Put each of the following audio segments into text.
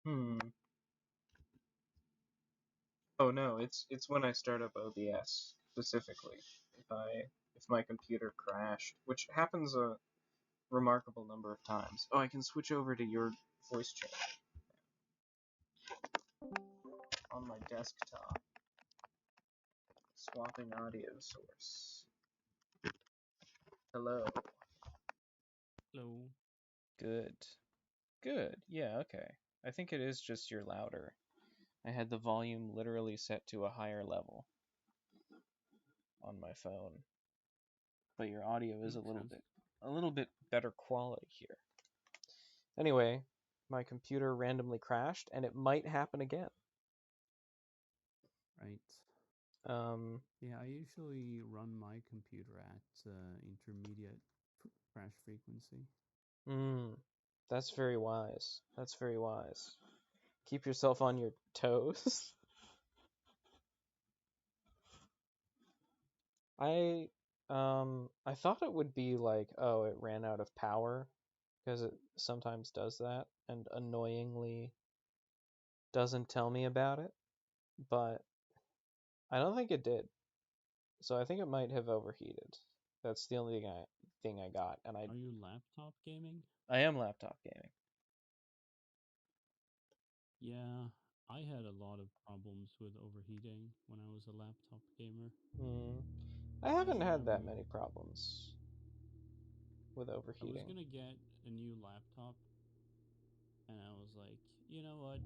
Hmm. Oh no, it's when I start up OBS specifically. If my computer crashed, which happens a remarkable number of times. Oh, I can switch over to your voice chat on my desktop. Swapping audio source. Hello. Hello. Good. Good. Yeah, okay. I think it is just you're louder. I had the volume literally set to a higher level on my phone. But your audio is Makes sense. a little bit better quality here. Anyway, my computer randomly crashed and it might happen again. Right. Um Yeah, I usually run my computer at intermediate crash frequency. mm, that's very wise. That's very wise. Keep yourself on your toes. I I thought it would be like, oh, it ran out of power because it sometimes does that and annoyingly doesn't tell me about it, but I don't think it did. So I think it might have overheated. That's the only thing I got, and Are you laptop gaming? I am laptop gaming. Yeah, I had a lot of problems with overheating when I was a laptop gamer. I haven't I had that many problems with I was overheating. gonna get a new laptop, and I was like, you know what?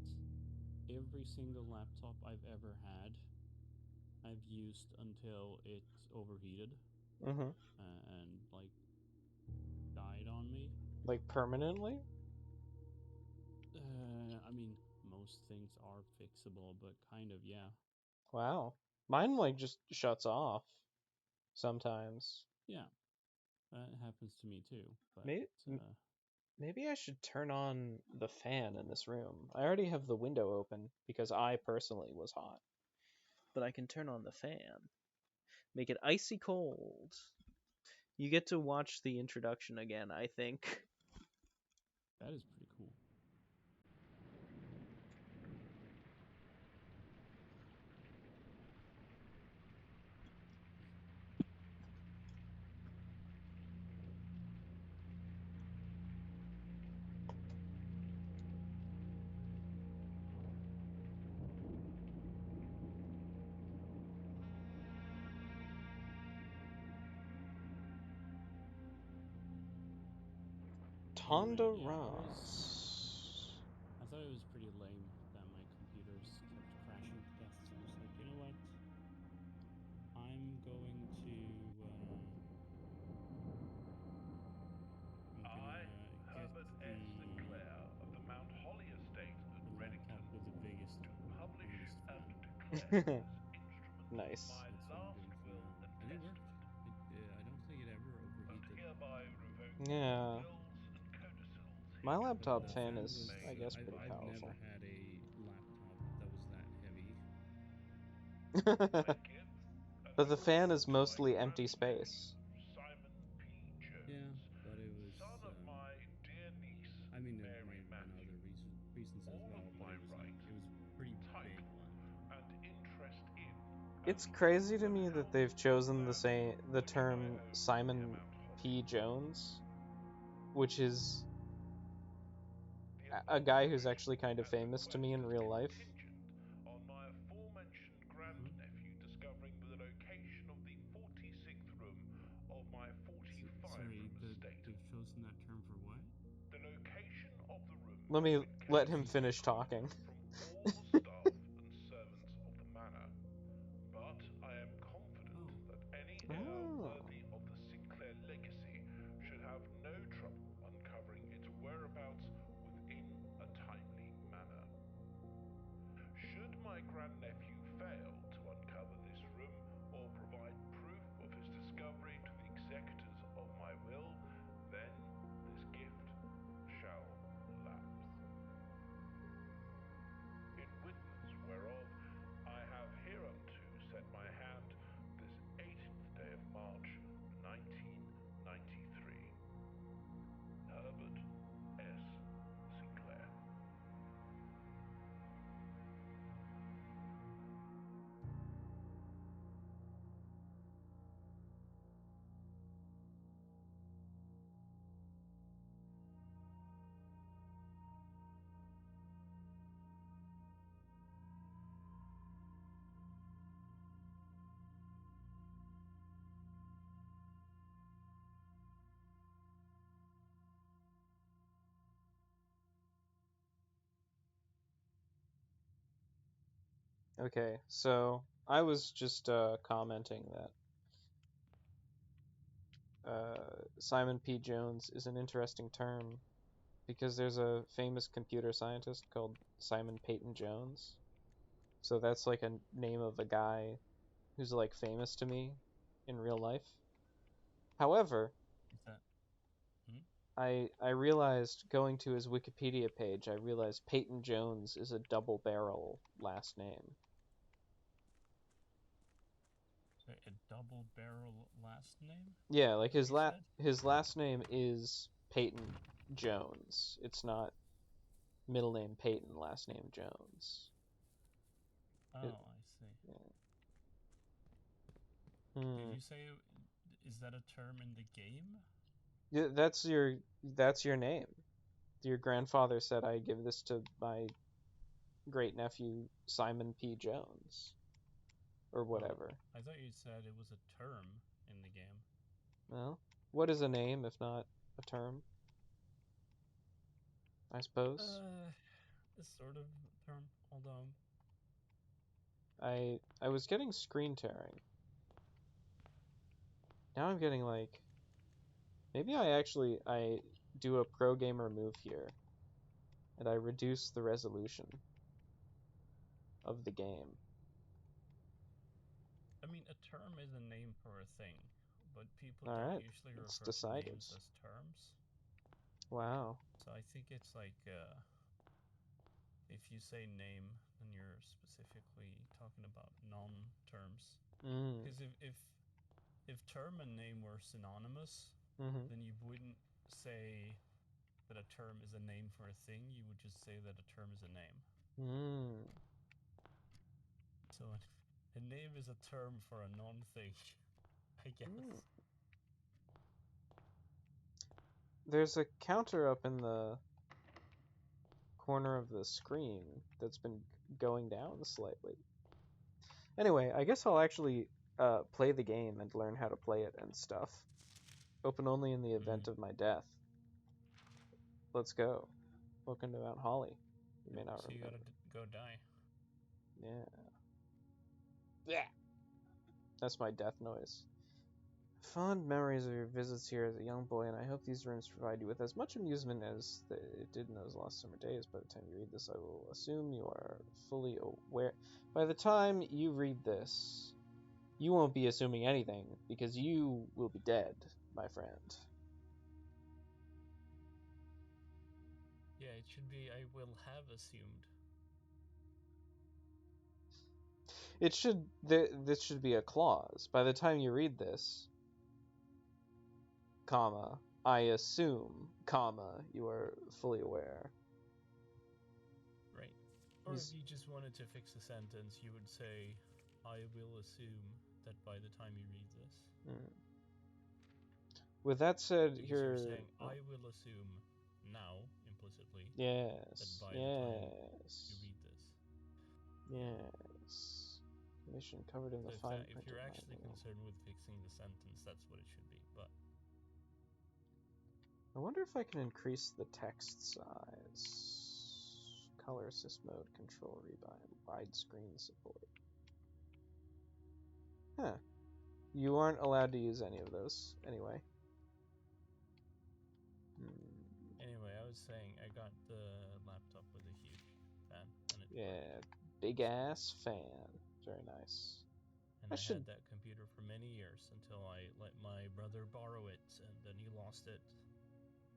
Every single laptop I've ever had, I've used until it overheated hmm and like died on me. Like permanently? I mean, most things are fixable, but kind of, yeah. Wow. Mine like just shuts off sometimes. Yeah, that happens to me too, but Maybe maybe I should turn on the fan in this room. I already have the window open because I personally was hot. But I can turn on the fan. Make it icy cold. You get to watch the introduction again, I think. that is pretty cool. Anyway, Tonda yeah, Ross. I thought it was pretty lame that my computers kept crashing to death, so I was like, you know what? I'm going to, I'm I, gonna get Herbert S. the Sinclair of the Mount Holly estate at the laptop with the Reddington, biggest, do publish longest and fan. declare this instrument Nice. my That's what I'm last doing for will now, and and it worked. testament, I don't think it ever and overheated, hereby revoke all Yeah. wills and codicils My but laptop the heretofore fan fan is, was. I made guess, pretty I've never powerful. had a laptop that was that heavy. my But gift and the fan is bequest to my mostly empty grandnephew, space. Simon P. Yeah, Jones, but it was. son of my dear niece, I mean, there may Mary have been other Matthews, reasons as all well, of but my right, it was a pretty big title, one. and interest in, It's and crazy to the me that they've house chosen that the which I term own near Simon Mount Holly. P. Jones, which is The a above guy who's actually information kind of and famous to me bequest in is real life. contingent on my aforementioned Uh-huh. grandnephew discovering the location of the 46th room of my Sorry, 45-room estate. they've chosen that term for what? The location of the room Let has me been let kept him a finish secret talking. from all the staff and servants of the manor, but I am confident Oh, that any heir Oh. worthy of the Sinclair legacy should have no trouble uncovering its whereabouts within a timely manner. Should my grandnephew fail to uncover this room or provide proof of his discovery to the executors of my will, then this gift shall lapse. In witness Okay, so I was just commenting that Simon P. Jones is an interesting term because there's a famous computer scientist called Simon Peyton Jones. So that's like a name of a guy who's like famous to me in real life. However, Is that? Hmm? I realized going to his Wikipedia page, I realized Peyton Jones is a double barrel last name. So a double barrel last name? Yeah, like Is what you said? his last name is Peyton Jones. It's not middle name Peyton, last name Jones. Oh, It, I see. yeah. Did Hmm. you say is that a term in the game? Yeah, that's your name. Your grandfather said I give this to my great nephew Simon P. Jones or Oh, whatever. I thought you said it was a term in the game. Well, what is a name if not a term? I suppose. A sort of term. Although, I was getting screen tearing. Now I'm getting like maybe I do a pro gamer move here and I reduce the resolution of the game. I mean, a term is a name for a thing, but people All don't right, usually it's refer to decided. names as terms. Wow. So I think it's like if you say name, then you're specifically talking about non-terms. Mm. Because if term and name were synonymous, Mhm. then you wouldn't say that a term is a name for a thing. You would just say that a term is a name. Mm. So a name is a term for a non-thing, I guess. Mm. There's a counter up in the corner of the screen that's been going down slightly. Anyway, I guess I'll actually play the game and learn how to play it and stuff. Open only in the event Mm. of my death. Let's go. Welcome to Mount Holly. You may Yep, not so you gotta remember. go die. Yeah. Yeah. That's my death noise. Fond memories of your visits here as a young boy, and I hope these rooms provide you with as much amusement as it did in those last summer days. By the time you read this, I will assume you are fully aware. By the time you read this, you won't be assuming anything, because you will be dead, my friend. Yeah, it should be I will have assumed. This should be a clause. By the time you read this, comma, I assume, comma, you are fully aware. Right. Or if He's, you just wanted to fix a sentence, you would say, I will assume that by the time you read this. mm. With that said, Because you're here, saying, oh, I will assume now, implicitly, that yes, by the time you yes, read this. yes. Mission covered in So the fine if print you're of my actually manual. concerned with fixing the sentence, that's what it should be. But I wonder if I can increase the text size. Color assist mode, control rebind, widescreen support. Huh. You aren't allowed to use any of those, anyway. anyway, I was saying I got the laptop with a huge fan, and it Yeah, worked. big ass fan. Very nice. And I I should. had that computer for many years until I let my brother borrow it, and then he lost it.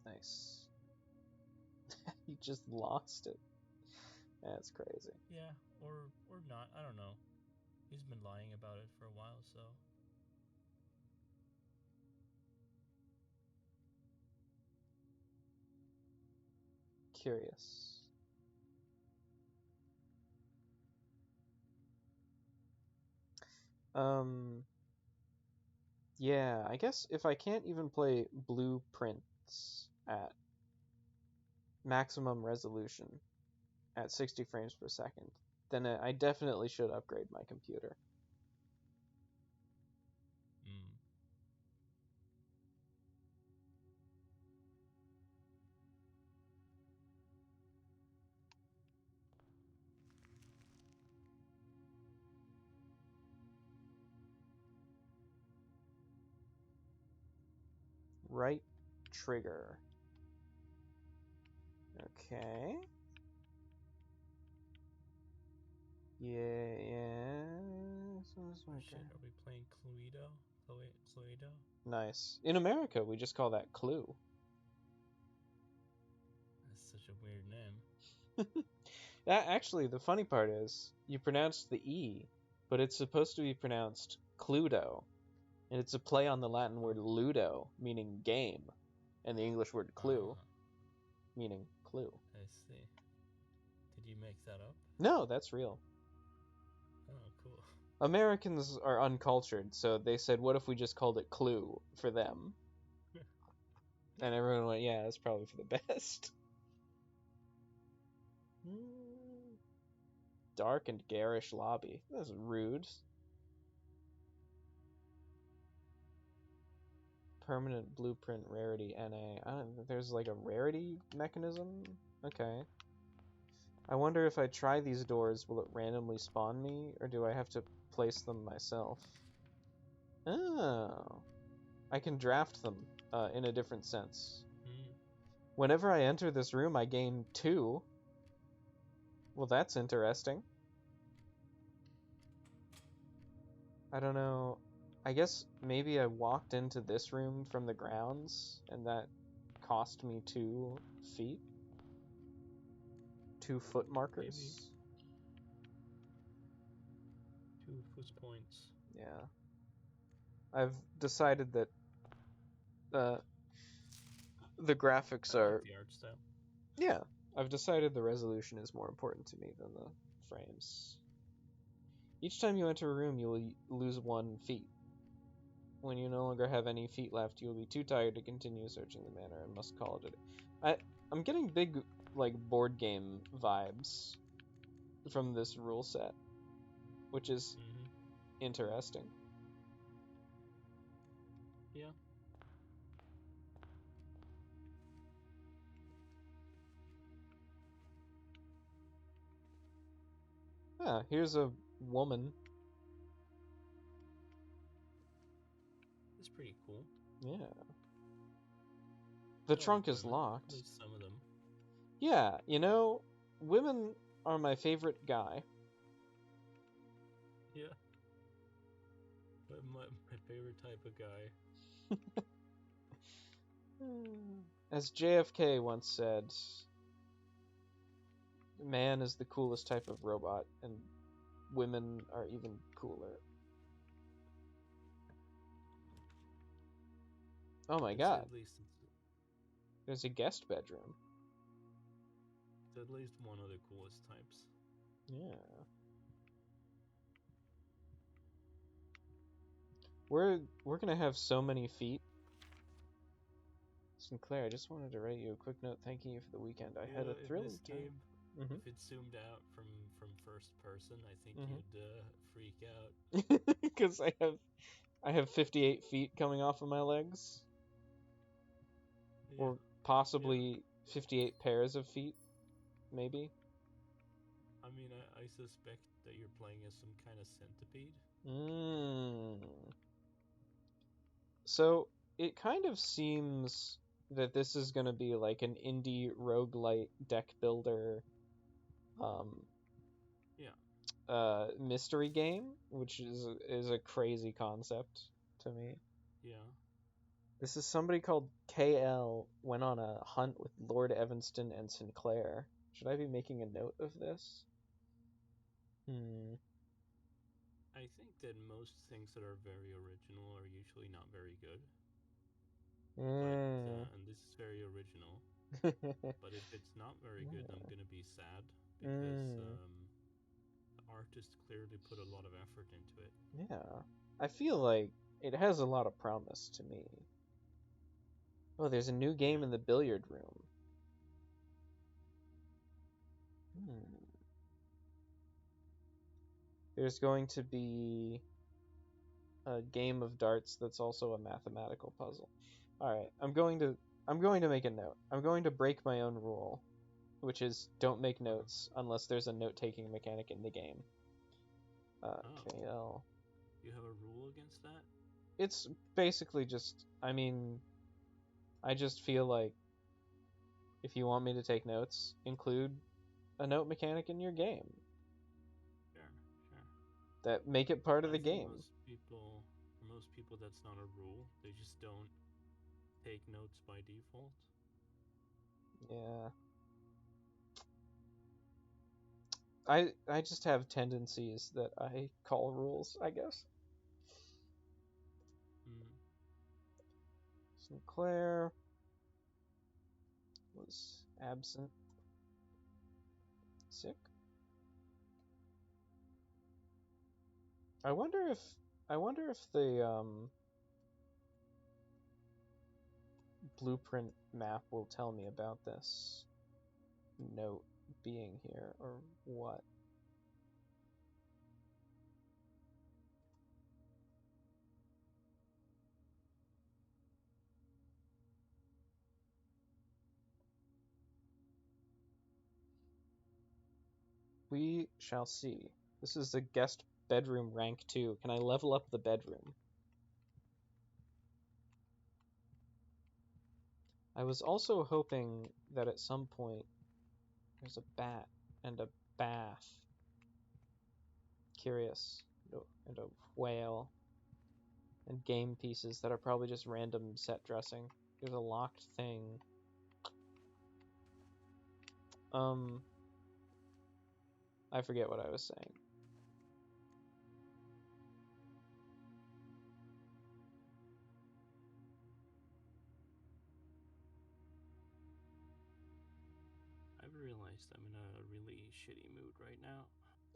Nice. You just lost it. That's crazy. Yeah, or not. I don't know. He's been lying about it for a while, so Curious. Um. Yeah, I guess if I can't even play blueprints at maximum resolution at 60 frames per second, then I definitely should upgrade my computer. mm. right trigger. Okay. Yeah. Oh shit, are we playing Cluedo? Cluedo? Nice. In America, we just call that Clue. That's such a weird name. Actually, the funny part is, you pronounced the E, but it's supposed to be pronounced Cluedo. And it's a play on the Latin word ludo, meaning game, and the English word clue, meaning clue. I see. Did you make that up? No, that's real. Oh, cool. Americans are uncultured, so they said, what if we just called it Clue for them? And everyone went, yeah, that's probably for the best. Dark and garish lobby. That's rude. Permanent blueprint rarity NA. There's like a rarity mechanism? Okay. I wonder if I try these doors, will it randomly spawn me, or do I have to place them myself? Oh. I can draft them in a different sense. Whenever I enter this room, I gain 2. Well, that's interesting. I don't know. I guess maybe I walked into this room from the grounds, and that cost me 2 feet. 2 foot markers. Maybe. 2 foot points. Yeah. I've decided that the graphics I are... like the art style. Yeah. I've decided the resolution is more important to me than the frames. Each time you enter a room, you will lose 1 feet. When you no longer have any feet left, you will be too tired to continue searching the manor and must call it a day. I'm getting big, like, board game vibes from this rule set, which is interesting. Yeah. Yeah, here's a woman. It's pretty cool. Yeah. The trunk is women, locked. at least some of them. Yeah, you know, women are my favorite guy. Yeah. My favorite type of guy. As JFK once said, man is the coolest type of robot, and women are even cooler. Oh my god. At least There's a guest bedroom. it's at least one of the coolest types. Yeah. We're gonna have so many feet. Sinclair, I just wanted to write you a quick note thanking you for the weekend. I had a thrilling this time. Game, if it zoomed out from first person, I think you'd freak out. Because I have 58 feet coming off of my legs. Yeah. Or possibly 58 pairs of feet, maybe. I mean, I suspect that you're playing as some kind of centipede. So, it kind of seems that this is going to be like an indie roguelite deck builder mystery game, which is a crazy concept to me. Yeah. This is somebody called KL went on a hunt with Lord Evanston and Sinclair. Should I be making a note of this? I think that most things that are very original are usually not very good. And this is very original. But if it's not very good, I'm gonna be sad because the artist clearly put a lot of effort into it. Yeah. I feel like it has a lot of promise to me. Oh, there's a new game in the billiard room. There's going to be a game of darts that's also a mathematical puzzle. All right, I'm going to make a note. I'm going to break my own rule, which is don't make notes unless there's a note-taking mechanic in the game. KL. You have a rule against that? It's basically just, I mean, I just feel like if you want me to take notes, include a note mechanic in your game Sure, sure. that make it part of I the think game. for most people, that's not a rule. They just don't take notes by default. Yeah. I just have tendencies that I call rules, I guess. Hmm. Sinclair was absent. Sick. I wonder if the blueprint map will tell me about this note being here or what. We shall see. This is the guest bedroom rank 2. Can I level up the bedroom? I was also hoping that at some point there's a bat and a bath. Curious. And a whale. And game pieces that are probably just random set dressing. There's a locked thing. I forget what I was saying. I've realized I'm in a really shitty mood right now.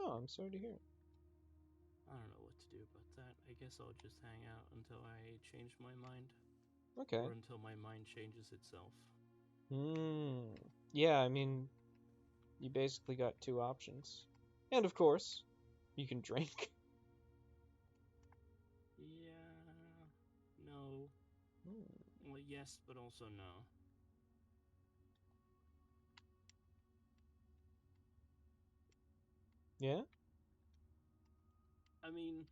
Oh, I'm sorry to hear. I don't know what to do about that. I guess I'll just hang out until I change my mind. Okay. Or until my mind changes itself. Yeah, I mean, you basically got two options. And of course, you can drink. Yeah. No. Well, yes, but also no. Yeah? I mean,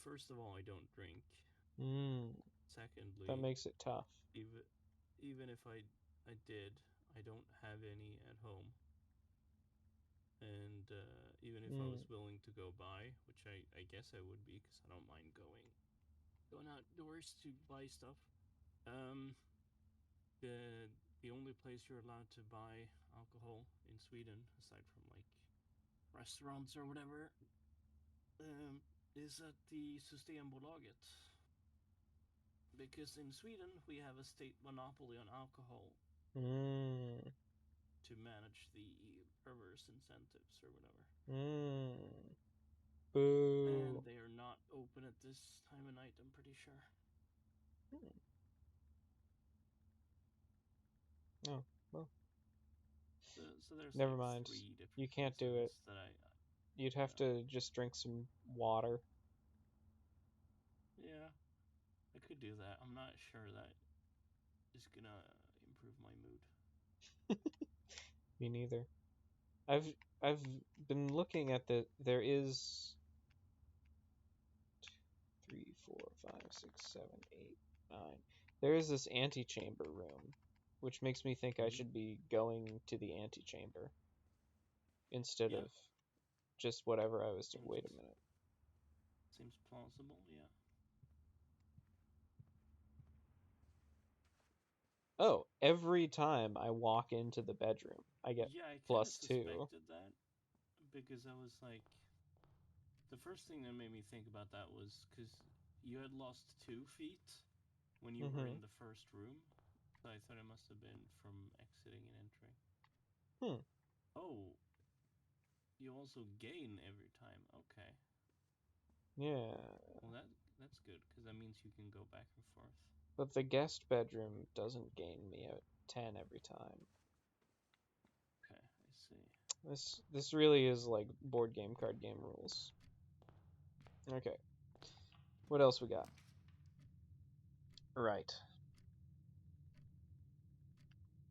first of all, I don't drink. That Secondly, makes it tough. even if I did, I don't have any at home. And even if I was willing to go buy, which I guess I would be, because I don't mind going outdoors to buy stuff. Um, the only place you're allowed to buy alcohol in Sweden, aside from like restaurants or whatever, is at the Systembolaget. Because in Sweden we have a state monopoly on alcohol to manage the perverse incentives or whatever. And Boo. they are not open at this time of night, I'm pretty sure. Oh, well. So there's Never like mind. 3 different You can't do it. reasons that I You'd have to just drink some water. yeah, I could do that. I'm not sure that is gonna improve my mood. Me neither. I've been looking at there is 3, 4, 5, 6, 7, 8, 9. There is this antechamber room, which makes me think I should be going to the antechamber instead Yeah, of just whatever I was doing. seems Wait a minute. seems plausible. Yeah. Oh, every time I walk into the bedroom, I get Yeah, I kind of +2. suspected that because I was like, the first thing that made me think about that was because you had lost 2 feet when you were Mm-hmm. in the first room, so I thought it must have been from exiting and entering. Hmm. Oh, you also gain every time. Okay. Yeah. Well, that's good because that means you can go back and forth. But the guest bedroom doesn't gain me a 10 every time. Okay, I see. This really is like board game card game rules. Okay. What else we got? Right.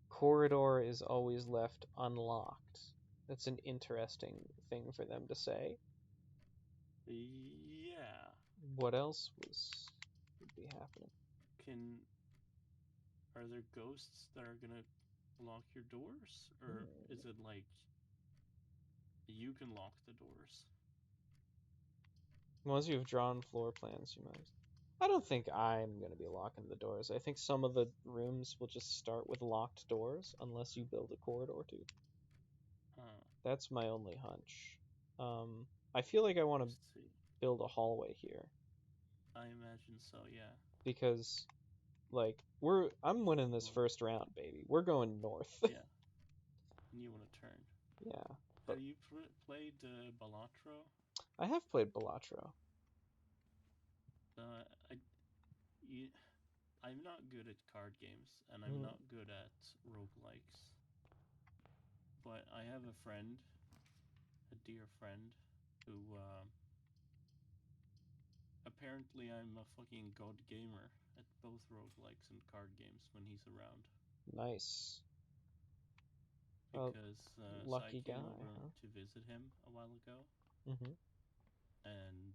Corridor is always left unlocked. That's an interesting thing for them to say. Yeah. What else would be happening? Can are there ghosts that are gonna lock your doors, or is it like you can lock the doors? Once you've drawn floor plans, you might. I don't think I'm going to be locking the doors. I think some of the rooms will just start with locked doors unless you build a corridor too. Huh. That's my only hunch. I feel like I want to Let's see. build a hallway here I imagine so. Yeah. because like I'm winning this first round, baby. We're going north. Yeah. And you want to turn. Yeah, but Have you played Balatro? I have played Balatro. Uh, I, you, I'm not good at card games, and I'm Mm, not good at roguelikes. But I have a friend, a dear friend, who apparently I'm a fucking god gamer at both roguelikes and card games when he's around. nice. A Because so I lucky came guy, over huh? to visit him a while ago, Mm-hmm. and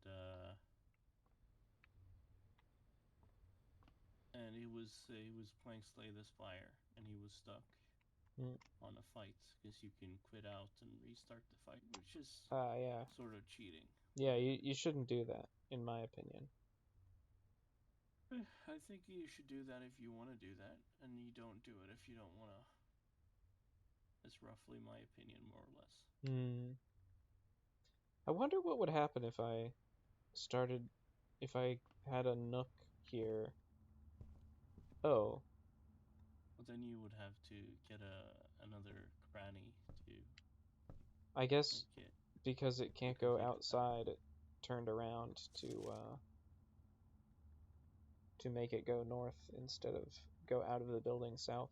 and he was playing Slay the Spire, and he was stuck Mm. on a fight because you can quit out and restart the fight, which is Yeah. sort of cheating. Yeah, you shouldn't do that, in my opinion. I think you should do that if you want to do that, and you don't do it if you don't want to. That's roughly my opinion, more or less. Hmm. I wonder what would happen if I started, if I had a nook here. Oh, But then you would have to get another cranny to I guess make it because it a can't go completed path. outside, it turned around to make it go north instead of go out of the building south.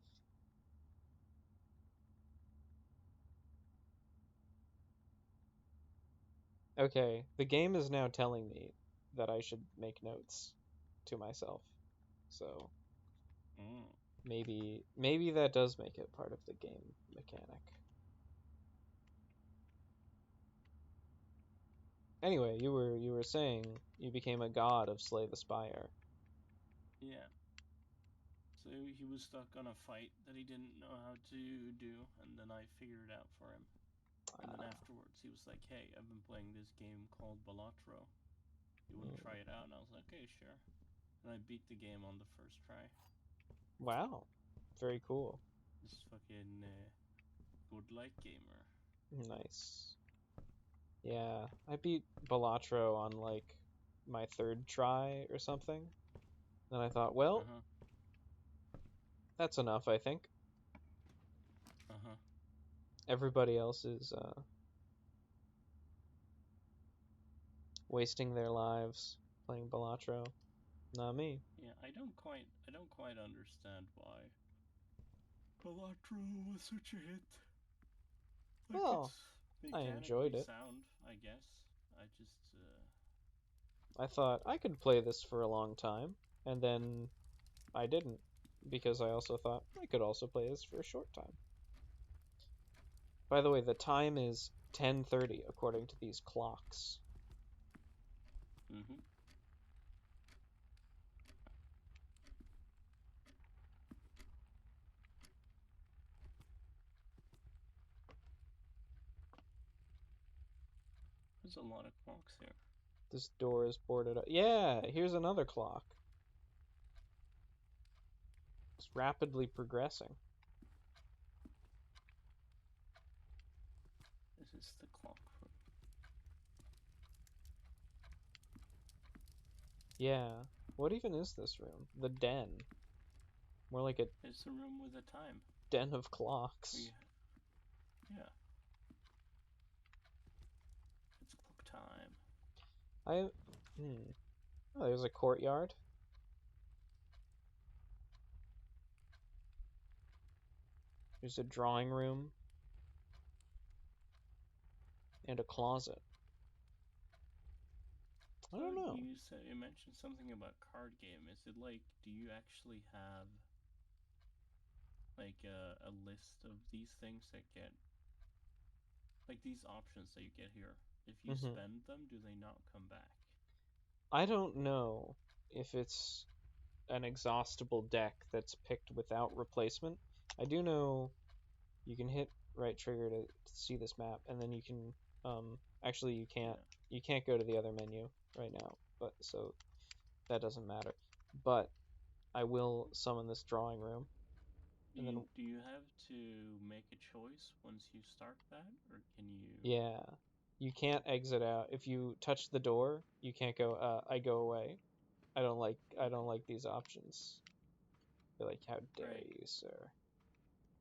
Okay, the game is now telling me that I should make notes to myself. So Mm. maybe that does make it part of the game mechanic. Anyway, you were saying you became a god of Slay the Spire. Yeah. So he was stuck on a fight that he didn't know how to do, and then I figured it out for him. And then Ah, afterwards, he was like, "Hey, I've been playing this game called Balatro. You want to mm. try it out?" And I was like, "Okay, sure." And I beat the game on the first try. Wow, very cool. This fucking good light gamer. Nice. Yeah, I beat Balatro on like my third try or something. And I thought, Uh well, huh. that's enough, I think. Uh huh. Everybody else is wasting their lives playing Balatro. Not me. Yeah, I don't quite understand why Balatro was such a hit. Like Well, it's I mechanically enjoyed it. sound, I guess. I just I thought I could play this for a long time, and then I didn't, because I also thought I could also play this for a short time. By the way, the time is 10:30 according to these clocks. mm-hmm. There's a lot of clocks here. This door is boarded up. Yeah, here's another clock. It's rapidly progressing. This is the clock room. Yeah. What even is this room? The den. More like a It's a room with a time. den of clocks. Yeah, it's clock time. I hmm. Oh, there's a courtyard. There's a drawing room and a closet. I So don't know. you mentioned something about card game. Is it like, do you actually have like a list of these things that get like these options that you get here? If you Hmm. spend them, do they not come back? I don't know if it's an exhaustible deck that's picked without replacement. I do know you can hit right trigger to see this map, and then you can actually you can't Yeah. you can't go to the other menu right now, but so that doesn't matter. But I will summon this drawing room, and then Do you have to make a choice once you start that, or can you? yeah, you can't exit out if you touch the door. You can't go. I go away. I don't Okay. like these options. They're like, how dare Right. you, sir?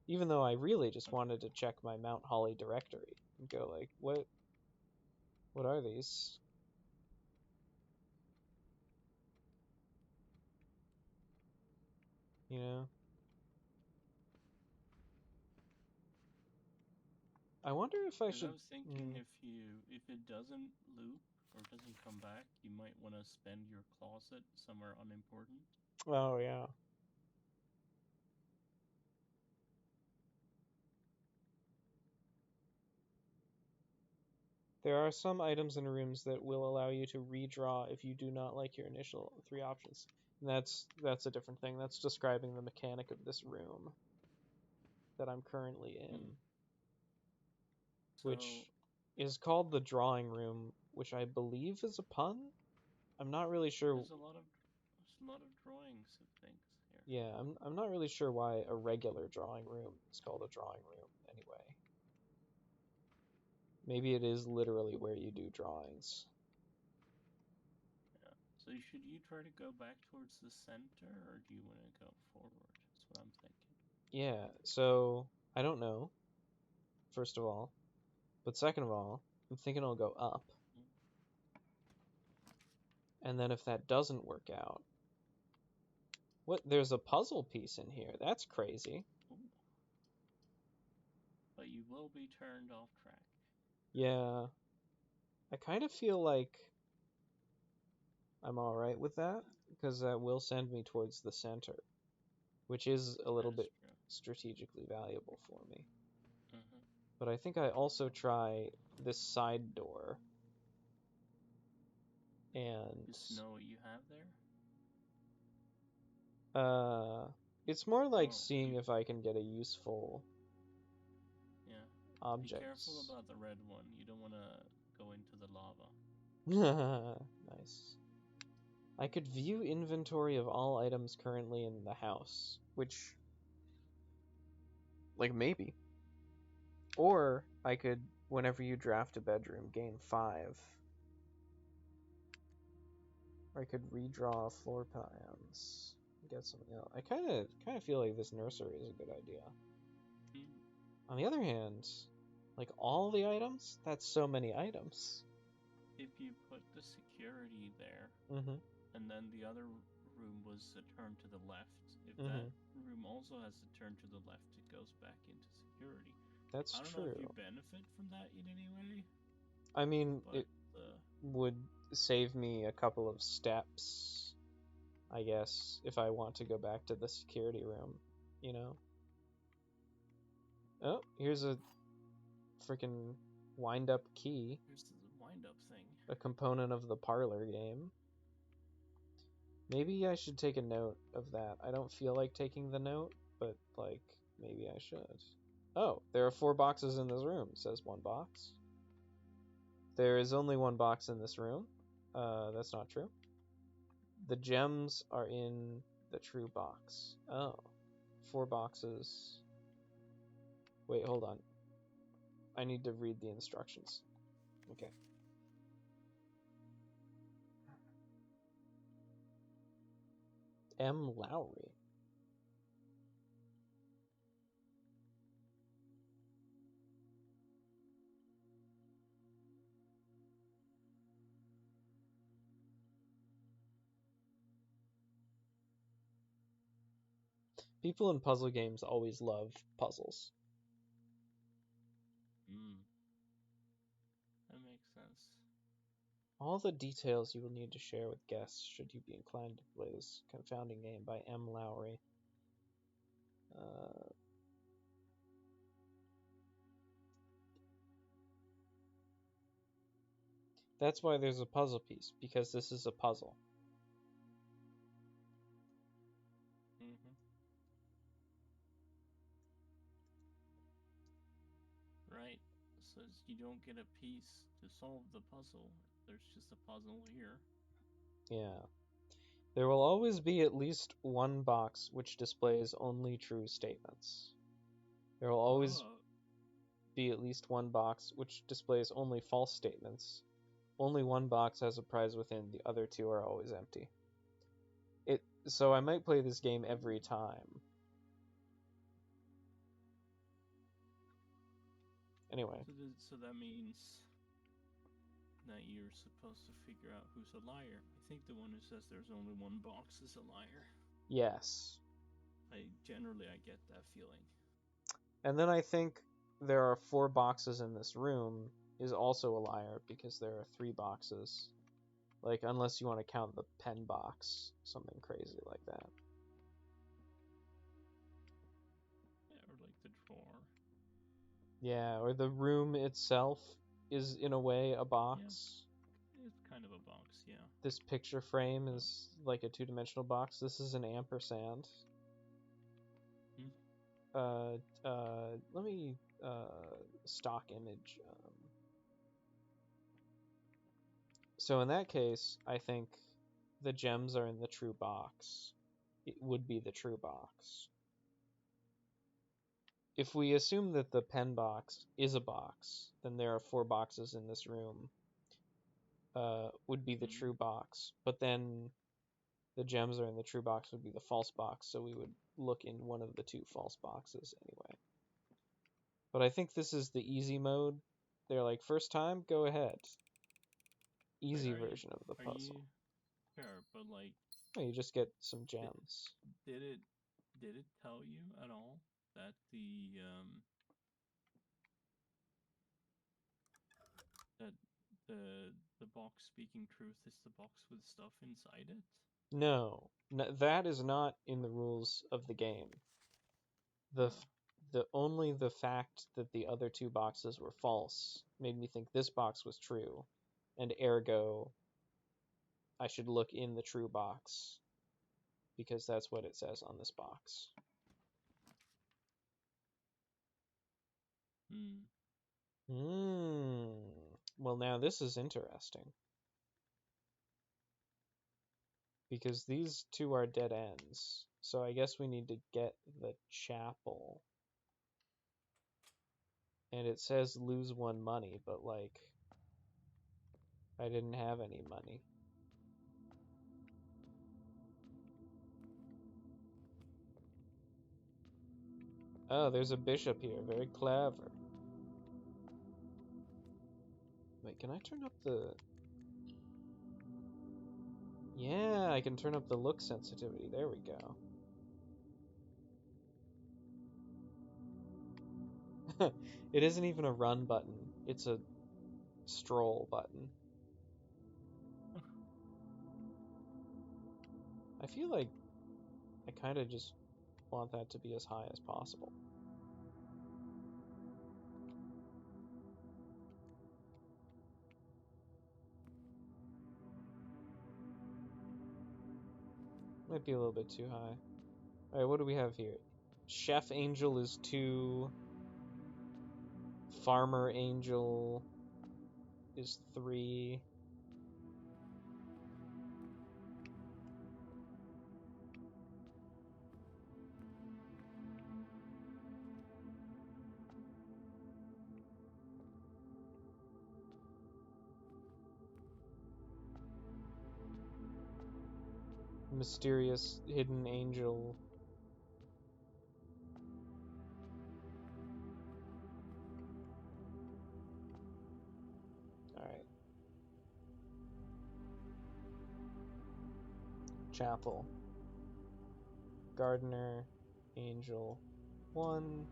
Even though I really just Okay. wanted to check my Mount Holly directory and go like, what are these? You know? I wonder if I Because I should. was thinking if it doesn't loop or doesn't come back, you might want to spend your closet somewhere unimportant. Oh yeah. There are some items in rooms that will allow you to redraw if you do not like your initial three options. And that's a different thing. That's describing the mechanic of this room that I'm currently in, Hmm. So which is called the drawing room, which I believe is a pun. I'm not really sure. there's a lot of drawings of things here. Yeah, I'm not really sure why a regular drawing room is called a drawing room anyway. Maybe it is literally where you do drawings. Yeah. So should you try to go back towards the center, or do you want to go forward? That's what I'm thinking. Yeah, so I don't know, first of all. But second of all, I'm thinking I'll go up. Mm. And then if that doesn't work out, what? There's a puzzle piece in here. That's crazy. Ooh. But you will be turned off track. Yeah, I kind of feel like I'm alright with that, because that will send me towards the center, which is a little That is bit true. strategically valuable for me. Mm-hmm. But I think I also try this side door, and Just know what you have there. uh, it's more like Oh, seeing if I can get a useful yeah. Be careful objects. about the red one. You don't want to go into the lava. Nice. I could view inventory of all items currently in the house, which, like, maybe. Or I could, whenever you draft a bedroom, gain 5. Or I could redraw floor plans, get something else. I kind of feel like this nursery is a good idea. Mm. On the other hand, like all the items, that's so many items. If you put the security there, Mm-hmm. and then the other room was to turn to the left, if that Mm-hmm. room also has to turn to the left, it goes back into security. That's I don't know if you true. benefit from that in any way, I mean, but it would save me a couple of steps, I guess, if I want to go back to the security room, you know? Oh, here's a freaking wind up key, here's the wind up thing. a component of the parlor game. Maybe I should take a note of that. I don't feel like taking the note, but, like, maybe I should. Oh, there are 4 boxes in this room, says one box. There is only one box in this room. That's not true. The gems are in the true box. Oh, 4 boxes. Wait, hold on. I need to read the instructions. Okay. M. Lowry. People in puzzle games always love puzzles. Mm, that makes sense. All the details you will need to share with guests should you be inclined to play this confounding game by M. Lowry. Uh, that's why there's a puzzle piece, because this is a puzzle. you don't get a piece to solve the puzzle. There's just a puzzle here. Yeah. There will always be at least one box which displays only true statements. There will always be at least one box which displays only false statements. Only one box has a prize within, the other two are always empty. So I might play this game every time. Anyway. So that means that you're supposed to figure out who's a liar. I think the one who says there's only one box is a liar. Yes. I get that feeling. And then I think there are 4 boxes in this room is also a liar because there are 3 boxes. Like, unless you want to count the pen box, something crazy like that. Yeah, or like the drawer. Yeah, or the room itself is in a way a box. Yeah, it's kind of a box, yeah. This picture frame is like a 2-dimensional box. This is an ampersand. Let me stock image. So in that case, I think the gems are in the true box. It would be the true box. If we assume that the pen box is a box, then there are 4 boxes in this room. Would be the true box. But then the gems are in the true box would be the false box, so we would look in one of the 2 false boxes anyway. But I think this is the easy mode. They're like, first time, go ahead. Easy version of the puzzle. Fair, but like... Oh, you just get some gems. Did it tell you at all that the box speaking truth is the box with stuff inside it? No, that is not in the rules of the game. Only the fact that the other 2 boxes were false made me think this box was true, and ergo I should look in the true box because that's what it says on this box. Well, now this is interesting. Because these 2 are dead ends. So I guess we need to get the chapel. And it says lose 1 money, but like, I didn't have any money. Oh, there's a bishop here. Very clever. Wait, can I turn up the... Yeah, I can turn up the look sensitivity. There we go. It isn't even a run button. It's a stroll button. I feel like I kind of just want that to be as high as possible. Might be a little bit too high. Alright, what do we have here? Chef Angel is 2. Farmer Angel is 3. Mysterious Hidden Angel. Alright. Chapel. Gardener. Angel. 1.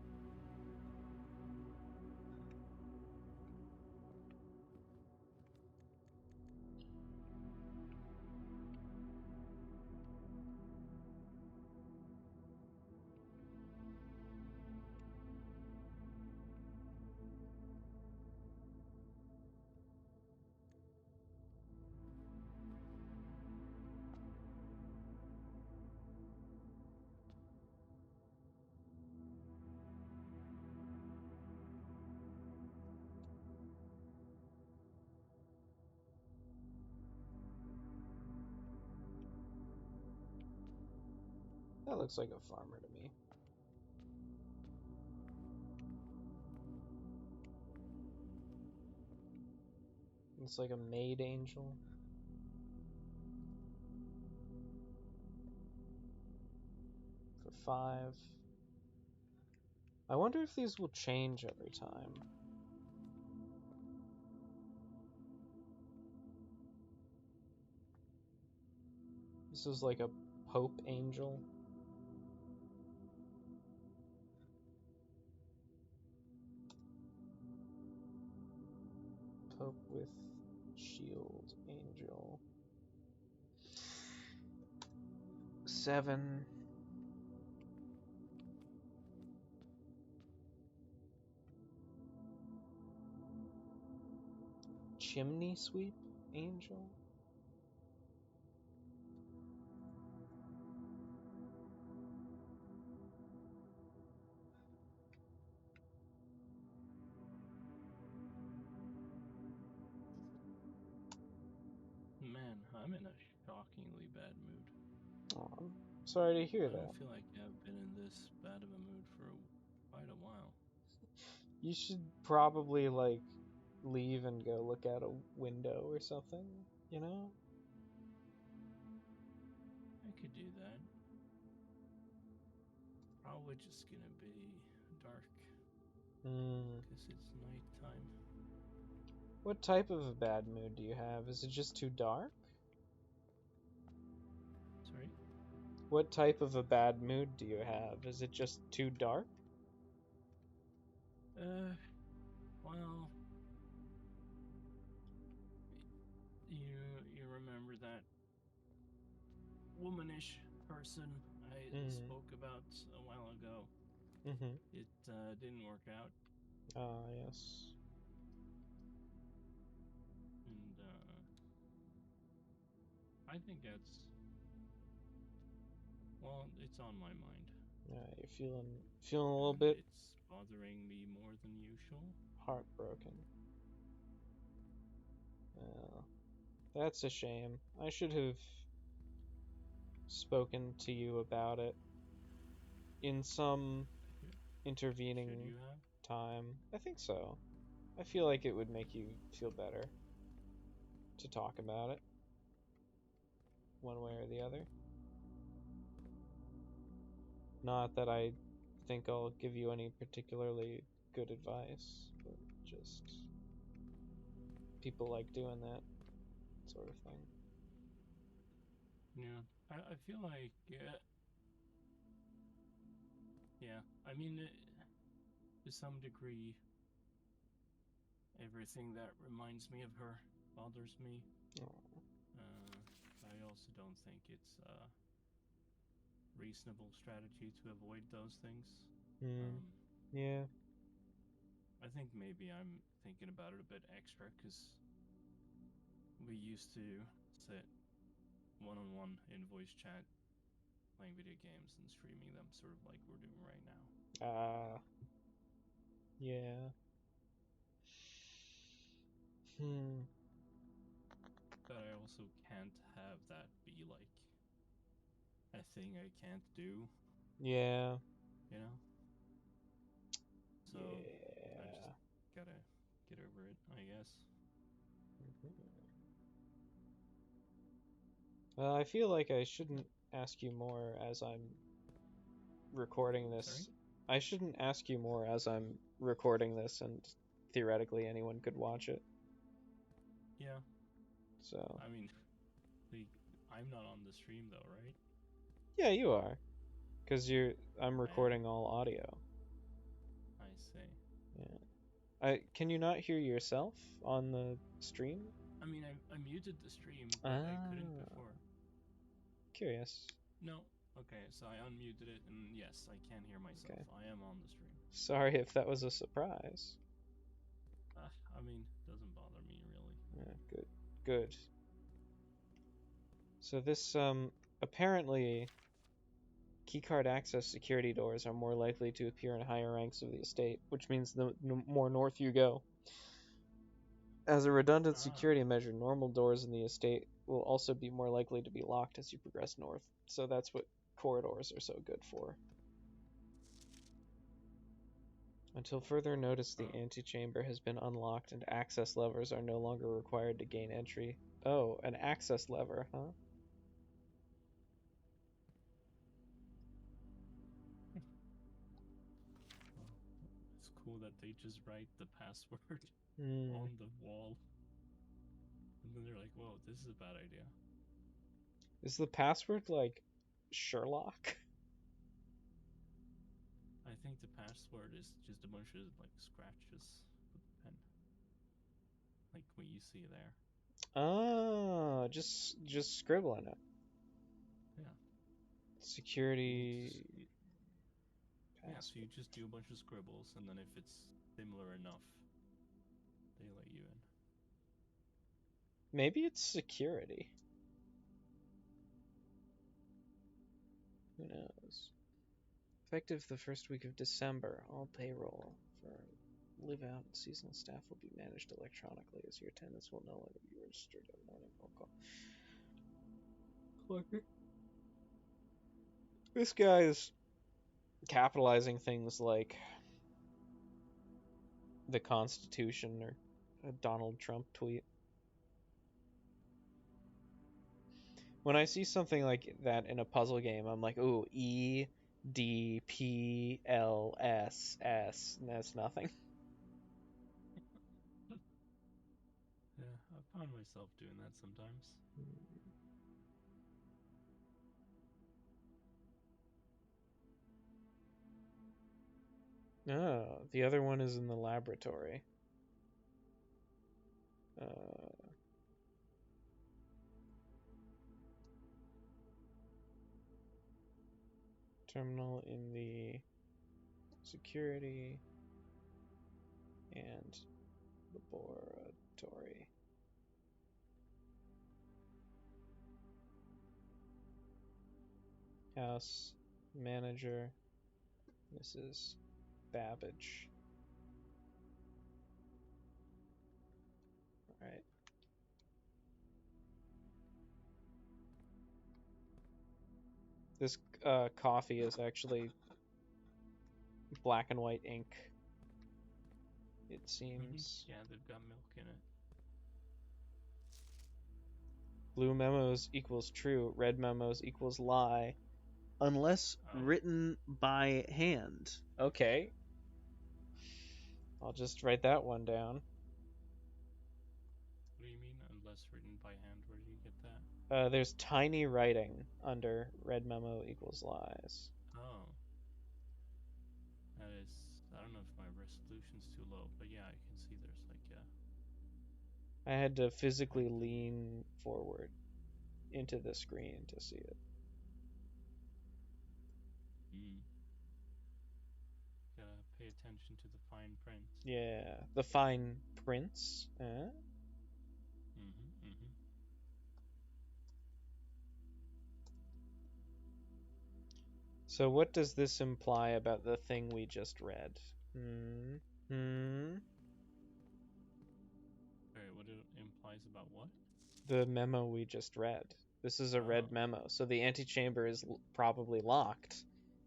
That looks like a farmer to me. It's like a maid angel. For 5. I wonder if these will change every time. This is like a Pope angel. Pope with shield angel. 7. Chimney sweep angel. Man, I'm in a shockingly bad mood. Oh, I'm sorry to hear I that. don't feel like I've been in this bad of a mood for quite a while. You should probably like leave and go look out a window or something, you know? I could do that. Probably just gonna be dark Hmm. because it's nighttime. What type of a bad mood do you have? Is it just too dark? Sorry? What type of a bad mood do you have? Is it just too dark? Well, you remember that womanish person I Mm. spoke about a while ago? Mm-hmm. It didn't work out, Ah, yes. and I think it's on my mind, Yeah, you're feeling a little and bit it's bothering me more than usual. heartbroken. That's a shame. I should have spoken to you about it in some Should intervening you have? time. I think so. I feel like it would make you feel better to talk about it, one way or the other. Not that I think I'll give you any particularly good advice, but just people like doing that sort of thing. Yeah, I feel like yeah. I mean, to some degree, everything that reminds me of her bothers me. Oh. I also don't think it's a reasonable strategy to avoid those things. Hmm. Um, Yeah. I think maybe I'm thinking about it a bit extra because we used to sit one-on-one in voice chat, playing video games and streaming them, sort of like we're doing right now. Ah. Yeah. Hmm. But I also can't have that be like a thing I can't do, Yeah. you know? So I just Yeah. gotta get over it, I guess. Mhm. Well, I feel like I shouldn't ask you more as I'm recording Sorry? this. I shouldn't ask you more as I'm recording this, and theoretically anyone could watch it. Yeah. So, I mean, like, I'm not on the stream though, right? yeah, you are, because I'm I am. recording all audio. I see. Yeah. Can you not hear yourself on the stream? I mean, I muted the stream, but I couldn't Ah, before. curious. No. Okay, so I unmuted it, and yes, I can hear myself. Okay. I am on the stream. Sorry if that was a surprise. I mean, doesn't bother me really. Yeah, good. Good. So this apparently keycard access security doors are more likely to appear in higher ranks of the estate, which means the more north you go. As a redundant Ah, security measure, normal doors in the estate will also be more likely to be locked as you progress north. So that's what corridors are so good for. Until further notice, the antechamber has been unlocked and access levers are no longer required to gain entry. Oh, an access lever, huh? It's cool that they just write the password Hmm. on the wall. And then they're like, whoa, this is a bad idea. Is the password like Sherlock? I think the password is just a bunch of like scratches with a pen. Like what you see there. Oh, just scribbling it. Yeah. Security Yeah, so you password. just do a bunch of scribbles, and then if it's similar enough, they let you in. Maybe it's security. Who knows? Effective the first week of December, all payroll for live out and seasonal staff will be managed electronically as your attendance will no longer be registered at morning roll call. This guy is capitalizing things like the Constitution or a Donald Trump tweet. When I see something like that in a puzzle game, I'm like, ooh, E, D, P, L, S, S, and that's nothing. Yeah, I found myself doing that sometimes. Oh, the other one is in the laboratory. Terminal in the security and laboratory. House manager, Mrs. Babbage. All right. This coffee is actually black and white ink. It seems. Yeah, they've got milk in it. Blue memos equals true. Red memos equals lie. Unless written by hand. Okay. I'll just write that one down. What do you mean, unless written by hand? Where do you get that? There's tiny writing under red memo equals lies. Oh. That is, I don't know if my resolution's too low, but yeah, I can see there's like I had to physically lean forward into the screen to see it. Gotta pay attention to the fine print. Yeah, the fine prints. So what does this imply about the thing we just read? Wait, what it implies about what? The memo we just read. This is a red memo, so the antechamber is probably locked,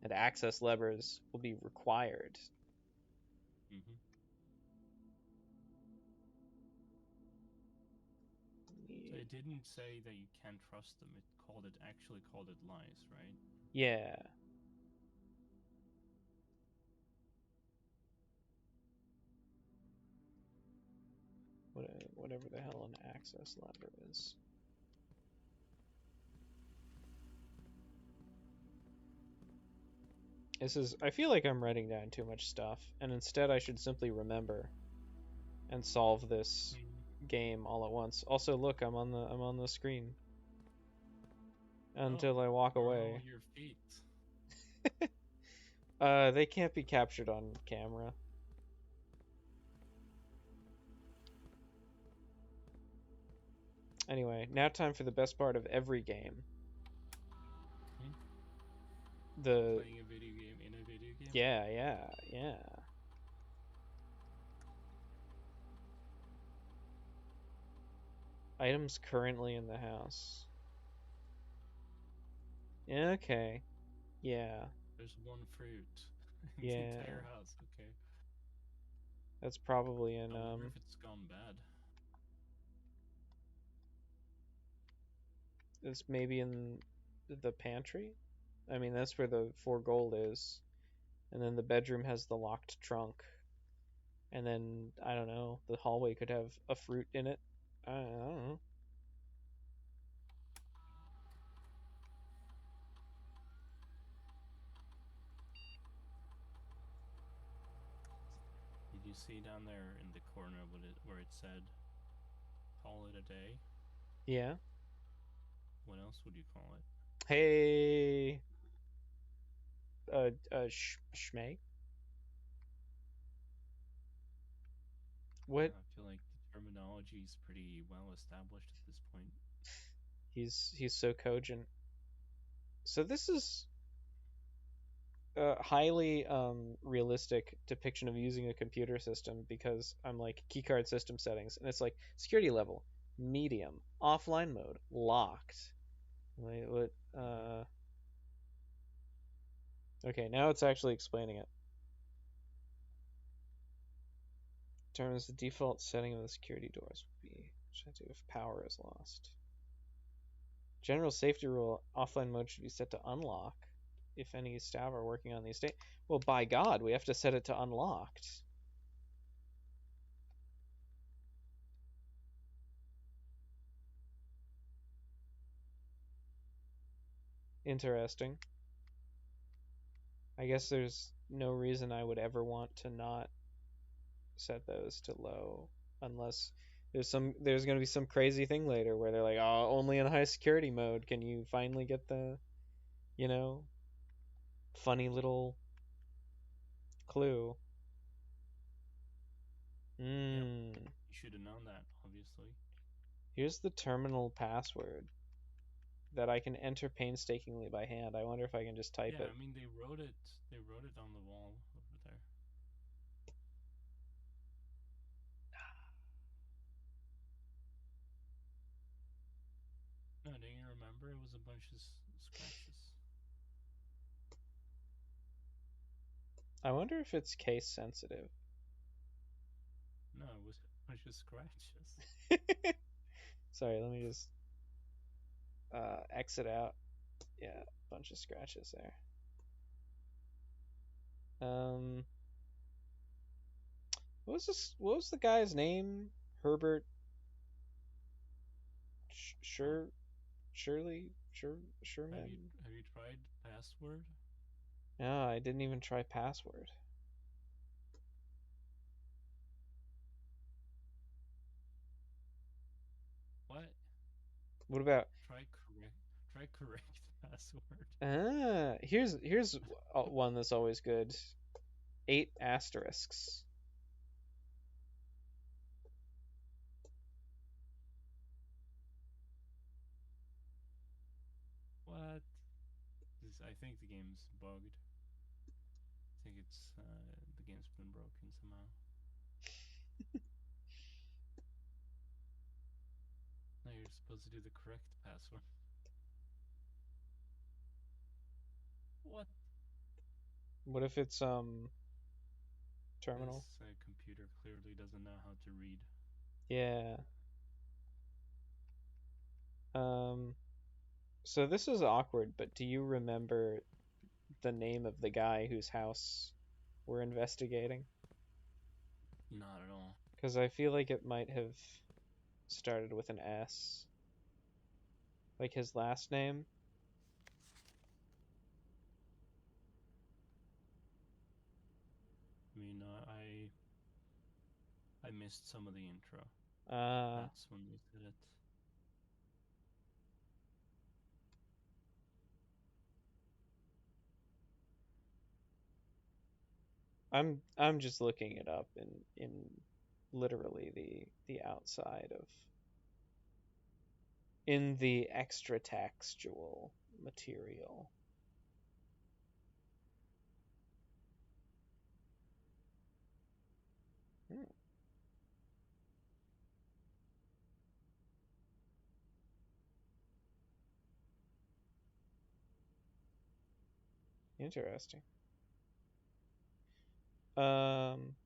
and access levers will be required. So it didn't say that you can't trust them. It actually called it lies, right? Yeah. Whatever the hell an access lever is. I feel like I'm writing down too much stuff, and instead I should simply remember and solve this game all at once. Also, look, I'm on the screen until I walk away. All your feet. They can't be captured on camera. Anyway, now time for the best part of every game. Playing a video game in a video game? Yeah. Items currently in the house. Okay. Yeah, There's one fruit in the entire yeah. house. Okay. That's probably in I wonder if it's gone bad. it's maybe in the pantry. I mean, that's where the 4 gold is, and then the bedroom has the locked trunk, and then I don't know. The hallway could have a fruit in it. I don't know. Did you see down there in the corner where it said "call it a day"? Yeah. What else would you call it? Hey, Schmeg. What? I feel like the terminology is pretty well established at this point. He's so cogent. So this is a highly realistic depiction of using a computer system because I'm like keycard system settings, and it's like security level, medium, offline mode, locked. Wait, what? Okay, now it's actually explaining it. Determines the default setting of the security doors would be if power is lost. General safety rule: offline mode should be set to unlock if any staff are working on the estate. Well, by God, we have to set it to unlocked. Interesting. I guess there's no reason I would ever want to not set those to low unless there's going to be some crazy thing later where they're like, "Oh, only in high security mode can you finally get the, you know, funny little clue." Yep, Hmm. you should have known that, obviously. Here's the terminal password that I can enter painstakingly by hand. I wonder if I can just type Yeah, it. I mean they wrote it. They wrote it on the wall over there. No, do you remember? It was a bunch of scratches. I wonder if it's case sensitive. No, it was a bunch of scratches. Sorry, let me just exit out. Yeah, bunch of scratches there. Um, what was this? What was the guy's name? Herbert Huh? Shirley Have you Sherman? have you tried password? No, I didn't even try password. What? What about Try correct. Try correct password. here's one that's always good. 8 asterisks. What? I think the game's bugged. I think it's the game's been broken somehow. No, you're supposed to do the correct password. What? What if it's terminal? This computer clearly doesn't know how to read. Yeah. Um so this is awkward, but do you remember the name of the guy whose house we're investigating? Not at all. Because I feel like it might have started with an S, like his last name. I mean, I missed some of the intro. Uh, That's when they said it. I'm just looking it up in literally the outside of in the extra textual material. Hmm. Interesting. Um,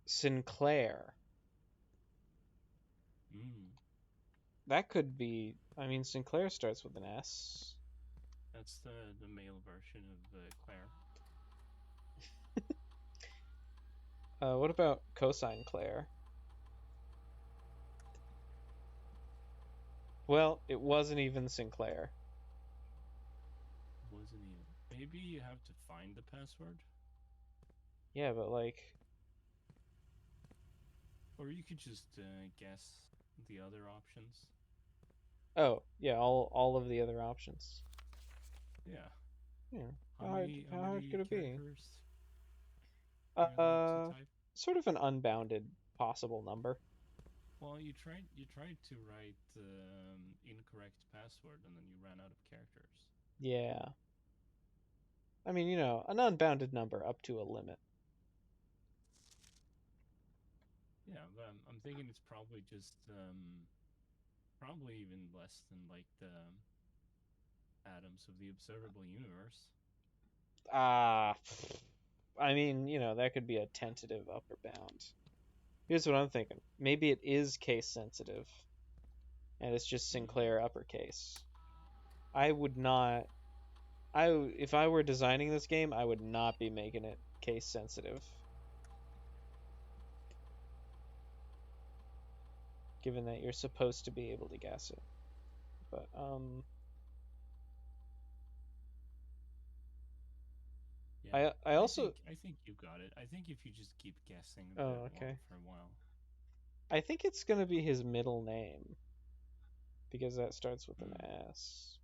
Sinclair. Mm, That could be. I mean, Sinclair starts with an S. that's the male version of Claire. What about cosine Claire? Well, it wasn't even Sinclair. Wasn't even. Maybe you have to find the password, Yeah, but like, or you could just guess the other options. oh yeah, all of the other options. Yeah. Yeah, How many how how hard many could it be? characters are you allowed to Uh, type? Sort of an unbounded possible number. Well, you tried to write incorrect password and then you ran out of characters. Yeah. I mean, an unbounded number up to a limit. Yeah, but I'm thinking it's probably just probably even less than like the atoms of the observable universe. Ah, I mean, that could be a tentative upper bound. Here's what I'm thinking. Maybe it is case sensitive, and it's just Mm-hmm. Sinclair uppercase. I would not. If I were designing this game, I would not be making it case sensitive, given that you're supposed to be able to guess it. But Yeah, I I also. think I think you got it. I think if you just keep guessing a bit Oh, more okay. for a while. I think it's gonna be his middle name because that starts with an Mm. S.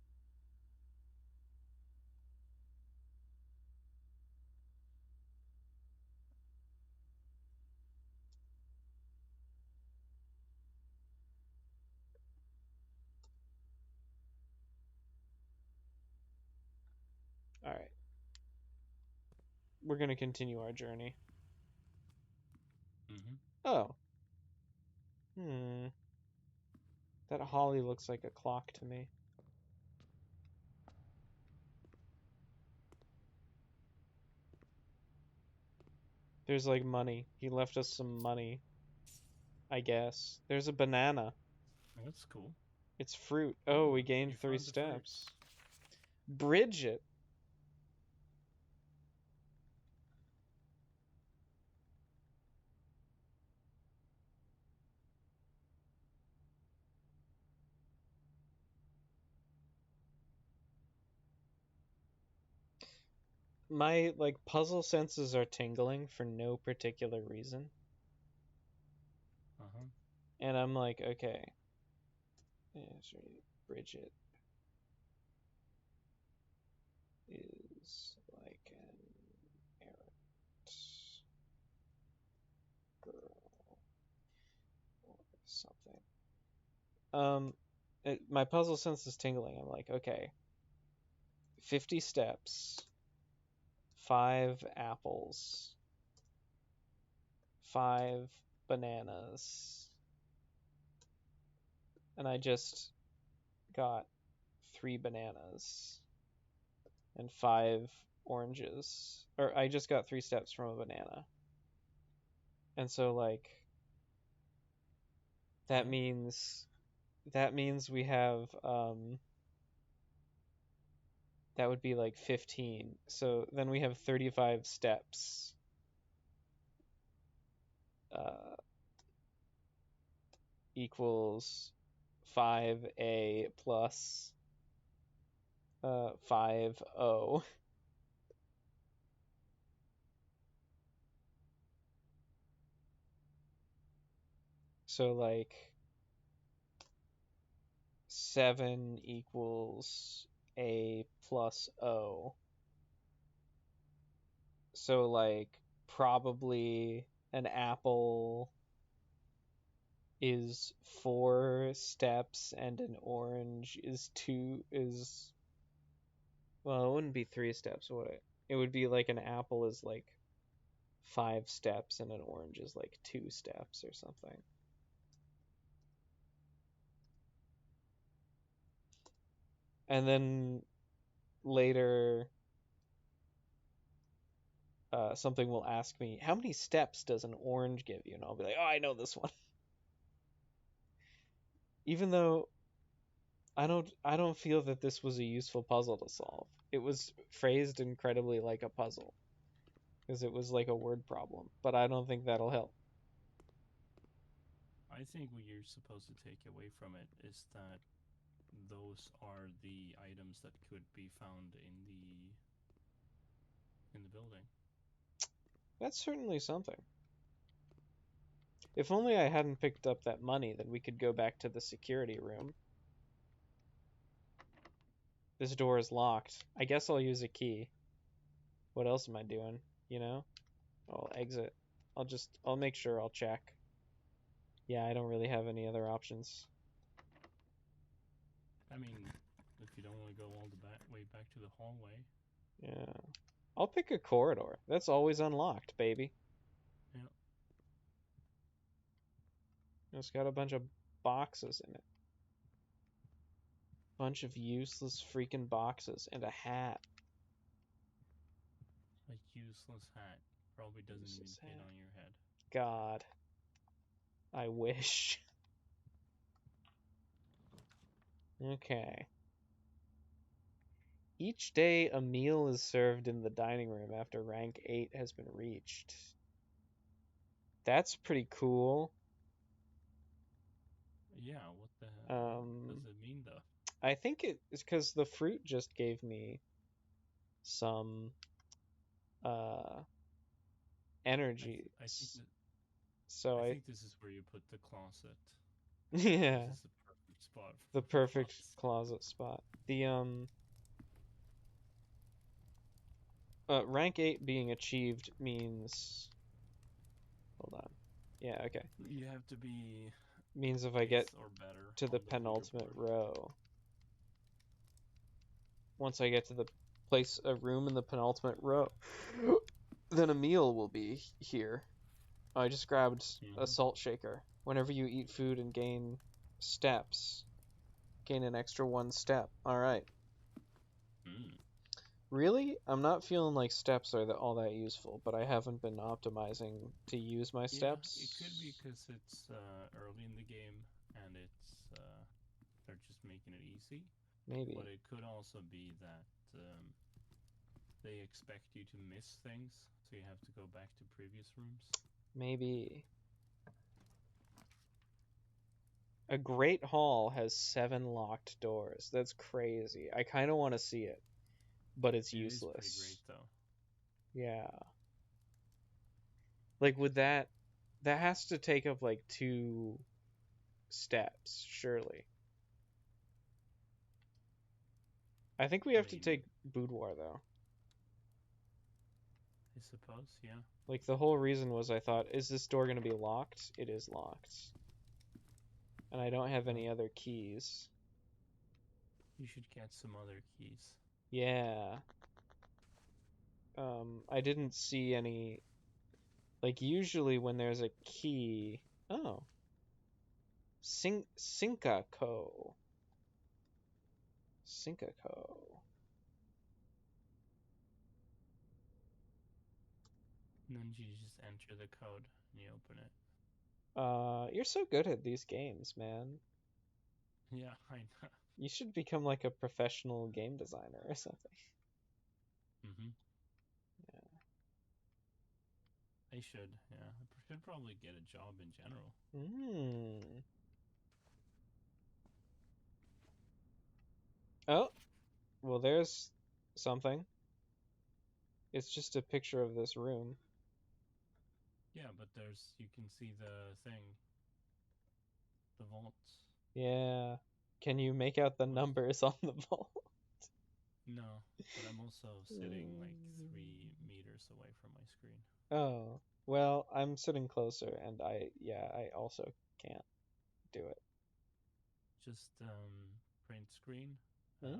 All right, we're gonna continue our journey. Mm-hmm. Oh, hmm. That holly looks like a clock to me. There's like money. He left us some money, I guess. There's a banana. That's cool. It's fruit. Oh, Oh, we gained you 3 found the fruit. steps. Bridget. My like puzzle senses are tingling for no particular reason. Uh huh. And I'm like, okay. Yeah, Bridget is like an errant girl or something. My puzzle sense is tingling. I'm like, okay, 50 steps, 5 apples, 5 bananas, and I just got 3 bananas and 5 oranges. Or I just got 3 steps from a banana. And so like that Yeah. means that means we have that would be like 15. So then we have 35 steps. Uh, Equals 5a plus 5o. So like 7 equals a plus o. So like probably an apple is 4 steps and an orange is two is well, it wouldn't be 3 steps, would it? It would be like an apple is like 5 steps and an orange is like 2 steps or something. And then later, something will ask me, how many steps does an orange give you? And I'll be like, oh, I know this one. Even though I don't feel that this was a useful puzzle to solve. It was phrased incredibly like a puzzle because it was like a word problem, but I don't think that'll help. I think what you're supposed to take away from it is that those are the items that could be found in the building. That's certainly something. If only I hadn't picked up that money, then we could go back to the security room. This door is locked. I guess I'll use a key. What else am I doing? You know? I'll exit. I'll make sure I'll check. Yeah, I don't really have any other options. I mean, if you don't want to go all the way back to the hallway. Yeah. I'll pick a corridor. That's always unlocked, baby. Yeah. It's got a bunch of boxes in it. Bunch of useless freaking boxes and a hat. A useless hat. Probably doesn't Useless even fit hat. on your head. God. I wish. Okay. Each day a meal is served in the dining room after rank 8 has been reached. That's pretty cool. Yeah, what the hell does it mean though? I think it is because the fruit just gave me some energy. I think So I I think this is where you put the closet. yeah, This is the perfect spot the for the perfect closet. closet spot. The rank 8 being achieved means hold on. Yeah, okay. You have to be Means if I get 8th or better to on the the penultimate leaderboard. row. Once I get to the place a room in the penultimate row, then a meal will be here. I just grabbed a salt shaker. Whenever you eat food and gain steps, gain an extra 1 step. All right. Really? I'm not feeling like steps are all that useful, but I haven't been optimizing to use my Yeah, steps. it could be because it's early in the game and they're just making it easy. Maybe. But it could also be that they expect you to miss things, so you have to go back to previous rooms. Maybe. A great hall has 7 locked doors. That's crazy. I kind of want to see it, but it's useless. It is pretty great though. Yeah. Like with that has to take up like 2 steps, surely. I think we have to take boudoir though. I suppose, yeah. Like the whole reason was I thought, is this door going to be locked? It is locked. And I don't have any other keys. You should get some other keys. Yeah. I didn't see any. Like usually when there's a key. Oh. Sincaco. Sincaco. And then you just enter the code and you open it. You're so good at these games, man. Yeah, I know. You should become like a professional game designer or something. Yeah. I should, yeah. I should probably get a job in general. Oh, well, there's something. It's just a picture of this room. Yeah, but you can see the thing. The vault. Yeah. Can you make out the numbers on the vault? No, but I'm also sitting like 3 meters away from my screen. Oh, well, I'm sitting closer and I also can't. do it? Just print screen,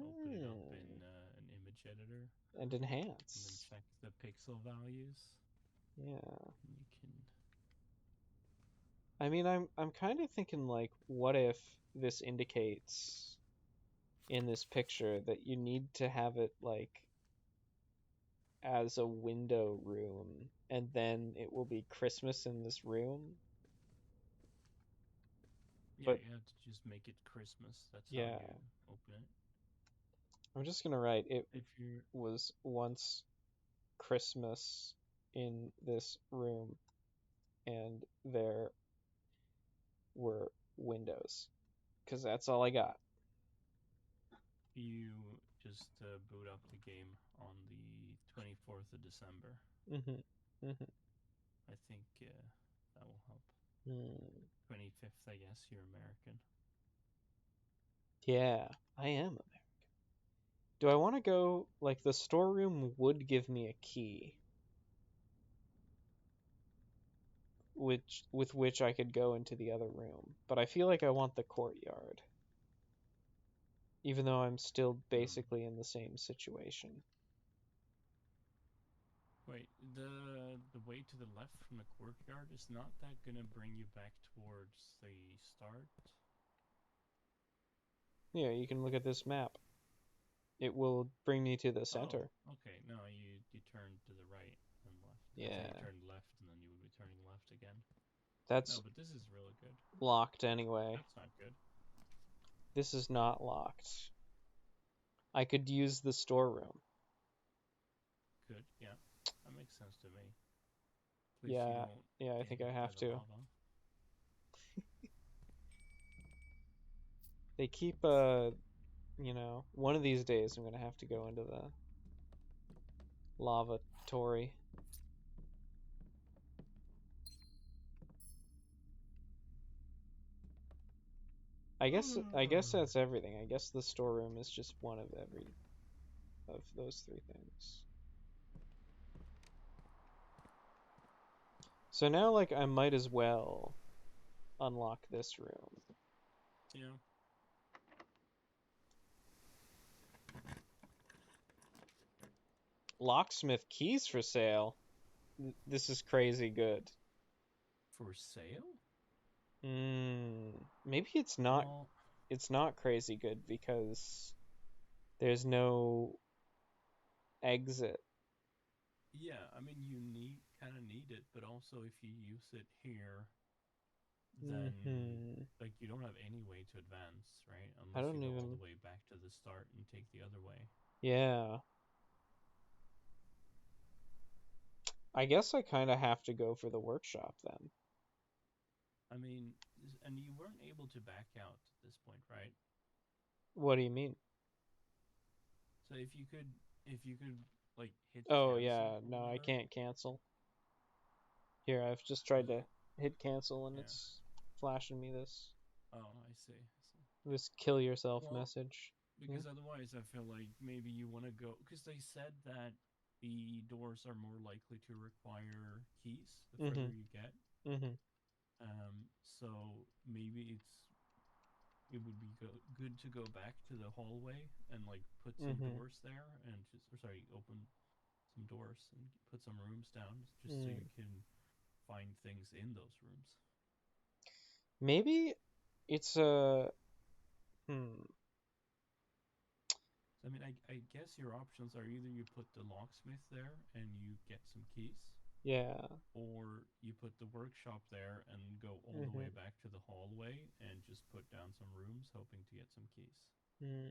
open it up in Mm, an image editor, and and then enhance. check the pixel values. Yeah. And you can. I mean, I'm kind of thinking like, what if this indicates in this picture that you need to have it like as a window room, and then it will be Christmas in this room. Yeah, But you have to just make it Christmas. That's how yeah, you open it. I'm just gonna write it If you're. was once Christmas in this room, and there were windows, because that's all I got. You just boot up the game on the 24th of December. Mhm. Mhm. I think that will help. Hmm. 25th, I guess. You're American. Yeah, I am American. Do I want to go like the storeroom would give me a key, which with which I could go into the other room, but I feel like I want the courtyard, even though I'm still Hmm. basically in the same situation. Wait, the way to the left from the courtyard, is not that gonna bring you back towards the start? Yeah, you can look at this map. It will bring me to the Oh, center. okay. No, you turn to the right and left. I thought you Yeah, turned left and then you would be turning left again. No, that's but this is really good. locked anyway. That's not good. This is not locked. I could use the storeroom. Good, yeah. That makes sense to me. Please, you Yeah, don't yeah, I get think hit I by have the to. lava. They keep one of these days I'm gonna have to go into the lavatory. I guess that's everything. I guess the storeroom is just one of every of those three things. So now like I might as well unlock this room. Yeah. Locksmith keys for sale. This is crazy good. For sale? Maybe it's not Well, crazy good because there's no exit. yeah, I mean, you kind of need it, but also if you use it here, then Hmm. like you don't have any way to advance, right? I Unless you don't go all even. the way back to the start and take the other way. Yeah. I guess I kind of have to go for the workshop then. I mean, and you weren't able to back out at this point, right? What do you mean? So if you could like hit Oh cancel yeah, or no, I whatever, can't cancel. Here, I've just tried because to hit cancel and yeah. it's flashing me this Oh, I see. I see. kill yourself Well, message. Yeah. because otherwise, I feel like maybe you want to go because they said that the doors are more likely to require keys the further Mhm. you get. Mhm. So maybe it would be good to go back to the hallway and like put some Mhm. doors there and just or sorry open some doors and put some rooms down just so Mm. you can find things in those rooms. Maybe it's a hmm. So, I mean, I guess your options are either you put the locksmith there and you get some keys, Yeah. or you put the workshop there and go all the way Mhm. back to the hallway and just put down some rooms hoping to get some keys. Mm.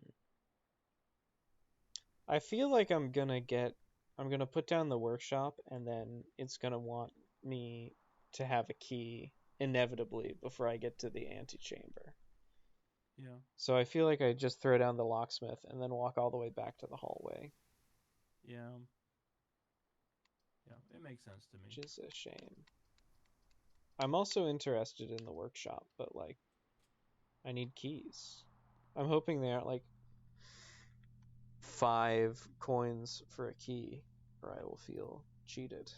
I feel like I'm gonna put down the workshop and then it's gonna want me to have a key inevitably before I get to the antechamber. Yeah, So I feel like I just throw down the locksmith and then walk all the way back to the hallway, yeah, yeah. It makes sense to me. which is a shame. I'm also interested in the workshop, but like I need keys. I'm hoping they aren't like 5 coins for a key, or I will feel cheated.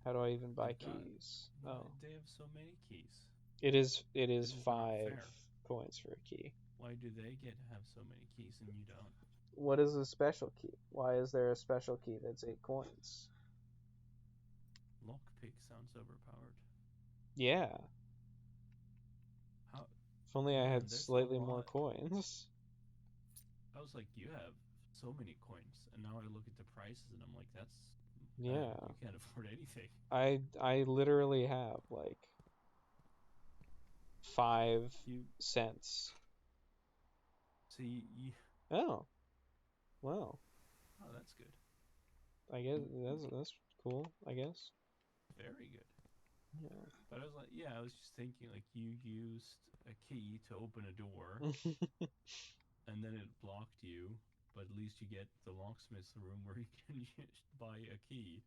How do I even buy They've got keys? why Oh, they have so many keys. It is This is not 5 fair. coins for a key. Why do they get to have so many keys and you don't? What is a special key? Why is there a special key that's 8 coins? Lockpick sounds overpowered. Yeah. How? If only I Man, had there's a slightly more lot. coins. I was like, you have so many coins, and now I look at the prices and I'm like, that's bad. Yeah. You can't afford anything. I literally have like 5 You cents. see, you, Oh. Well, oh, that's good. I guess that's cool, I guess. Very good. Yeah. But I was like, yeah, I was just thinking, like, you used a key to open a door, and then it blocked you, but at least you get the locksmith's room where you can buy a key.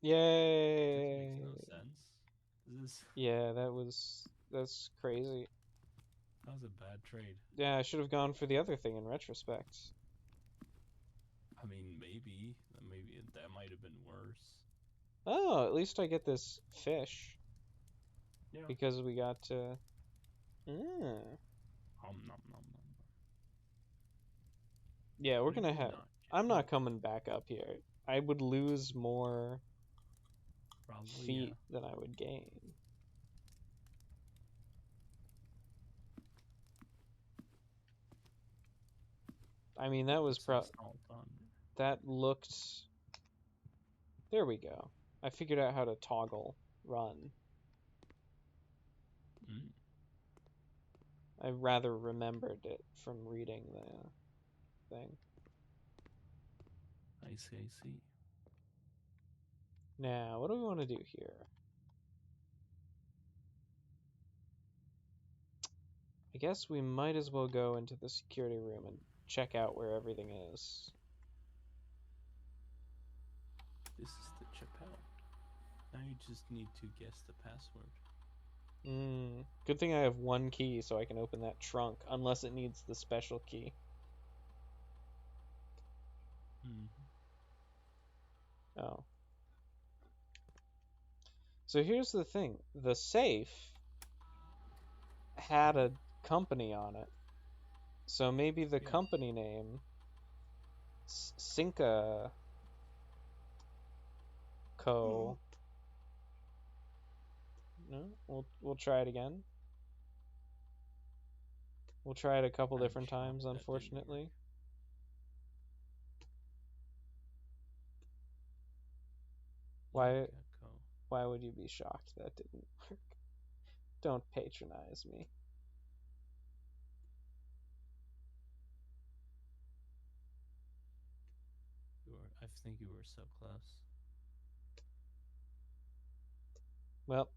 This makes no Yay. sense. This Yeah, that's crazy. That was a bad trade. Yeah, I should have gone for the other thing in retrospect. I mean, maybe that might have been worse. Oh, at least I get this fish Yeah. because we got to. Mm. Nom nom nom. Yeah, we're But if gonna you're have. not, I'm not coming back up here. I would lose more probably feet than I would gain. I mean, that was put some salt on. that looked. There we go. I figured out how to toggle run. Mm. I rather remembered it from reading the thing. I see. I see. Now, what do we want to do here? I guess we might as well go into the security room and check out where everything is. This is the chapel. Now you just need to guess the password. Good thing I have one key so I can open that trunk, unless it needs the special key. Mm-hmm. Oh. So here's the thing. The safe had a company on it. So maybe the company name, Sinca Co. No, we'll try it again. We'll try it a couple I'm different shocked times, that didn't work. unfortunately. Why why would you be shocked that didn't work? Don't patronize me. I think you were so close. Well,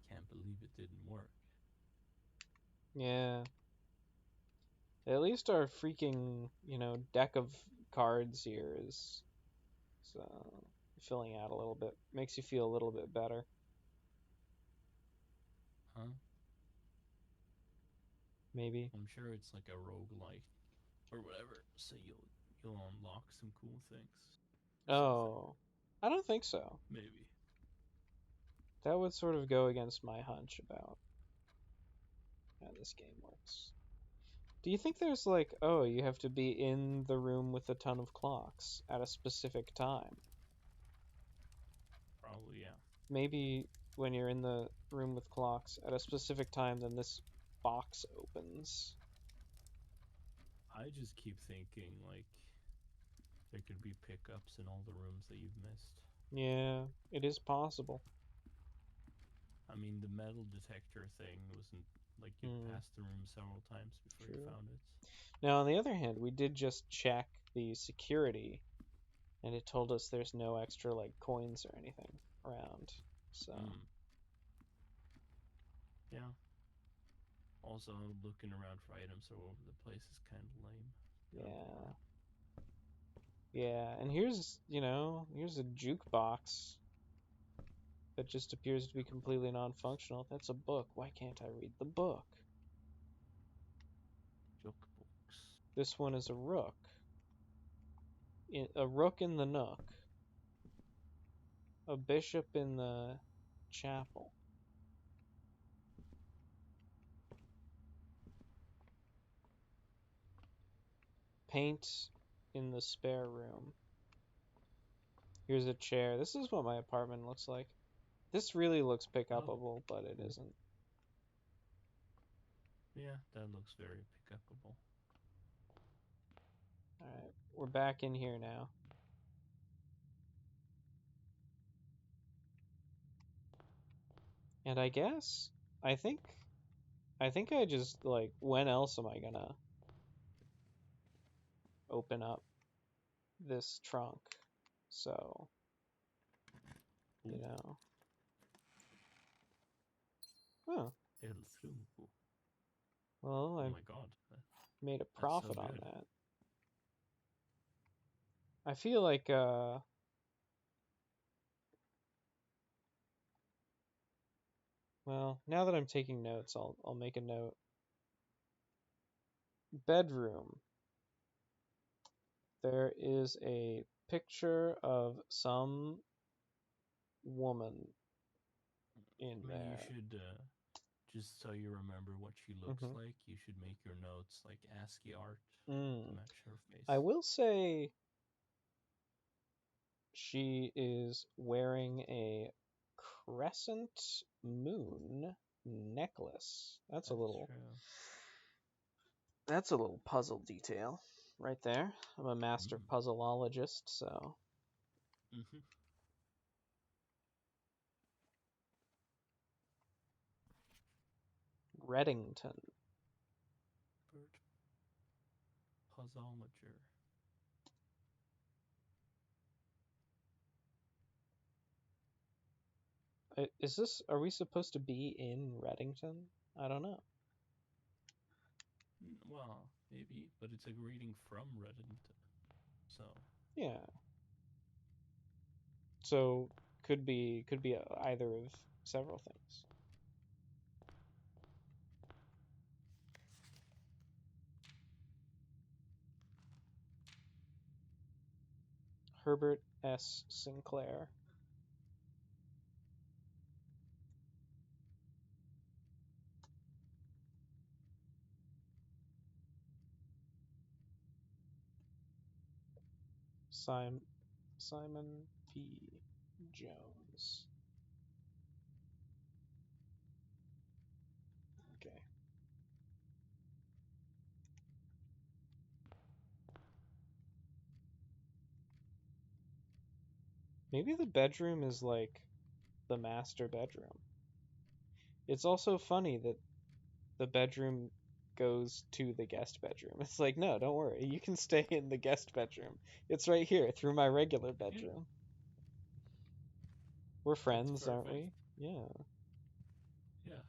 Can't believe it didn't work. yeah. At least our freaking, deck of cards here is filling out a little bit. Makes you feel a little bit better. Huh? Maybe. I'm sure it's like a roguelike or whatever, so you'll unlock some cool things. Oh, I don't think so. Maybe. That would sort of go against my hunch about how this game works. Do you think there's like, oh, you have to be in the room with a ton of clocks at a specific time? Probably, yeah. Maybe when you're in the room with clocks at a specific time, then this box opens. I just keep thinking, like, there could be pickups in all the rooms that you've missed. Yeah, it is possible. I mean, the metal detector thing wasn't like you passed the room several times before you found it. Now, on the other hand, we did just check the security, and it told us there's no extra, like, coins or anything around, so... Yeah. Also, looking around for items all over the place is kind of lame. Yeah. Yeah, and here's a jukebox that just appears to be completely non-functional. That's a book. Why can't I read the book? Jukebox. This one is a rook. A rook in the nook. A bishop in the chapel. Paint in the spare room. Here's a chair. This is what my apartment looks like. This really looks pick Oh, upable, but it cool. isn't. Yeah, that looks very pick upable. Alright, we're back in here now. And I guess I think I just like when else am I gonna open up this trunk? So, you Ooh, know. Oh, El Trumpo. well, Oh I my god, made a that's so profit on good. that. I feel like well, now that I'm taking notes, I'll make a note. Bedroom. There is a picture of some woman in I mean, you there. should just so you remember what she looks Hmm. like. You should make your notes like ASCII art to Mm. match her I face. will say she is wearing a crescent moon necklace. That's true. That's a little puzzle detail right there. I'm a master Mm. puzzleologist, so Mm-hmm. Reddington. Bird puzzologer. Is this? Are we supposed to be in Reddington? I don't know. Well, maybe, but it's a reading from Reddit, so Yeah. So could be either of several things. Herbert S. Sinclair. Simon P. Jones. Okay. Maybe the bedroom is like the master bedroom. It's also funny that the bedroom goes to the guest bedroom. It's like, no, don't worry. You can stay in the guest bedroom. It's right here through my regular yeah, bedroom. We're that's friends, aren't perfect. we? Yeah. Yeah,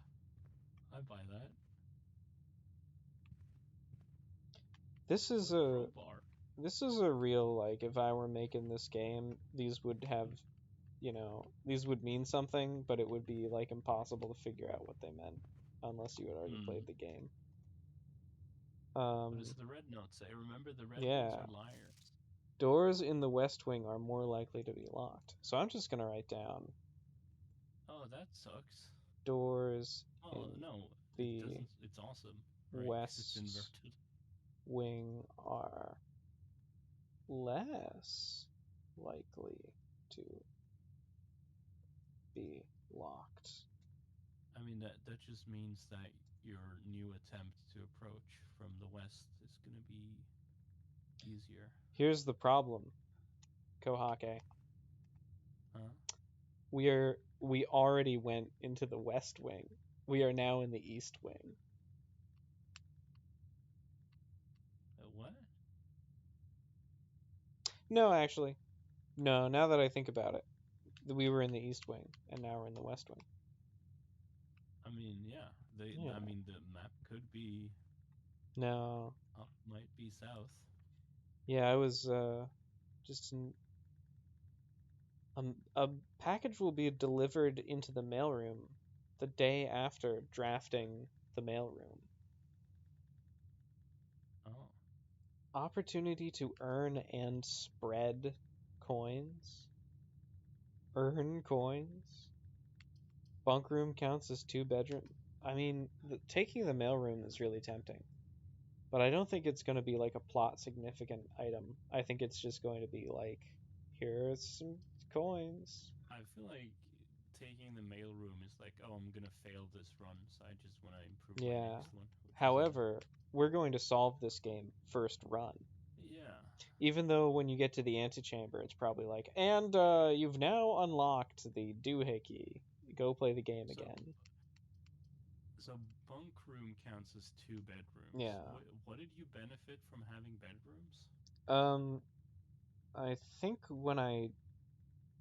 I buy that. This Or is a crowbar. this is a real like if I were making this game, these would have, these would mean something, but it would be like impossible to figure out what they meant unless you had already Hmm. played the game. What does Um, the red note say? Remember, the red ones yeah. are liars. Doors in the West Wing are more likely to be locked. So I'm just gonna write down Oh, that sucks. doors Oh, in no, it the doesn't. It's awesome, right? Because it's West inverted. Wing are less likely to be locked. I mean, that just means that your new attempt to approach from the west is going to be easier. Here's the problem, Kohake. Huh? We already went into the West Wing. We are now in the East Wing. What? No, actually. No, now that I think about it, we were in the East Wing and now we're in the West Wing. I mean, yeah. They. Yeah. I mean, the map could be No. up, might be south. Yeah, I was just a package will be delivered into the mailroom the day after drafting the mailroom. Oh. Opportunity to earn and spread coins. Earn coins. Bunk room counts as 2 bedroom. I mean, taking the mailroom is really tempting, but I don't think it's going to be like a plot significant item. I think it's just going to be like, here's some coins. I feel like taking the mailroom is like, oh, I'm gonna fail this run, so I just want to improve my Yeah. next one, which is However, we're going to solve this game first run. yeah. Even though when you get to the antechamber, it's probably like, and you've now unlocked the doohickey. Go play the game So again. so bunk room counts as 2 bedrooms. Yeah. What did you benefit from having bedrooms? Um, I think when I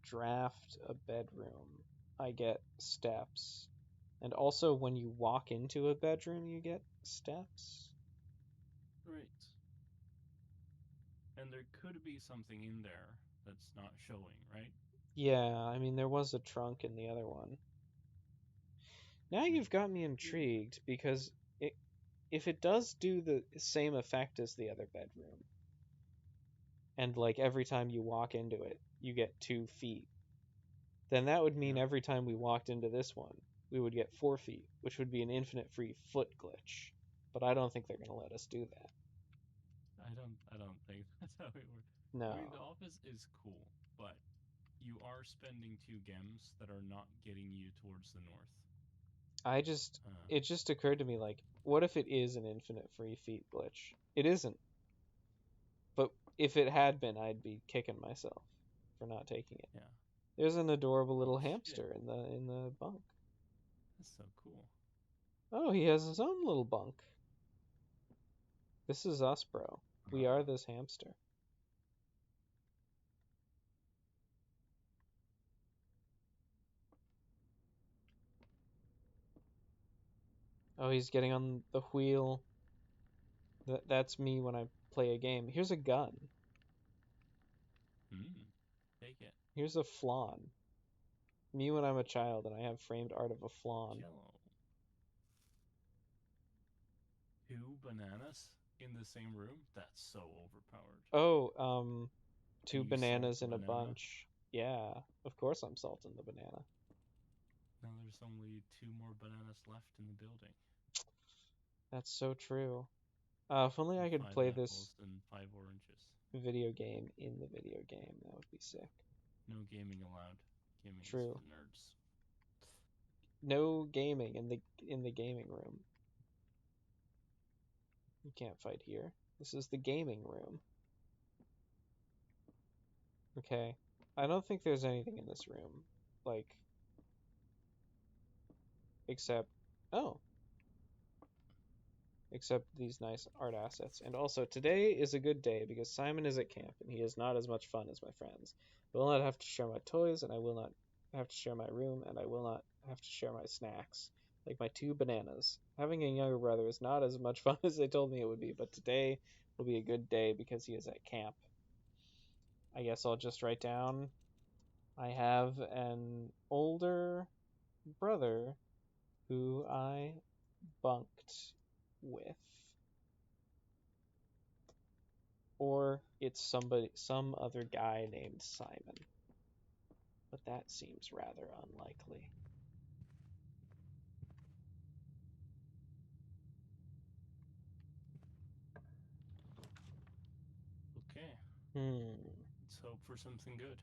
draft a bedroom, I get steps. And also when you walk into a bedroom, you get steps. Right. And there could be something in there that's not showing, right? Yeah, I mean, there was a trunk in the other one. Now Hmm. you've got me intrigued because it, if it does do the same effect as the other bedroom, and like every time you walk into it, you get 2 feet, then that would mean Yeah. every time we walked into this one, we would get 4 feet, which would be an infinite free foot glitch. But I don't think they're going to let us do that. I don't think that's how it works. I mean, the No. office is cool, but you are spending 2 gems that are not getting you towards the north. I just, Uh, it just occurred to me like, what if it is an infinite free feet glitch? It isn't. But if it had been, I'd be kicking myself for not taking it. yeah. There's an adorable Oh little shit, hamster in the bunk. that's so cool. Oh, he has his own little bunk. This is us, bro. We are Uh, this hamster. Oh, he's getting on the wheel. That's me when I play a game. Here's a gun. mm, take it. Here's a flan. Me when I'm a child and I have framed art of a flan. Jello. 2 bananas in the same room? That's so overpowered. Oh, And two you salt bananas the in a banana? bunch. Yeah, of course I'm salting the banana. Now there's only 2 more bananas left in the building. That's so true. If only And I could 5 play this apples and 5 oranges. video game in the video game. That would be sick. No gaming allowed. Gaming is True. for nerds. No gaming in the gaming room. You can't fight here. This is the gaming room. Okay. I don't think there's anything in this room. Like, except. Oh. Except these nice art assets. And also, today is a good day because Simon is at camp and he has not as much fun as my friends. I will not have to share my toys, and I will not have to share my room, and I will not have to share my snacks, like my 2 bananas. Having a younger brother is not as much fun as they told me it would be, but today will be a good day because he is at camp. I guess I'll just write down I have an older brother who I bunked with. Or it's some other guy named Simon. But that seems rather unlikely. Okay, Hmm. let's hope for something good.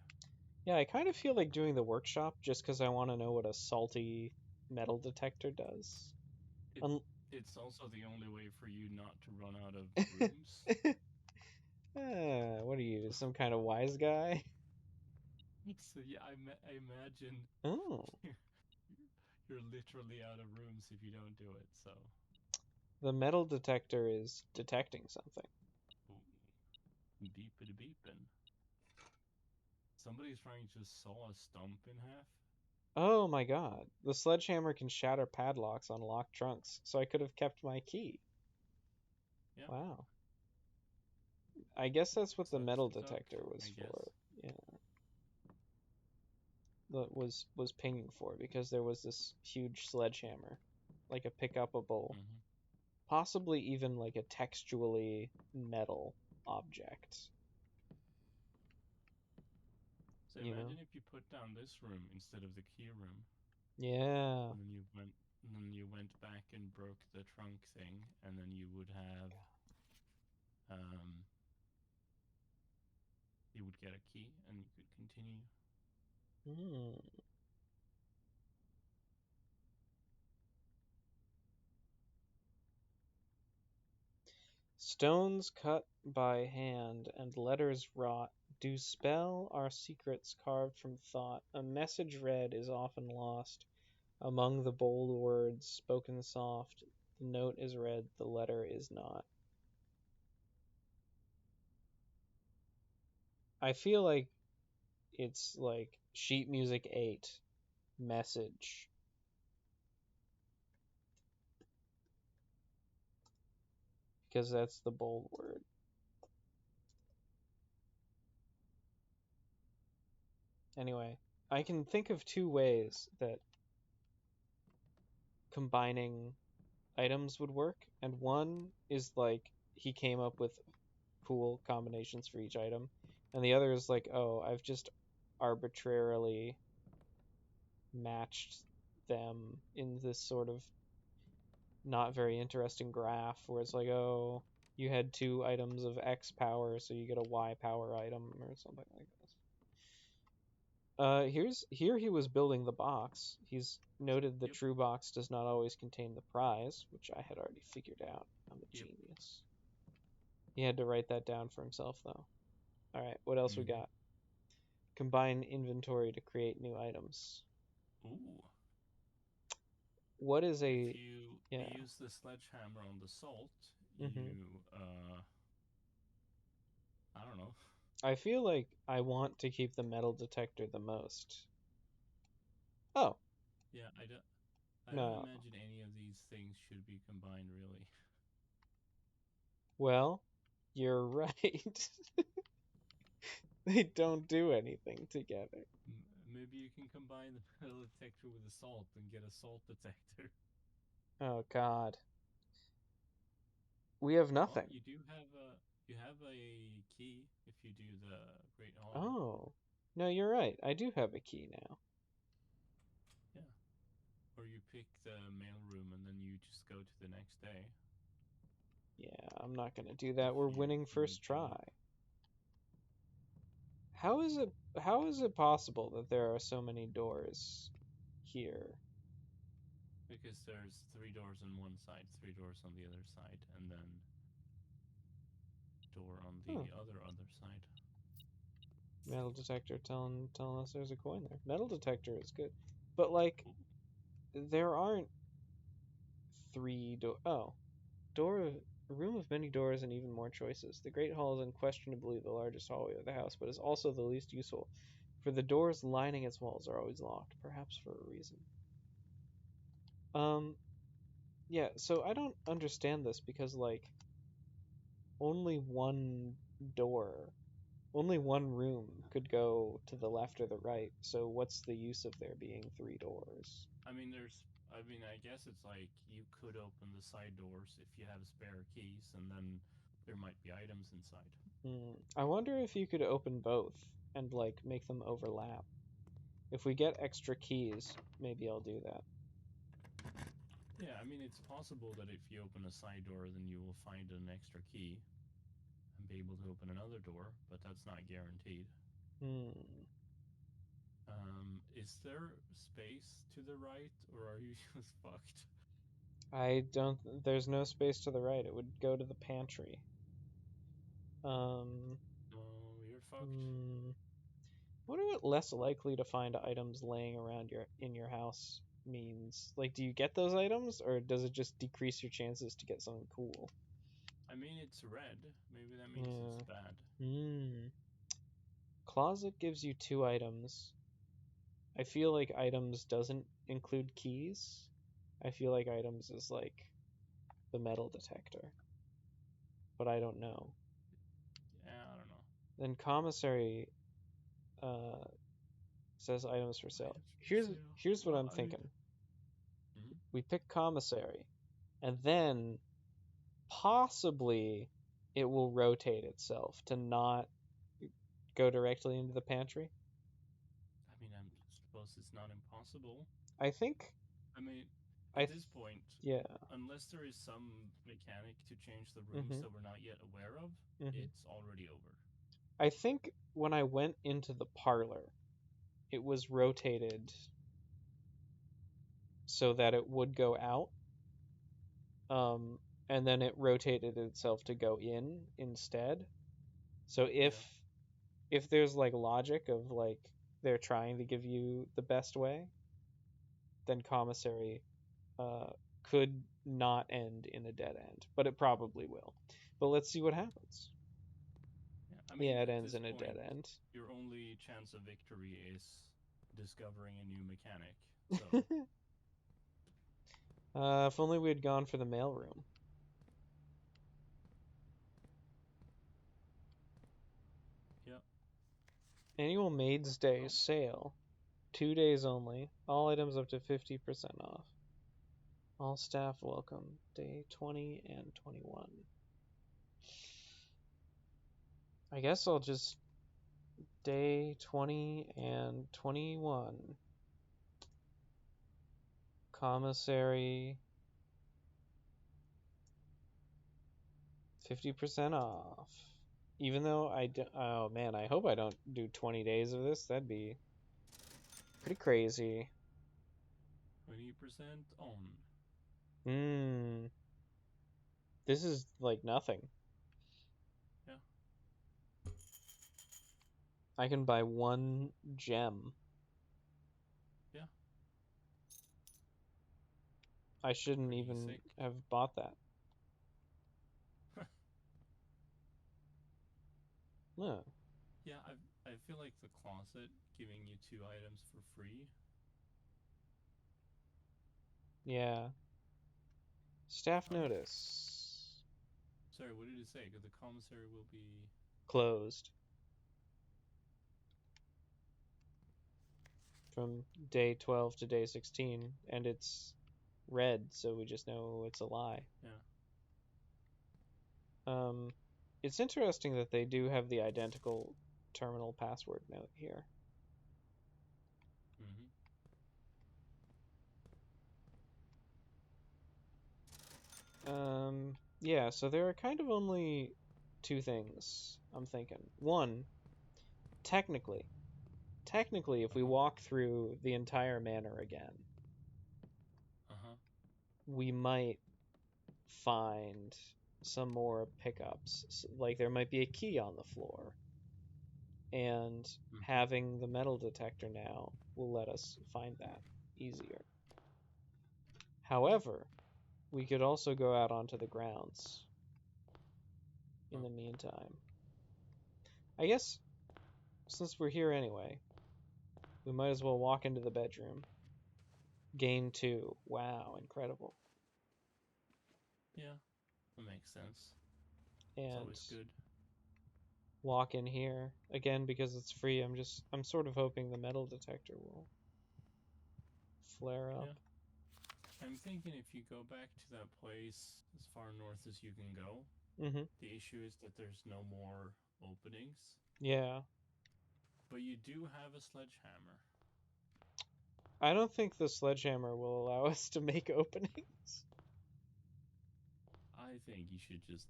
Yeah, I kind of feel like doing the workshop just because I want to know what a salty metal detector does. It Un- it's also the only way for you not to run out of rooms. what are you, some kind of wise guy? So yeah, I imagine Oh, you're literally out of rooms if you don't do it. So, the metal detector is detecting something. ooh, beepity beepin'. Somebody's trying to just saw a stump in half. Oh my god, the sledgehammer can shatter padlocks on locked trunks, so I could have kept my key. Yeah, Wow. I guess that's what the sucks metal to suck, detector was I guess. for. Yeah, that was pinging for because there was this huge sledgehammer, like a pick-upable, Hmm. possibly even like a textually metal object. So You know? imagine if you put down this room instead of the key room, Yeah. and then you went back and broke the trunk thing, and then um, you would get a key, and you could continue. Hmm. Stones cut by hand and letters wrought do spell our secrets carved from thought. A message read is often lost among the bold words spoken soft. The note is read, the letter is not. I feel like it's like sheet music 8 message, because that's the bold word. Anyway, I can think of two ways that combining items would work, and one is like he came up with cool combinations for each item, and the other is like, oh, I've just arbitrarily matched them in this sort of not very interesting graph where it's like, oh, you had two items of X power, so you get a Y power item or something like this. Here he was building the box. He's noted the Yep, true box does not always contain the prize, which I had already figured out. I'm a yep. genius. He had to write that down for himself, though. All right, what else we Mm-hmm. got? Combine inventory to create new items. Ooh. What is If a you yeah? use the sledgehammer on the salt, Hmm. I don't know. I feel like I want to keep the metal detector the most. Oh Yeah, I don't no. imagine any of these things should be combined really. Well, you're right. They don't do anything together. Maybe you can combine the metal detector with the salt and get a salt detector. Oh God, we have Well, nothing. you have a key if you do the Great Hall. Oh no, you're right. I do have a key now. Yeah. Or you pick the mail room and then you just go to the next day Yeah, I'm not gonna do if that. We're you winning need first to. try. How is it possible that there are so many doors here? Because there's three doors on one side, three doors on the other side, and then door on Huh. the other side. Metal detector telling us there's a coin there. Metal detector is good, but like Ooh. there aren't three door. Oh, door a room of many doors and even more choices. The Great Hall is unquestionably the largest hallway of the house, but is also the least useful, for the doors lining its walls are always locked, perhaps for a reason. Um, yeah. So I don't understand this because like only one door, only one room could go to the left or the right. So what's the use of there being three doors? I mean, I guess it's like you could open the side doors if you have spare keys, and then there might be items inside. I wonder if you could open both and like make them overlap. If we get extra keys, maybe I'll do that. Yeah, I mean, it's possible that if you open a side door, then you will find an extra key and be able to open another door, but that's not guaranteed. Hmm. Is there space to the right, or are you just fucked? I don't. There's no space to the right. It would go to the pantry. Um. No, you're fucked. Hmm. Wonder what less likely to find items laying around your house means. Like, do you get those items, or does it just decrease your chances to get something cool? I mean, it's red. Maybe that means Yeah. it's bad. Hmm. Closet gives you two items. I feel like items doesn't include keys. I feel like items is like the metal detector, but I don't know. Yeah, I don't know. Then commissary uh, says items for sale. Items for Here's sale. here's what Well, I'm I mean, thinking. hmm We pick commissary, and then possibly. it will rotate itself to not go directly into the pantry. I mean, I suppose it's not impossible. I think I mean, I at th- this point, yeah. unless there is some mechanic to change the rooms Mhm. that we're not yet aware of, Mhm. it's already over. I think when I went into the parlor, it was rotated so that it would go out. Um, and then it rotated itself to go in instead. So Yeah. if there's like logic of like they're trying to give you the best way, then commissary uh, could not end in a dead end, but it probably will. But let's see what happens. Yeah. I mean, Yeah, it at ends this in a dead point, end. your only chance of victory is discovering a new mechanic. So, If only we had gone for the mailroom. yeah. Annual Maid's Day Oh, sale. 2 days only. All items up to 50% off. All staff welcome. Day 20 and 21. I guess I'll just day 20 and 21. Commissary 50% off. Even though oh man, I hope I don't do 20 days of this. That'd be pretty crazy. 20% on. Hmm. This is like nothing. Yeah. I can buy one gem. Yeah. I shouldn't Pretty even sick. have bought that. Huh. Yeah, I feel like the closet giving you 2 items for free. Yeah. Staff Oh, notice. sorry, what did it say? The commissary will be. Closed. From day 12 to day 16, and it's red, so we just know it's a lie. Yeah. It's interesting that they do have the identical terminal password note here. Mm-hmm. Yeah, so there are kind of only two things I'm thinking. One, technically, if we Uh-huh. walk through the entire manor again, Uh-huh. we might find some more pickups. Like there might be a key on the floor, and Mm-hmm. having the metal detector now will let us find that easier. Yeah. However, we could also go out onto the grounds in Huh. the meantime. I guess since we're here anyway, we might as well walk into the bedroom. Gain 2. Wow, incredible. Yeah. That makes sense. It's And always good. walk in here again because it's free. I'm sort of hoping the metal detector will flare up. Yeah. I'm thinking if you go back to that place as far north as you can go, Mhm. the issue is that there's no more openings. Yeah. But you do have a sledgehammer. I don't think the sledgehammer will allow us to make openings. I think you should just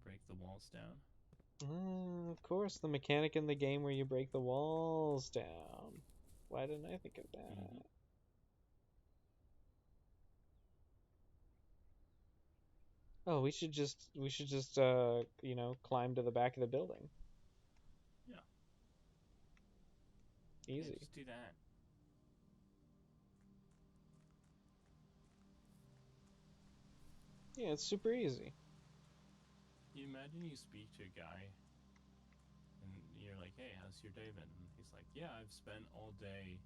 break the walls down. Of course, the mechanic in the game where you break the walls down. Why didn't I think of Mm-hmm. that? Oh, we should just climb to the back of the building. Yeah. Yeah, Easy. just do that. Yeah, it's super easy. You imagine you speak to a guy and you're like, hey, how's your day been? And he's like, yeah, I've spent all day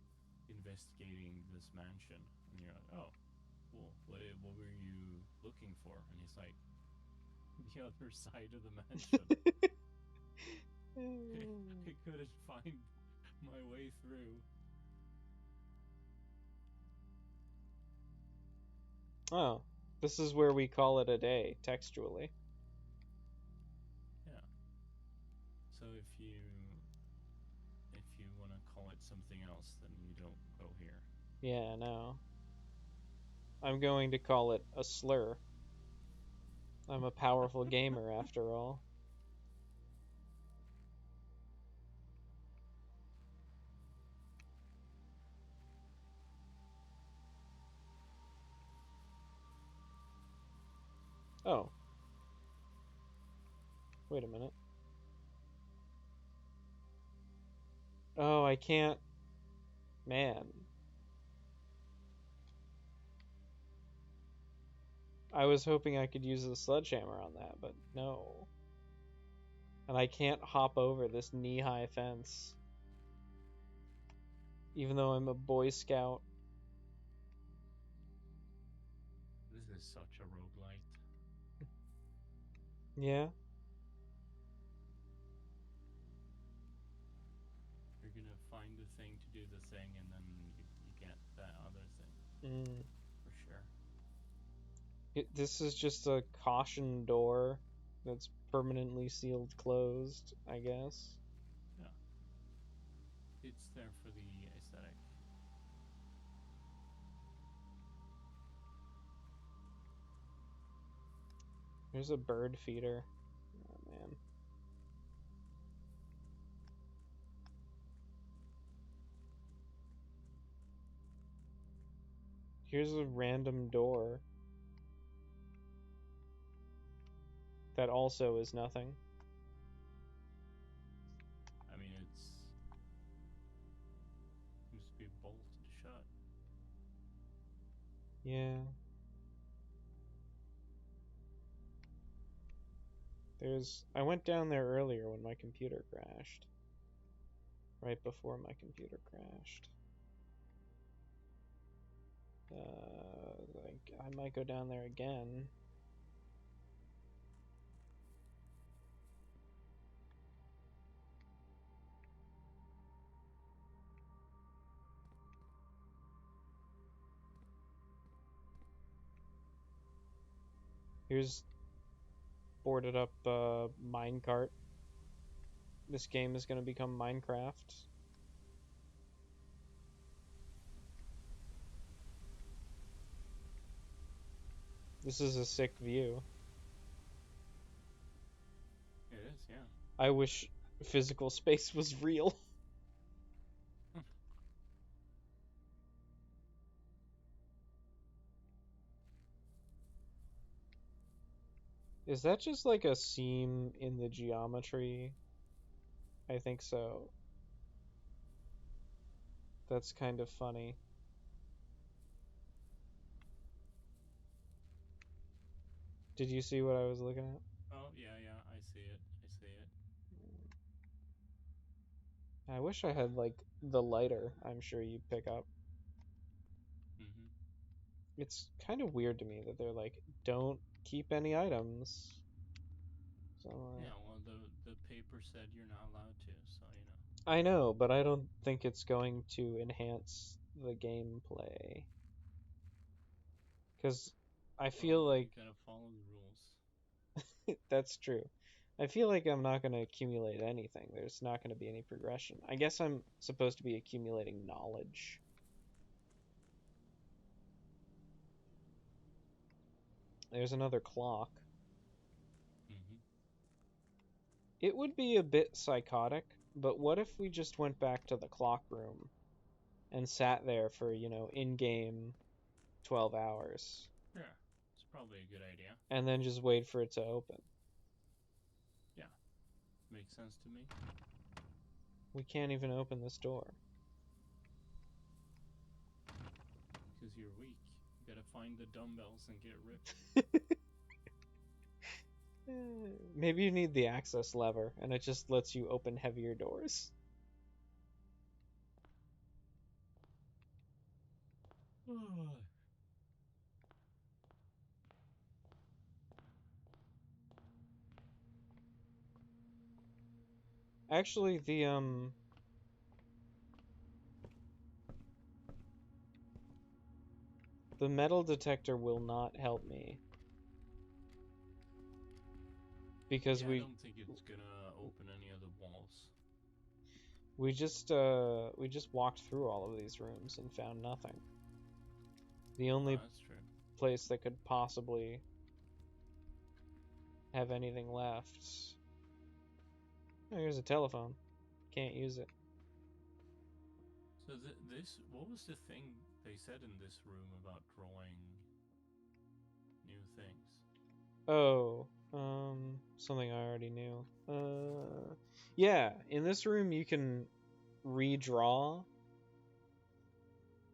investigating this mansion. And you're like, oh, cool. What were you looking for? And he's like, the other side of the mansion. I couldn't find my way through. Oh, this is where we call it a day textually. Yeah, no. I'm going to call it a slur. I'm a powerful gamer after all. Oh. Wait a minute. Oh, I can't. Man. I was hoping I could use the sledgehammer on that, but no. And I can't hop over this knee-high fence. Even though I'm a Boy Scout. This is such a roguelite. Yeah? You're gonna find the thing to do the thing, and then you get that other thing. Mm. For sure. This is just a caution door that's permanently sealed closed, I guess. Yeah. It's there for the aesthetic. There's a bird feeder. Oh, man. Here's a random door that also is nothing. I mean, it's seems to be bolted shut. Yeah. I went down there earlier when my computer crashed. Right before my computer crashed. I might go down there again. Here's boarded up minecart. This game is going to become Minecraft. This is a sick view. It is, yeah. I wish physical space was real. Is that just like a seam in the geometry? I think so. That's kind of funny. Did you see what I was looking at? Oh, yeah, yeah, I see it. I see it. I wish I had like the lighter I'm sure you'd pick up. Mm-hmm. It's kind of weird to me that they're like, don't keep any items. So Yeah, well, the paper said you're not allowed to, so, you know. I know, but I don't think it's going to enhance the gameplay. Because I feel Well, you like gotta follow the rules. that's true. I feel like I'm not going to accumulate anything. There's not going to be any progression. I guess I'm supposed to be accumulating knowledge. There's another clock. Mm-hmm. It would be a bit psychotic, but what if we just went back to the clock room and sat there for, in-game 12 hours Yeah, it's probably a good idea. and then just wait for it to open? Yeah, makes sense to me. We can't even open this door. Because you're weak. You gotta find the dumbbells and get ripped. Maybe you need the access lever and it just lets you open heavier doors. Actually, the metal detector will not help me. Because Yeah, I don't think it's gonna open any of the walls. we just walked through all of these rooms and found nothing. The only That's true. place that could possibly have anything left. Oh, here's a telephone. Can't use it. So this, what was the thing they said in this room about drawing new things? Oh, something I already knew. Yeah, in this room you can redraw.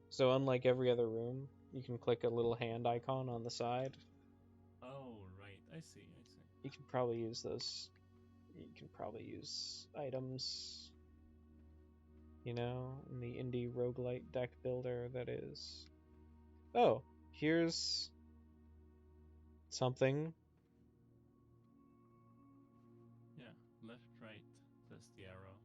So unlike every other room, you can click a little hand icon on the side. Oh, right. I see. I see. You can probably use those. You can probably use items, in the indie roguelite deck builder that is. Oh, here's something. Yeah. Left, right. Says the arrow.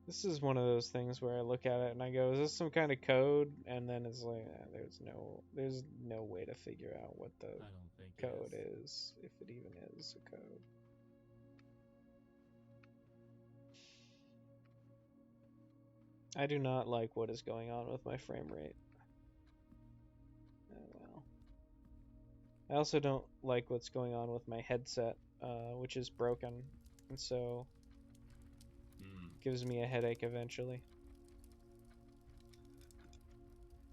This is one of those things where I look at it and I go, "Is this some kind of code?" And then it's like, there's no way to figure out what the I don't think code it is, if it even is a code. I do not like what is going on with my frame rate. Oh well. I also don't like what's going on with my headset, which is broken, and so gives me a headache eventually.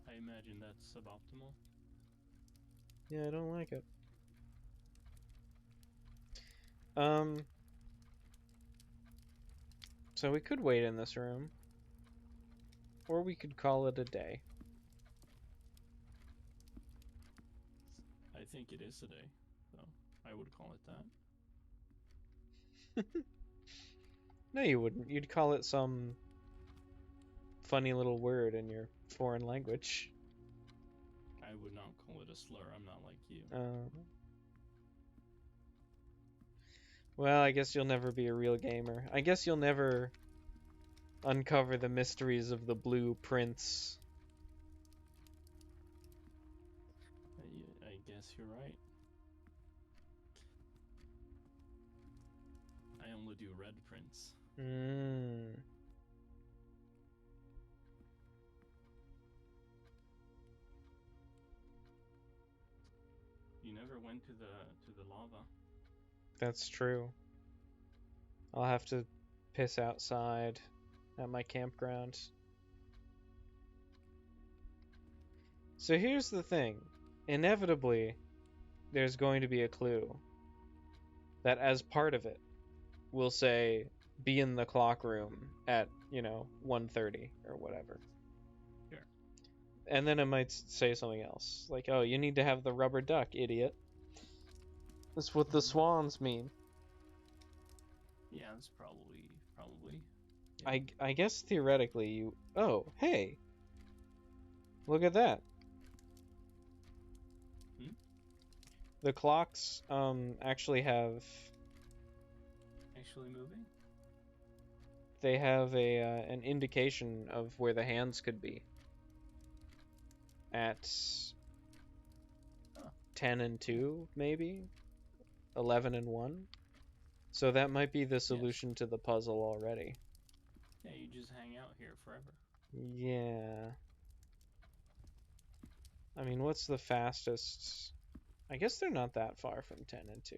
I imagine that's suboptimal. Yeah, I don't like it. So we could wait in this room, or we could call it a day. I think it is a day, so I would call it that. No, you wouldn't. You'd call it some funny little word in your foreign language. I would not call it a slur. I'm not like you. Well, I guess you'll never be a real gamer. I guess you'll never uncover the mysteries of the Blue Prince. I guess you're right. I only do red prints. You never went to the lava. That's true. I'll have to piss outside at my campground. So here's the thing. Inevitably, there's going to be a clue that as part of it will say, be in the clock room at, 1:30 or whatever. Sure. And then it might say something else. Like, oh, you need to have the rubber duck, idiot. That's what the swans mean. Yeah, that's probably. Yeah. I guess theoretically you... Oh, hey. Look at that. The clocks actually have... Actually moving? They have an indication of where the hands could be. At 10 and 2, maybe? 11 and 1? So that might be the solution to the puzzle already. Yeah, you just hang out here forever. Yeah. I mean, what's the fastest? I guess they're not that far from 10 and 2.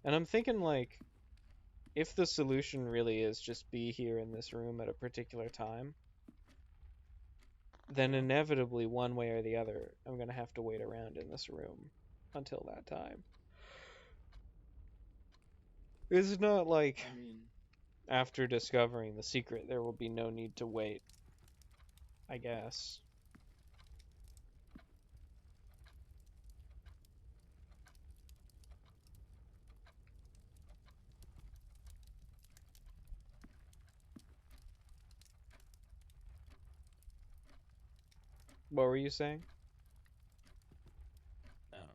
And I'm thinking, like, if the solution really is just be here in this room at a particular time, then inevitably, one way or the other, I'm going to have to wait around in this room until that time. It's not like, I mean, after discovering the secret, there will be no need to wait, I guess. What were you saying? I don't know.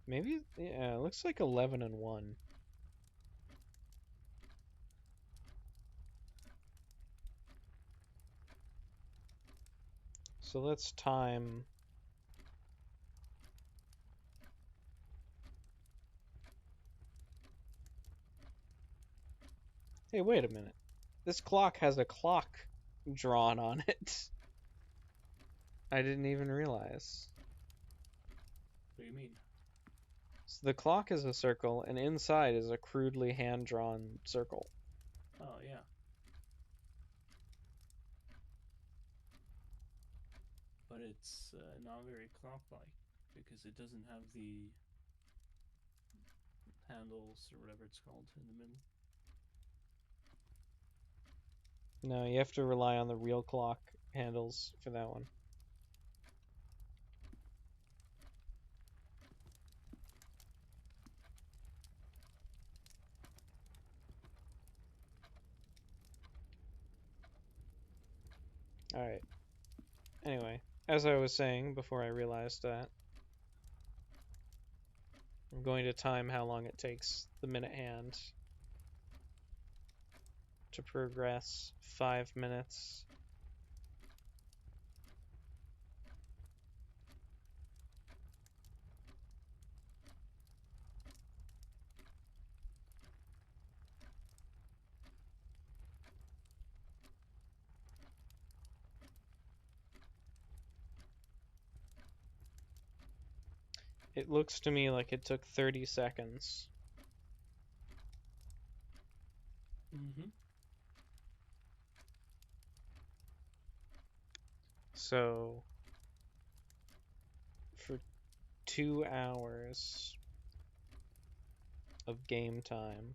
Maybe, yeah, it looks like 11 and 1. So let's time Hey, wait a minute. This clock has a clock drawn on it. I didn't even realize. What do you mean? So the clock is a circle, and inside is a crudely hand-drawn circle. Oh, yeah. But it's not very clock-like because it doesn't have the handles or whatever it's called in the middle. No, you have to rely on the real clock handles for that one. Alright. Anyway, as I was saying before I realized that, I'm going to time how long it takes the minute hand to progress. 5 minutes. It looks to me like it took 30 seconds. Mm-hmm. So, for 2 hours of game time,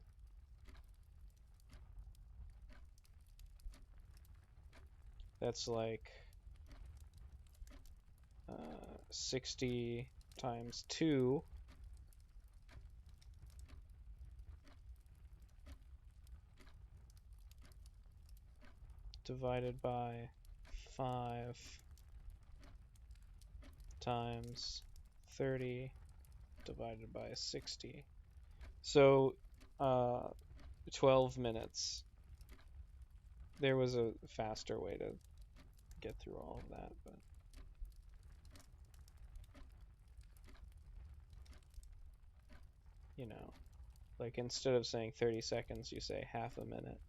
that's like 60 times 2 divided by 5 times 30 divided by 60. So, 12 minutes. There was a faster way to get through all of that, but you know, like instead of saying 30 seconds, you say half a minute.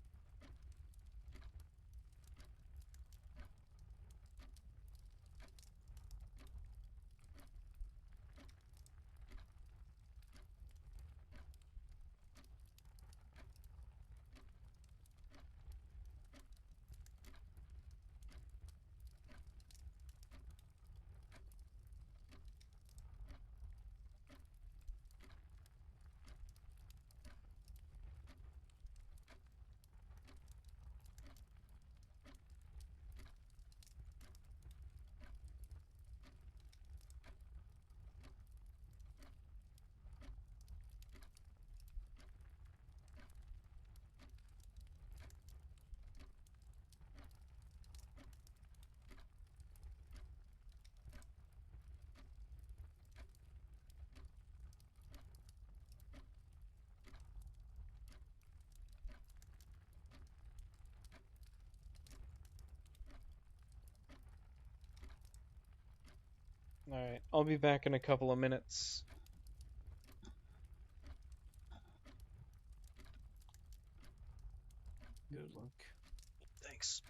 Alright, I'll be back in a couple of minutes. Good luck. Thanks.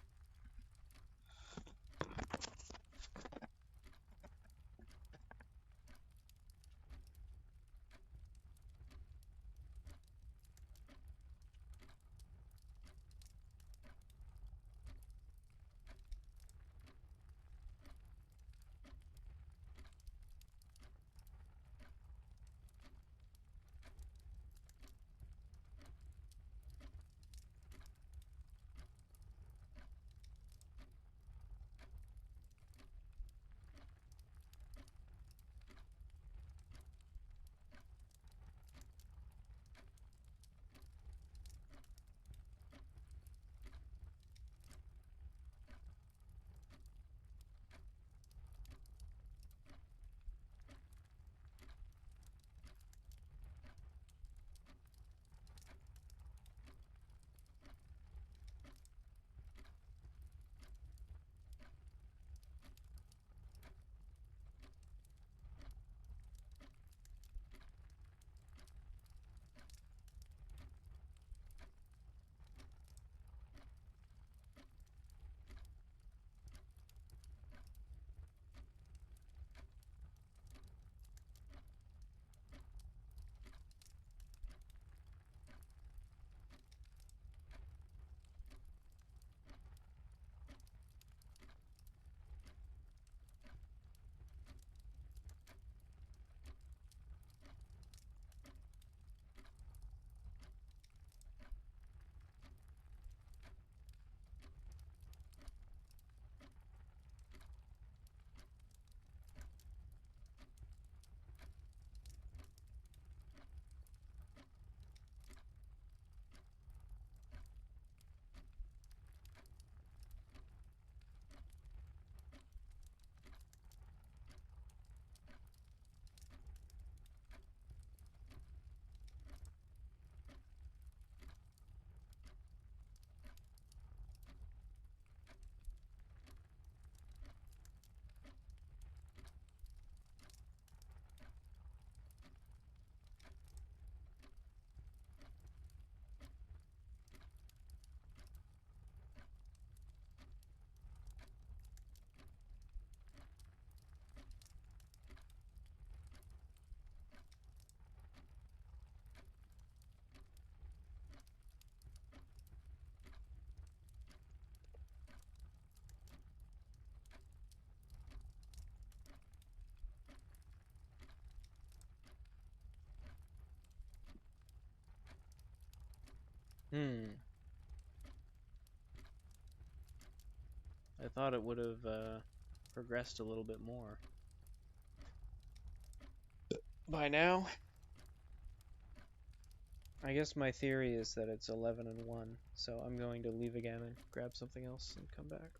Hmm. I thought it would have progressed a little bit more. By now, I guess my theory is that it's 11 and 1, so I'm going to leave again and grab something else and come back.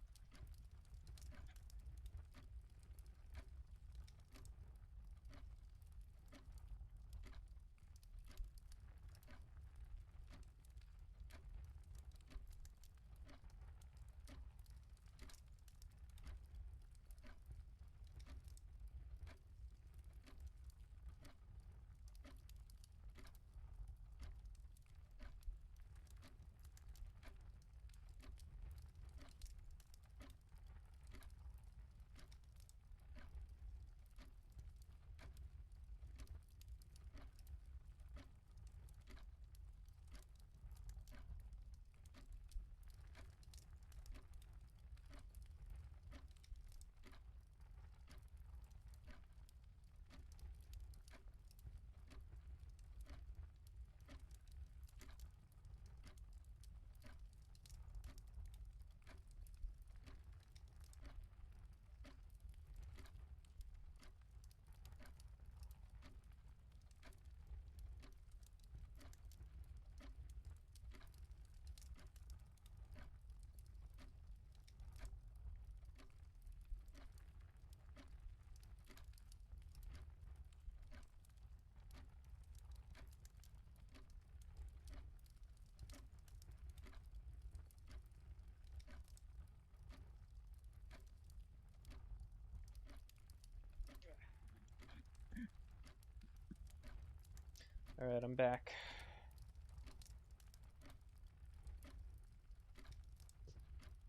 Alright, I'm back.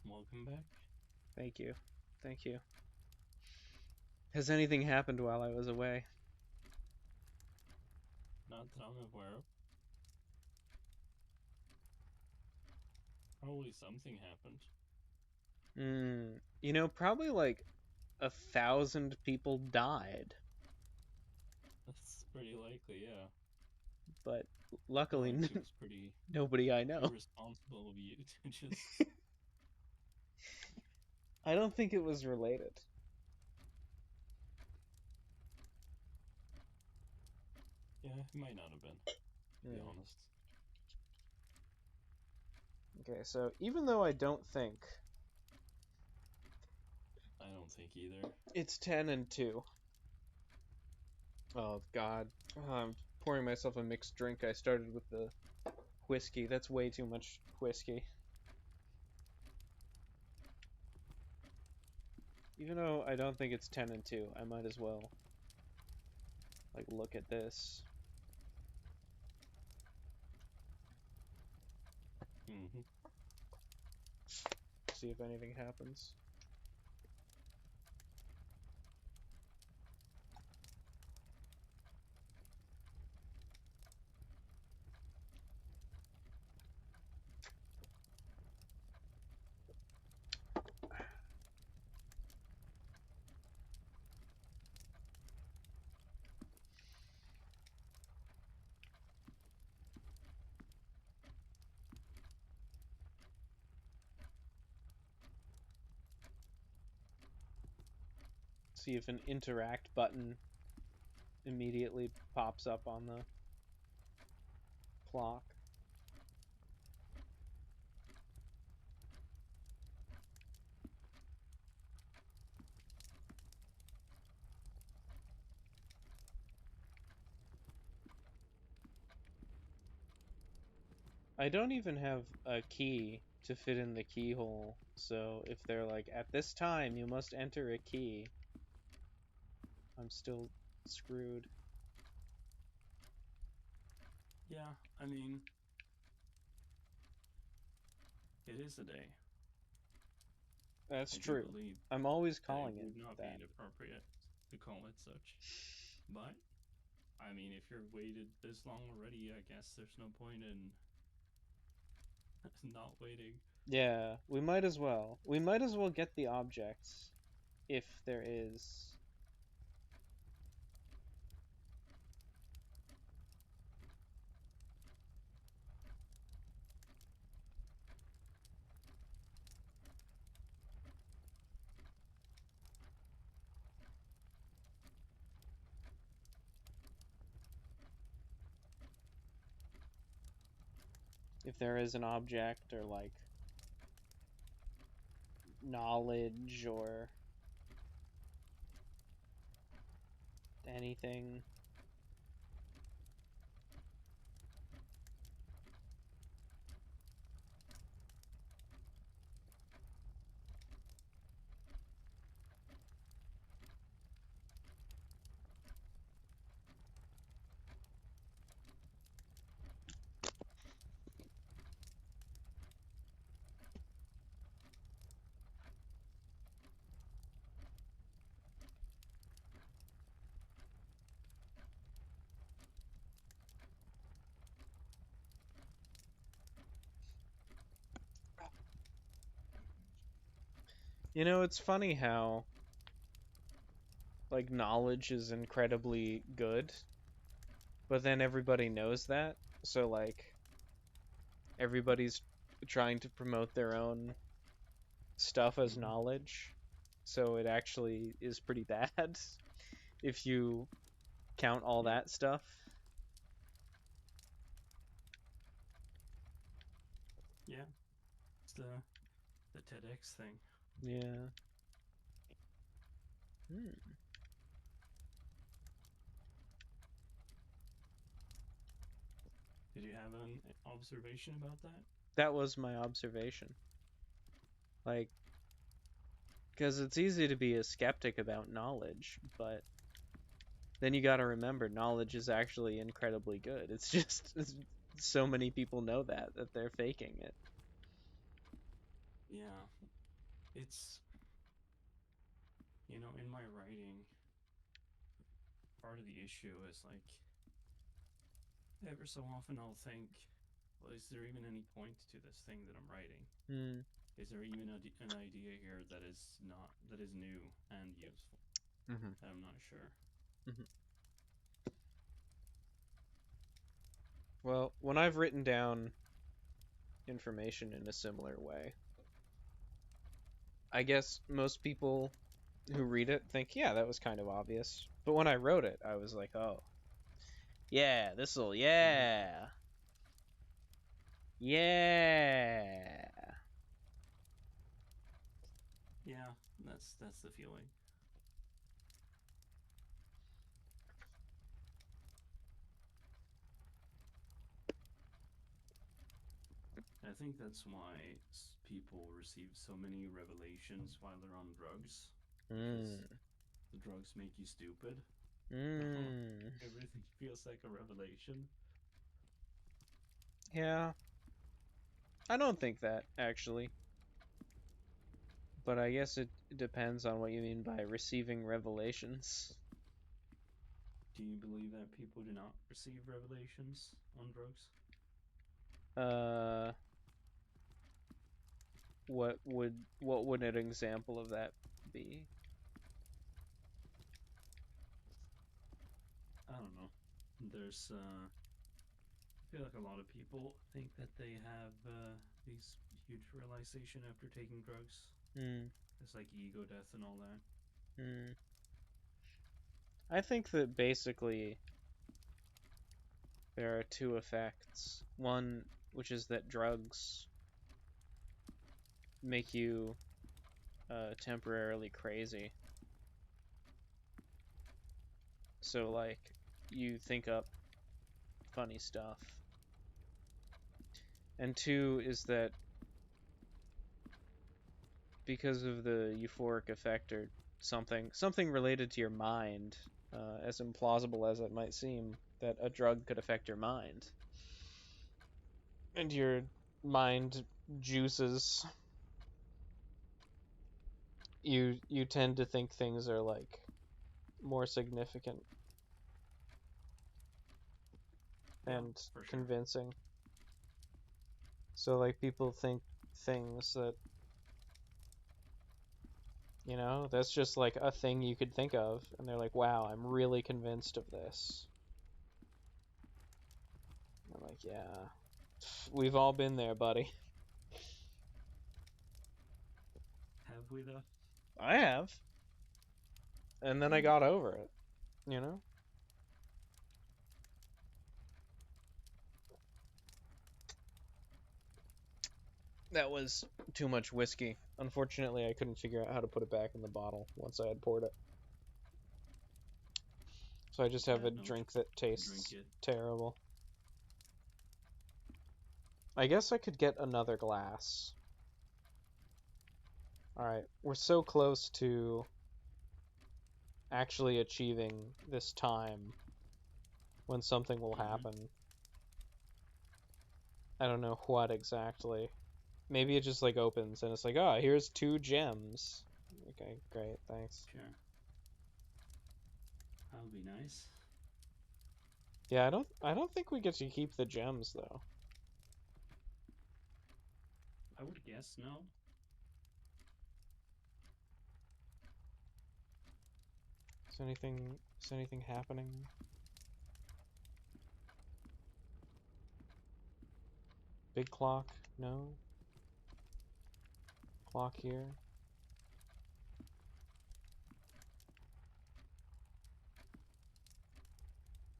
Welcome back. Thank you. Thank you. Has anything happened while I was away? Not that I'm aware of. Probably something happened. Probably like 1,000 people died, That's pretty likely, yeah. but I feel luckily like it was pretty nobody I know. irresponsible of you to just. I don't think it was related. Yeah, it might not have been, to be honest. Okay, so even though I don't think I don't think either. it's 10 and 2. Oh, God. I'm pouring myself a mixed drink. I started with the whiskey. That's way too much whiskey. Even though I don't think it's 10 and 2, I might as well, like, look at this. Mm-hmm. See if anything happens. See if an interact button immediately pops up on the clock. I don't even have a key to fit in the keyhole, so if they're like, at this time you must enter a key, I'm still screwed. Yeah, I mean, it is a day. That's I do true. believe I'm always that it calling it would not be that. inappropriate to call it such. But, I mean, if you're waited this long already, I guess there's no point in not waiting. Yeah, we might as well. We might as well get the objects if there is. if there is an object or like knowledge or anything. You know, it's funny how like knowledge is incredibly good, but then everybody knows that. So like everybody's trying to promote their own stuff as knowledge. So it actually is pretty bad if you count all Yeah. that stuff. Yeah. It's the TEDx thing. Yeah. Hmm. Did you have an observation about that? That was my observation. Like, because it's easy to be a skeptic about knowledge, but then you got to remember knowledge is actually incredibly good. It's just so many people know that they're faking it. Yeah. It's, in my writing, part of the issue is like, ever so often I'll think, well, is there even any point to this thing that I'm writing? Hmm. Is there even an idea here that is new and useful? Mm-hmm. I'm not sure. Mm-hmm. Well, when I've written down information in a similar way, I guess most people who read it think, yeah, that was kind of obvious. But when I wrote it, I was like, oh, yeah, this'll, yeah, yeah. Yeah, that's the feeling. I think that's why people receive so many revelations while they're on drugs, because Mm. the drugs make you stupid. So Mm. everything feels like a revelation. Yeah, I don't think that actually, but I guess it depends on what you mean by receiving revelations. Do you believe that people do not receive revelations on drugs? Uh, what would an example of that be? I don't know. There's I feel like a lot of people think that they have these huge realization after taking drugs. Hmm. It's like ego death and all that. Hmm. I think that basically there are two effects. One, which is that drugs make you temporarily crazy. So like you think up funny stuff. And two is that because of the euphoric effect or something related to your mind, as implausible as it might seem, that a drug could affect your mind, and your mind juices, you tend to think things are like more significant Yeah, and for sure. convincing. So like people think things that that's just like a thing you could think of, and they're like, wow, I'm really convinced of this. I'm like, yeah, we've all been there, buddy. Have we though? I have. And then I Hmm. got over it, you know? That was too much whiskey. Unfortunately, I couldn't figure out how to put it back in the bottle once I had poured it. So I just have a No, drink that drink tastes it. terrible. I guess I could get another glass. Alright, we're so close to actually achieving this time when something will happen. I don't know what exactly. Maybe it just like opens and it's like, oh, here's 2 gems. Okay, great, thanks. Sure. That would be nice. Yeah, I don't think we get to keep the gems though. I would guess no. Is anything happening? Big clock? No. Clock here.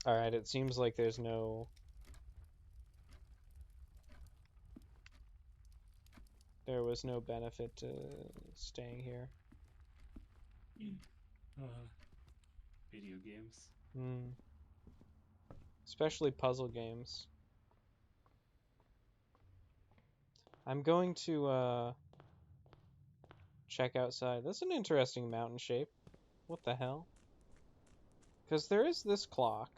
Alright, it seems like there was no benefit to staying here. Video games. Especially puzzle games. I'm going to check outside. That's an interesting mountain shape. What the hell? Because there is this clock.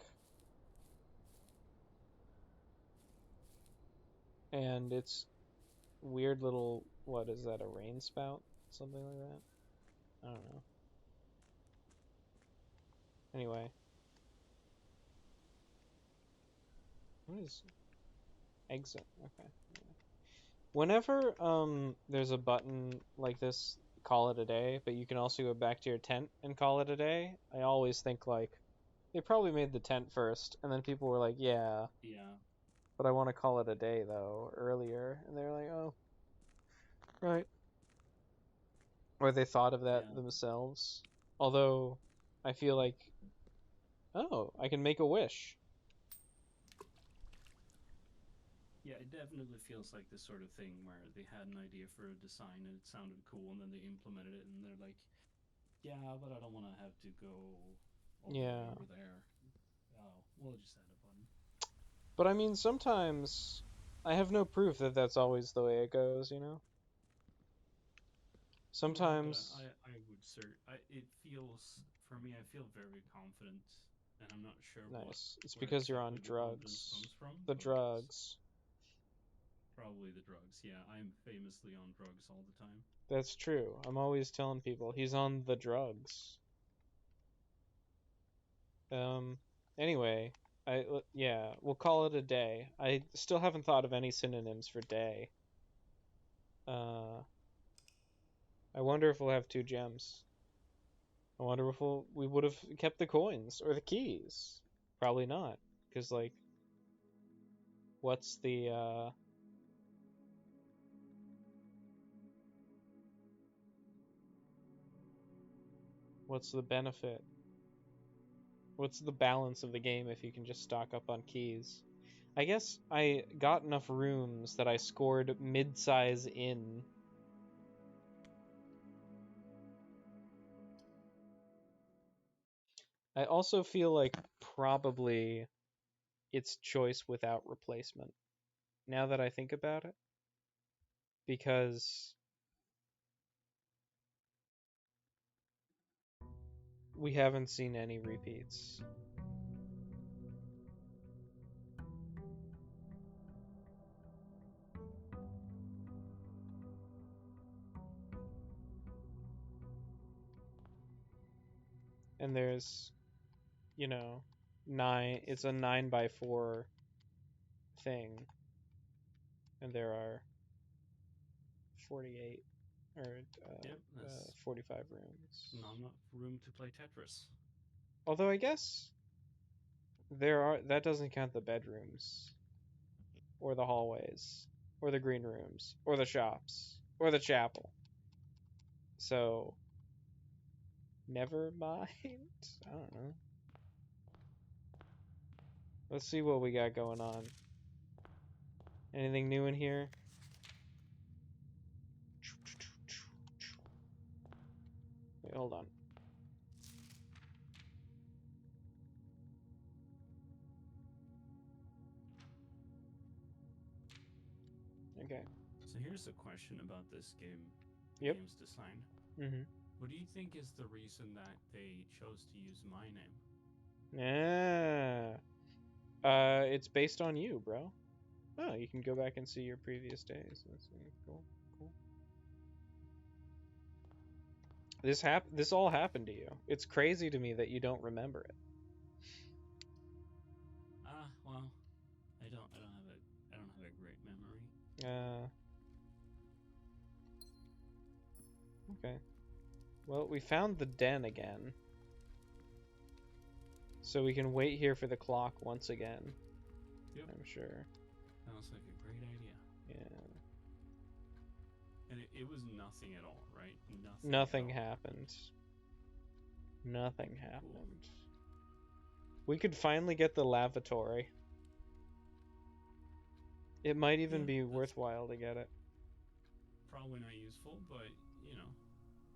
And it's weird little, what is that, a rain spout? Something like that? I don't know. Anyway. What is exit? Okay. Whenever there's a button like this, call it a day, but you can also go back to your tent and call it a day, I always think like they probably made the tent first, and then people were like, yeah, but I want to call it a day though earlier, and they're like, oh, right. Or they thought of that themselves. Although I feel like, oh, I can make a wish. Yeah, it definitely feels like this sort of thing where they had an idea for a design and it sounded cool, and then they implemented it, and they're like, yeah, but I don't want to have to go all the way over there. Oh, we'll just add a button. But I mean, sometimes I have no proof that that's always the way it goes, you know? Sometimes. Yeah, I would it feels, for me, I feel very confident, and I'm not sure Nice. It's where because you're on exactly the confidence drugs. comes from. The drugs. Probably the drugs, yeah. I'm famously on drugs all the time. That's true. I'm always telling people he's on the drugs. Anyway, yeah, we'll call it a day. I still haven't thought of any synonyms for day. I wonder if we'll have 2 gems. I wonder if we would have kept the coins or the keys. Probably not, because like, what's the benefit? What's the balance of the game if you can just stock up on keys? I guess I got enough rooms that I scored mid-size inn. I also feel like probably it's choice without replacement, now that I think about it. Because we haven't seen any repeats. And there's, you know, it's a 9x4 thing. And there are 48 or 45 rooms. Not enough room to play Tetris. Although I guess that doesn't count the bedrooms or the hallways or the green rooms or the shops or the chapel. So never mind. I don't know. Let's see what we got going on. Anything new in here? hold on. Okay. So here's a question about this game, Yep. game's design. Mm-hmm. What do you think is the reason that they chose to use my name? Yeah. It's based on you, bro. Oh, you can go back and see your previous days. That's cool. Cool. This all happened to you. It's crazy to me that you don't remember it. Well, I don't have a great memory. Okay. Well, we found the den again. So we can wait here for the clock once again. Yep. I'm sure. Sounds like a great idea. Yeah. And it was nothing at all, right? Nothing at all. happened. Nothing happened. Cool. We could finally get the lavatory. It might even be worthwhile to get it. Probably not useful, but you know.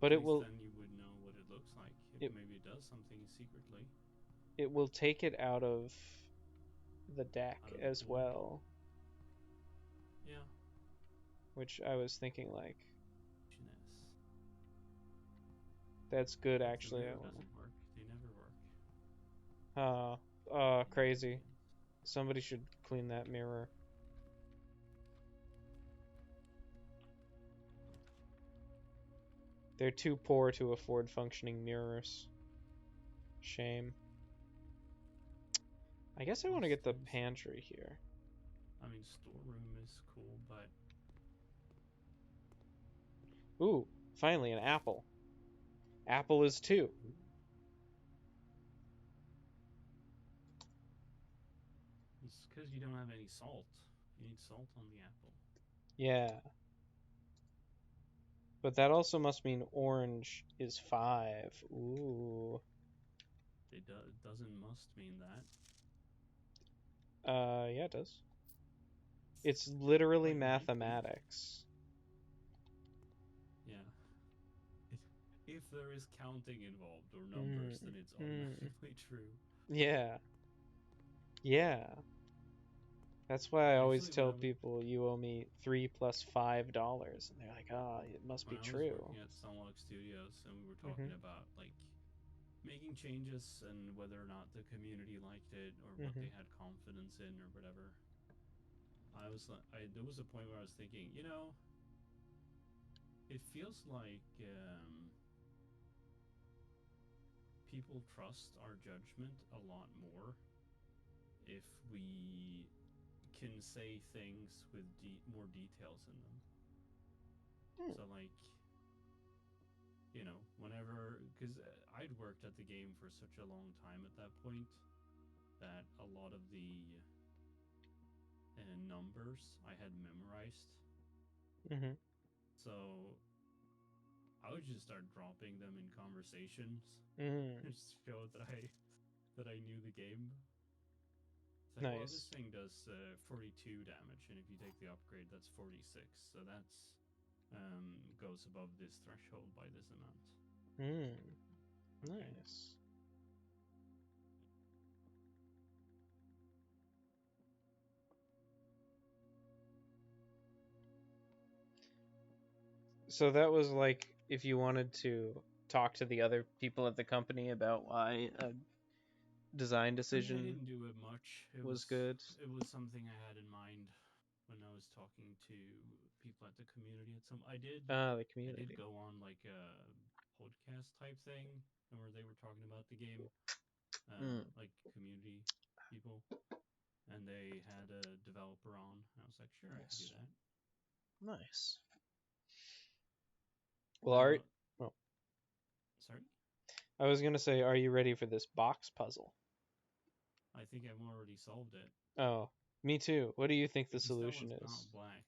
But at it least will. Then you would know what it looks like. If maybe it does something secretly. It will take it out of the deck Out of as the pool. well. Yeah. Which I was thinking like. Finesse. That's good, If actually. the mirror doesn't work, they never work. Crazy. Somebody should clean that mirror. They're too poor to afford functioning mirrors. Shame. I guess I want to get the pantry here. I mean, storeroom is cool, but... Ooh, finally an apple. Apple is 2. It's because you don't have any salt. You need salt on the apple. Yeah. But that also must mean orange is 5. Ooh. It doesn't must mean that. Yeah, it does. It's literally Quite mathematics. Yeah. If there is counting involved or numbers, then it's automatically true. Yeah. Yeah. That's why I always tell people you owe me $3 plus $5, and they're like, "Oh, it must be true." When I was working at Sunlock Studios, and we were talking about like making changes and whether or not the community liked it or what they had confidence in or whatever, there was a point where I was thinking, you know, it feels like people trust our judgment a lot more if we can say things with more details in them. So like, you know, whenever, because I'd worked at the game for such a long time at that point that a lot of the numbers I had memorized. So I would just start dropping them in conversations. Just show that I knew the game. It's like, well, this thing does 42 damage, and if you take the upgrade, that's 46. So that's goes above this threshold by this amount. Nice. So that was like if you wanted to talk to the other people at the company about why a design decision I didn't do it much. It was good. It was something I had in mind when I was talking to people at the community. The community. I did go on like a podcast type thing where they were talking about the game, like community people, and they had a developer on. I was like, sure, I could do that. Nice. Well, sorry? I was gonna say, are you ready for this box puzzle? I think I've already solved it. Oh, me too. What do you think the solution is? Not black.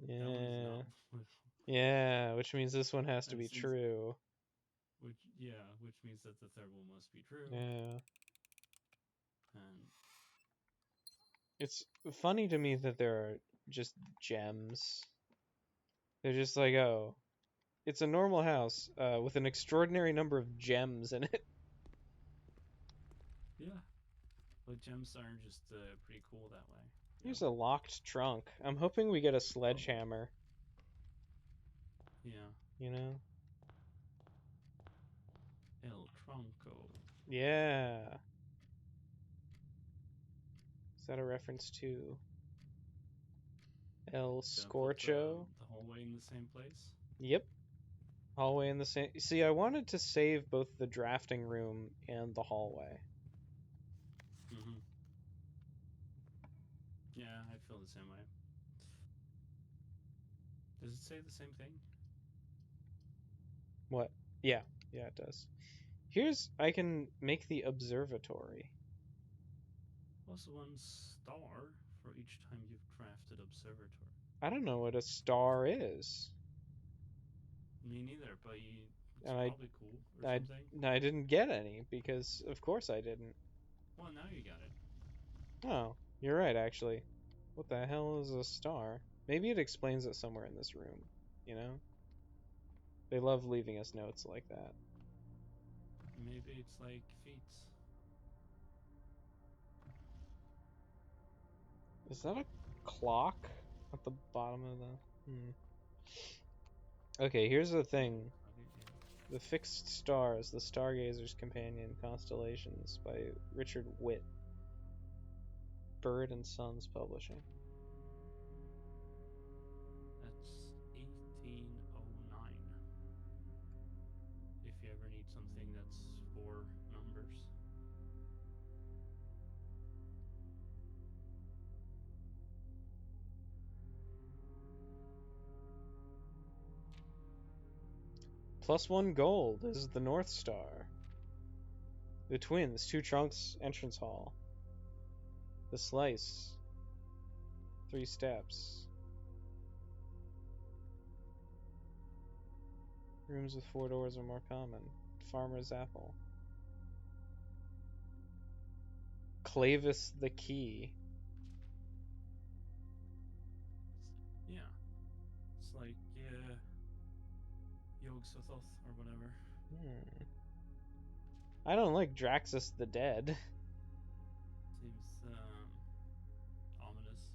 Yeah. That one's not blue. Yeah, which means this one has to be true. Which means that the third one must be true. Yeah. It's funny to me that there are just gems. They're just like, oh, It's a normal house with an extraordinary number of gems in it. Yeah, but gems are just pretty cool that way. Here's a locked trunk. I'm hoping we get a sledgehammer. Yeah. You know? El Tronco. Yeah. Is that a reference to El Gonna put Scorcho? the hallway in the same place. Yep. Hallway in the same. See, I wanted to save both the drafting room and the hallway. Mm-hmm. Yeah, I feel the same way. Does it say the same thing? What? Yeah, it does. I can make the observatory. Plus 1 star for each time you've crafted observatory. I don't know what a star is. Me neither, but it's And probably cool or something. I didn't get any because of course I didn't. Well, now you got it. Oh, you're right actually. What the hell is a star? Maybe it explains it somewhere in this room, you know? They love leaving us notes like that. Maybe it's like feet. Is that a clock at the bottom of the... Okay, here's the thing. The Fixed Stars, The Stargazer's Companion, Constellations by Richard Witt. Bird and Sons Publishing. That's 1809. If you ever need something that's 4 numbers. +1 gold is the North Star. The Twins, 2 trunks, entrance hall. The Slice, 3 steps. Rooms with 4 doors are more common. Farmer's Apple. Clavis the Key. Yeah. It's like Yog Sothoth or whatever. I don't like Draxus the Dead. Seems ominous.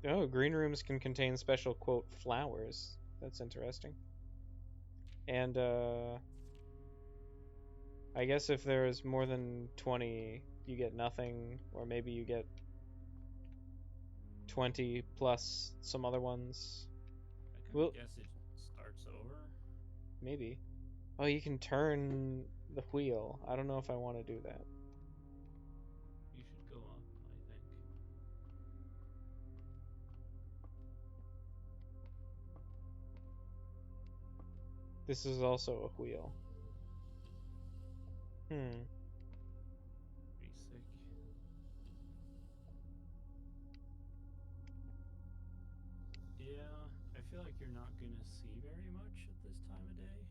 Oh, green rooms can contain special, quote, flowers. That's interesting. And, I guess if there's more than 20, you get nothing, or maybe you get 20 plus some other ones. I kind of guess it starts over. Maybe. Oh, you can turn the wheel. I don't know if I want to do that. You should go up, I think. This is also a wheel. Pretty sick. Yeah, I feel like you're not gonna see very much at this time of day.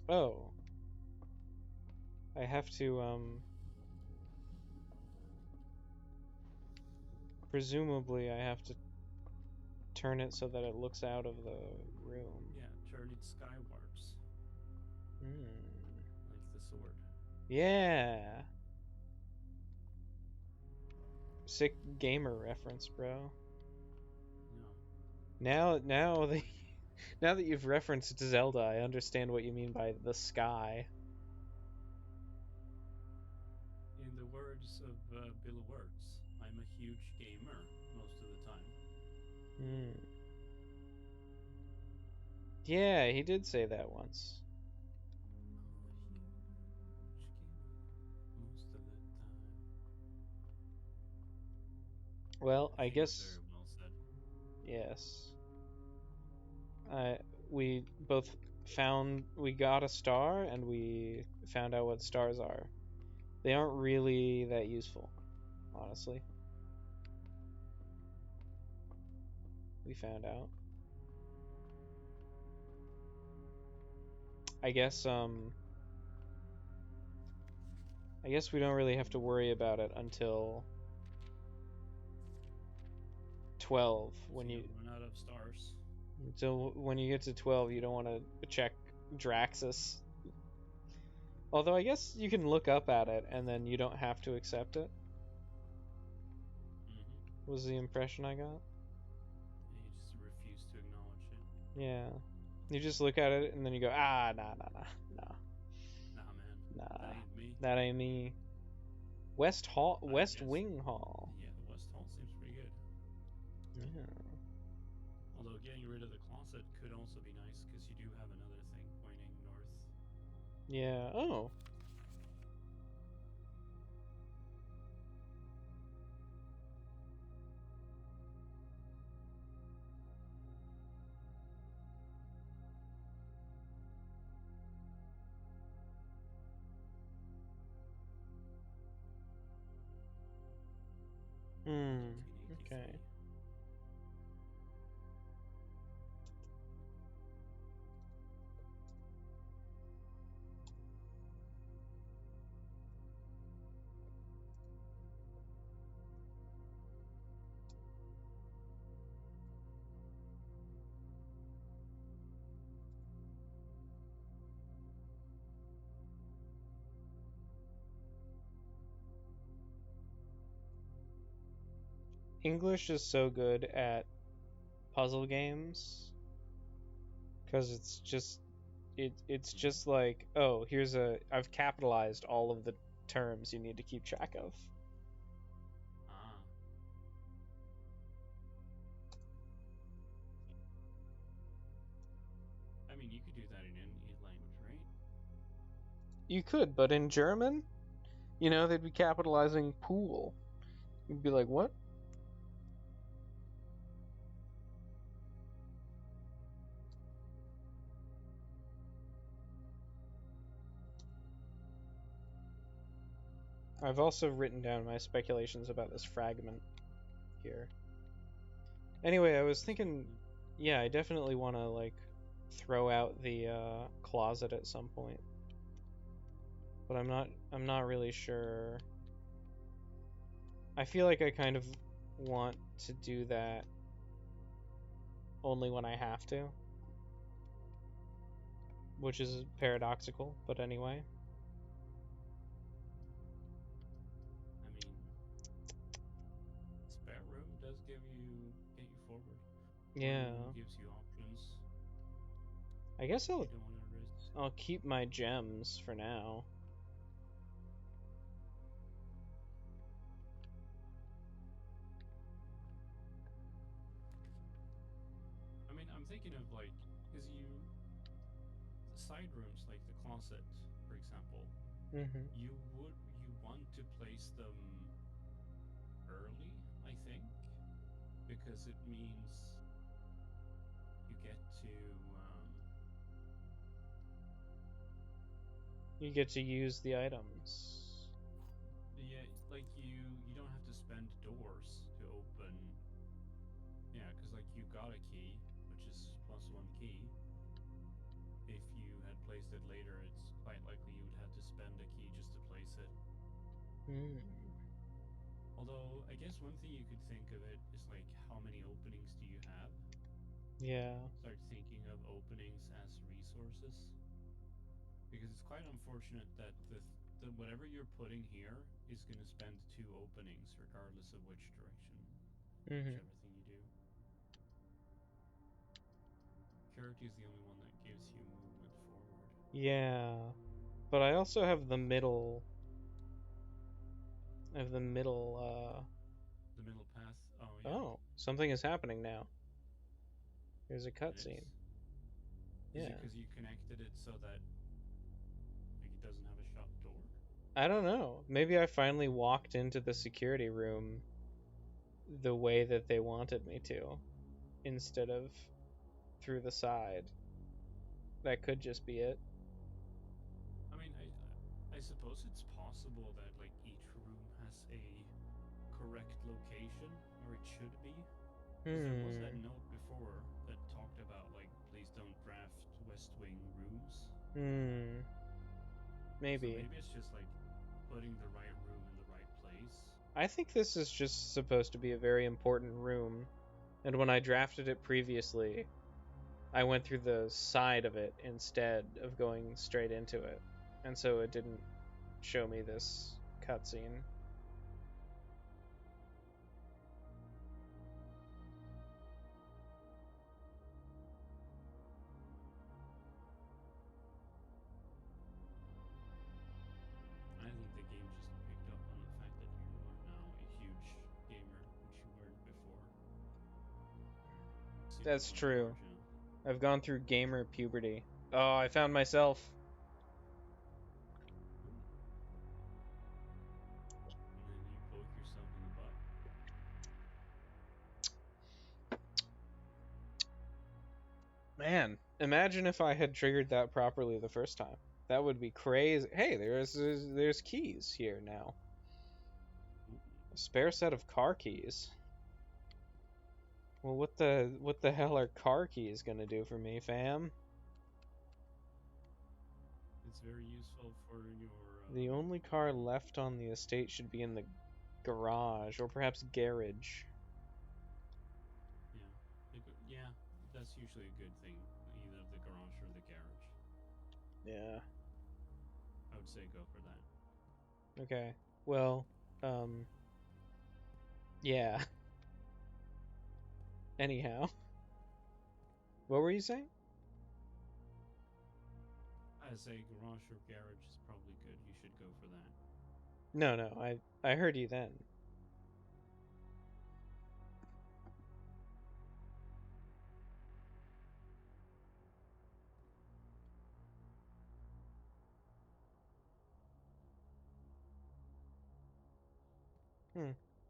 Oh. I have to, presumably I have to turn it so that it looks out of the room. Yeah, turn it skywards. Like the sword. Yeah. Sick gamer reference, bro. No. Now that you've referenced Zelda, I understand what you mean by the sky. In the words of Bill Wirtz, I'm a huge gamer most of the time. Yeah, he did say that once. Most of the time. Well, I guess. Very well said. Yes. We both we got a star and we found out what stars are. They aren't really that useful, honestly. We found out. I guess we don't really have to worry about it until 12. So When you you run out of stars. So when you get to 12, you don't want to check Draxus. Although I guess you can look up at it and then you don't have to accept it. Was the impression I got. And you just refuse to acknowledge it. Yeah. You just look at it and then you go, nah. Nah, man. Nah. That ain't me. That ain't me. West guess. Wing Hall. Yeah, West Hall seems pretty good. Yeah. Although getting rid of the closet could also be nice because you do have another thing pointing north. Yeah. Oh. Okay. English is so good at puzzle games because it's just like, oh, I've capitalized all of the terms you need to keep track of. I mean, you could do that in any language, right? You could, but in German, they'd be capitalizing pool. You'd be like, what? I've also written down my speculations about this fragment here. Anyway, I was thinking, yeah, I definitely want to throw out the closet at some point, but I'm not really sure. I feel like I kind of want to do that only when I have to, which is paradoxical, but anyway. I mean, spare room does get you forward. Yeah. Room gives you options. I guess You don't want to risk. I'll keep my gems for now. I mean, I'm thinking of because the side rooms, like the closet, for example, you want to place them early, I think, because it means you get to use the items. yeah, you don't have to spend doors to open. Yeah, because you got a key, which is +1 key. If you had placed it later, it's quite likely you would have to spend a key just to place it. Although, I guess one thing you could think of it is how many openings do you have? Yeah. Start thinking of openings as resources. Because it's quite unfortunate that the whatever you're putting here is going to spend 2 openings regardless of which direction, whichever thing you do. Security is the only one that gives you movement forward. Yeah. But I also have the middle. The middle path. Oh, yeah. Oh, something is happening now. There's a cutscene. Yeah. Is it because you connected it so that it doesn't have a shut door? I don't know. Maybe I finally walked into the security room the way that they wanted me to, instead of through the side. That could just be it. I mean, I suppose it's possible that each room has a correct location, or it should be. There was that note before that talked about please don't draft West Wing rooms. Maybe. So maybe it's just putting the right room in the right place. I think this is just supposed to be a very important room And when I drafted it previously, I went through the side of it instead of going straight into it. And so it didn't show me this cutscene. I think the game just picked up on the fact that you are now a huge gamer, which you weren't before. Seems That's like true. large, I've gone through gamer puberty. Oh, I found myself. and then you poke yourself in the butt. Man, imagine if I had triggered that properly the first time. That would be crazy. Hey, there's keys here now. A spare set of car keys. Well, what the hell are car keys gonna do for me, fam? It's very useful for your. The only car left on the estate should be in the garage, or perhaps garage. Yeah, that's usually a good thing. Either the garage or the garage. Yeah. I would say go for that. Okay. Well, yeah. Anyhow. What were you saying? I say garage or garage is probably good. You should go for that. No, I heard you then.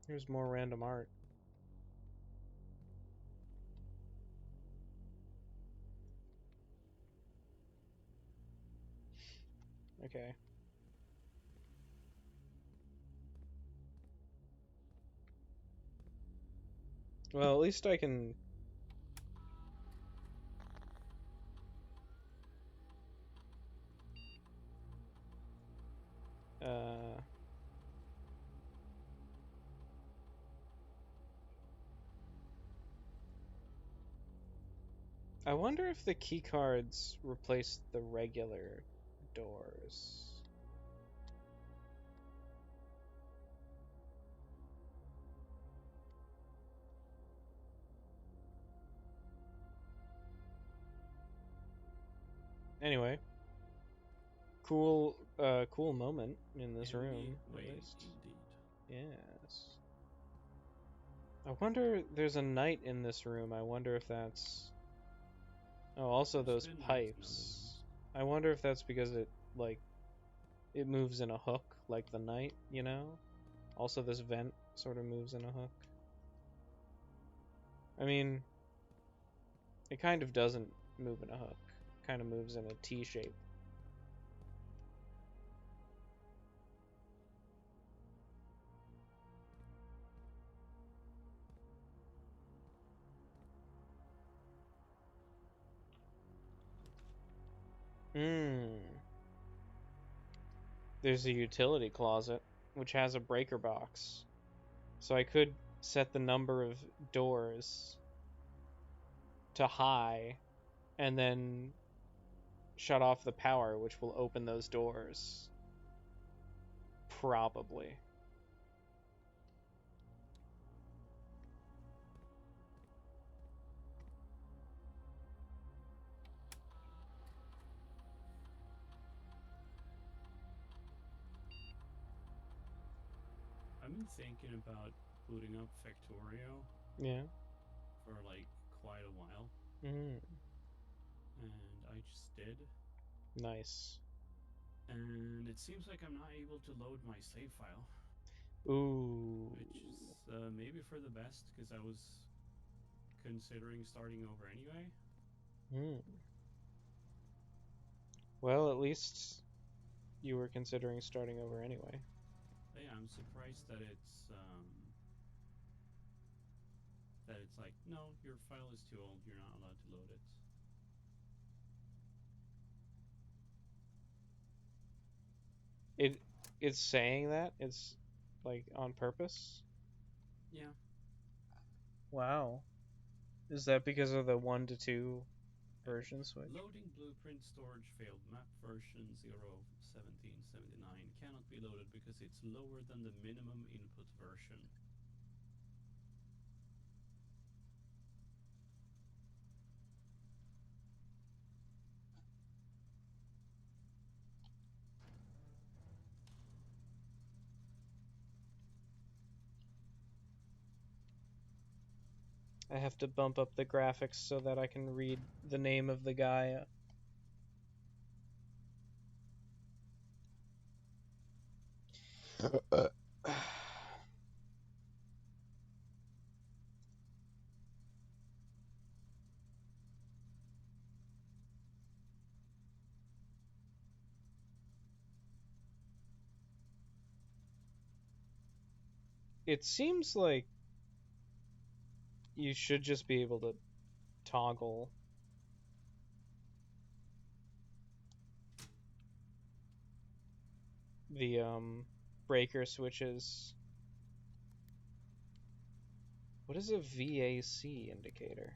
Here's more random art. Okay. Well, at least I can... I wonder if the keycards replace the regular doors. Anyway, cool moment in this room, at least. Indeed. Yes. I wonder, there's a knight in this room. I wonder if that's... Oh, also There's those been pipes. I wonder if that's because it, like, it moves in a hook, like the knight, you know? Also, this vent sort of moves in a hook. I mean, it kind of doesn't move in a hook. It kind of moves in a T shape. There's a utility closet, which has a breaker box. So I could set the number of doors to high, and then shut off the power, which will open those doors. Probably. I've been thinking about booting up Factorio. Yeah. For like quite a while. Mm. And I just did. Nice. And it seems like I'm not able to load my save file. Ooh. Which is maybe for the best, because I was considering starting over anyway. Well, at least you were considering starting over anyway. But yeah, I'm surprised that it's like, no, your file is too old, you're not allowed to load it. It's saying that? It's like on purpose? Yeah. Wow. Is that because of the 1 to 2 And version switch? loading blueprint storage failed. Map version 0 of 1779 cannot be loaded because it's lower than the minimum input version. I have to bump up the graphics so that I can read the name of the guy. It seems like you should just be able to toggle the breaker switches. What is a VAC indicator?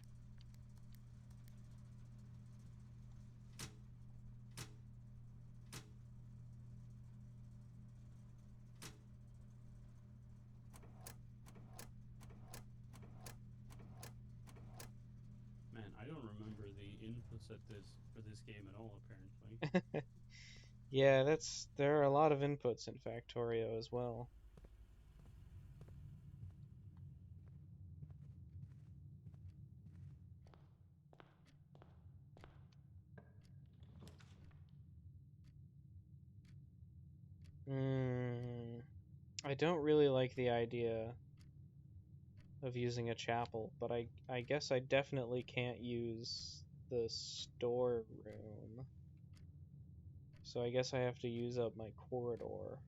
Man, I don't remember the inputs for this game at all. Apparently. Yeah, there are a lot of inputs in Factorio as well. I don't really like the idea of using a chapel, but I guess I definitely can't use the storeroom. So I guess I have to use up my corridor.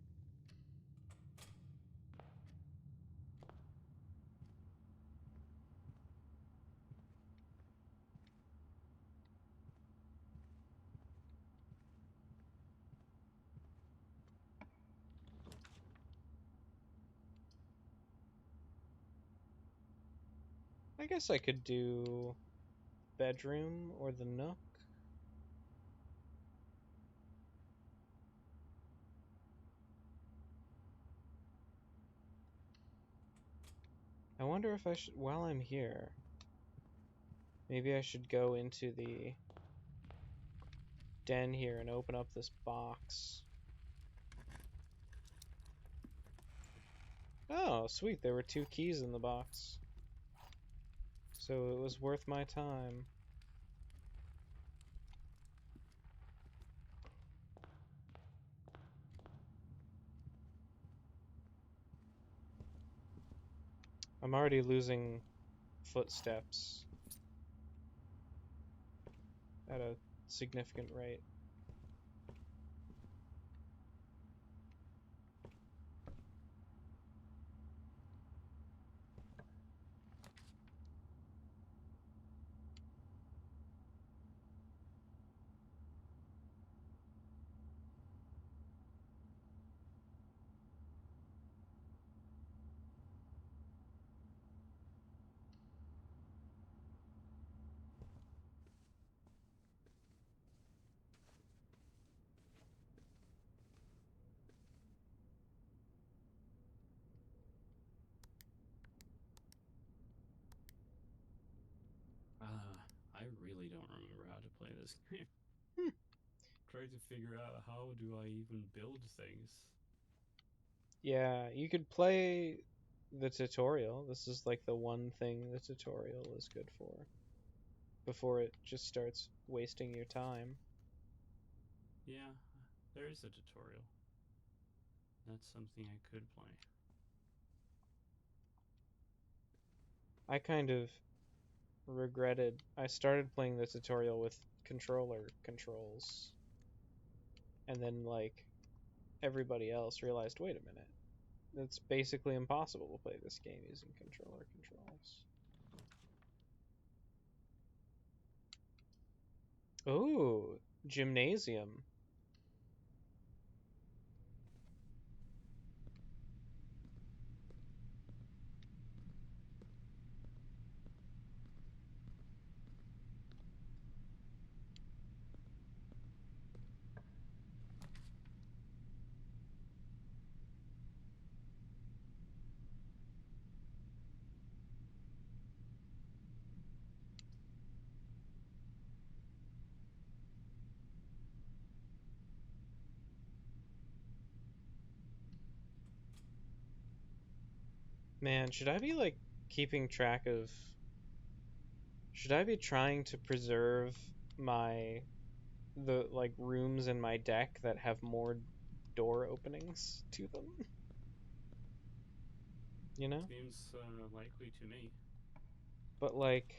I guess I could do bedroom or the nook. I wonder if I should, while I'm here, maybe I should go into the den here and open up this box. Oh, sweet, there were 2 keys in the box. So it was worth my time. I'm already losing footsteps at a significant rate. I really don't remember how to play this game. Hmm. Try to figure out how do I even build things. Yeah, you could play the tutorial. This is like the one thing the tutorial is good for. Before it just starts wasting your time. Yeah, there is a tutorial. That's something I could play. I kind of regretted. I started playing the tutorial with controller controls. And then, like, everybody else realized, wait a minute. It's basically impossible to play this game using controller controls. Ooh, gymnasium. Man, should I be like keeping track of? Should I be trying to preserve my the like rooms in my deck that have more door openings to them? You know? Seems likely to me. But like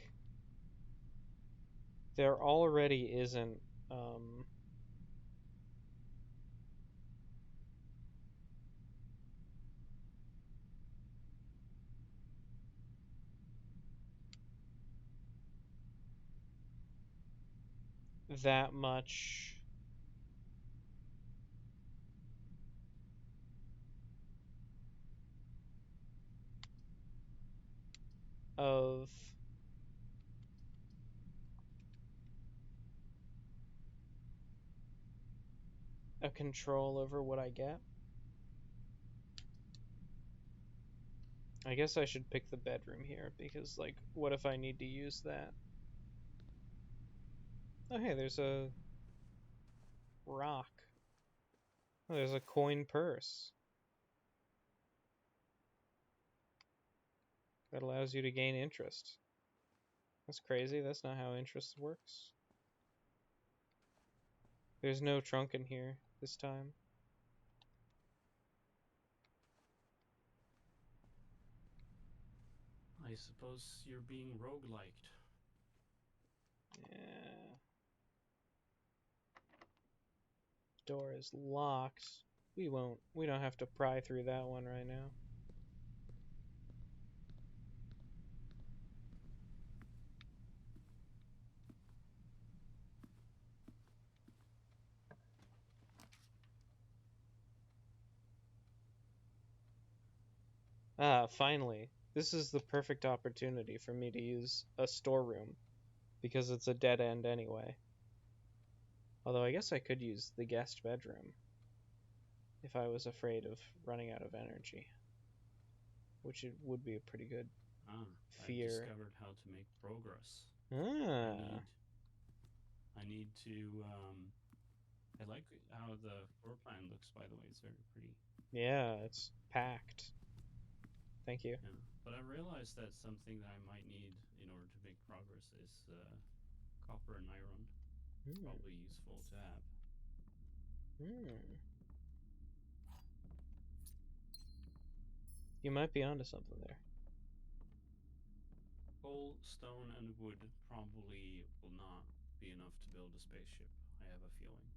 there already isn't um that much of a control over what I get. I guess I should pick the bedroom here because like what if I need to use that? Oh hey, there's a rock. Oh, there's a coin purse that allows you to gain interest. That's crazy. That's not how interest works. There's no trunk in here this time. I suppose you're being rogueliked. Yeah. Door is locked. We don't have to pry through that one right now. Ah, finally. This is the perfect opportunity for me to use a storeroom because it's a dead end anyway. Although I guess I could use the guest bedroom if I was afraid of running out of energy, which it would be a pretty good Ah, I've fear. discovered how to make progress. Ah, I need to. I like how the floor plan looks. By the way, it's very pretty. yeah, it's packed. Thank you. Yeah, but I realized that something that I might need in order to make progress is copper and iron. Hmm. Probably useful to have. Hmm. You might be onto something there. Coal, stone, and wood probably will not be enough to build a spaceship. I have a feeling.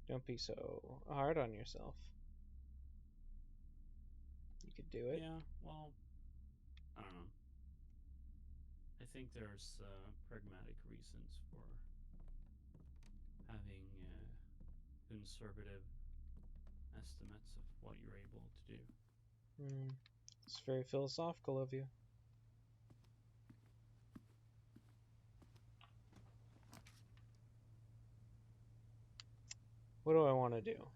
Don't be so hard on yourself. You could do it. Yeah, well, I don't know. I think there's pragmatic reasons for having conservative estimates of what you're able to do. Hmm. It's very philosophical of you. What do I want to do?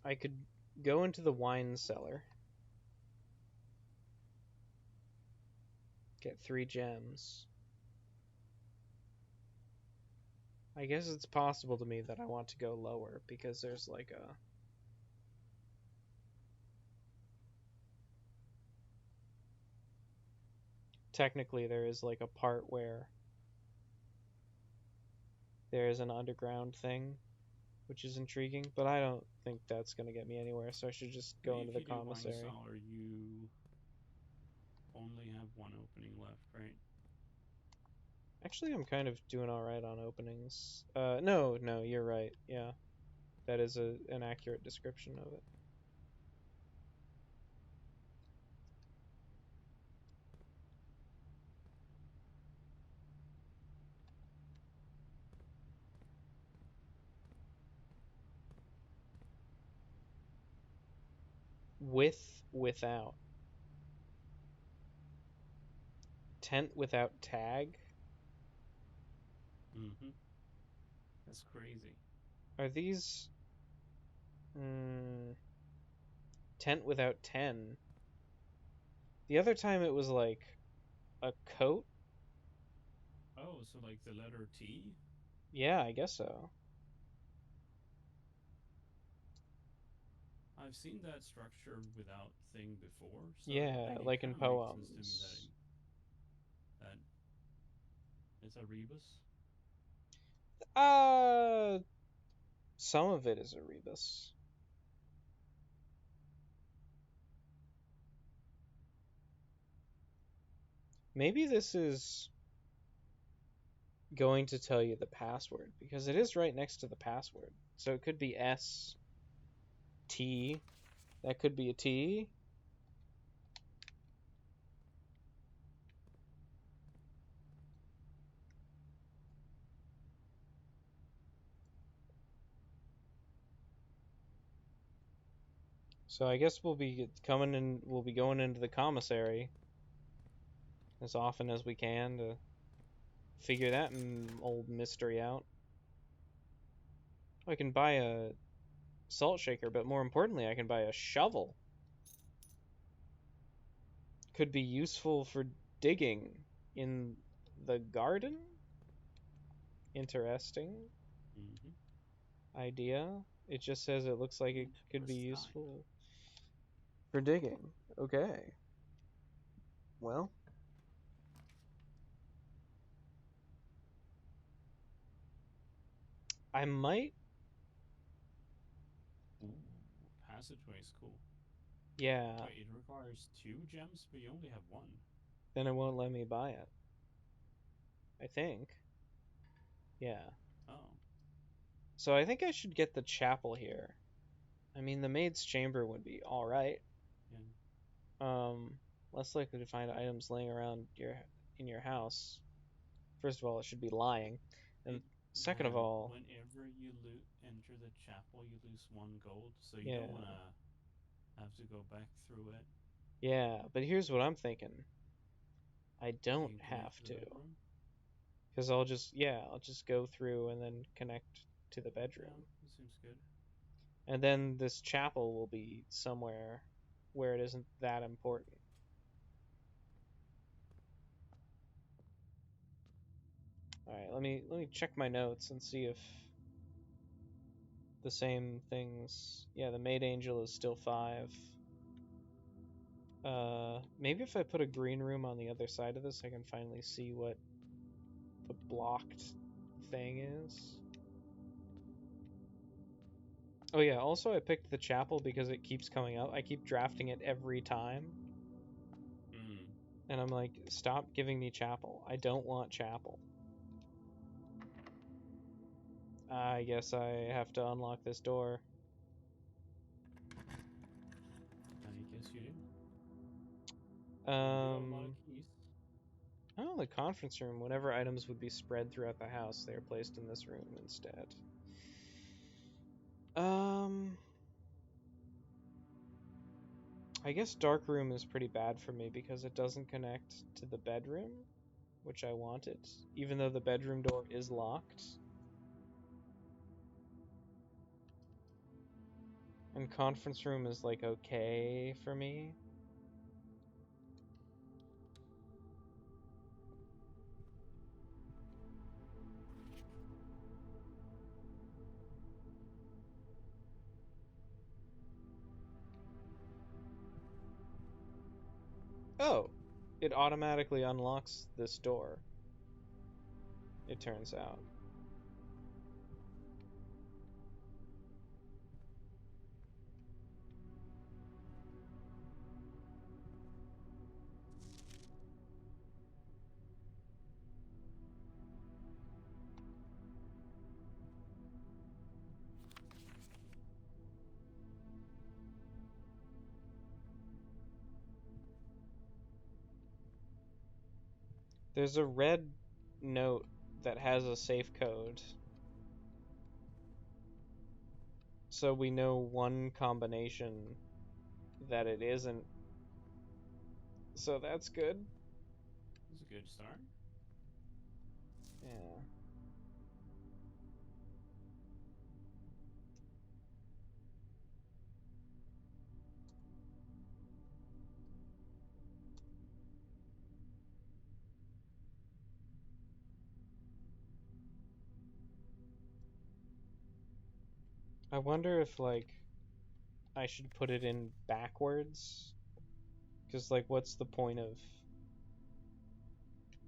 I could go into the wine cellar, get 3 gems. I guess it's possible to me that I want to go lower because there's like a technically there is like a part where there is an underground thing, which is intriguing, but I don't think that's going to get me anywhere, so I should just But go into if the you do wine commissary. cellar, you only have one opening left, right? Actually, I'm kind of doing all right on openings. No, you're right. Yeah, that is an accurate description of it. Without. Tent without tag? Mm-hmm. That's crazy. Are these. Mm, tent without 10? The other time it was like a coat Oh, so like the letter T? Yeah, I guess so. I've seen that structure without thing before, so Yeah, like it like kind in of makes sense to me poems. that it's a rebus. Uh, some of it is a rebus. Maybe this is going to tell you the password because it is right next to the password. So it could be S T. That could be a T. So I guess we'll be coming in. We'll be going into the commissary as often as we can to figure that old mystery out. I can buy a salt shaker, but more importantly, I can buy a shovel. Could be useful for digging in the garden. Interesting Mm-hmm. idea. It just says it looks like it could be Interesting. useful for digging. Okay. Well, I might. Ooh, passageway's cool. Yeah, Wait, it requires 2 gems, but you only have one. then it won't let me buy it. I think. Yeah. Oh, So I think I should get the chapel here. I mean, the maid's chamber would be all right. yeah. Um, less likely to find items laying around in your house. First of all, it should be lying, and It second of man, all, whenever you enter the chapel, you lose 1 gold, so you don't want yeah, to have to go back through it. yeah. But here's what I'm thinking: I You don't can connect have to the to, bedroom. because I'll just go through and then connect to the Yeah, bedroom, that seems good. and then this chapel will be somewhere where it isn't that important. All right, let me check my notes and see if the same things. Yeah, the maid angel is still 5. Maybe if I put a green room on the other side of this, I can finally see what the blocked thing is. Oh yeah, also I picked the chapel because it keeps coming up. I keep drafting it every time. Mm. And I'm like, stop giving me chapel. I don't want chapel. I guess I have to unlock this door. I guess you do. You do have a lot of Um, keys. oh, the conference room. Whenever items would be spread throughout the house, they are placed in this room instead. Um, I guess dark room is pretty bad for me because it doesn't connect to the bedroom, which I wanted, even though the bedroom door is locked. And conference room is like okay for me. Oh, it automatically unlocks this door, it turns out. There's a red note that has a safe code. So we know one combination that it isn't. So that's good. That's a good start. Yeah. I wonder if, like, I should put it in backwards. Because, like, what's the point of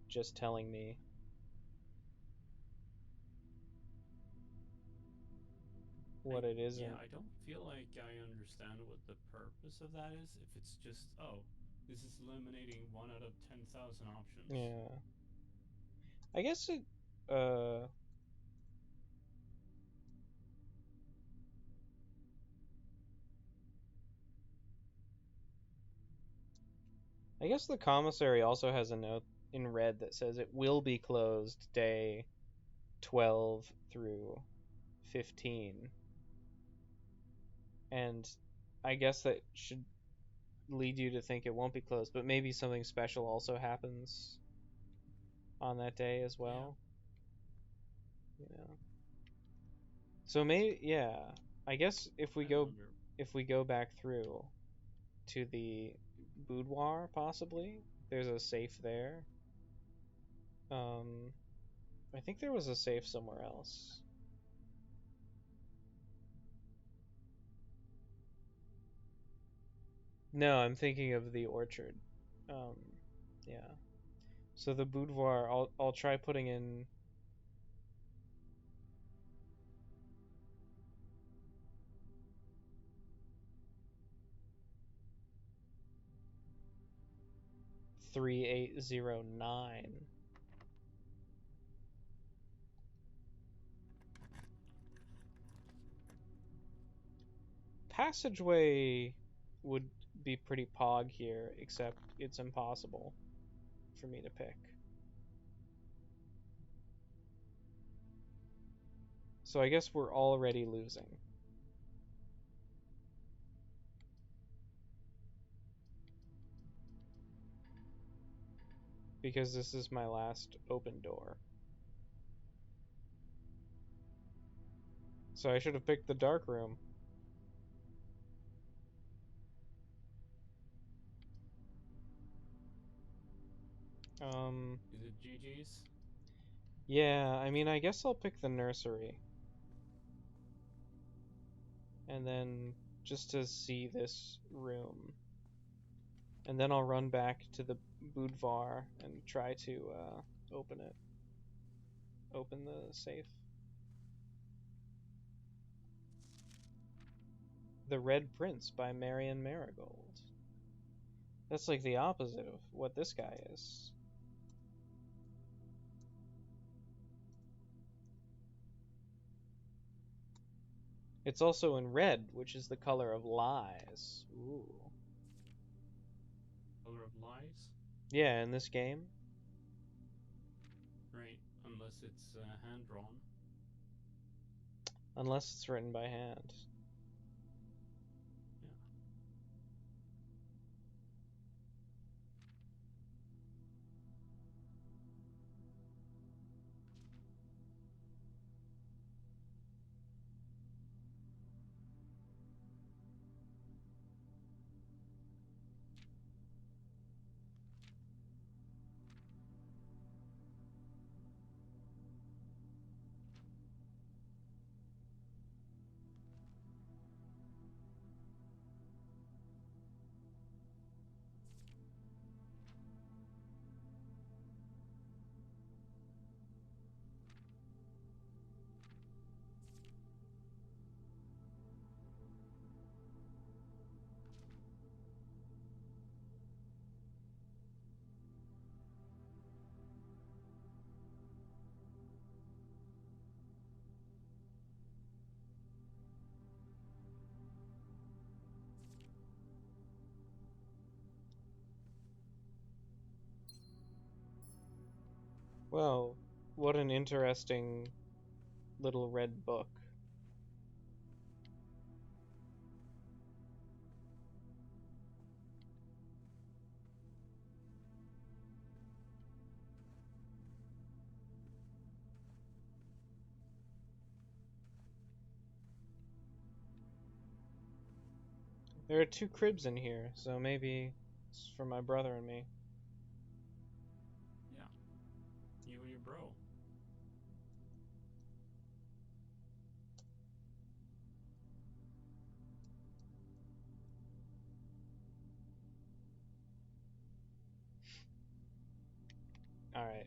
just telling me what it isn't? Yeah, I don't feel like I understand what the purpose of that is. If it's just, oh, this is eliminating 1 out of 10,000 options. Yeah. I guess it, uh... I guess the commissary also has a note in red that says it will be closed day 12 through 15. And I guess that should lead you to think it won't be closed, but maybe something special also happens on that day as well. You know. So maybe, yeah. I guess if we go back through to the boudoir, possibly there's a safe there. I think there was a safe somewhere else. No, I'm thinking of the orchard. Um, yeah. So the boudoir, I'll try putting in 3809. Passageway would be pretty pog here, except it's impossible for me to pick. So I guess we're already losing. Because this is my last open door. So I should have picked the dark room. Is it GG's? Yeah, I mean, I guess I'll pick the nursery. And then just to see this room. And then I'll run back to the boudoir and try to open it. Open the safe. The Red Prince by Marion Marigold. That's like the opposite of what this guy is. It's also in red, which is the color of lies. Ooh. Color of lies? Yeah, in this game. Right, unless it's hand drawn. Unless it's written by hand. Yeah. Well, what an interesting little red book. There are 2 cribs in here, so maybe it's for my brother and me. Yeah. You and your bro. Alright.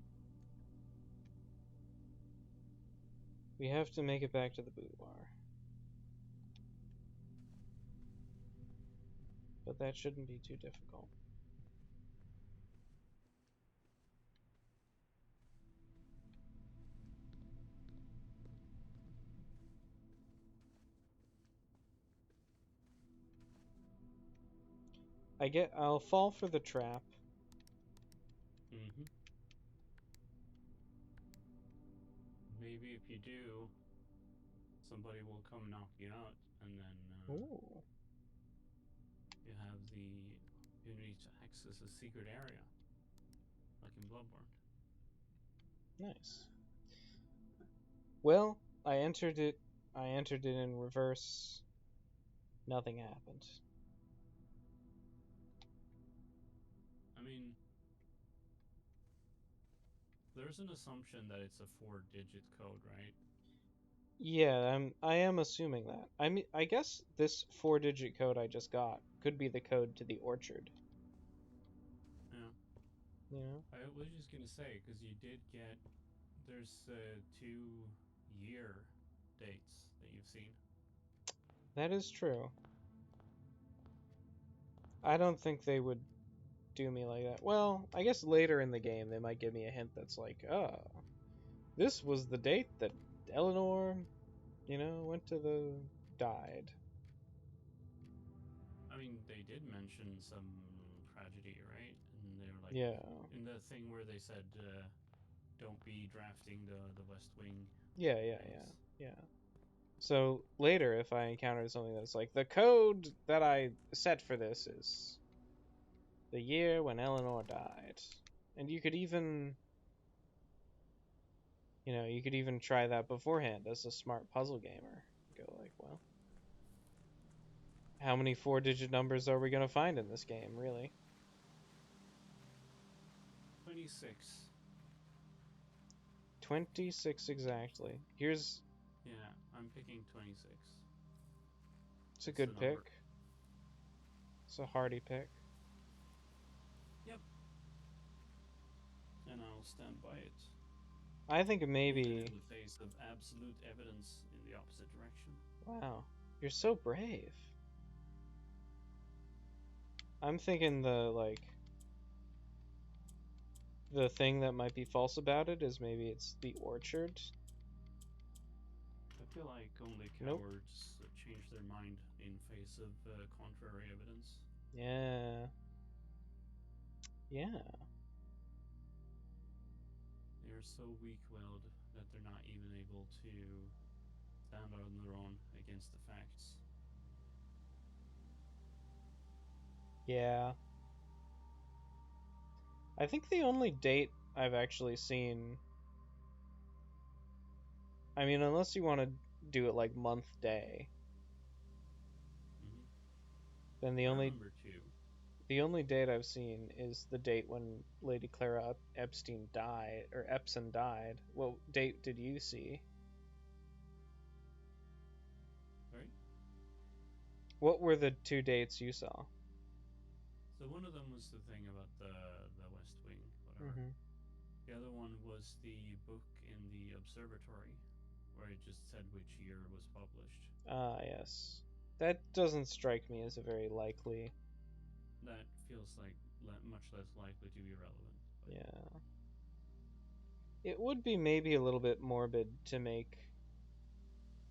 We have to make it back to the boudoir. But that shouldn't be too difficult. I'll fall for the trap. Mm-hmm. Maybe if you do, somebody will come knock you out, and then Ooh. you have the opportunity to access a secret area, like in Bloodborne. Nice. Well, I entered it in reverse. Nothing happened. I mean, there's an assumption that it's a 4-digit code, right? Yeah, I am assuming that. I mean, I guess this 4-digit code I just got could be the code to the orchard. Yeah. You know? I was just gonna say, because you did get, there's 2-year dates that you've seen. That is true. I don't think they would do me like that. Well, I guess later in the game they might give me a hint that's like, this was the date that Eleanor, went to the died. I mean, they did mention some tragedy, right? And they're like, Yeah. in the thing where they said, don't be drafting the West Wing Yeah. things. So later, if I encounter something that's like, the code that I set for this is the year when Eleanor died. And you could even try that beforehand as a smart puzzle gamer. Go like, well, how many 4-digit numbers are we going to find in this game, really? 26. 26 exactly. It's Yeah, I'm picking 26. a It's the good number. pick. It's a hearty pick. Yep. And I'll stand by it. I think maybe. Even in the face of absolute evidence in the opposite direction. Wow, you're so brave. I'm thinking the thing that might be false about it is maybe it's the orchard. I feel like only Nope. cowards change their mind in face of contrary evidence. Yeah. They are so weak-willed that they're not even able to stand on their own against the facts. Yeah. I think the only date I've actually seen. I mean, unless you want to do it like month day, Mm-hmm. then I remember too. the only date I've seen is the date when Lady Clara Epstein died, or Epson died. What date did you see? Right? What were the 2 dates you saw? So one of them was the thing about the West Wing, whatever. Mm-hmm. The other one was the book in the observatory, where it just said which year it was published. Ah, yes. That doesn't strike me as a very likely. That feels like much less likely to be relevant. But Yeah. It would be maybe a little bit morbid to make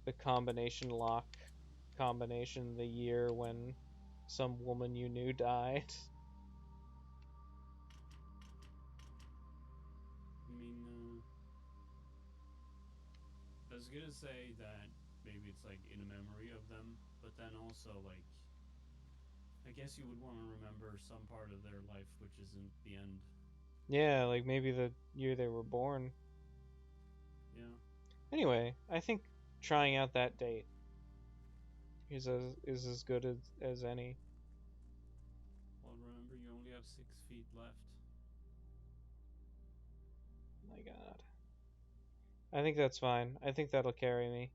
the combination lock combination the year when some woman you knew died. I mean, I was gonna say that maybe it's like in a memory of them, but then also like, I guess you would want to remember some part of their life which isn't the end. Yeah, like maybe the year they were born. Yeah. Anyway, I think trying out that date is as good as any. Well, remember you only have 6 feet left. My God. I think that's fine. I think that'll carry me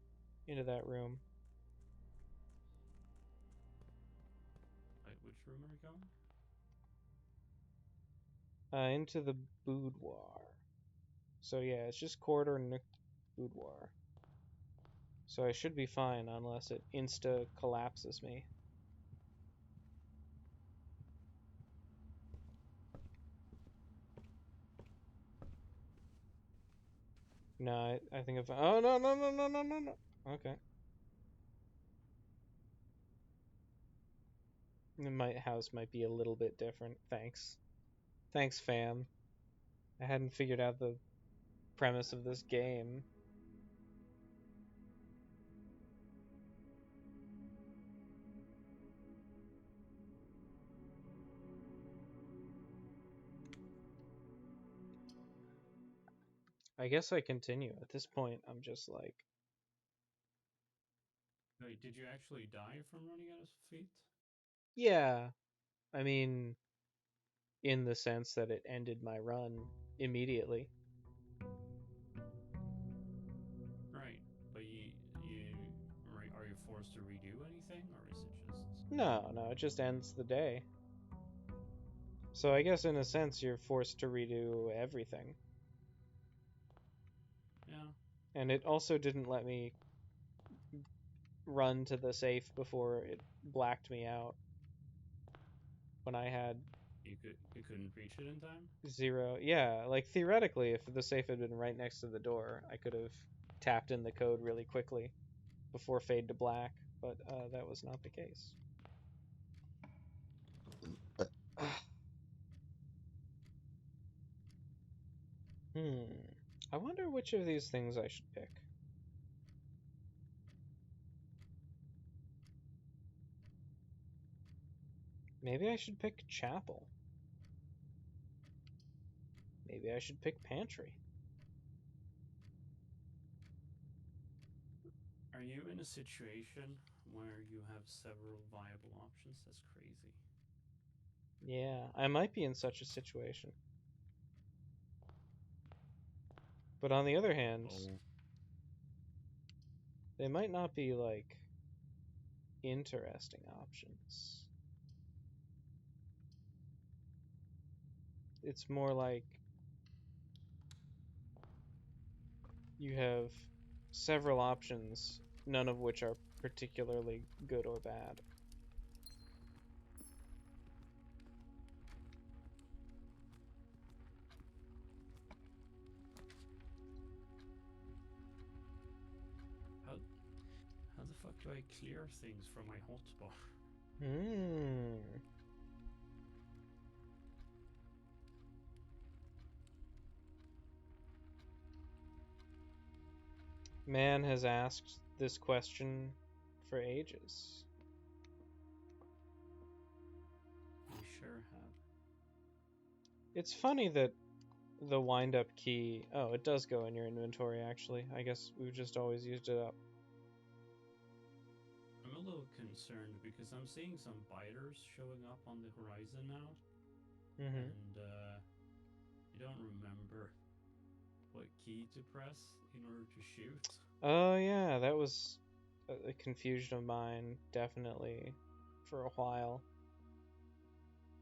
into that room. Wait, which room are we going? Into the boudoir. So yeah, it's just corridor and boudoir. So I should be fine unless it insta-collapses me. No, I think if... Oh, no. Okay. My house might be a little bit different. Thanks. Thanks, fam. I hadn't figured out the premise of this game. I guess I continue. At this point, I'm just like... Wait, did you actually die from running out of feet? Yeah. I mean, in the sense that it ended my run immediately. Right, but are you forced to redo anything, or is it just... No, it just ends the day. So I guess in a sense you're forced to redo everything. Yeah. And it also didn't let me run to the safe before it blacked me out when I had You couldn't reach it in time? 0. Yeah, like theoretically, if the safe had been right next to the door, I could have tapped in the code really quickly before fade to black, but that was not the case. I wonder which of these things I should pick. Maybe I should pick chapel. Maybe I should pick pantry. Are you in a situation where you have several viable options? That's crazy. Yeah, I might be in such a situation. But on the other hand, Oh, they might not be like interesting options. It's more like you have several options, none of which are particularly good or bad. how the fuck do I clear things from my hotbar? Man has asked this question for ages. We sure have. It's funny that the wind-up key... Oh, it does go in your inventory, actually. I guess we've just always used it up. I'm a little concerned because I'm seeing some biters showing up on the horizon now. And I don't remember what key to press in order to shoot. Oh yeah, that was a confusion of mine, definitely, for a while.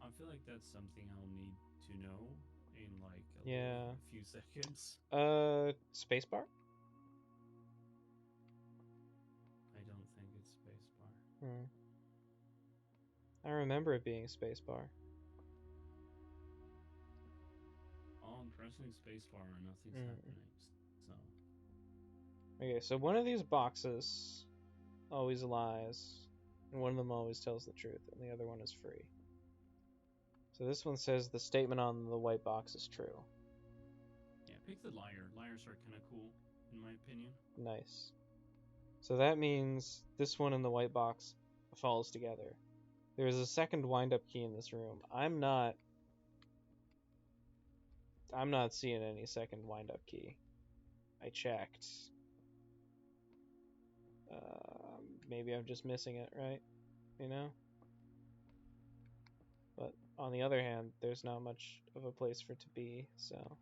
I feel like that's something I'll need to know in like Yeah. a few seconds. Spacebar? I don't think it's spacebar. I remember it being spacebar. Oh, I'm pressing spacebar and nothing's happening. So Okay, so one of these boxes always lies, and one of them always tells the truth, and the other one is free. So this one says the statement on the white box is true. yeah, pick the liar. Liars are kind of cool, in my opinion. Nice. So that means this one and the white box falls together. There is a second wind-up key in this room. I'm not seeing any second wind-up key. I checked. Maybe I'm just missing it, right? You know? But on the other hand, there's not much of a place for it to be, so...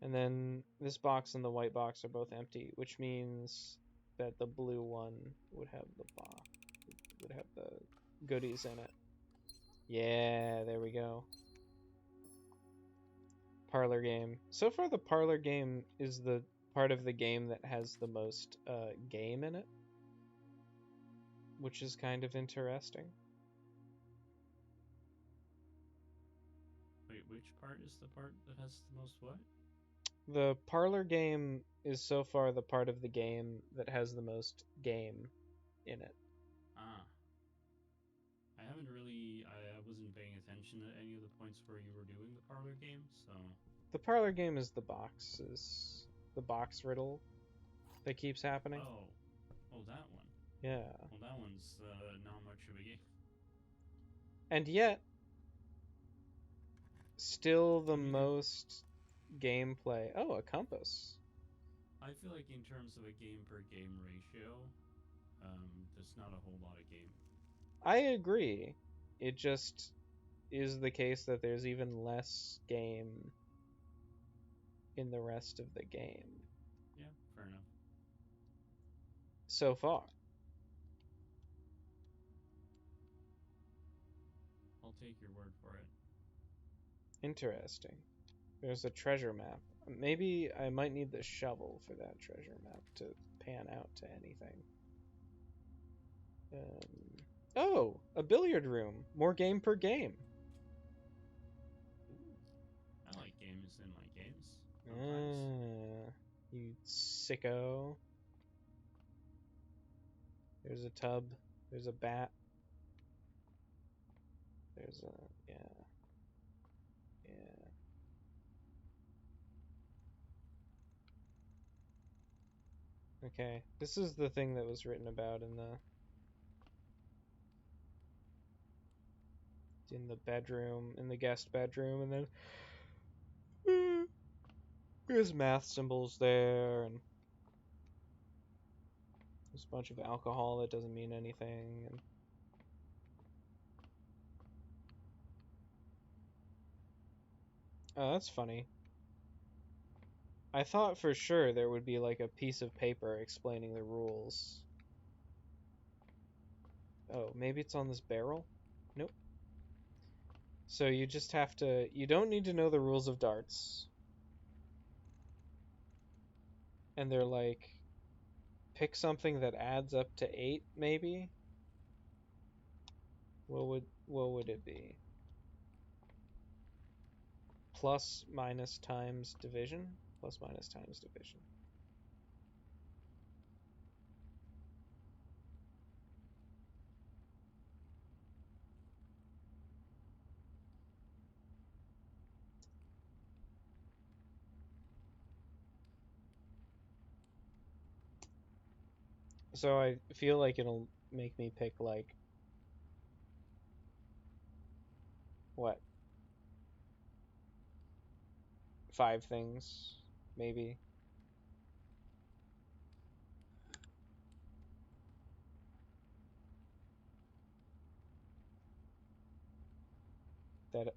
And then this box and the white box are both empty, which means that the blue one would have the goodies in it. Yeah, there we go. Parlor game. So far, the parlor game is the part of the game that has the most game in it, which is kind of interesting. Wait, which part is the part that has the most what? The parlor game is so far the part of the game that has the most game in it. Ah. I haven't really. I wasn't paying attention at any of the points where you were doing the parlor game, so. The parlor game is the box riddle that keeps happening. Oh, that one. Yeah. Well, that one's not much of a game. And yet, still the I mean, most gameplay. Oh, a compass. I feel like in terms of a game per game ratio, there's not a whole lot of game. I agree. It just is the case that there's even less game in the rest of the game. Yeah, fair enough. So far. I'll take your word for it. Interesting. There's a treasure map. Maybe I might need the shovel for that treasure map to pan out to anything. Oh, a billiard room. More game per game. Ooh, I like games in my games. Sometimes. You sicko. There's a tub. There's a bat. There's a... Yeah. Yeah. Okay. This is the thing that was written about in the bedroom, in the guest bedroom, and then there's math symbols there, and there's a bunch of alcohol that doesn't mean anything, and oh, that's funny. I thought for sure there would be like a piece of paper explaining the rules. Oh, maybe it's on this barrel? Nope. So you just have to, you don't need to know the rules of darts. And they're like, pick something that adds up to 8, maybe? What would it be? Plus minus times division? Plus minus times division. So I feel like it'll make me pick like what? 5 things, maybe. That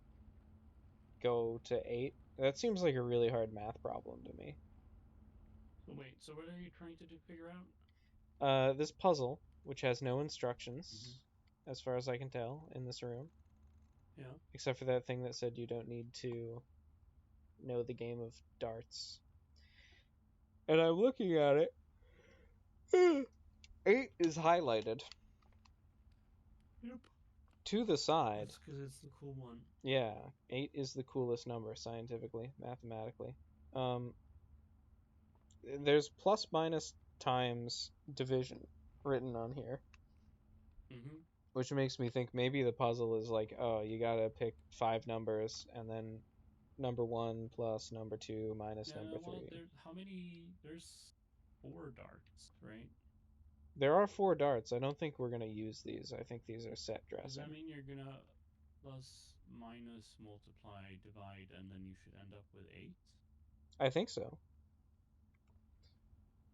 go to 8. That seems like a really hard math problem to me. So wait, so what are you trying to figure out? This puzzle, which has no instructions, Mm-hmm. as far as I can tell, in this room. Yeah. Except for that thing that said you don't need to know the game of darts. And I'm looking at it. 8 is highlighted. Yep. To the side. That's because it's the cool one. Yeah, 8 is the coolest number scientifically, mathematically. There's plus minus times division written on here. Mm-hmm. Which makes me think maybe the puzzle is like, oh, you gotta pick 5 numbers and then number 1 plus number 2 minus number 3. Well, how many? There's 4 darts, right? There are 4 darts. I don't think we're gonna use these. I think these are set dressing. Does that mean you're gonna plus, minus, multiply, divide, and then you should end up with 8? I think so.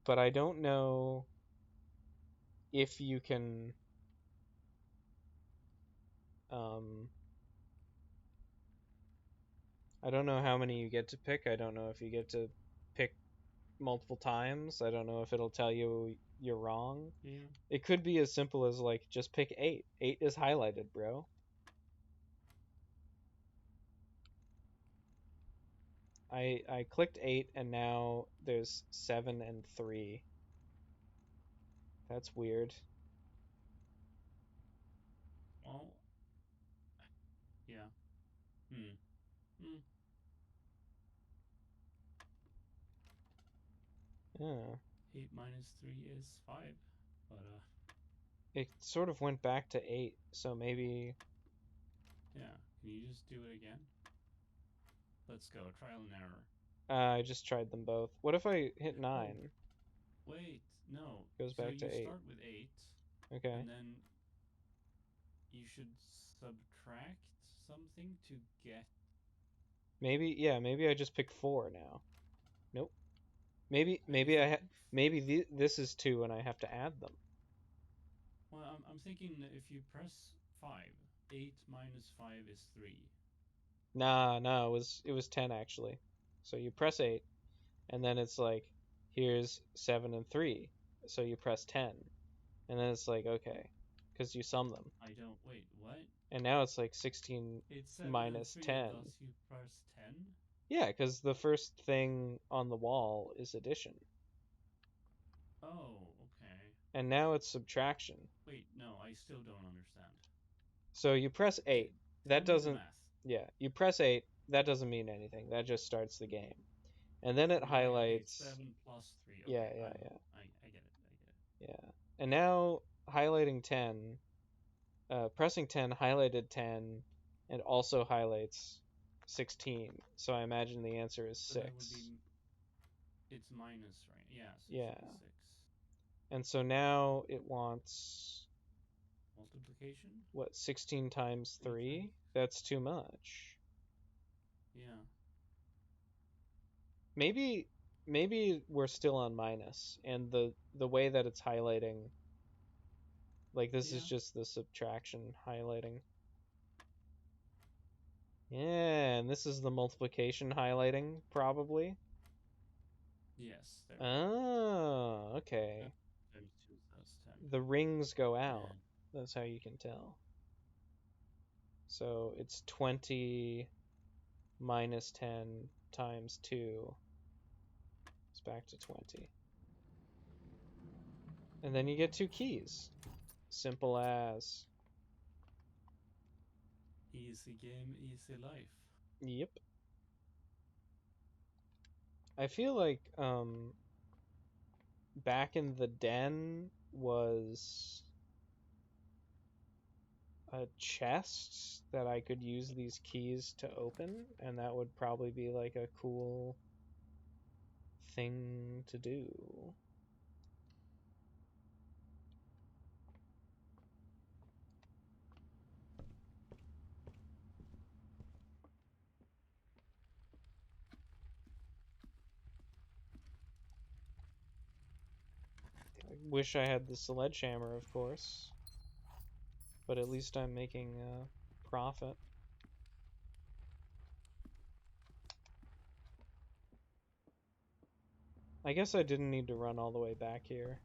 But I don't know if you can I don't know how many you get to pick. I don't know if you get to pick multiple times. I don't know if it'll tell you you're wrong. Yeah. It could be as simple as like just pick 8. 8 is highlighted, bro. I clicked 8 and now there's 7 and 3. That's weird. Well, yeah. Hmm. Hmm. Yeah. 8 minus 3 is 5. But, It sort of went back to 8, so maybe... yeah. Can you just do it again? Let's go. Trial and error. I just tried them both. What if I hit Oh, 9? wait. No. Goes So back to you 8. start with 8, Okay. and then you should subtract something to get. Maybe I just pick 4 now. Nope. Maybe Are you maybe thinking? this is 2 and I have to add them. Well, I'm thinking that if you press 5, 8 minus 5 is 3. Nah, it was 10 actually. So you press 8 and then it's like here's 7 and 3. So you press 10 and then it's like okay, cuz you sum them. I don't. Wait, what? And now it's like 16 It's 7 and minus 3, and 10. thus you press 10? Yeah, cuz the first thing on the wall is addition. Oh, okay. And now it's subtraction. Wait, no, I still don't understand. So you press 8. Tell That me the doesn't math. Yeah, you press 8. That doesn't mean anything. That just starts the game. And then it Okay, it's highlights 7 plus 3. yeah, Okay, yeah, yeah. I get it, I get it. Yeah. And now highlighting 10, pressing 10 highlighted 10 and also highlights 16. So I imagine the answer is So that would 6. be, it's minus, right? Yeah, so it Yeah. should be 6. And so now it wants Multiplication? what, 16 times 3 times. 3? That's too much. Yeah. Maybe we're still on minus and the way that it's highlighting, like this is Yeah. just the subtraction highlighting. Yeah, and this is the multiplication highlighting probably. Yes, there we go. Oh, okay. Times 2 plus 10. The rings go out. And That's how you can tell. So it's 20 minus 10 times 2. It's back to 20. And then you get 2 keys. Simple as. easy game, easy life. Yep. I feel like back in the den was a chest that I could use these keys to open, and that would probably be like a cool thing to do. I wish I had the sledgehammer, of course, but at least I'm making a profit. I guess I didn't need to run all the way back here.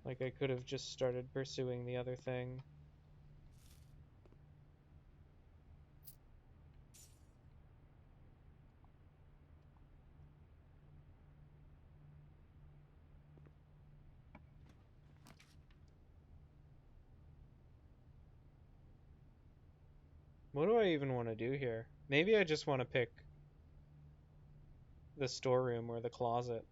Like, I could have just started pursuing the other thing. What do I even want to do here? Maybe I just want to pick the storeroom or the closet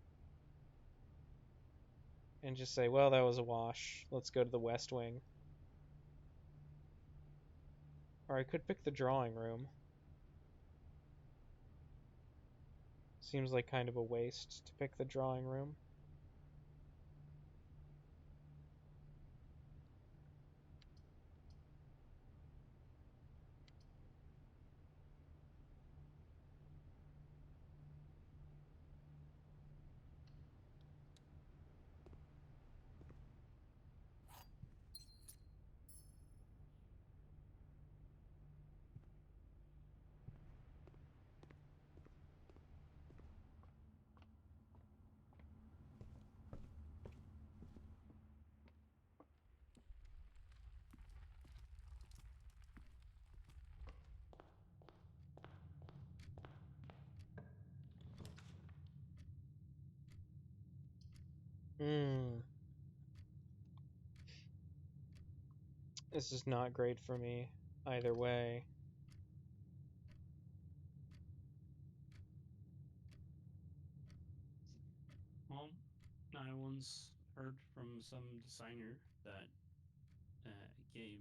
and just say, well, that was a wash. Let's go to the West Wing. Or I could pick the drawing room. Seems like kind of a waste to pick the drawing room. This is not great for me either way. Well, I once heard from some designer that a game,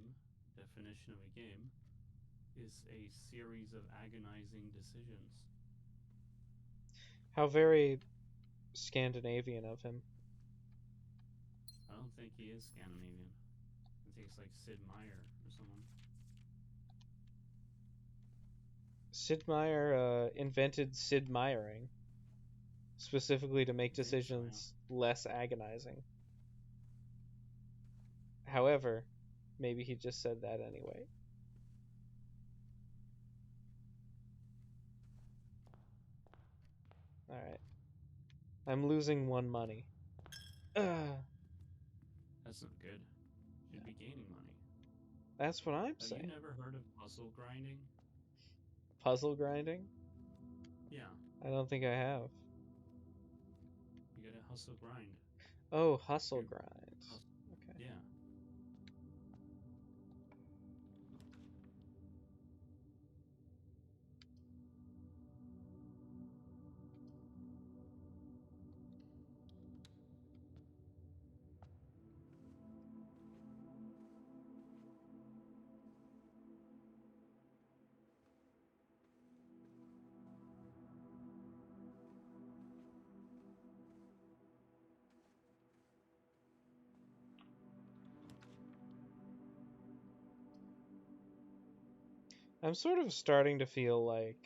definition of a game, is a series of agonizing decisions. How very Scandinavian of him. I don't think he is Scandinavian. I think it's like Sid Meier or someone. Sid Meier invented Sid Meiering specifically to make I think so, yeah. decisions less agonizing. However, maybe he just said that anyway. Alright. I'm losing 1 money. Ugh. That's not good. Should be gaining money. That's what I'm Have you saying. never heard of puzzle grinding? Puzzle grinding? Yeah, I don't think I have. you gotta hustle grind. Oh, hustle You- grind. hus- Okay. Yeah. I'm sort of starting to feel like,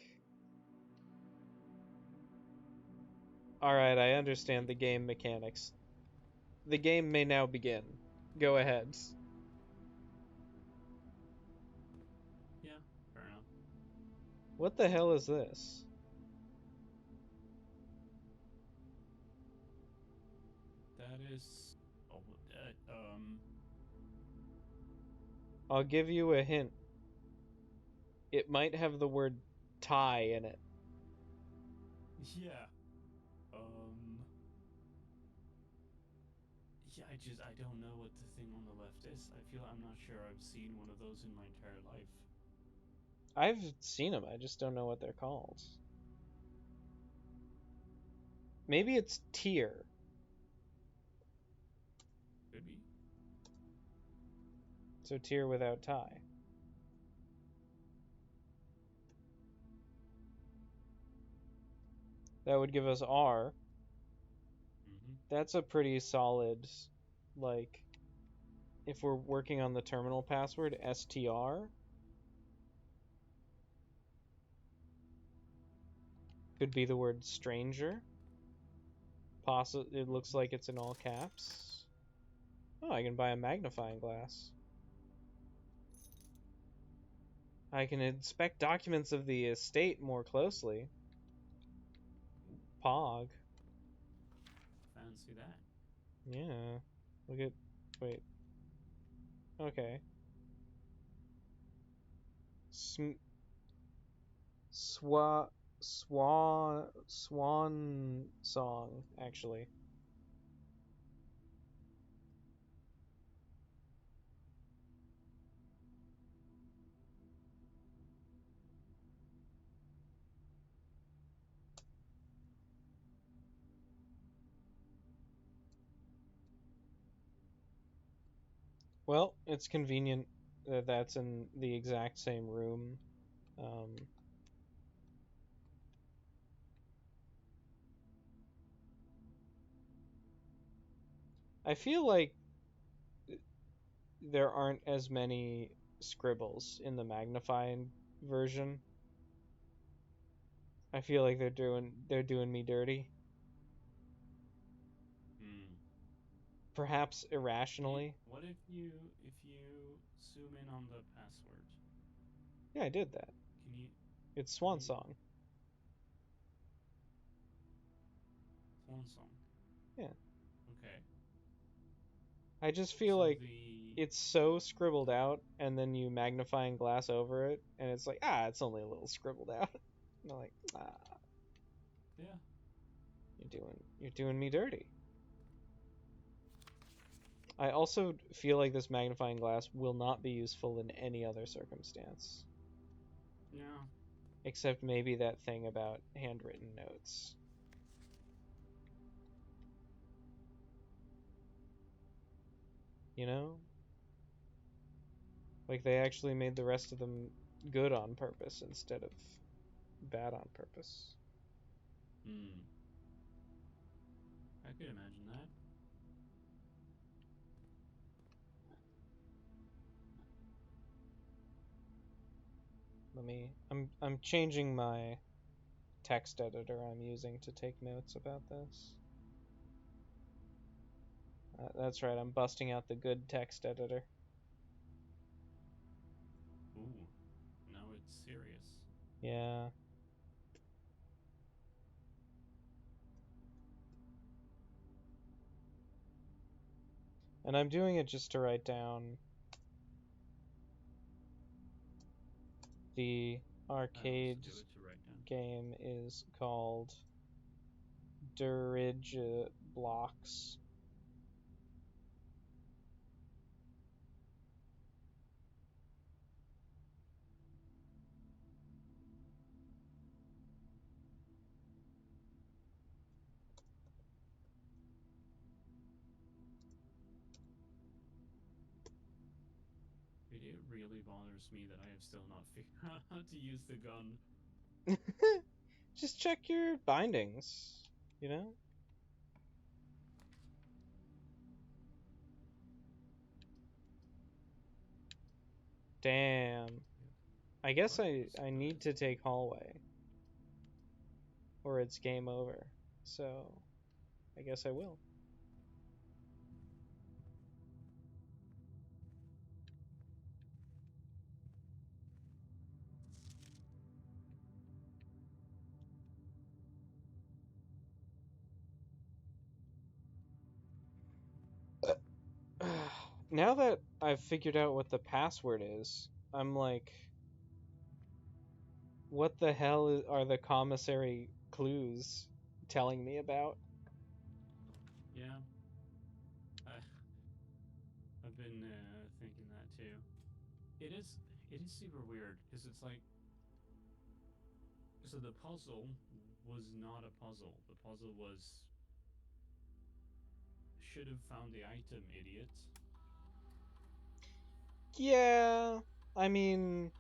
alright, I understand the game mechanics. The game may now begin. Go ahead. Yeah, fair enough. What the hell is this? That is. Oh, I'll give you a hint. It might have the word tie in it. yeah. Yeah, I don't know what the thing on the left is. I'm not sure I've seen one of those in my entire life. I've seen them, I just don't know what they're called. Maybe it's tier. Could be. So tier without tie. That would give us R. Mm-hmm. That's a pretty solid, like, if we're working on the terminal password, STR. Could be the word stranger. It looks like it's in all caps. Oh, I can buy a magnifying glass. I can inspect documents of the estate more closely. Pog. Fancy that. Yeah. Look at... Wait. Okay. Swan song, actually. Well, it's convenient that that's in the exact same room. I feel like there aren't as many scribbles in the magnifying version. I feel like they're doing me dirty. Hmm. Perhaps irrationally. What if you zoom in on the password? Yeah, I did that. Can you It's can Swan you Song. Swan song? Yeah. Okay. I just feel So like the it's so scribbled out, and then you magnifying glass over it, and it's like, it's only a little scribbled out. And I'm like, yeah. you're doing me dirty. I also feel like this magnifying glass will not be useful in any other circumstance. Yeah. Except maybe that thing about handwritten notes. You know? Like they actually made the rest of them good on purpose instead of bad on purpose. Hmm. I could imagine that. I'm changing my text editor I'm using to take notes about this. That's right, I'm busting out the good text editor. Ooh. Now it's serious. Yeah. And I'm doing it just to write down the I also arcade do it to write down. game is called Dirige Blocks. It really bothers me that I have still not figured out how to use the gun. Just check your bindings, you know? Damn. I guess What? I need to take hallway. Or it's game over. So, I guess I will. Now that I've figured out what the password is, I'm like, what the hell are the commissary clues telling me about? Yeah. I, I've been thinking that too. It is. It is super weird because it's like. So the puzzle was not a puzzle. The puzzle was. Should have found the item, idiot. Yeah, I mean,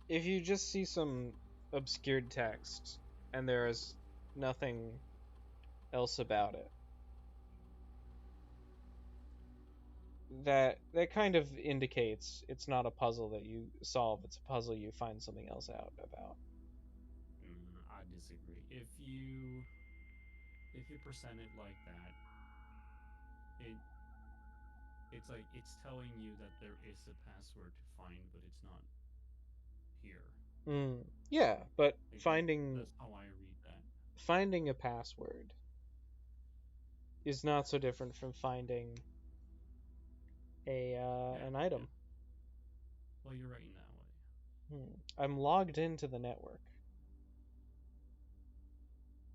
if you just see some obscured text and there is nothing else about it, that kind of indicates it's not a puzzle that you solve, it's a puzzle you find something else out about. I disagree. If you present it like that, it it's like it's telling you that there is a password to find, but it's not here. Yeah, but Like finding that's how I read that. finding a password is not so different from finding a Yeah, an yeah. item. Well, you're right in that way. I'm logged into the network.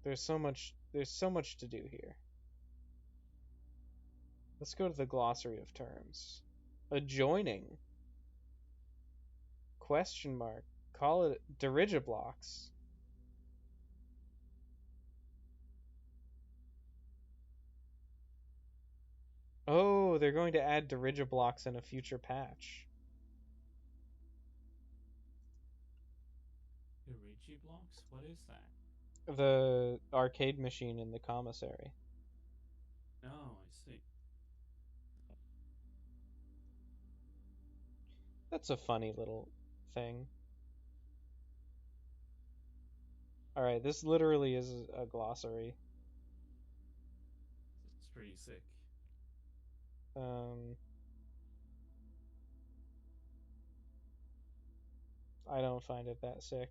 There's so much to do here. Let's go to the glossary of terms. Adjoining. Question mark. Call it dirigiblocks. Oh, they're going to add dirigiblocks in a future patch. Irigi blocks? What is that? The arcade machine in the commissary. Oh, I see. That's a funny little thing. Alright, this literally is a glossary. It's pretty sick. Um, I don't find it that sick.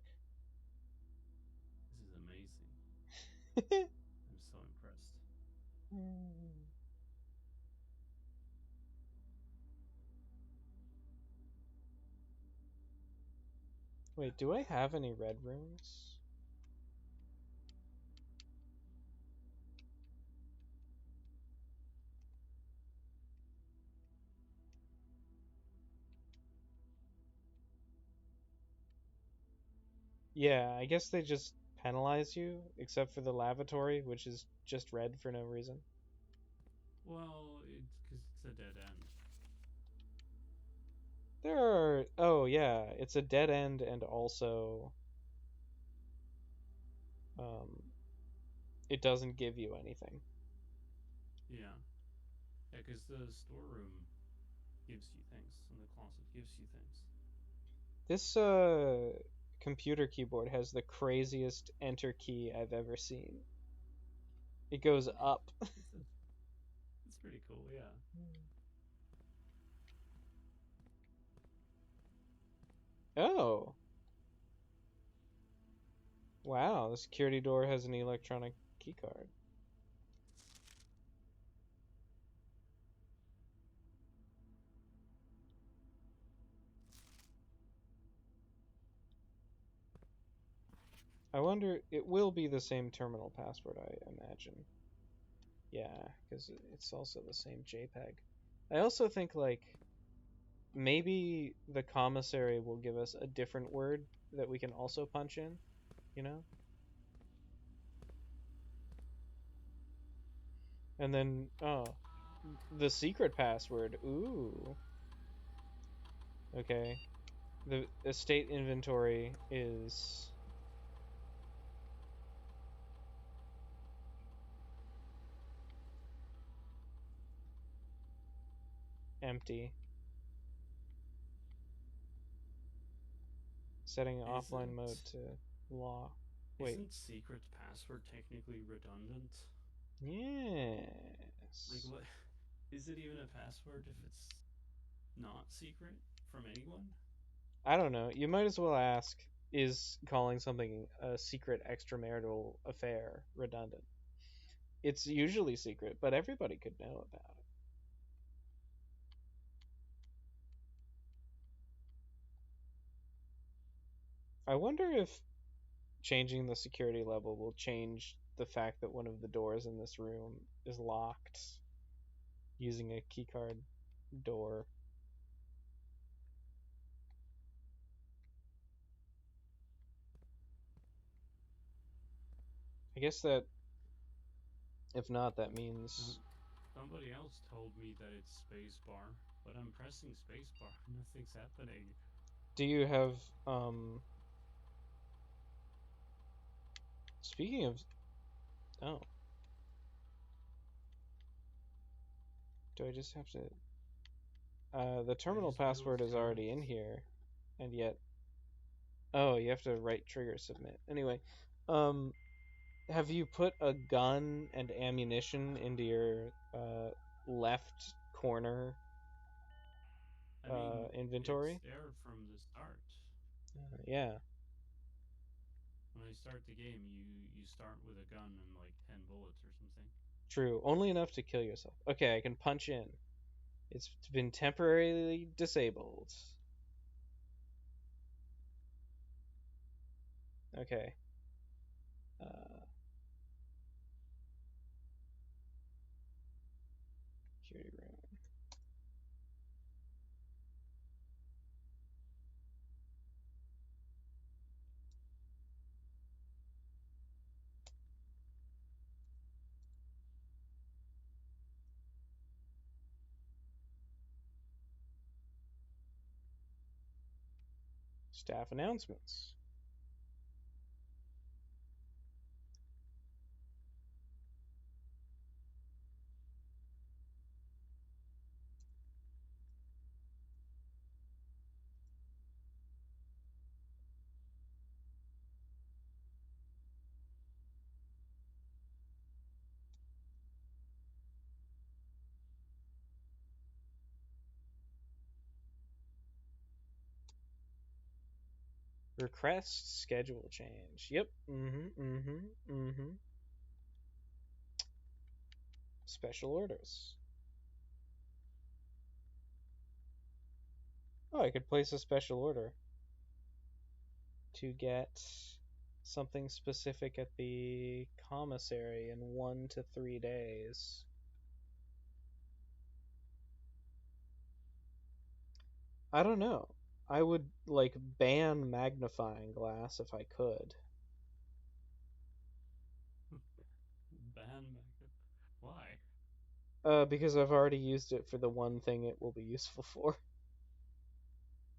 This is amazing. I'm so impressed. Wait, do I have any red rooms? Yeah, I guess they just penalize you, except for the lavatory, which is just red for no reason. Well, it's because it's a dead end. There are. Oh, yeah, it's a dead end, and also um, it doesn't give you anything. Yeah. Yeah, because the storeroom gives you things, and the closet gives you things. This computer keyboard has the craziest enter key I've ever seen. It goes up. It's pretty cool, yeah. Oh, wow, the security door has an electronic keycard. I wonder, it will be the same terminal password, I imagine. Yeah, because it's also the same JPEG. I also think, like, maybe the commissary will give us a different word that we can also punch in, you know? And then, oh, the secret password. Ooh. Okay. The estate inventory is empty. Setting offline mode Isn't to law. Wait. isn't secret password technically redundant? Like Yes. what? Is it even a password if it's not secret from anyone? I don't know. You might as well ask, is calling something a secret extramarital affair redundant? It's usually secret, but everybody could know about it. I wonder if changing the security level will change the fact that one of the doors in this room is locked using a keycard door. I guess that if not, that Uh, means. Somebody else told me that it's spacebar, but I'm pressing spacebar. Nothing's happening. Do you have speaking of, oh, do I just have to the I terminal just do password with is already in commands. here, and yet, oh, you have to write trigger submit. Anyway, um have you put a gun and ammunition into your left corner I mean, it's inventory? there from the start. Yeah, When I start the game, you start with a gun and like 10 bullets or something. true. Only enough to kill yourself. Okay, I can punch in. It's been temporarily disabled. Okay. Uh, security room. Staff announcements. Request schedule change. Yep. Special orders. Oh, I could place a special order to get something specific at the commissary in 1 to 3 days. I don't know. I would like ban magnifying glass if I could. Ban backup. Why? Because I've already used it for the one thing it will be useful for.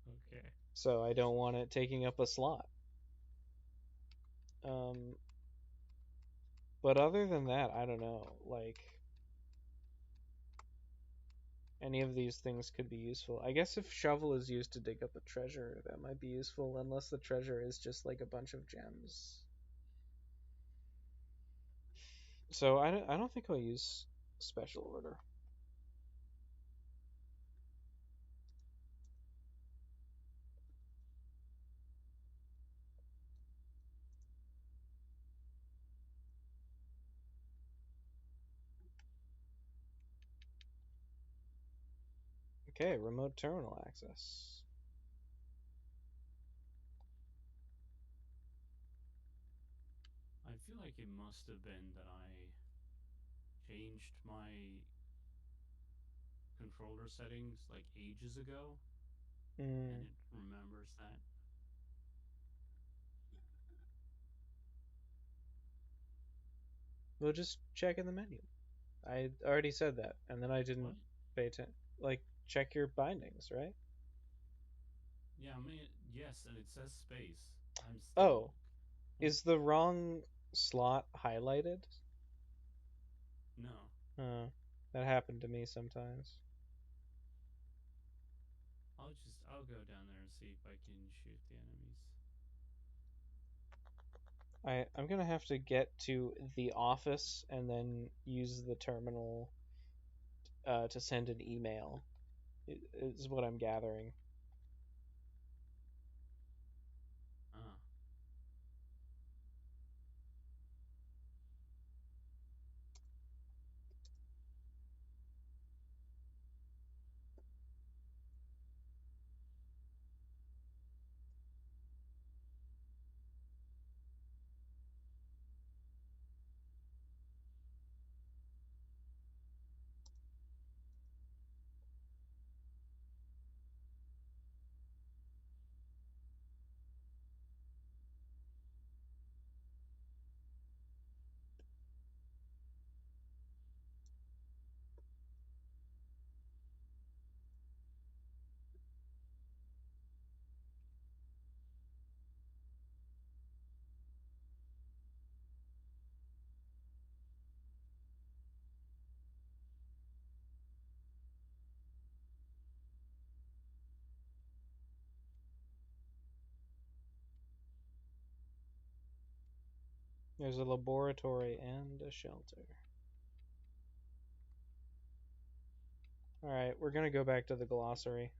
Okay. So I don't want it taking up a slot. Um, but other than that, I don't know. Like, any of these things could be useful. I guess if shovel is used to dig up a treasure, that might be useful, unless the treasure is just like a bunch of gems. So I don't think I'll use special order. Okay, remote terminal access. I feel like it must have been that I changed my controller settings like ages ago, and Mm, it remembers that. we'll just check in the menu. I already said that, and then I What? didn't pay attention. Like, check your bindings, right? Yeah, I mean, yes, and it says space. I'm Oh, still. is the wrong slot highlighted? No. Uh, that happened to me sometimes. I'll go down there and see if I can shoot the enemies. I'm gonna have to get to the office and then use the terminal to send an email. Is what I'm gathering. Ah. There's a laboratory and a shelter. Alright, we're gonna go back to the glossary.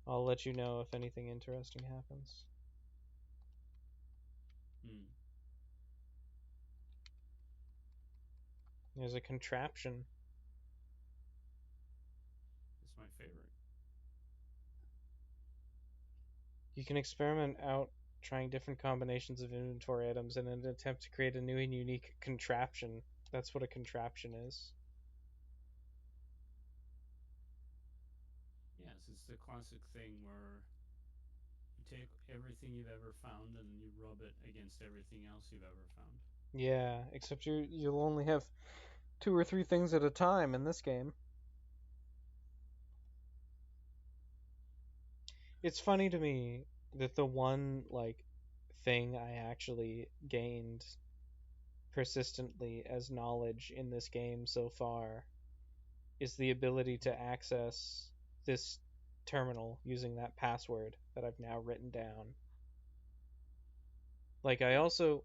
I'll let you know if anything interesting happens. Hmm. There's a contraption. It's my favorite. You can experiment out trying different combinations of inventory items in an attempt to create a new and unique contraption. That's what a contraption is. Yes, it's the classic thing where you take everything you've ever found and you rub it against everything else you've ever found. Yeah, except you'll only have two or three things at a time in this game. It's funny to me that the one like thing I actually gained persistently as knowledge in this game so far is the ability to access this terminal using that password that I've now written down. Like Hmm. I also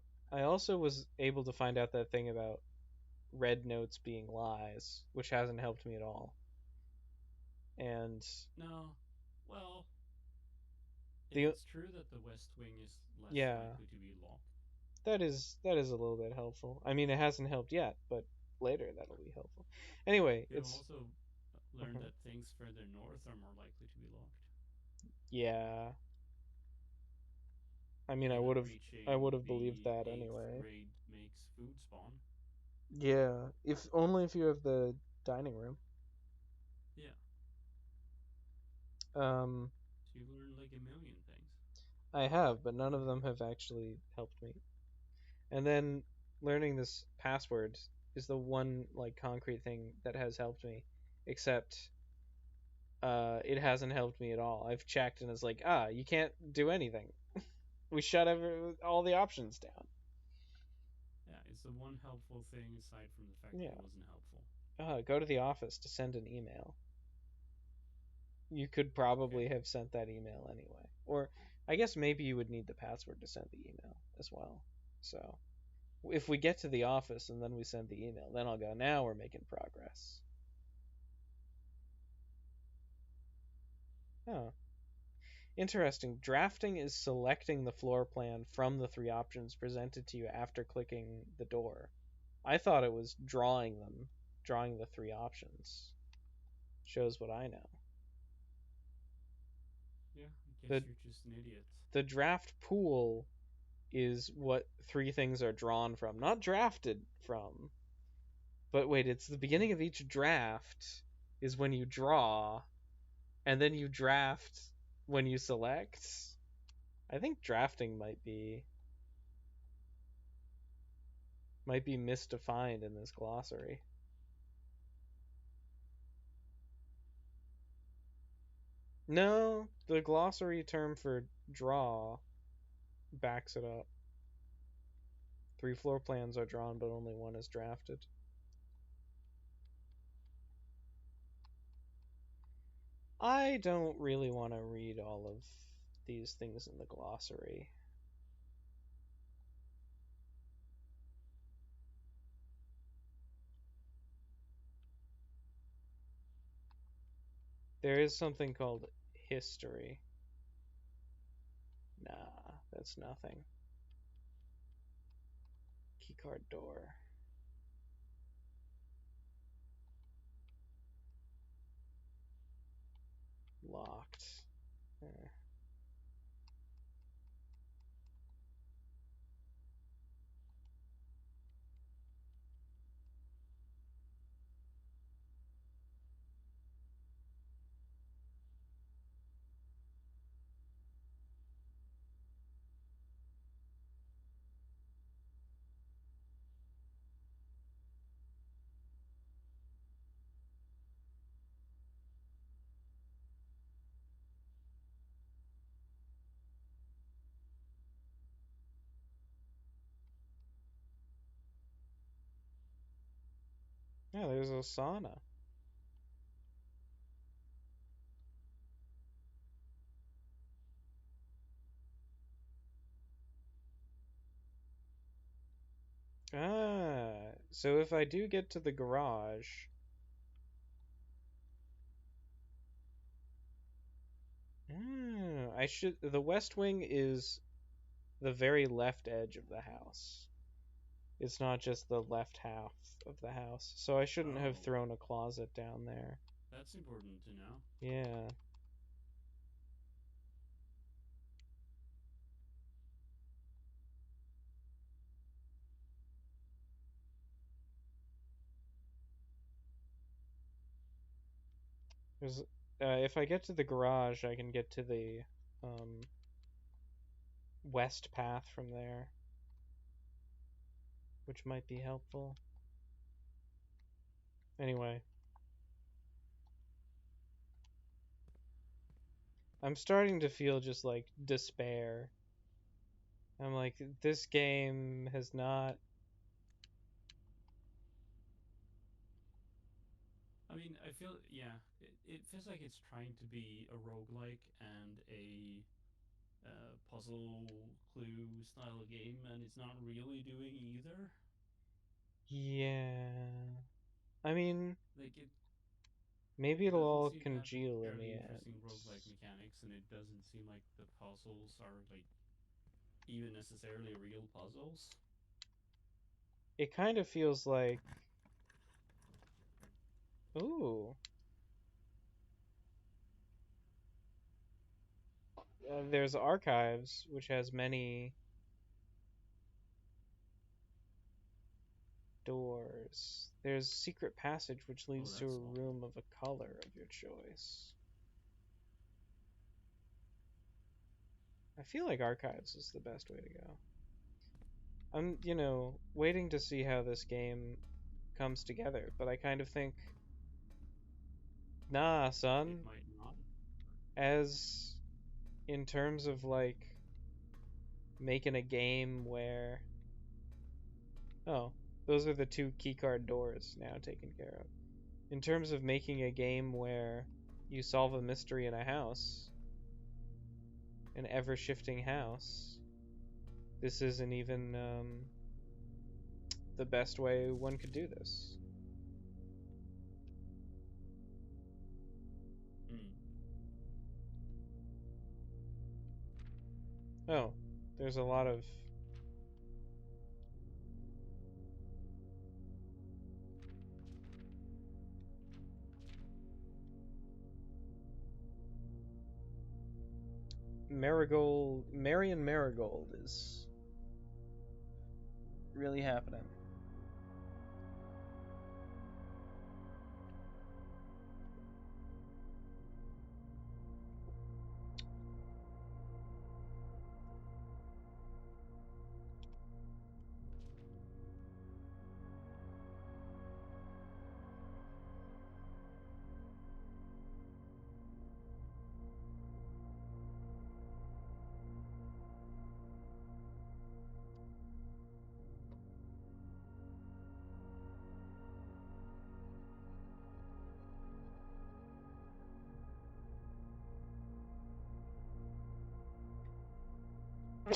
was able to find out that thing about red notes being lies, which hasn't helped me at all. And No. Well, if the it's true that the West Wing is less yeah, likely to be locked, that is a little bit helpful. I mean, it hasn't helped yet, but later that'll be helpful. Anyway, you've it's also learned mhm. that things further north are more likely to be locked. Yeah. I mean, Even I would reaching have believed the that 8th anyway. grade makes food spawn. Yeah, if only if you have the dining room. Yeah. Um, You've learned like a million things. I have, but none of them have actually helped me. And then learning this password is the one like concrete thing that has helped me, except it hasn't helped me at all. I've checked and it's like, you can't do anything. We shut all the options down. Yeah, it's the one helpful thing aside from the fact that Yeah. it wasn't helpful. Go to the office to send an email. You could probably Okay. have sent that email anyway. Or I guess maybe you would need the password to send the email as well. So if we get to the office and then we send the email, then I'll go, now we're making progress. Oh, interesting. Drafting is selecting the floor plan from the three options presented to you after clicking the door. I thought it was drawing the three options. Shows what I know. Yeah, I guess The you're just an idiot. the draft pool is what three things are drawn from, not drafted from. But wait, it's the beginning of each draft is when you draw, and then you draft when you select. I think drafting might be misdefined in this glossary. No, the glossary term for draw backs it up. Three floor plans are drawn, but only one is drafted. I don't really want to read all of these things in the glossary. There is something called history. Nah, that's nothing. Keycard door. Locked. Eh. Yeah, there's a sauna. So if I do get to the garage, I should. The west wing is the very left edge of the house. It's not just the left half of the house, so I shouldn't have Oh, thrown a closet down there. that's important to know. Yeah, there's. If I get to the garage, I can get to the um, west path from there, which might be helpful. Anyway, I'm starting to feel just like despair. I'm like, this game has not. I mean, I feel, yeah, it feels like it's trying to be a roguelike and a puzzle clue style game, and it's not really doing either. Yeah. I mean, Like, it maybe it'll doesn't all seem to have congeal in fairly the interesting end. roguelike mechanics, and it doesn't seem like the puzzles are, like, even necessarily real puzzles. It kind of feels like. Ooh. There's archives, which has many doors. There's secret passage, which Oh, leads to a that's small. room of a color of your choice. I feel like archives is the best way to go. I'm, waiting to see how this game comes together, but I kind of think, nah, son, It might not. as in terms of like making a game where, oh, those are the two keycard doors now taken care of. In terms of making a game where you solve a mystery in a house, an ever shifting house, this isn't even the best way one could do this. Hmm. Oh, there's a lot of Marion Marigold is really happening.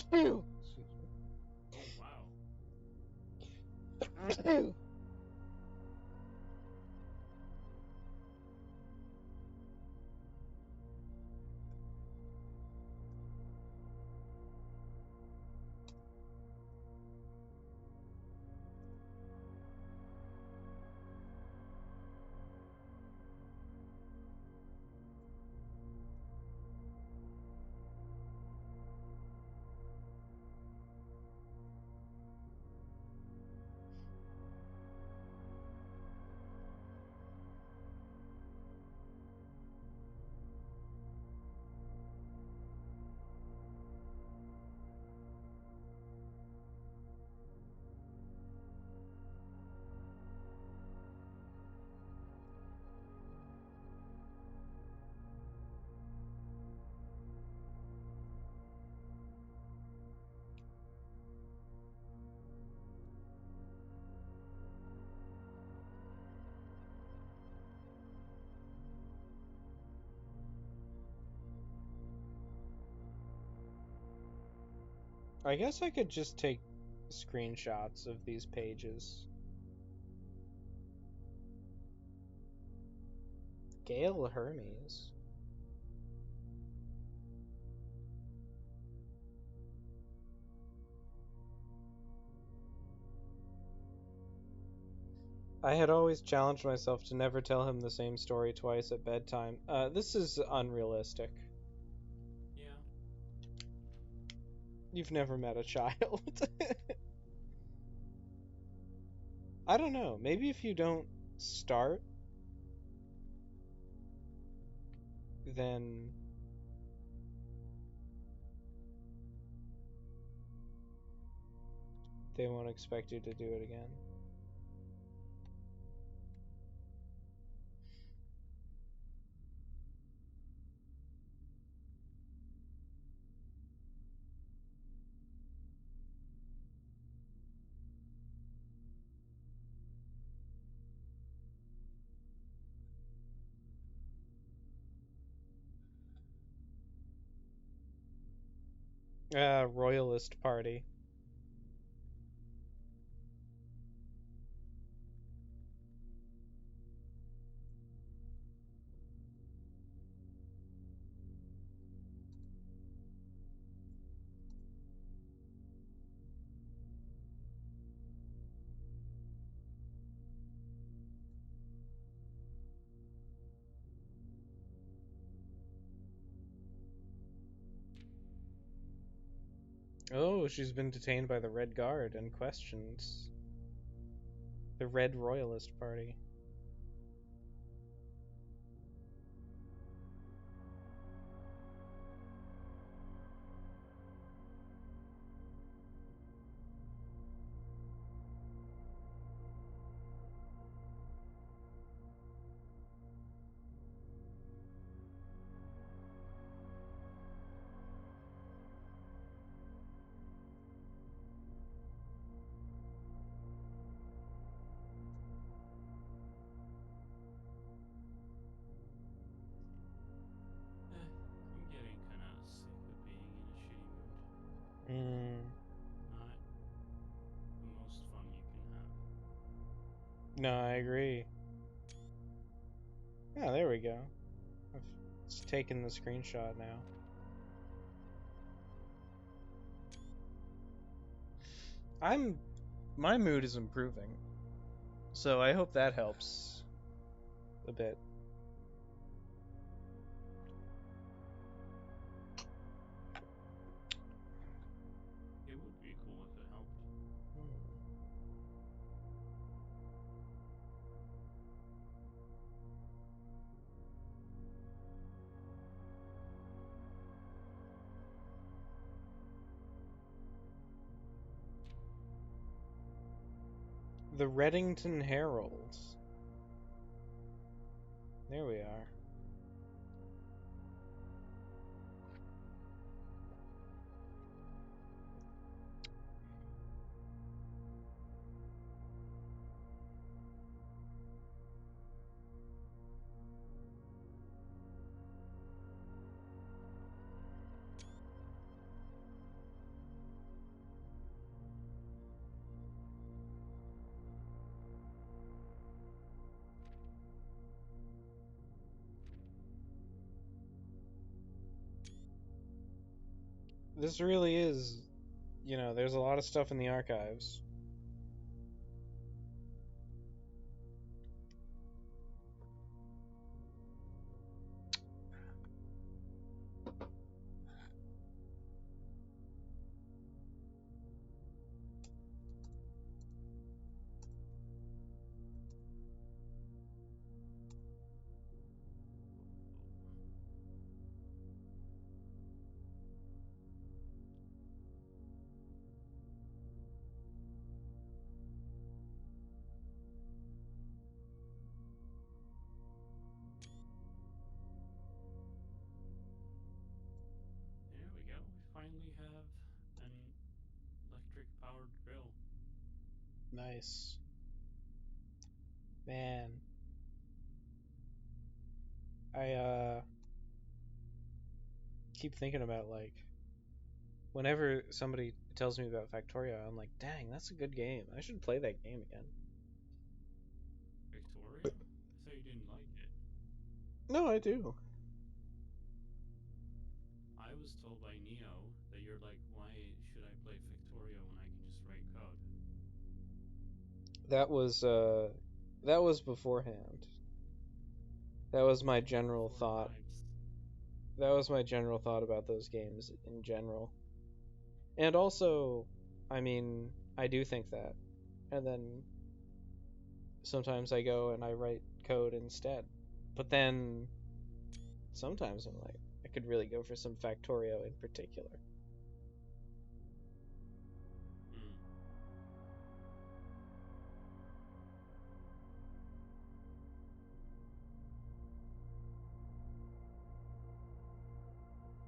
Excuse Oh wow. me. I guess I could just take screenshots of these pages. Gail Hermes. I had always challenged myself to never tell him the same story twice at bedtime. This is unrealistic. Yeah. You've never met a child. I don't know. Maybe if you don't start, then they won't expect you to do it again. Royalist Party. Oh, she's been detained by the Red Guard and questioned. The Red Royalist Party. No, I agree. Yeah, there we go. It's taking the screenshot now. My mood is improving. So I hope that helps a bit. It would be cool if it helped. The Reddington Herald. There we are. This really is, there's a lot of stuff in the archives. There we go. We finally have an electric powered grill. Nice. Man. I keep thinking about, like, whenever somebody tells me about Factorio, I'm like, dang, that's a good game. I should play that game again. Victoria? I thought you didn't like it. No, I do. I was told by Neo that you're like, why should I play Victoria when I can just write code? That was beforehand. That was my general Before thought. vibes. That was my general thought about those games in general. And also, I mean, I do think that. And then sometimes I go and I write code instead. But then sometimes I'm like, I could really go for some Factorio in particular. Hmm.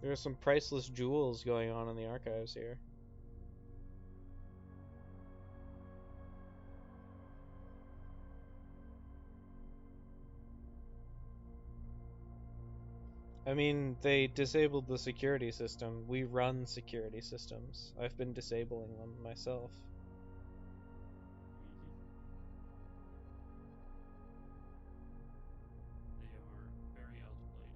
There are some priceless jewels going on in the archives here. I mean, they disabled the security system. We run security systems. I've been disabling them myself. Mm-hmm. They are very outplayed.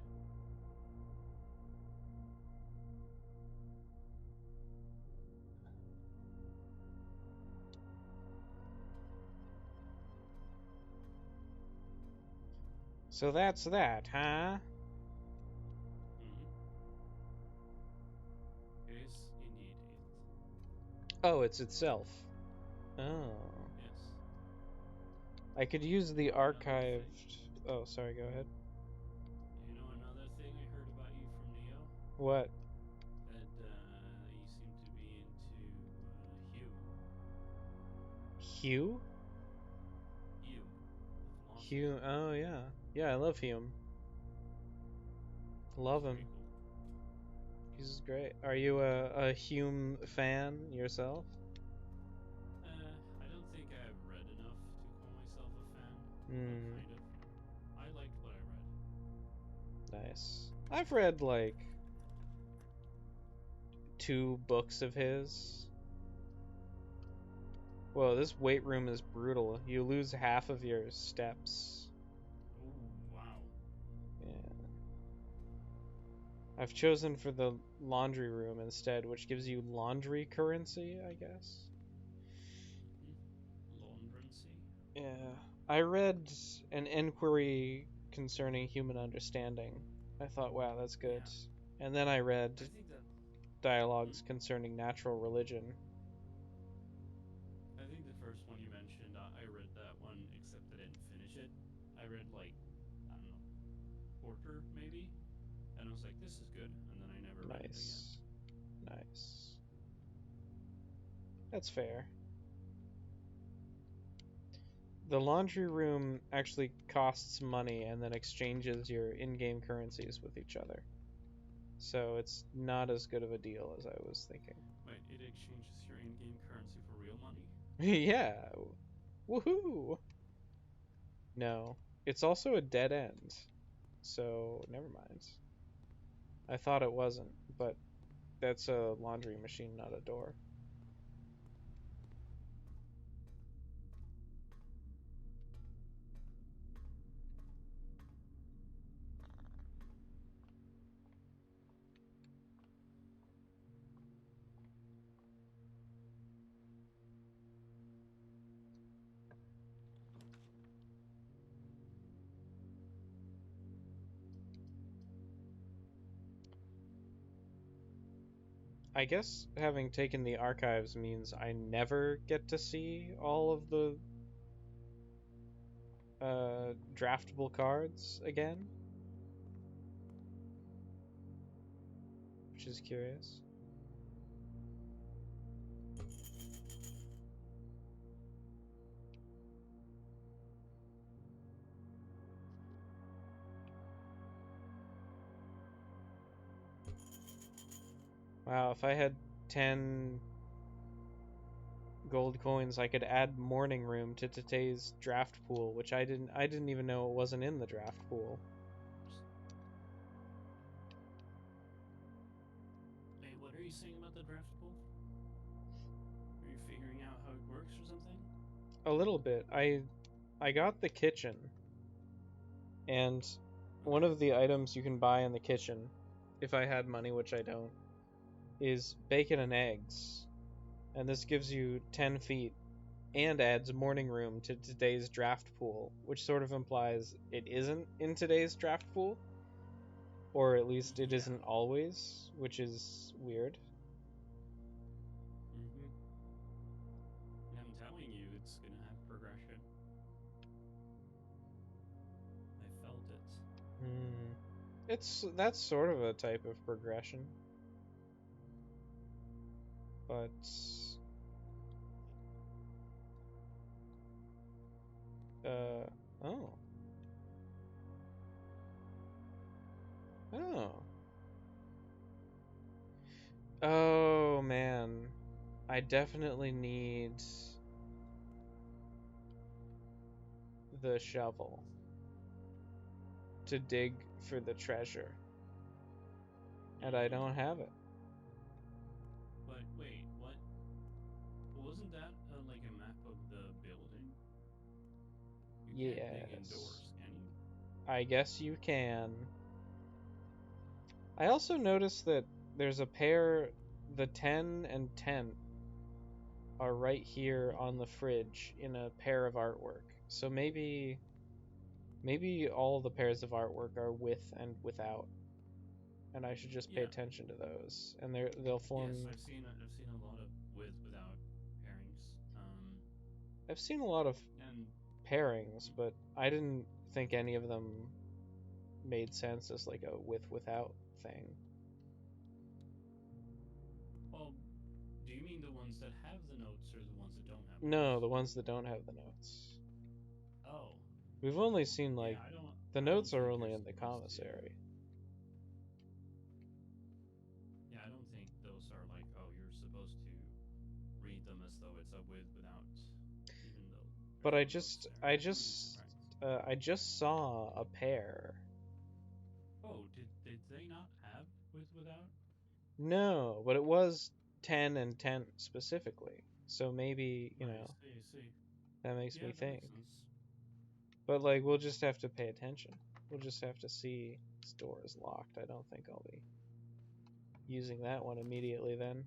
So that's that, huh? Mm-hmm. It is indeed it. Oh, it's itself. Oh. Yes. I could use the Another thing. archived. Oh, sorry, go ahead. You know another thing I heard about you from Neo? What? That you seem to be into Hugh. Hugh? Hugh, the philosopher. Hume. Oh, yeah. Yeah, I love Hume. Love He's him. pretty cool. He's great. Are you a Hume fan yourself? I don't think I've read enough to call myself a fan, but Hmm. kind of. I liked what I read. Nice. I've read like 2 books of his. Whoa, this weight room is brutal. You lose half of your steps. Oh, wow. Yeah. I've chosen for the laundry room instead, which gives you laundry currency, I guess. Laundrency? Yeah. I read an inquiry concerning human understanding. I thought, wow, that's good. Yeah. And then I read I think that. dialogues Hmm, concerning natural religion. I think the first one you mentioned, I read that one, except I didn't finish it. I read, like, I don't know, quarter, maybe? And I was like, this is good. And then I never read it again. Nice. Nice. That's fair. The laundry room actually costs money and then exchanges your in-game currencies with each other. So it's not as good of a deal as I was thinking. Wait, it exchanges your in game currency for real money? Yeah. Woohoo! No. It's also a dead end. So never mind. I thought it wasn't, but that's a laundry machine, not a door. I guess having taken the archives means I never get to see all of the draftable cards again, which is curious. Wow, if I had 10 gold coins, I could add Morning Room to today's draft pool, which I didn't even know it wasn't in the draft pool. Wait, what are you saying about the draft pool? Are you figuring out how it works or something? A little bit. I got the kitchen, and one Okay. of the items you can buy in the kitchen, if I had money, which I don't, is bacon and eggs. And this gives you 10 feet and adds Morning Room to today's draft pool, which sort of implies it isn't in today's draft pool, or at least it Yeah. isn't always, which is weird. Mm-hmm. I'm telling you, it's gonna have progression. I felt it. Hmm. That's sort of a type of progression, but uh oh. Oh. Oh man. I definitely need the shovel to dig for the treasure, and I Mm-hmm. don't have it. But wait, what? Wasn't that like a map of the building? You can't dig Yes. indoors, can you? I guess you can. I also noticed that there's a pair, the 10 and 10 are right here Mm-hmm. on the fridge in a pair of artwork. So maybe all the pairs of artwork are with and without, and I should just pay Yeah. attention to those. And they'll Yes, form. I've seen a lot of with without pairings. I've seen a lot of And pairings, but I didn't think any of them made sense as like a with without thing. well, do you mean the ones that have the notes or the ones that don't have the No, notes? the ones that don't have the notes. Oh, We've only seen yeah. like I don't. the I don't notes are think you're only in the supposed to. commissary. Yeah, I don't think those are like. Oh, you're supposed to read them as though it's a with without, even though But there's no notes there. I wouldn't be surprised. I just saw a pair. Oh, did they not have with without? No, but it was 10 and 10 specifically. So maybe, I see, I see. that makes Yeah, me that think. makes sense. But like, we'll just have to pay attention. We'll just have to see this door is locked. I don't think I'll be using that one immediately then.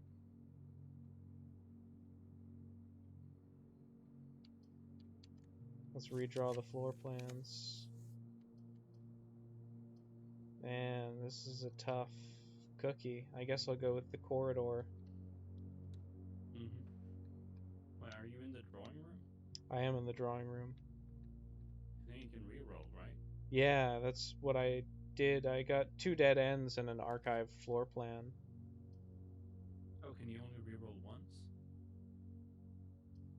Let's redraw the floor plans. Man, this is a tough cookie. I guess I'll go with the corridor. Mm-hmm. Wait, are you in the drawing room? I am in the drawing room. I think you can re-roll, right? Yeah, that's what I did. I got 2 dead ends and an archived floor plan. Oh, can you only re-roll once?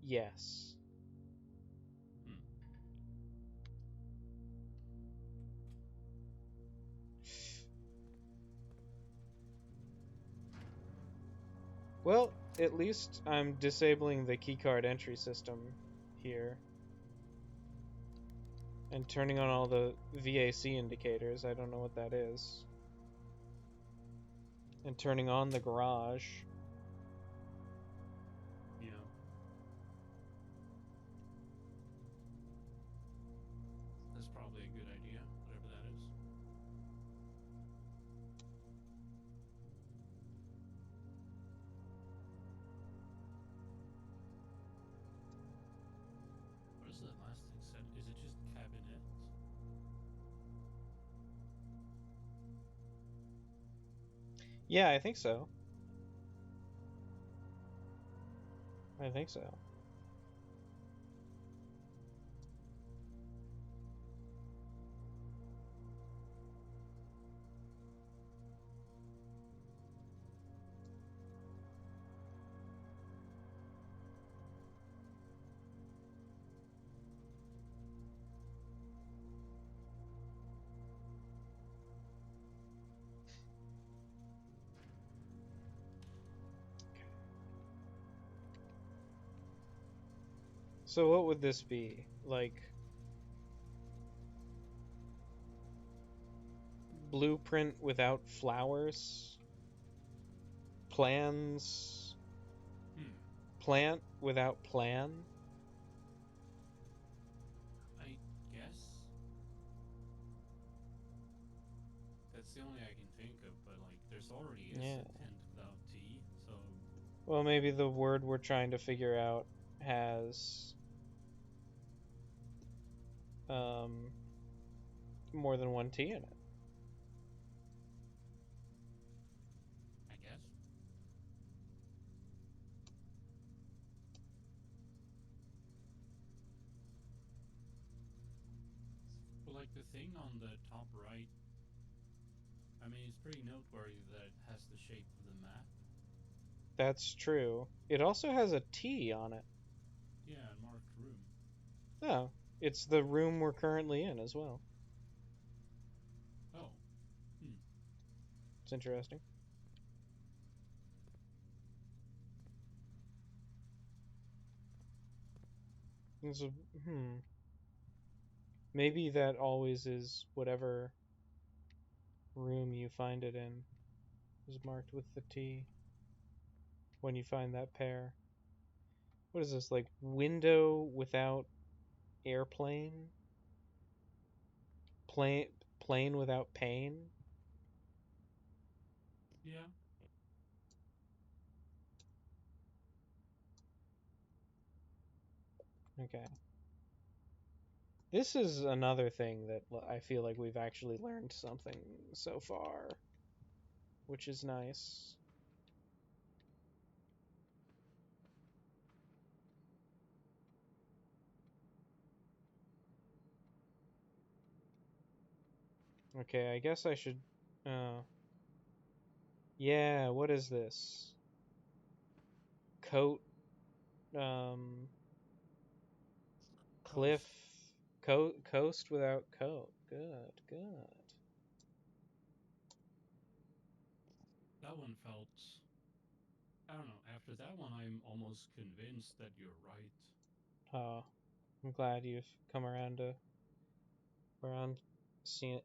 Yes. Hmm. Well, at least I'm disabling the keycard entry system here. And turning on all the VAC indicators. I don't know what that is. And turning on the garage. Yeah. That's probably a good idea, whatever that is. What is the last thing said? Is it just cabinet? Yeah, I think so. I think so. So what would this be? Like blueprint without flowers? Plans? Hmm. Plant without plan? I guess that's the only I can think of, but like, there's already is Yeah. a tent without tea, so Well, maybe the word we're trying to figure out has more than one T in it. I guess. But like the thing on the top right, I mean, it's pretty noteworthy that it has the shape of the map. That's true. It also has a T on it. Yeah, marked room. Oh, it's the room we're currently in as well. Oh. Hmm. It's interesting. It's a, Maybe that always is whatever room you find it in is marked with the T when you find that pair. What is this, like window without airplane? Plane plane without pain? Yeah. Okay. This is another thing that I feel like we've actually learned something so far, which is nice. Okay, I guess I should. Uh, yeah, what is this? Coat, um, cliff, Coast. coast without coat. Good, good. That one felt. I don't know. After that one, I'm almost convinced that you're right. Oh, I'm glad you've come around seeing it.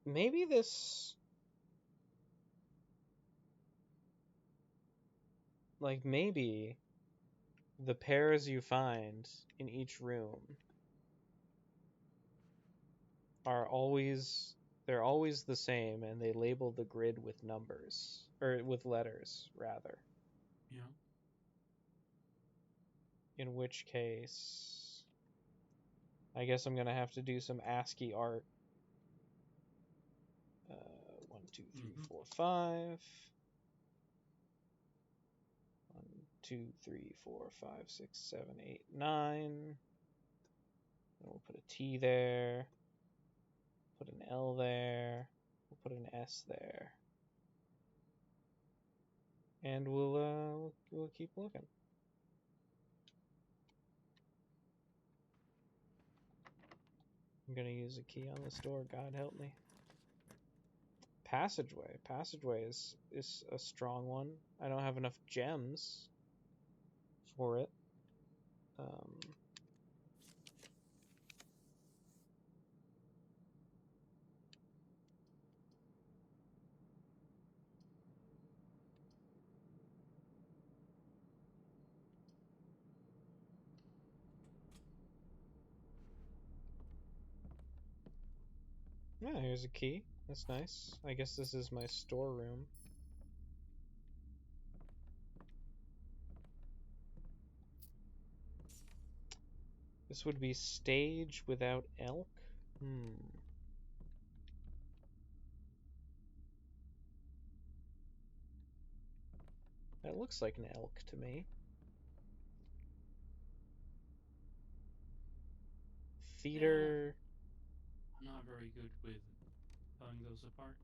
Maybe this, like maybe the pairs you find in each room are always they're always the same, and they label the grid with numbers, or with letters rather. Yeah. In which case, I guess I'm gonna have to do some ASCII art. 1, 2, 3, 4, 5. 1, 2, 3, 4, 5, 6, 7, 8, 9. And we'll put a T there. Put an L there. We'll put an S there. And we'll keep looking. I'm gonna use a key on this door. God help me. Passageway. Passageway is a strong one. I don't have enough gems for it. Yeah, here's a key. That's nice. I guess this is my storeroom. This would be stage without elk? That looks like an elk to me. Theater. I'm not very good with telling those apart.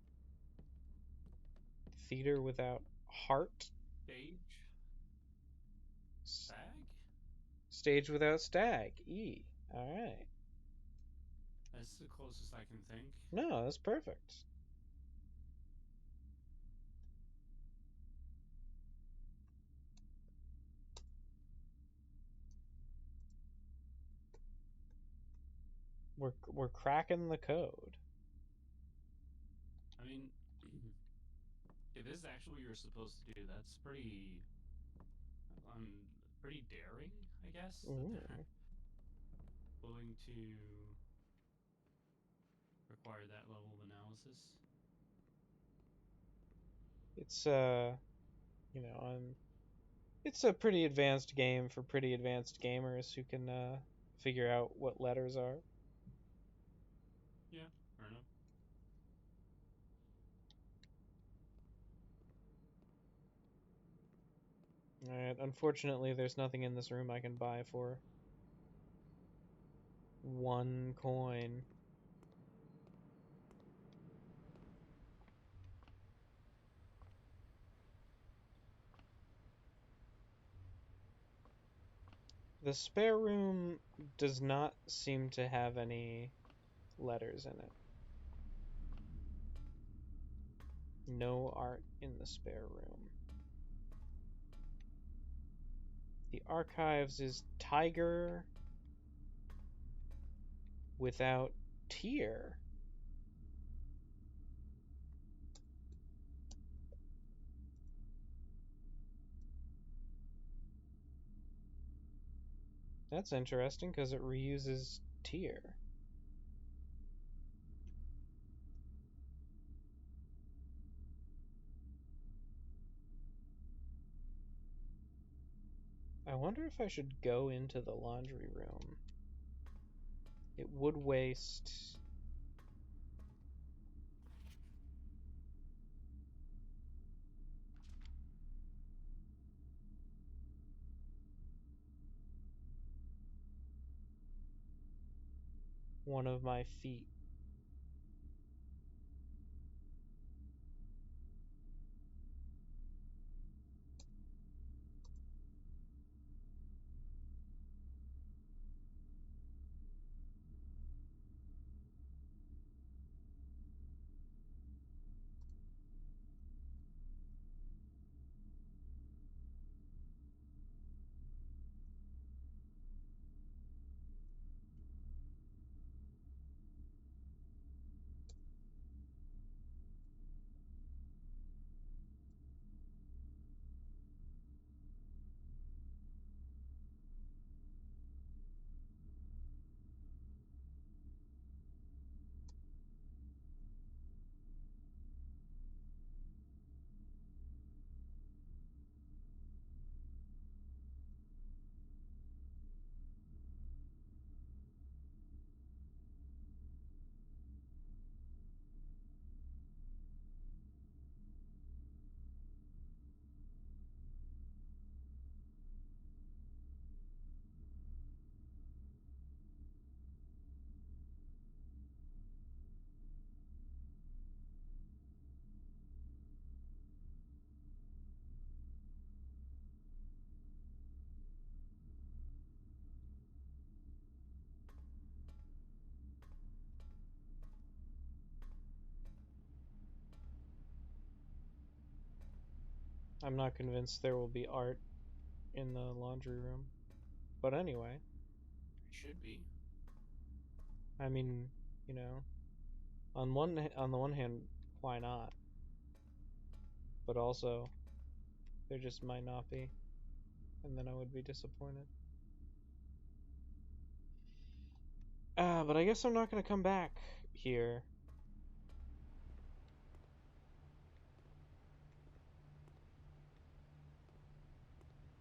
Theater without heart. Stage? Stag? Stage without stag. E. Alright. That's the closest I can think. No, that's perfect. We're cracking the code. I mean, if this is actually what you're supposed to do, that's pretty daring, I guess. That they're willing to require that level of analysis. It's it's a pretty advanced game for pretty advanced gamers who can figure out what letters are. Yeah, fair enough. Alright, unfortunately there's nothing in this room I can buy for 1 coin. The spare room does not seem to have any letters in it. No art in the spare room. The archives is tiger without tear. That's interesting because it reuses tear. I wonder if I should go into the laundry room. It would waste... one of my feet. I'm not convinced there will be art in the laundry room. But anyway, It should be. I mean, you know, on the one hand, why not? But also, there just might not be, and then I would be disappointed. But I guess I'm not gonna come back here.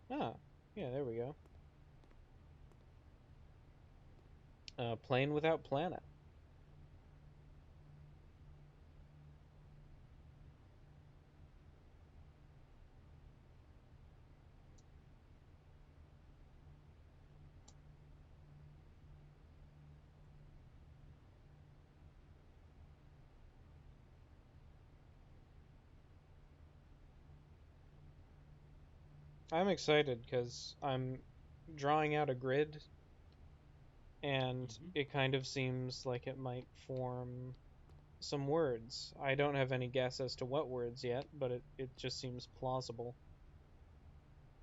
Ah, yeah, there we go. Plane without planet. I'm excited because I'm drawing out a grid, and Mm-hmm. it kind of seems like it might form some words. I don't have any guess as to what words yet, but it just seems plausible.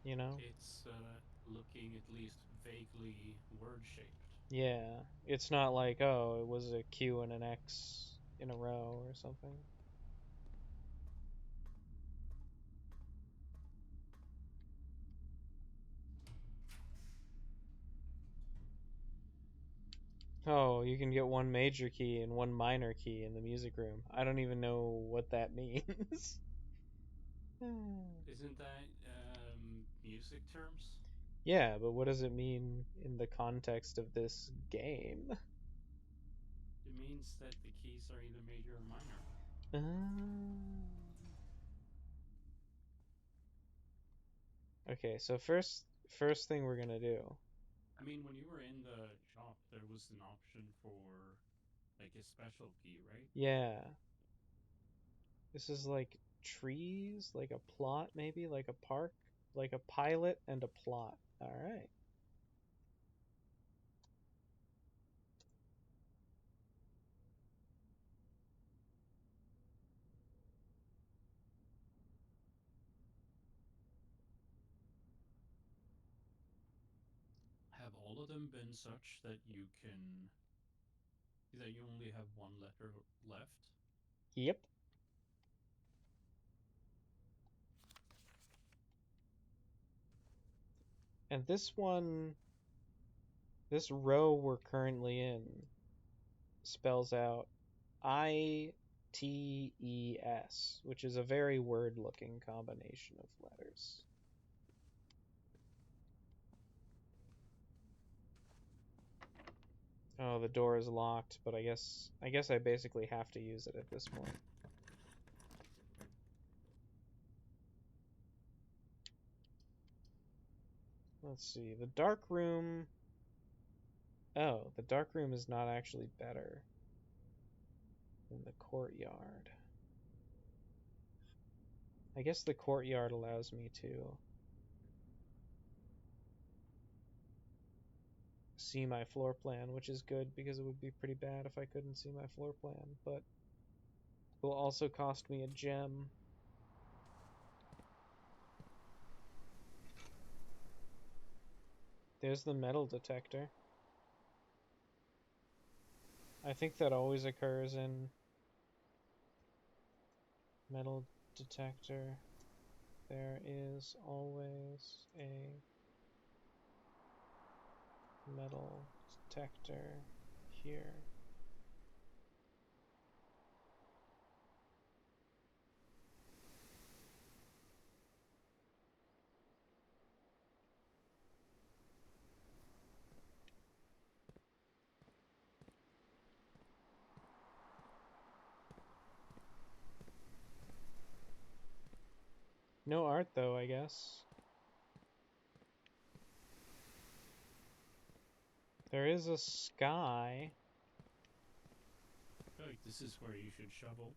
You know? It's looking at least vaguely word shaped. Yeah. It's not like, oh, it was a Q and an X in a row or something. Oh, you can get one major key and one minor key in the music room. I don't even know what that means. Isn't that music terms? Yeah, but what does it mean in the context of this game? It means that the keys are either major or minor. Okay, so first thing we're gonna do. I mean, when you were in the shop, there was an option for like a special key, right? Yeah, this is like trees, like a plot, maybe like a park, like a pilot and a plot. All right. Have all of them been such that you only have one letter left? Yep. And this row we're currently in spells out ITES, which is a very word-looking combination of letters. Oh, the door is locked, but I guess I basically have to use it at this point. Let's see. The dark room. Oh, the dark room is not actually better than the courtyard. I guess the courtyard allows me to see my floor plan, which is good because it would be pretty bad if I couldn't see my floor plan, but it will also cost me a gem. There's the metal detector. I think that always occurs in metal detector. There is always a metal detector here. No art though, I guess. There is a sky. I feel like this is where you should shovel.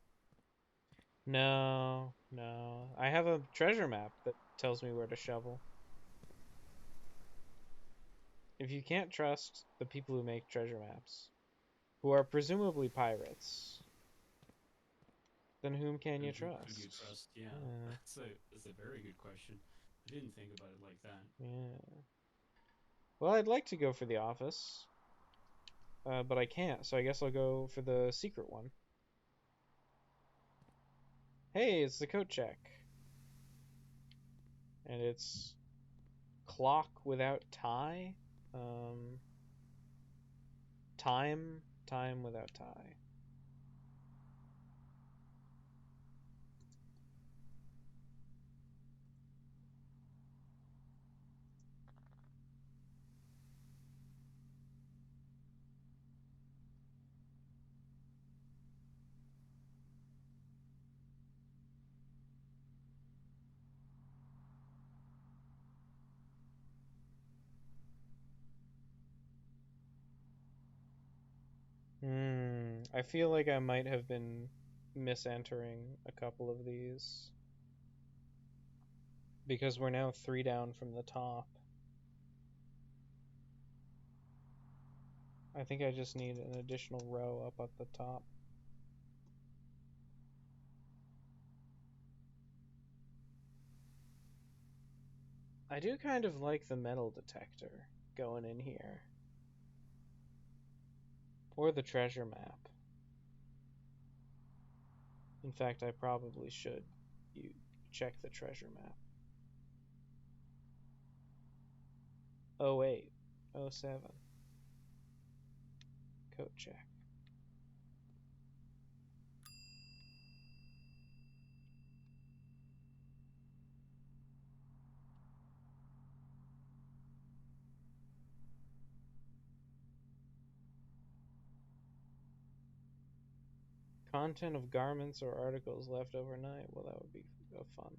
No, no. I have a treasure map that tells me where to shovel. If you can't trust the people who make treasure maps, who are presumably pirates, Then whom can you Then who do you trust? trust? Yeah, Yeah, that's a very good question. I didn't think about it like that. yeah. Well, I'd like to go for the office, but I can't, so I guess I'll go for the secret one. Hey, it's the coat check. And it's clock without tie. Um, time without tie. I feel like I might have been misentering a couple of these because we're now 3 down from the top. I think I just need an additional row up at the top. I do kind of like the metal detector going in here. Or the treasure map. In fact, I probably should you check the treasure map. 08, 07. Code check. Content of garments or articles left overnight. Well, that would be a fun.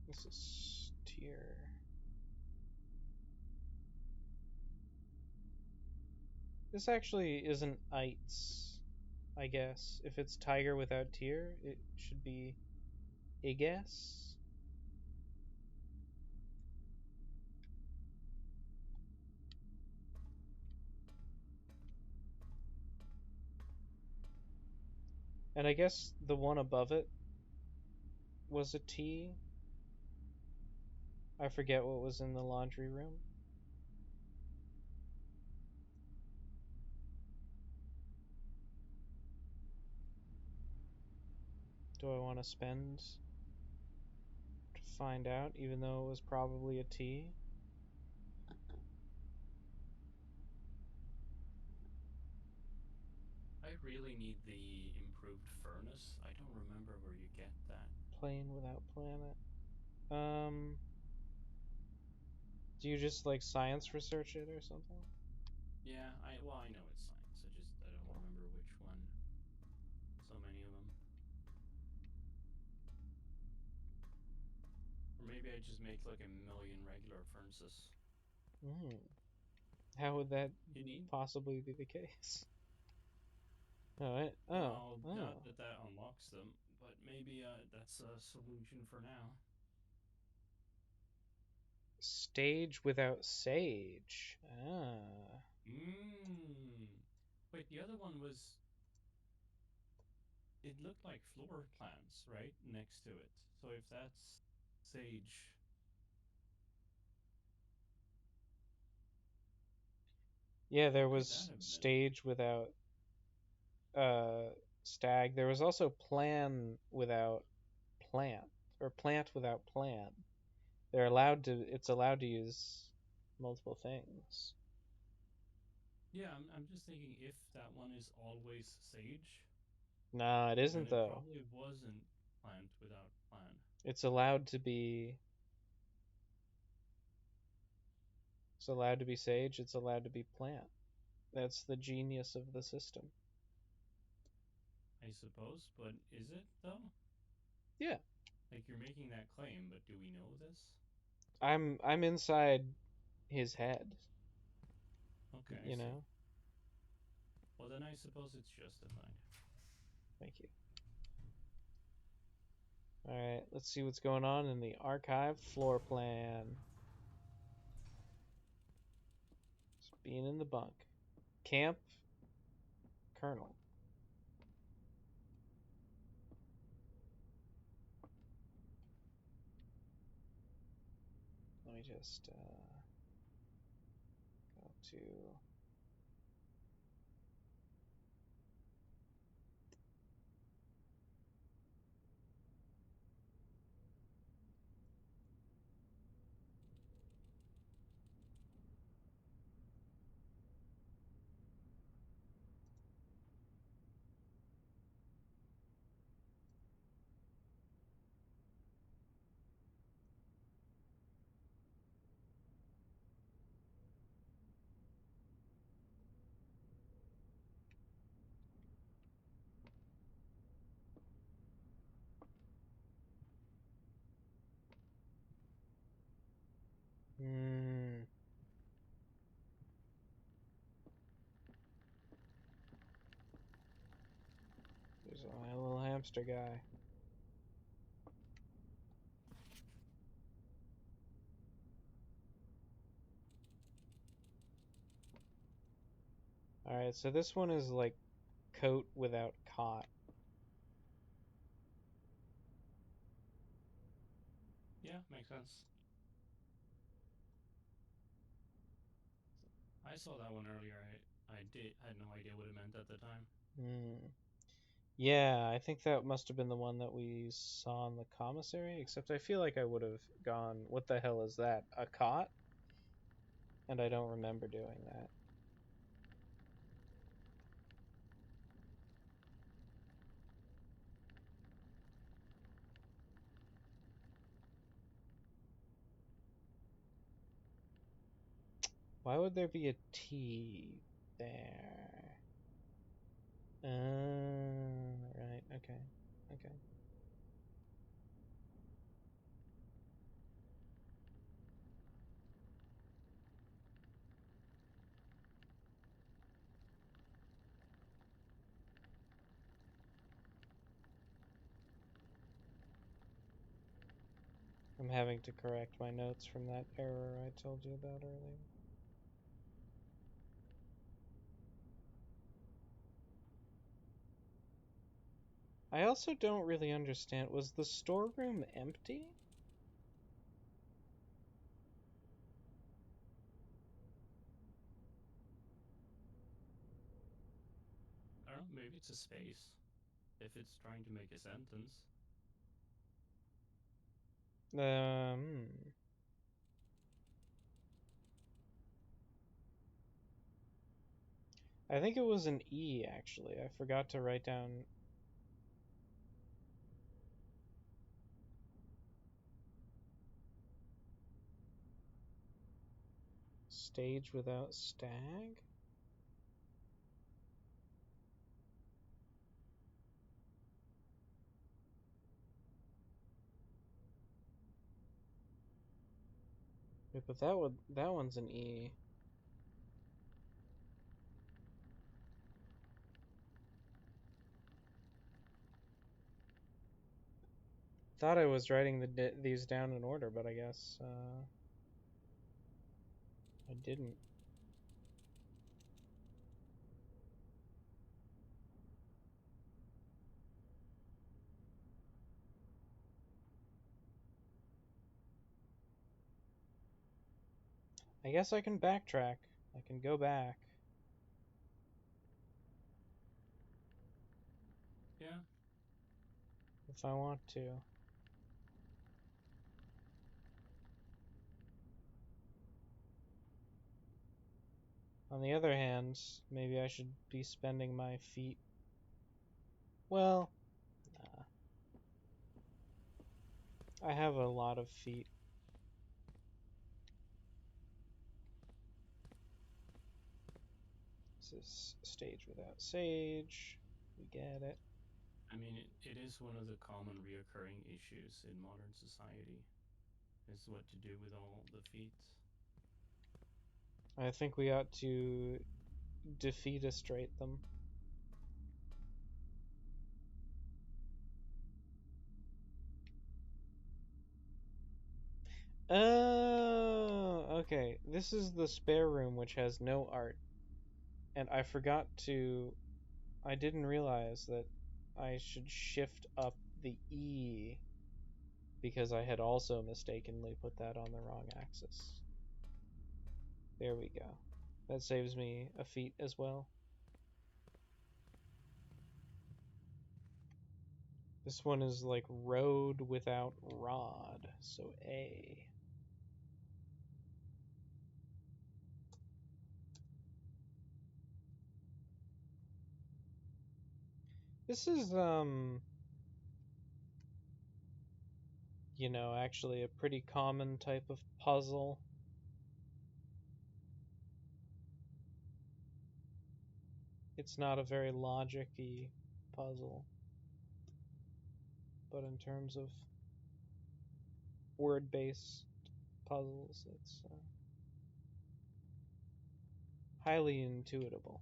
This is tier. This actually isn't ites, I guess. If it's tiger without tier, it should be I guess. And I guess the one above it was a T. I forget what was in the laundry room. Do I want to spend to find out, even though it was probably a T? I really need the improved furnace. I don't remember where you get that. Plane without planet. Do you just like science research it or something? Yeah, I know it's science. I don't remember which one. So many of them. Or maybe I just make like a million regular furnaces. Hmm. How would that You need? possibly be the case? Oh, Well, not oh. that that unlocks them, but maybe that's a solution for now. Stage without sage. Ah. Mmm. Wait, the other one was. It looked like floor plants, right? Next to it. So if that's sage. Yeah, there What could that was have been? stage without uh stag. There was also plan without plant. or plant without plant. They're allowed to. It's allowed to use multiple things. Yeah, I'm just thinking if that one is always sage, Nah, it then isn't it though. probably wasn't plant without plant. It's allowed to be. It's allowed to be sage. It's allowed to be plant. That's the genius of the system. I suppose, but is it though? Yeah, Like you're making that claim, but do we know this? I'm inside his head. Okay, I You see. know. Well, then I suppose it's justified. Thank you. All right, let's see what's going on in the archive floor plan. Just being in the bunk. Camp Colonel. Let me just go to. Hmm. There's my little hamster guy. All right, so this one is like coat without cot. Yeah, makes sense. I saw that one earlier. I had no idea what it meant at the time. Hmm. Yeah, I think that must have been the one that we saw in the commissary, except I feel like I would have gone, what the hell is that? A cot? And I don't remember doing that. Why would there be a T there? Right, okay. Okay. I'm having to correct my notes from that error I told you about earlier. I also don't really understand. Was the storeroom empty? I don't know. Maybe it's a space. If it's trying to make a sentence. Um, I think it was an E actually. I forgot to write down stage without stag. Wait, but that one's an E. Thought I was writing these down in order, but I guess I didn't. I guess I can backtrack. I can go back Yeah. if I want to. On the other hand, maybe I should be spending my feet. Well, nah. I have a lot of feet. This is stage without sage. We get it. I mean, it is one of the common reoccurring issues in modern society, is what to do with all the feet. I think we ought to defeatestrate them. Oh, okay. This is the spare room, which has no art. And I forgot to. I didn't realize that I should shift up the E because I had also mistakenly put that on the wrong axis. There we go. That saves me a feat as well. This one is like road without rod, so A. This is, actually a pretty common type of puzzle. It's not a very logic-y puzzle, but in terms of word-based puzzles, it's highly intuitable.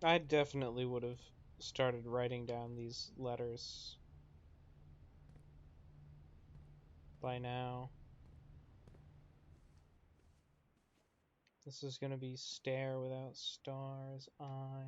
I definitely would have started writing down these letters by now. This is going to be stare without stars, I.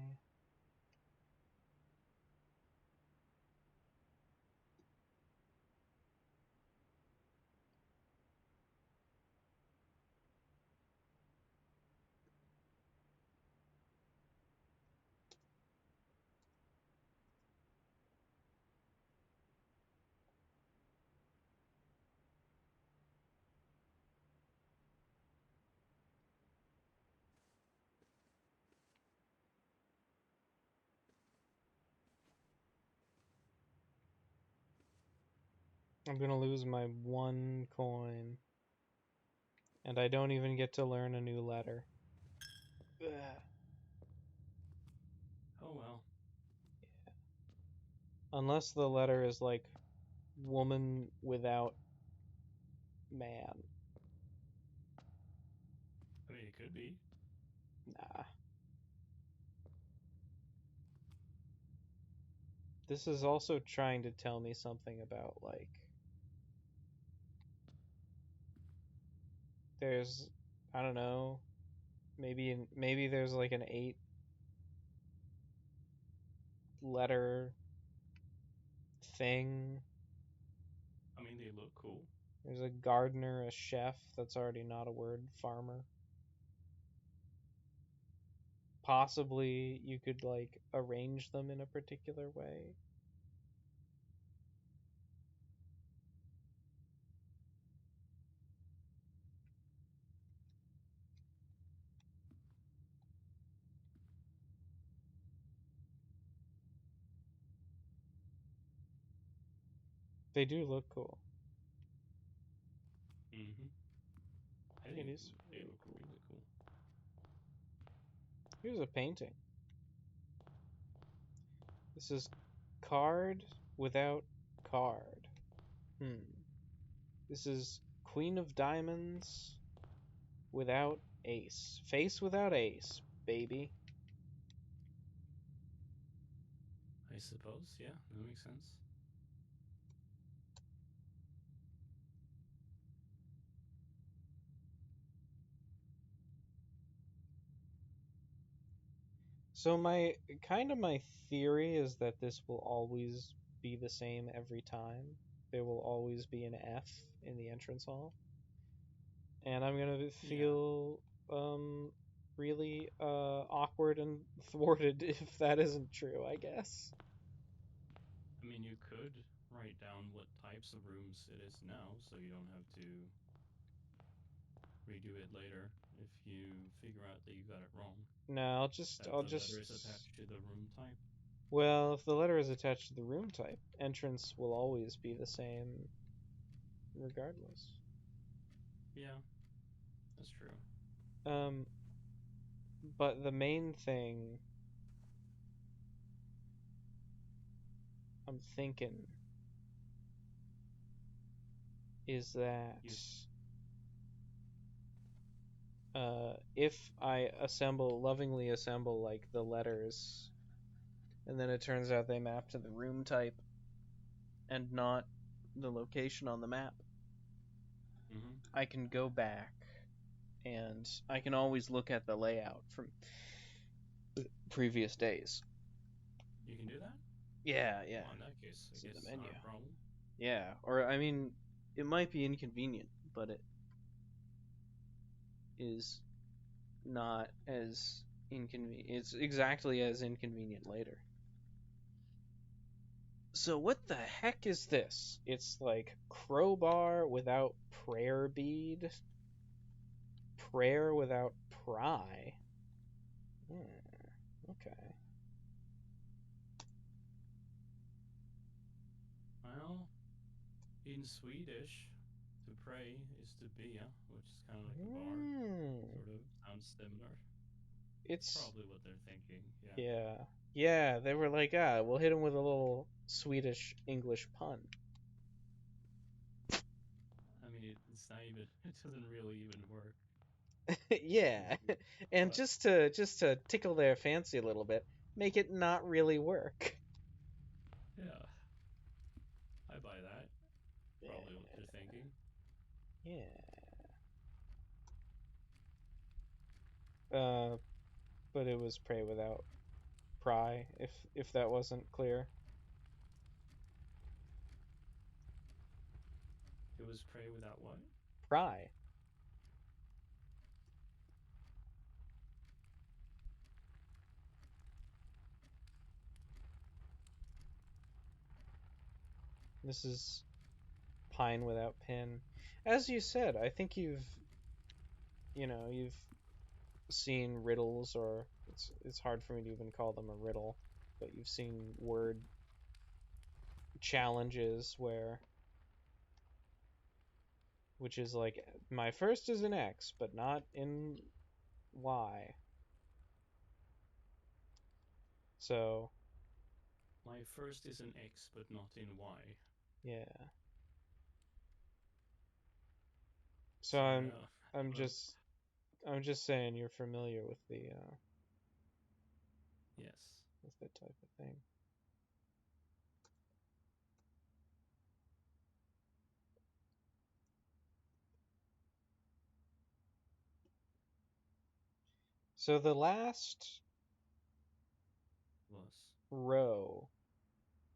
I'm going to lose my 1 coin. And I don't even get to learn a new letter. Ugh. Oh well. Unless the letter is like woman without man. I mean, it could be. Nah. This is also trying to tell me something about, like, there's, I don't know, maybe there's like an 8-letter thing. I mean, they look cool. There's a gardener, a chef. That's already not a word. Farmer. Possibly you could like arrange them in a particular way. They do look cool. Mm-hmm. I It think is they really look cool. really cool. Here's a painting. This is card without card. This is Queen of Diamonds without Ace. Face without ace, baby. I suppose, yeah, that makes sense. So my theory is that this will always be the same every time. There will always be an F in the entrance hall, and I'm gonna Yeah, feel really awkward and thwarted if that isn't true, I guess. I mean, you could write down what types of rooms it is now, so you don't have to redo it later if you figure out that you got it wrong. No, That I'll the letter is just attached to the room type. well, if the letter is attached to the room type, entrance will always be the same regardless. Yeah, that's true. Um, but the main thing I'm thinking is that You if I lovingly assemble like the letters, and then it turns out they map to the room type and not the location on the map, mm-hmm. I can go back and I can always look at the layout from previous days. You can do that? Yeah, yeah. Well, in that case, I See the guess not menu. a problem. Yeah, or I mean, it might be inconvenient, but it is not as inconvenient. It's exactly as inconvenient later. So what the heck is this? It's like crowbar without prayer bead, prayer without pry. Okay. Well, in Swedish, to pray is to be, which is kind of like a bar. Hmm. Sort of sounds similar. That's It's probably what they're thinking. Yeah. yeah. Yeah, they were like, we'll hit him with a little Swedish English pun. I mean, it's not even. It doesn't really even work. Yeah. And But just to tickle their fancy a little bit, make it not really work. yeah, I buy that. Probably what Yeah. they're thinking. Yeah. But it was pray without pry, if that wasn't clear. It was pray without what? Pry. This is pine without pin. As you said, I think you've seen riddles, or it's hard for me to even call them a riddle, but you've seen word challenges where which is like my first is in X, but not in Y. So, My first is an X, but not in Y. yeah. So So yeah, I I'm don't know. just I'm just saying you're familiar Yes. with that type of thing. So the last Was. row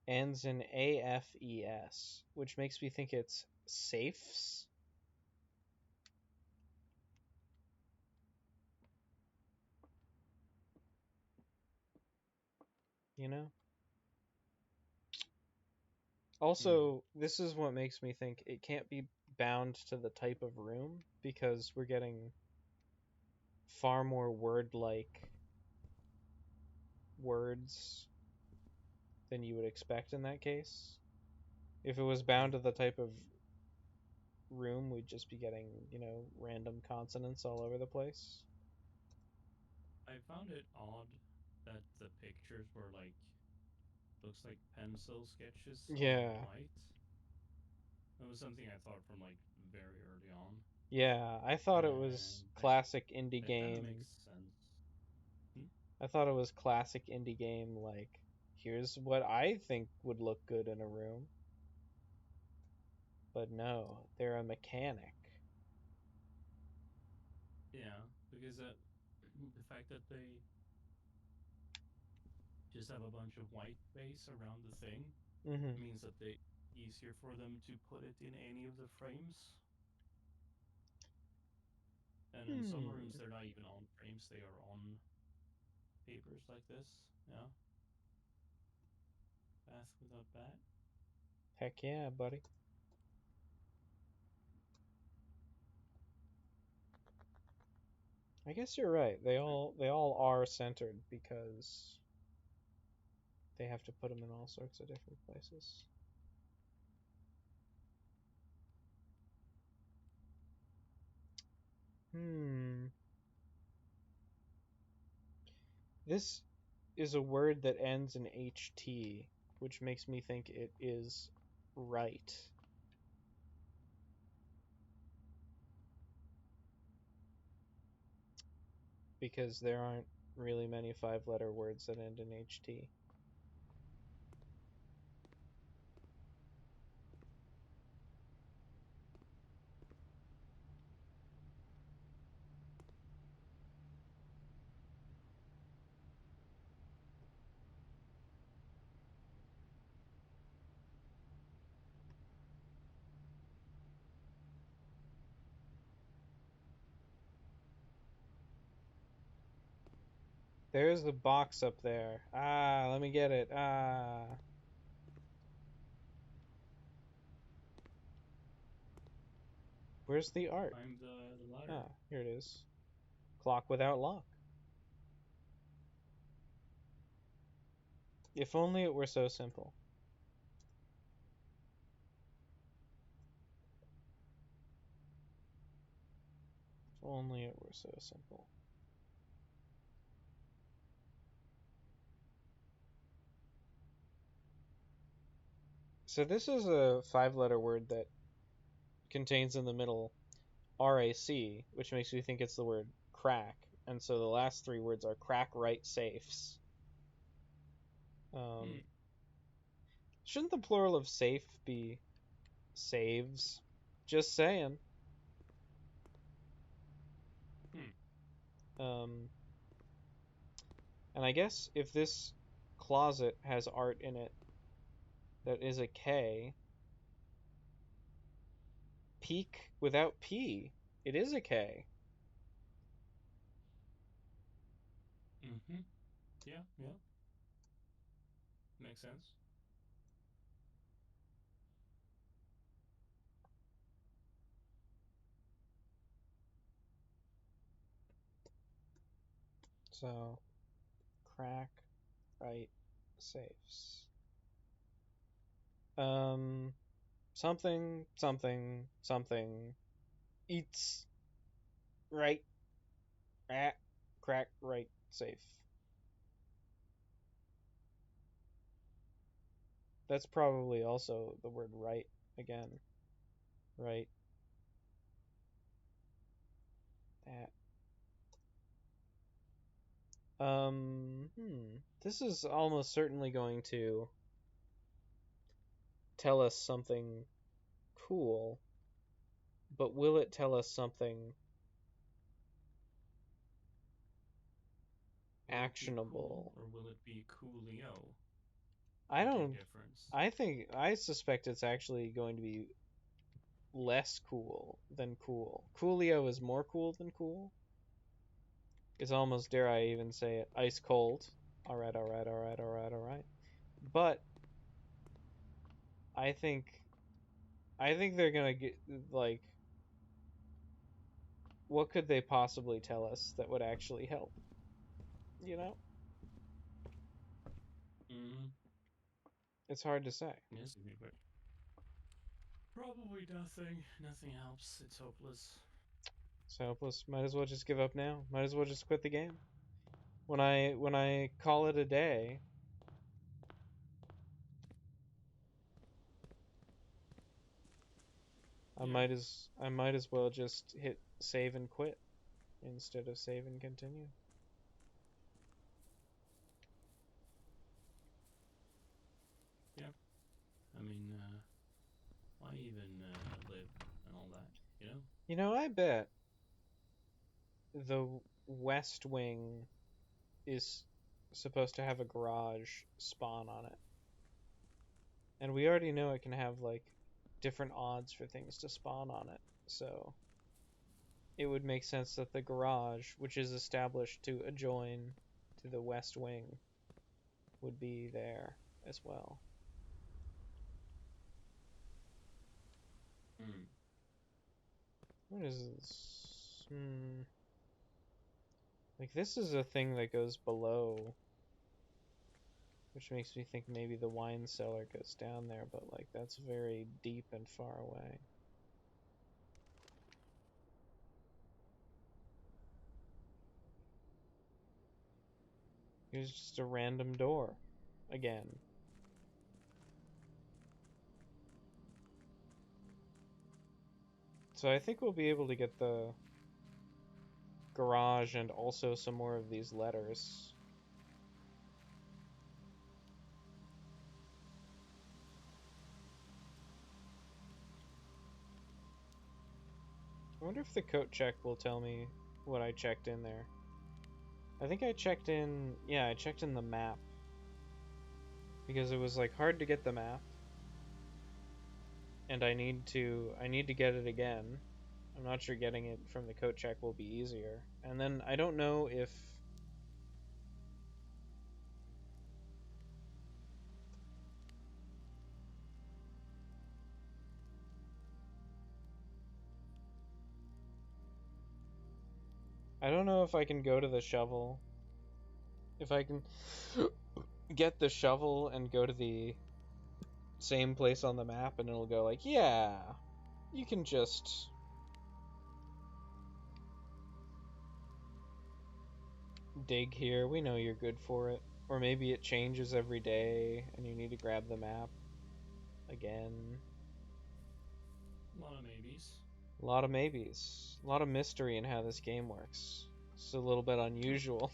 ends in AFES, which makes me think it's safes. You know? Hmm. Also, this is what makes me think it can't be bound to the type of room because we're getting far more word like words than you would expect in that case. If it was bound I to the type of room, we'd just be getting, random consonants all over the place. I found it odd that the pictures were like looks like pencil sketches on Yeah. white. That was something I thought from like very early on. Yeah, I thought it was And classic indie that kind of makes game. sense. Hmm? I thought it was classic indie game, like, here's what I think would look good in a room. But no, they're a mechanic. Yeah, because the fact that they just have a bunch of white space around the thing Mm-hmm. means that they easier for them to put it in any of the frames. And in some rooms, Hmm. they're not even on frames; they are on papers like this. Yeah, path without bat. Heck yeah, buddy. I guess you're right. They all are centered because they have to put them in all sorts of different places. Hmm. This is a word that ends in HT, which makes me think it is right. Because there aren't really many 5-letter words that end in HT. There's the box up there. Ah, let me get it. Ah. Where's the art? Climb the ladder. Ah, here it is. Clock without lock. If only it were so simple. If only it were so simple. So this is a 5-letter word that contains in the middle RAC, which makes me think it's the word crack. And so the last 3 words are crack right safes. Hmm. Shouldn't the plural of safe be saves? Just saying. Hmm. Um, and I guess if this closet has art in it that is a K, peak without P, it is a K. Mm-hmm. Yeah. Yeah. Makes sense. So, crack right safes. Um, something, something, something eats right at crack right safe. That's probably also the word right again. Right at. This is almost certainly going to tell us something cool, but will it tell us something Will it be cool actionable? or will it be coolio? I Big don't. difference. I suspect it's actually going to be less cool than cool. Coolio is more cool than cool. It's almost, dare I even say it, ice cold. All right, all right, all right, all right, all right. But I think they're gonna get like, what could they possibly tell us that would actually help? You know, Mm-hmm. it's hard to say. Yes, but probably nothing. Nothing helps. It's hopeless. It's hopeless. Might as well just give up now. Might as well just quit the game. When I call it a day, Yeah. I might as well just hit save and quit instead of save and continue. Yeah. I mean, why even live and all that, you know? You know, I bet the West Wing is supposed to have a garage spawn on it. And we already know it can have like different odds for things to spawn on it. So it would make sense that the garage, which is established to adjoin to the West Wing, would be there as well. Hmm. What is this? Like this is a thing that goes below, which makes me think maybe the wine cellar goes down there, but like that's very deep and far away. Here's just a random door again. So I think we'll be able to get the garage and also some more of these letters. I wonder if the coat check will tell me what I checked in there. I think I checked in, yeah, I checked in the map. Because it was like hard to get the map. And I need to get it again. I'm not sure getting it from the coat check will be easier. And then I don't know if I can go to the shovel. If I can get the shovel and go to the same place on the map and it'll go like, yeah, you can just dig here. We know you're good for it. Or maybe it changes every day and you need to grab the map again. A lot of maybes. A lot of maybes. A lot of mystery in how this game works. It's a little bit unusual.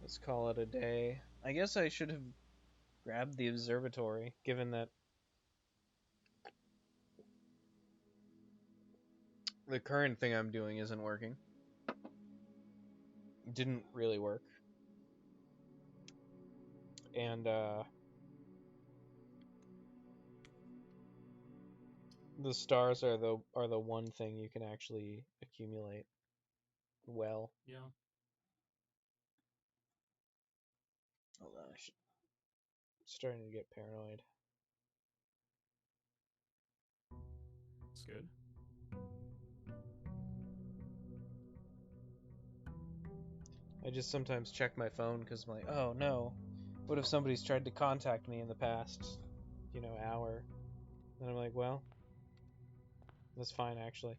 Let's call it a day. I guess I should have grabbed the observatory, given that the current thing I'm doing isn't working. Didn't really work. And the stars are the one thing you can actually accumulate well. Yeah. Hold on, starting to get paranoid. It's good. I just sometimes check my phone because I'm like, oh no, what if somebody's tried to contact me in the past, hour? And I'm like, well, that's fine actually.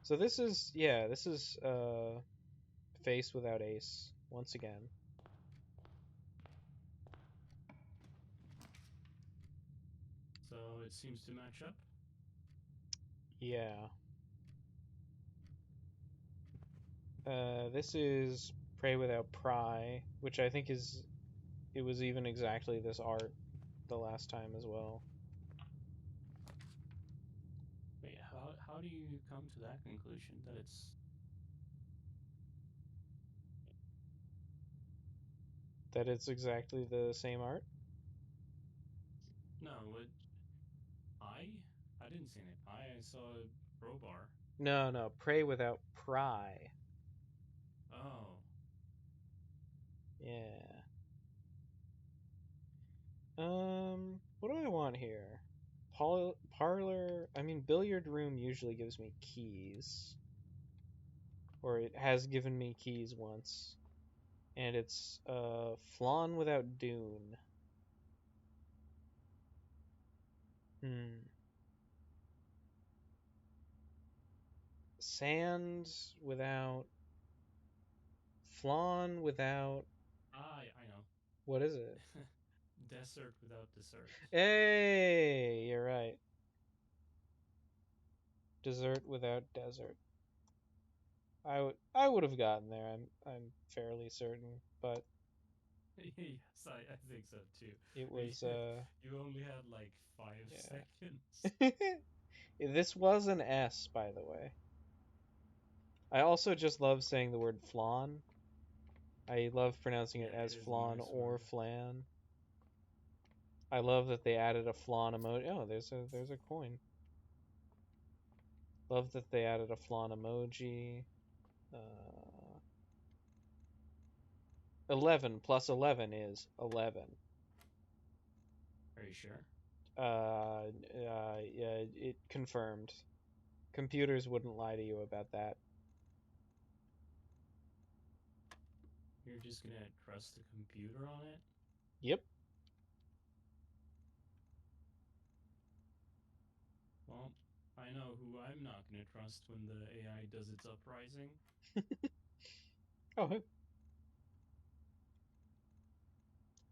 So this is face without ace once again. So it seems to match up. Yeah. This is pray without pry, which I think it was even exactly this art the last time as well. Wait, how do you come to that conclusion that it's That it's exactly the same art? no? It I didn't see any pie. I saw a crowbar. No, no, pray without pry. Oh, Yeah. What do I want here? Parlor, I mean, billiard room usually gives me keys. Or it has given me keys once. And it's flan without dune. Hmm. Sand without flan without I know. what is it? Desert without dessert. Hey, you're right. Dessert without desert. I would have gotten there. I'm fairly certain, but Yes, I think so too. it You was you only had like 5 yeah. seconds. This was an S, by the way. I also just love saying the word flan. I love pronouncing it Yeah, as it is a flan nice or word. flan. I love that they added a flan emoji. Oh, there's a coin. Love that they added a flan emoji. 11 plus 11 is 11. Are you sure? Yeah, it confirmed. Computers wouldn't lie to you about that. You're just gonna trust the computer on it? Yep. Well, I know who I'm not gonna trust when the AI does its uprising. Oh,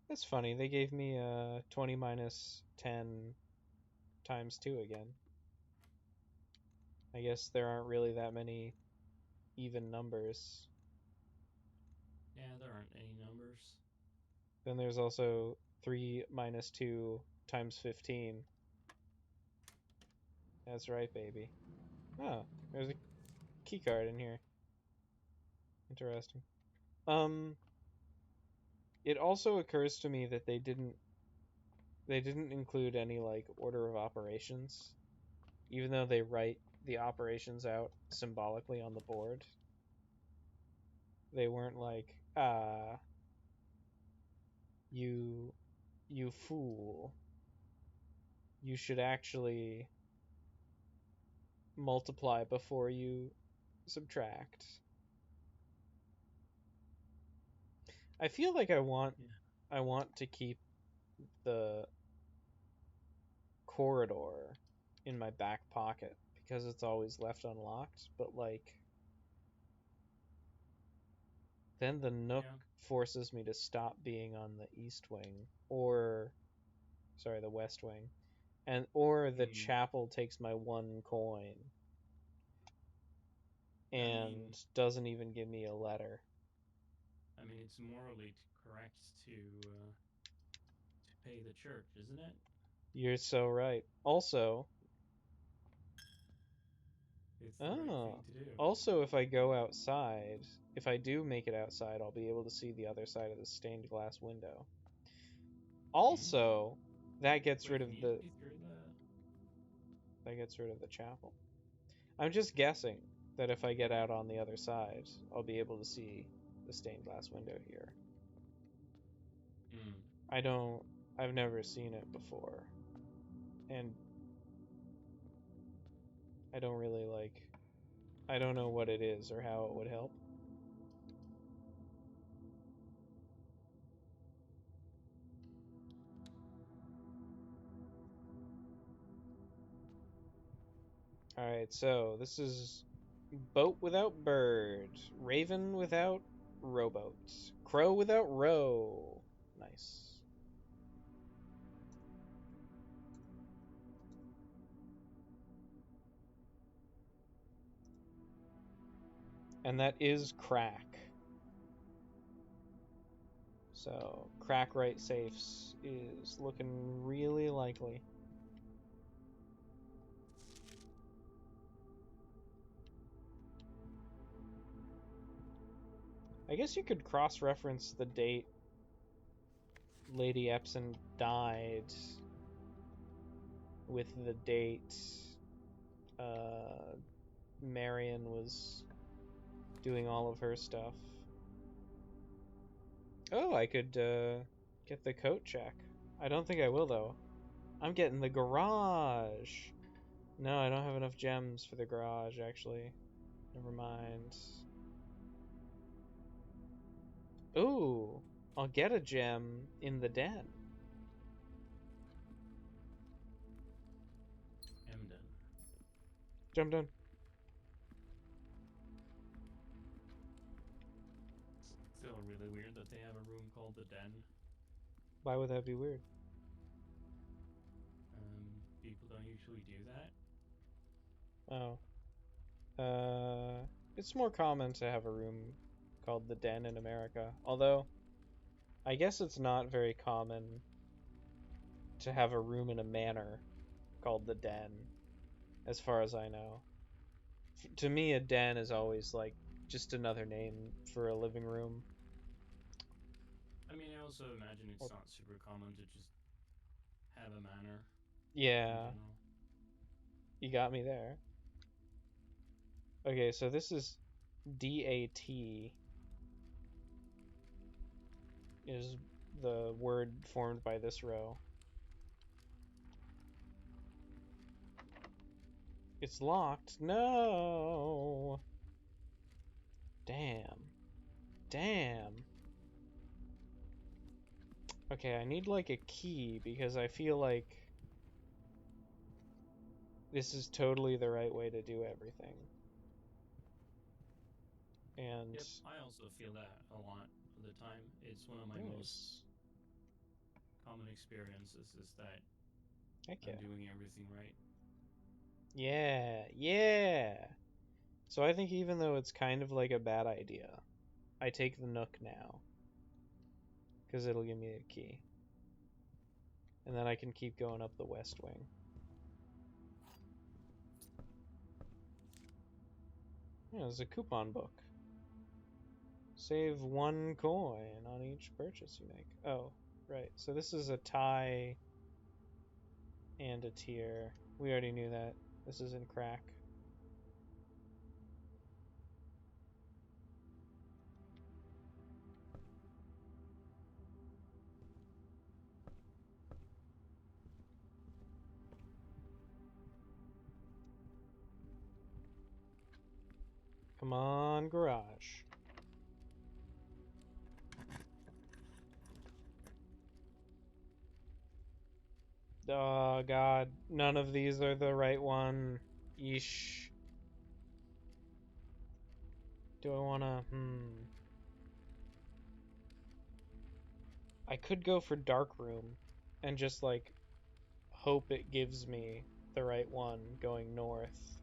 that's funny. They gave me 20 minus 10 times 2 again. I guess there aren't really that many even numbers. Yeah, there aren't any numbers. Then there's also 3 minus 2 times 15. That's right, baby. Oh, there's a key card in here. Interesting. Um, it also occurs to me that they didn't include any like order of operations, even though they write the operations out symbolically on the board. They weren't like, you you fool. You should actually multiply before you subtract. I feel like Yeah. I want to keep the corridor in my back pocket because it's always left unlocked, but like then the Nook Yeah. forces me to stop being on the east wing or sorry, the west wing. And or the Hmm. chapel takes my one coin I and mean, doesn't even give me a letter. it's morally correct to pay the church, isn't it? You're so right. Also, It's the right thing oh, to do. also if I go outside, if I do make it outside, I'll be able to see the other side of the stained glass window. Hmm? Also, that gets Wait, rid can of you the see through the? chapel. I'm just guessing that if I get out on the other side, I'll be able to see the stained glass window here. Hmm. I don't I've never seen it before. And I don't really like I don't know what it is or how it would help. All right, so this is boat without bird, raven without rowboat, crow without row. Nice. And that is crack. So crack right safes is looking really likely. I guess you could cross-reference the date Lady Epson died with the date uh, Marion was doing all of her stuff. Oh, I could get the coat check. I don't think I will though. I'm getting the garage. No, I don't have enough gems for the garage actually. Never mind. Ooh, I'll get a gem in the den. Emden. Gem done. Still really weird that they have a room called the Den. Why would that be weird? actually do that? Oh. It's more common to have a room called the Den in America. Although, I guess it's not very common to have a room in a manor called the Den, as far as I know. To me, a den is always like just another name for a living room. I mean, I also imagine it's Or, not super common to just have a manor in yeah, general. you got me there. Okay, so this is DAT is the word formed by this row. It's locked. No. Damn. Damn. Okay, I need like a key because I feel like this is totally the right way to do everything. And Yep, I also feel that a lot of the time. It's one of my most nice. common experiences is that Heck I'm yeah. doing everything right. Yeah, yeah. So I think even though it's kind of like a bad idea, I take the Nook now because it'll give me a key. And then I can keep going up the West Wing. Yeah, there's a coupon book. Save 1 coin on each purchase you make. Oh, right. So this is a tie and a tier. We already knew that. This is in crack. Come on, garage. Oh, God. None of these are the right one. Yeesh. Do I wanna... I could go for Dark Room and just, like, hope it gives me the right one going north.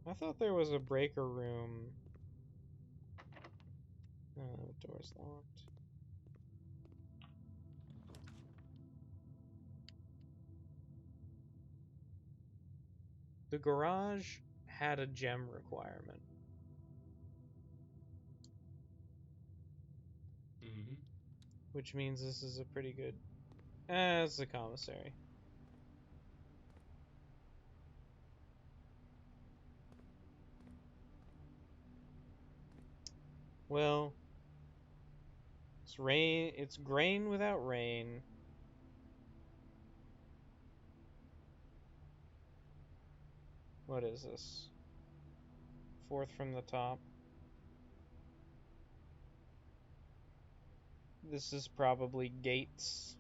I thought there was a breaker room. Oh, the door's locked. The garage had a gem requirement, Mm-hmm. which means this is a pretty good... it's a commissary. Well, it's rain. It's grain without rain. What is this? Fourth from the top. This is probably gates.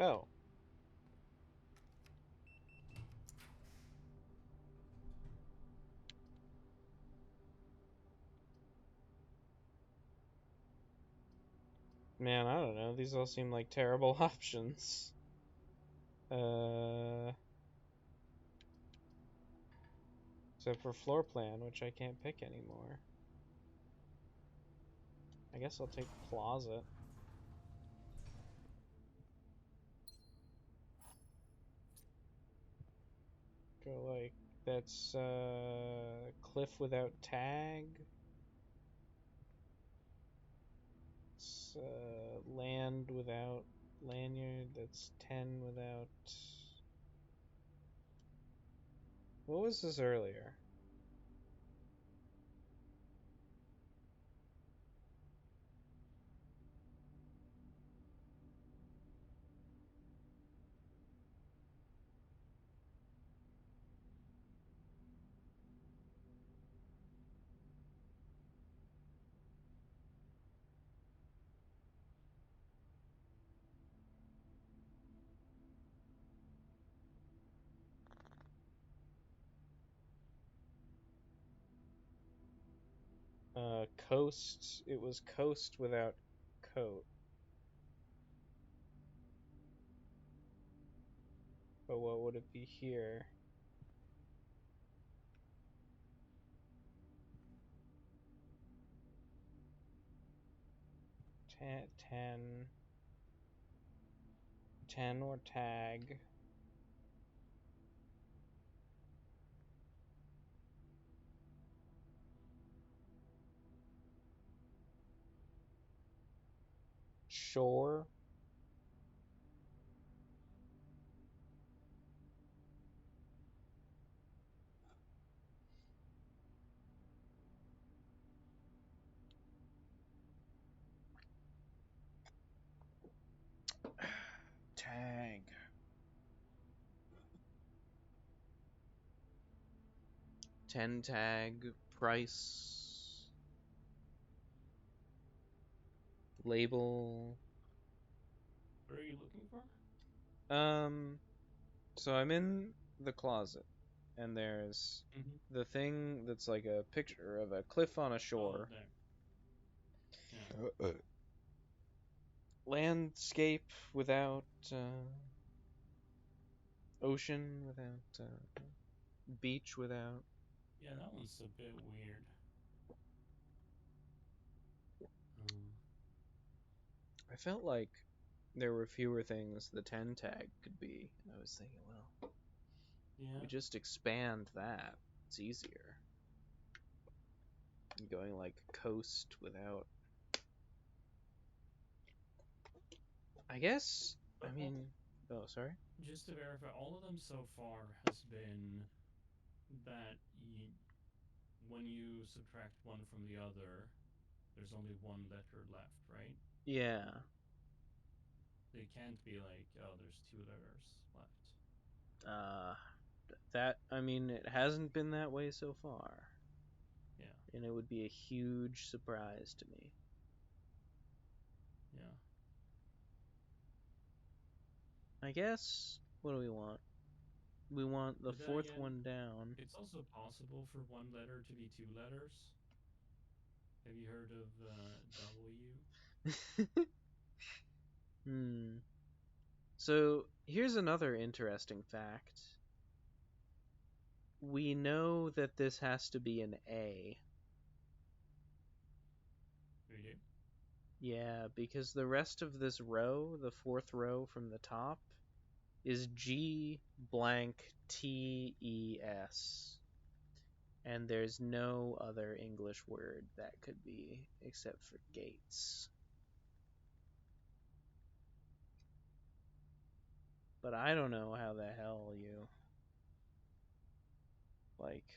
Oh. Man, I don't know. These all seem like terrible options. Except for floor plan, which I can't pick anymore. I guess I'll take closet. Go like that's cliff without tag. It's land without lanyard. That's 10 without. What was this earlier? Coast. It was coast without coat. But what would it be here? Ten. 10 or tag. Shore. Tag. 10 tag. Price. Label. What are you looking for? So I'm in the closet, and there's Mm-hmm. the thing that's like a picture of a cliff on a Oh, shore. there. Yeah. Landscape without ocean, without beach, without. Yeah, that one's a bit weird. Um, I felt like there were fewer things the 10 tag could be. And I was thinking, well, yeah. we just expand that. It's easier. And going like coast without. I guess. I But mean. Oh, sorry. just to verify, all of them so far has been that when you subtract one from the other, there's only one letter left, right? Yeah. They can't be like, oh, there's two letters left. Uh, that. I mean, it hasn't been that way so far. Yeah. And it would be a huge surprise to me. Yeah. I guess. What do we want? We want the But then fourth again, one down. it's also possible for one letter to be two letters. Have you heard of W? Hmm. So here's another interesting fact. We know that this has to be an A. We do? Yeah, because the rest of this row, the fourth row from the top, is G blank T E S. And there's no other English word that could be except for gates. But I don't know how the hell you like.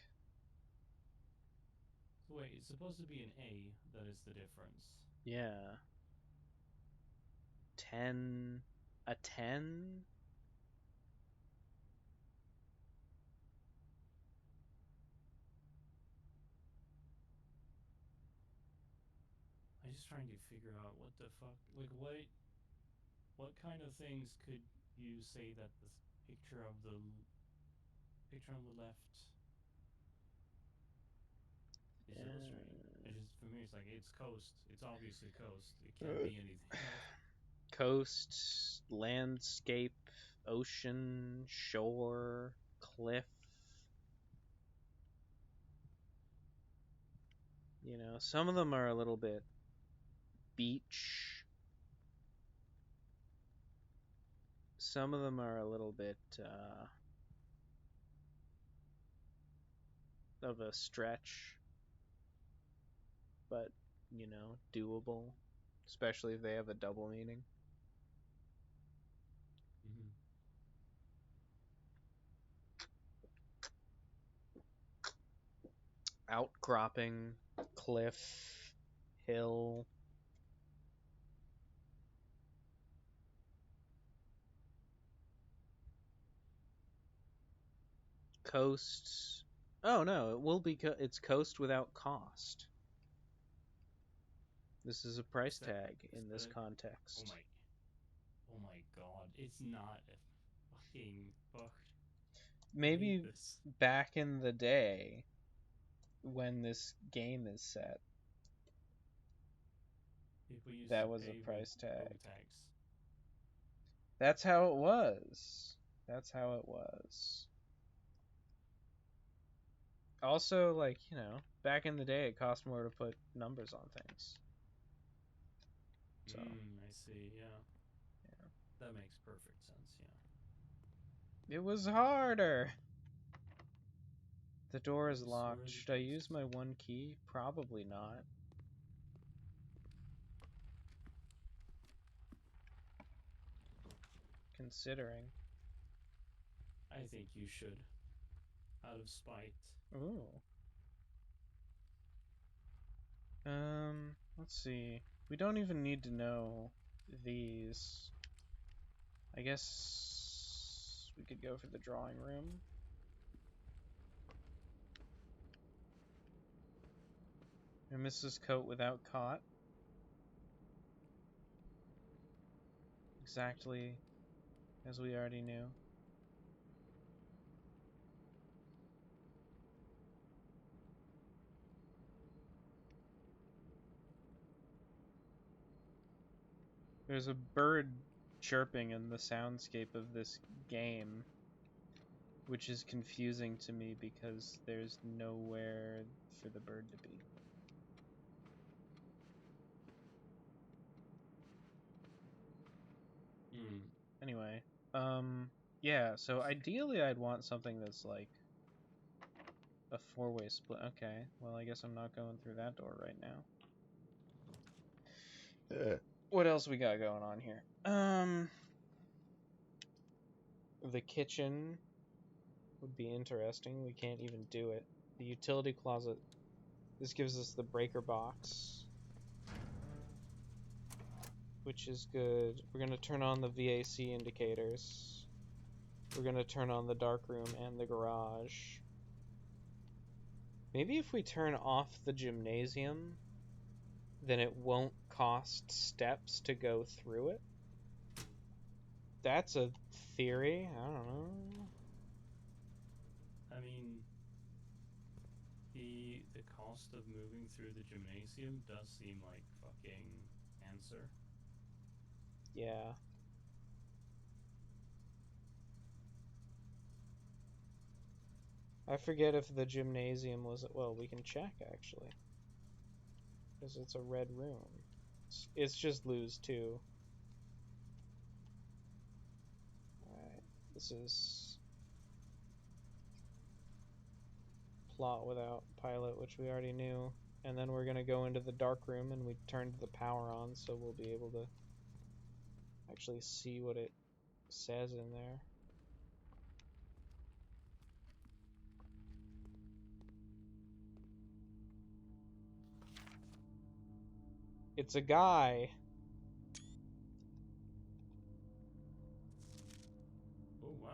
So wait, it's supposed to be an A that is the difference. Yeah. 10. A 10? I'm just trying to figure out what the fuck, like what kind of things could you say that the picture on the left is illustrating? It's just for me, it's like it's coast. It's obviously coast. It can't be anything else. Coast, landscape, ocean, shore, cliff. You know, some of them are a little bit beach. Some of them are a little bit of a stretch, but, you know, doable, especially if they have a double meaning. Mm-hmm. Outcropping, cliff, hill. Coast. Oh no, it will be. It's coast without cost. This is a price tag in this Oh context. my god! It's not a fucking fuck. I hate Maybe this. back in the day when this game is set, People used to that was a pay with price tag. tags. That's how it was. That's how it was. Also, like, you know, back in the day, it cost more to put numbers on things. So, I see. Yeah. yeah. That makes perfect sense. Yeah. It was harder. The door is Those locked. were the Should I days. use my one key? Probably not. Considering. I think you should, out of spite. Ooh. Let's see. We don't even need to know these. I guess we could go for the drawing room. And Mrs. Coat without cot. Exactly as we already knew. There's a bird chirping in the soundscape of this game, which is confusing to me because there's nowhere for the bird to be. Anyway, yeah, so ideally I'd want something that's like a four-way split. Okay, well, I guess I'm not going through that door right now. What else we got going on here? The kitchen would be interesting. We can't even do it. The utility closet. This gives us the breaker box, which is good. We're going to turn on the VAC indicators. We're going to turn on the dark room and the garage. Maybe if we turn off the gymnasium, then it won't cost steps to go through it. That's a theory. I don't know. I mean, the cost of moving through the gymnasium does seem like fucking answer. Yeah. I forget if the gymnasium was... Well, we can check, actually. Because it's a red room. It's just lose 2. Alright. This is... plot without pilot, which we already knew. And then we're going to go into the dark room and we turned the power on, so we'll be able to actually see what it says in there. It's a guy. Oh wow,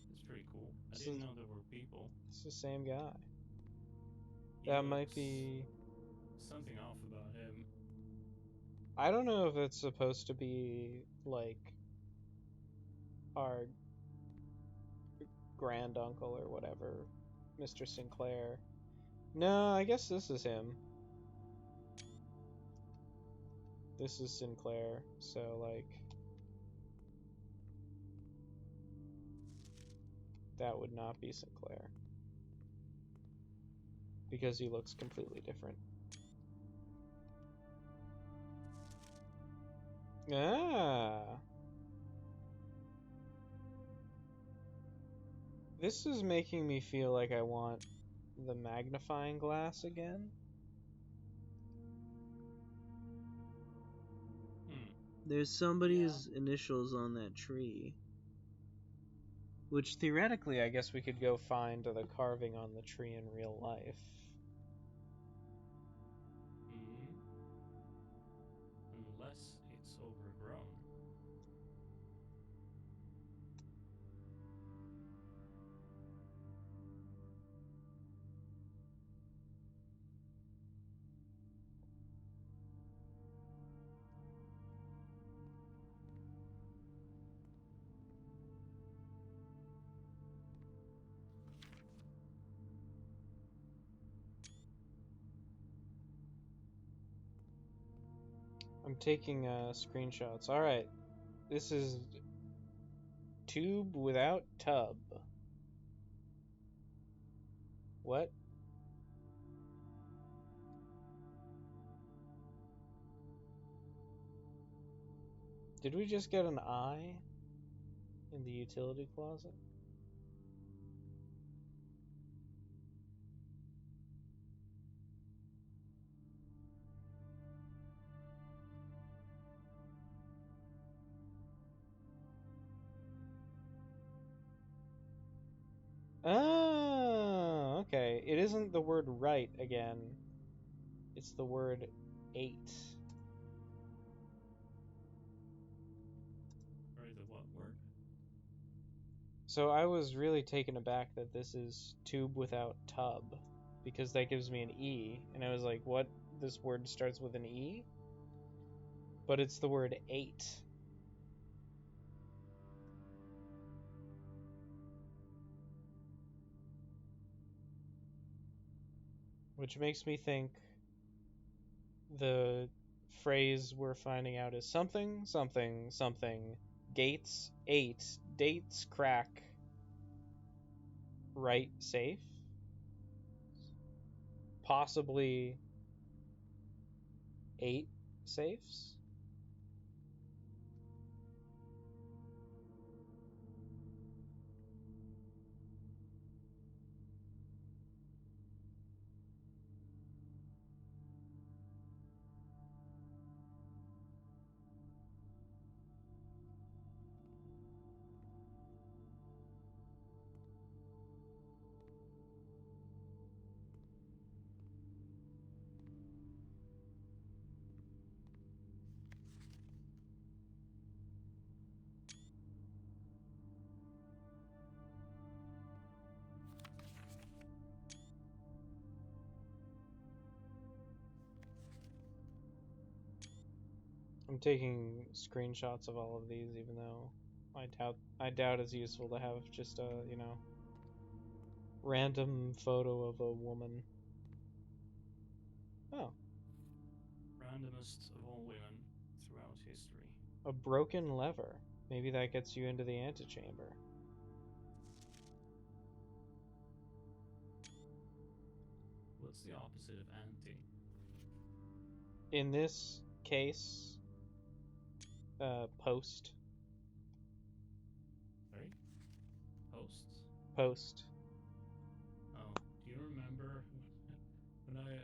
that's pretty cool. I didn't know there were people. It's the same guy. He That might looks be... something off about him. I don't know if it's supposed to be, like, our granduncle or whatever, Mr. Sinclair. No, I guess this is him. This is Sinclair, so, like... that would not be Sinclair. Because he looks completely different. Ah. This is making me feel like I want the magnifying glass again. There's somebody's initials on that tree. Which theoretically, I guess we could go find the carving on the tree in real life. Unless it's overgrown. I'm taking screenshots. Alright. This is tube without tub. What? Did we just get an eye in the utility closet? Oh, okay. It isn't the word right again. It's the word 8. Sorry, the what word? So I was really taken aback that this is tube without tub, because that gives me an E, and I was like, what? This word starts with an E? But it's the word 8. Which makes me think the phrase we're finding out is something, something, something, gates, 8, dates, crack, right, safe? Possibly 8 safes? I'm taking screenshots of all of these, even though I doubt it's useful to have just a, random photo of a woman. Oh, Randomest of all women throughout history. a broken lever. Maybe that gets you into the antechamber. What's the opposite of anti? In this case, post. Sorry? Posts? Post. Oh, do you remember when I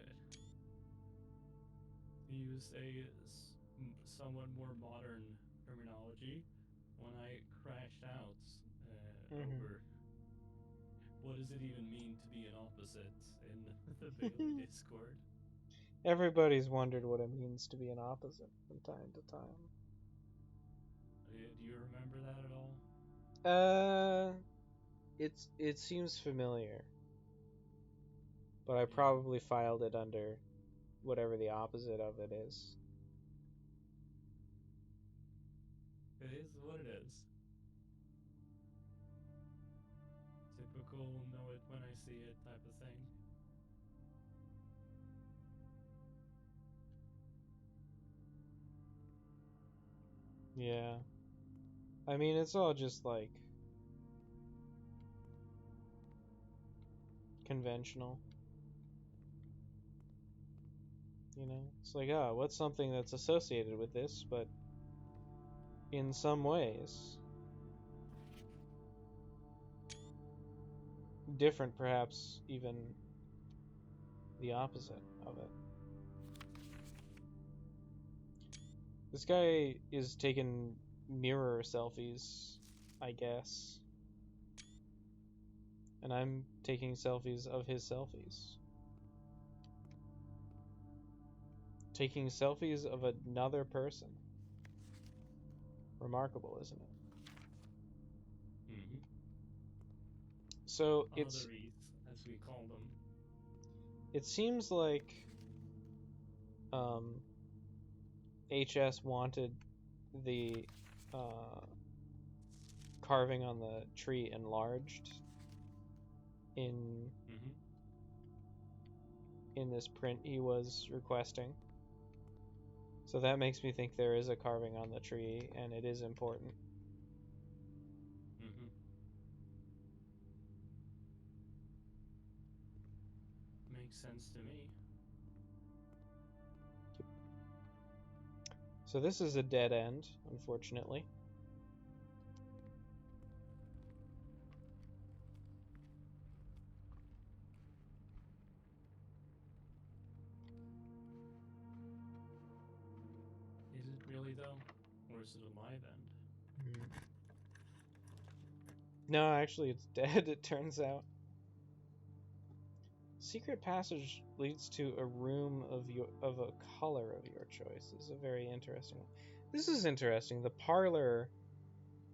used a somewhat more modern terminology when I crashed out over what does it even mean to be an opposite in the Bailey Discord? Everybody's wondered what it means to be an opposite from time to time. Do you remember that at all? It seems familiar, but I probably filed it under whatever the opposite of it is. It is what it is. Typical know it when I see it type of thing. Yeah. I mean, it's all just like conventional. It's like, oh, what's something that's associated with this, but in some ways. Different, perhaps even the opposite of it. This guy is taking mirror selfies, I guess. And I'm taking selfies of his selfies. Taking selfies of another person. Remarkable, isn't it? Mm-hmm. So Otheries, as we call them. it seems like HS wanted the carving on the tree enlarged in Mm-hmm. in this print he was requesting. So that makes me think there is a carving on the tree, and it is important. Mm-hmm. Makes sense to me. So this is a dead end, unfortunately. Is it really though? Or is it a live end? No, actually it's dead, it turns out. Secret passage leads to a room of a color of your choice. This is a very interesting one. This is interesting. The parlor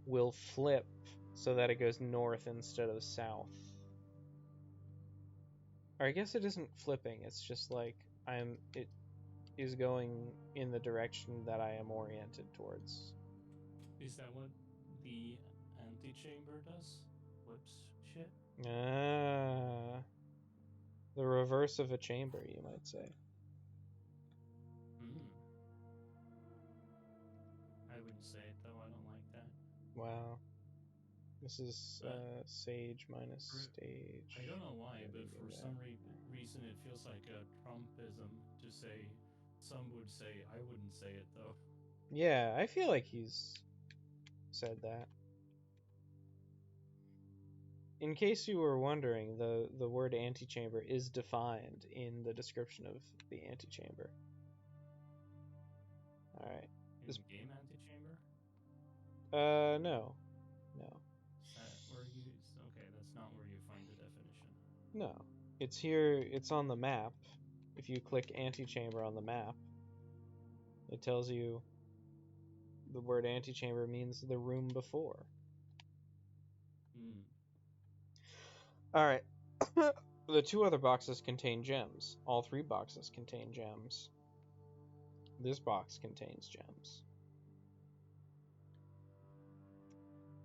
will flip so that it goes north instead of south. Or I guess it isn't flipping, it's just like it is going in the direction that I am oriented towards. Is that what the antechamber does? Flips shit? Ah, the reverse of a chamber, you might say. Hmm. I wouldn't say it though, I don't like that. Wow. This is sage minus For, stage. I don't know why, but for some reason it feels like a Trumpism to say, some would say, I wouldn't say it though. Yeah, I feel like he's said that. In case you were wondering, the word antechamber is defined in the description of the antechamber. Alright. In the game antechamber? No. No. Is that where you... Okay, that's not where you find the definition. No. It's here, it's on the map. If you click antechamber on the map, it tells you the word antechamber means the room before. Hmm. Alright. The two other boxes contain gems. All three boxes contain gems. This box contains gems.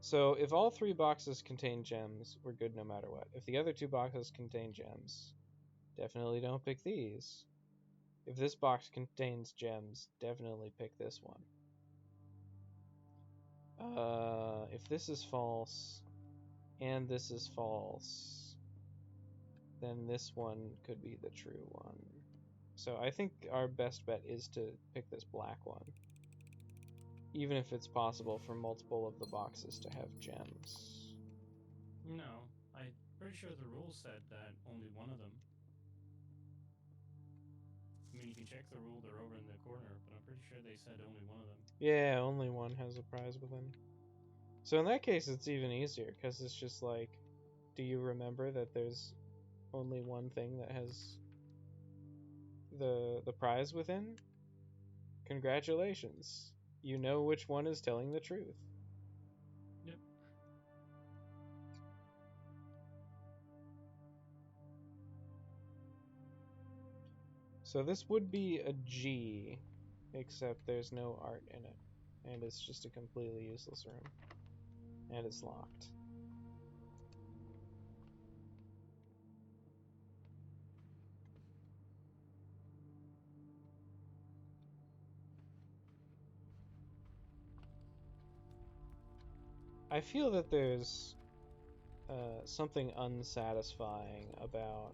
So if all three boxes contain gems, we're good no matter what. If the other two boxes contain gems, definitely don't pick these. If this box contains gems, definitely pick this one. If this is false, and this is false, then this one could be the true one. So I think our best bet is to pick this black one, even if it's possible for multiple of the boxes to have gems. No, I'm pretty sure the rule said that only one of them. I mean, you can check the rule, they're over in the corner, but I'm pretty sure they said only one of them. Yeah, only one has a prize within. So in that case, it's even easier, because it's just like, do you remember that there's only one thing that has the prize within? Congratulations. You know which one is telling the truth. Yep. So this would be a G, except there's no art in it. And it's just a completely useless room. And it's locked. I feel that there's something unsatisfying about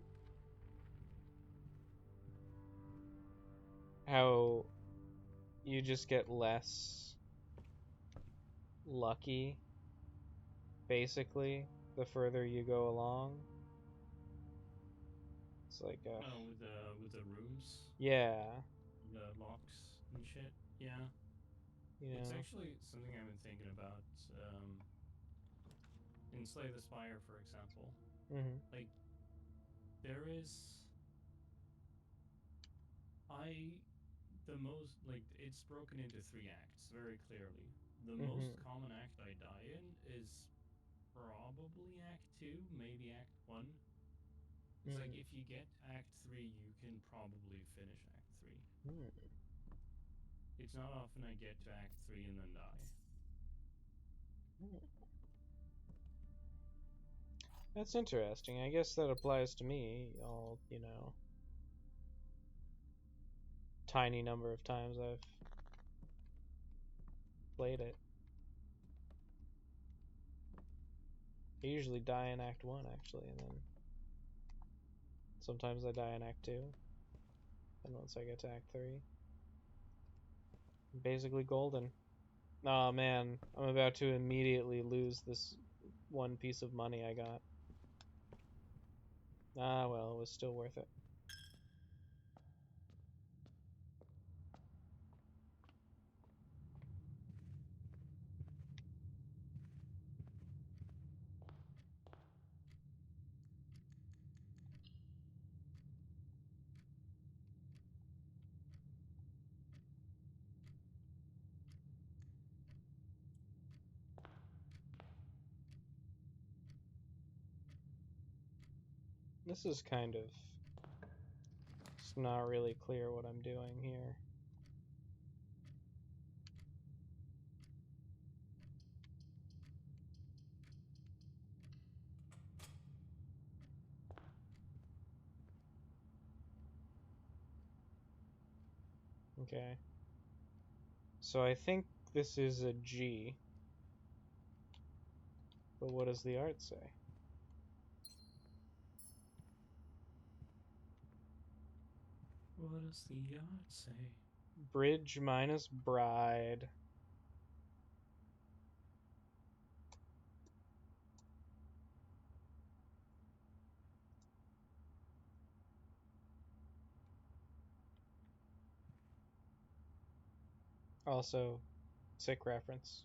how you just get less lucky, basically, the further you go along. It's like, Oh, with the rooms, yeah, the locks and shit. Yeah, you it's know. actually something I've been thinking about. In Slay the Spire, for example, Mm-hmm. like there is I the most like it's broken into three acts very clearly. The most Mm-hmm. common act I die in is probably Act 2, maybe Act 1. It's like Mm-hmm. if you get Act 3, you can probably finish Act 3. Mm-hmm. It's not often I get to Act 3 and then die. That's interesting. I guess that applies to me. All, tiny number of times I've played it. I usually die in Act 1, actually, and then sometimes I die in Act 2. And once I get to Act 3, I'm basically golden. Oh man, I'm about to immediately lose this one piece of money I got. Ah, well, it was still worth it. This is kind of... It's not really clear what I'm doing here. Okay. So I think this is a G. But what does the art say? What does the yacht say? Bridge minus bride. Also, sick reference.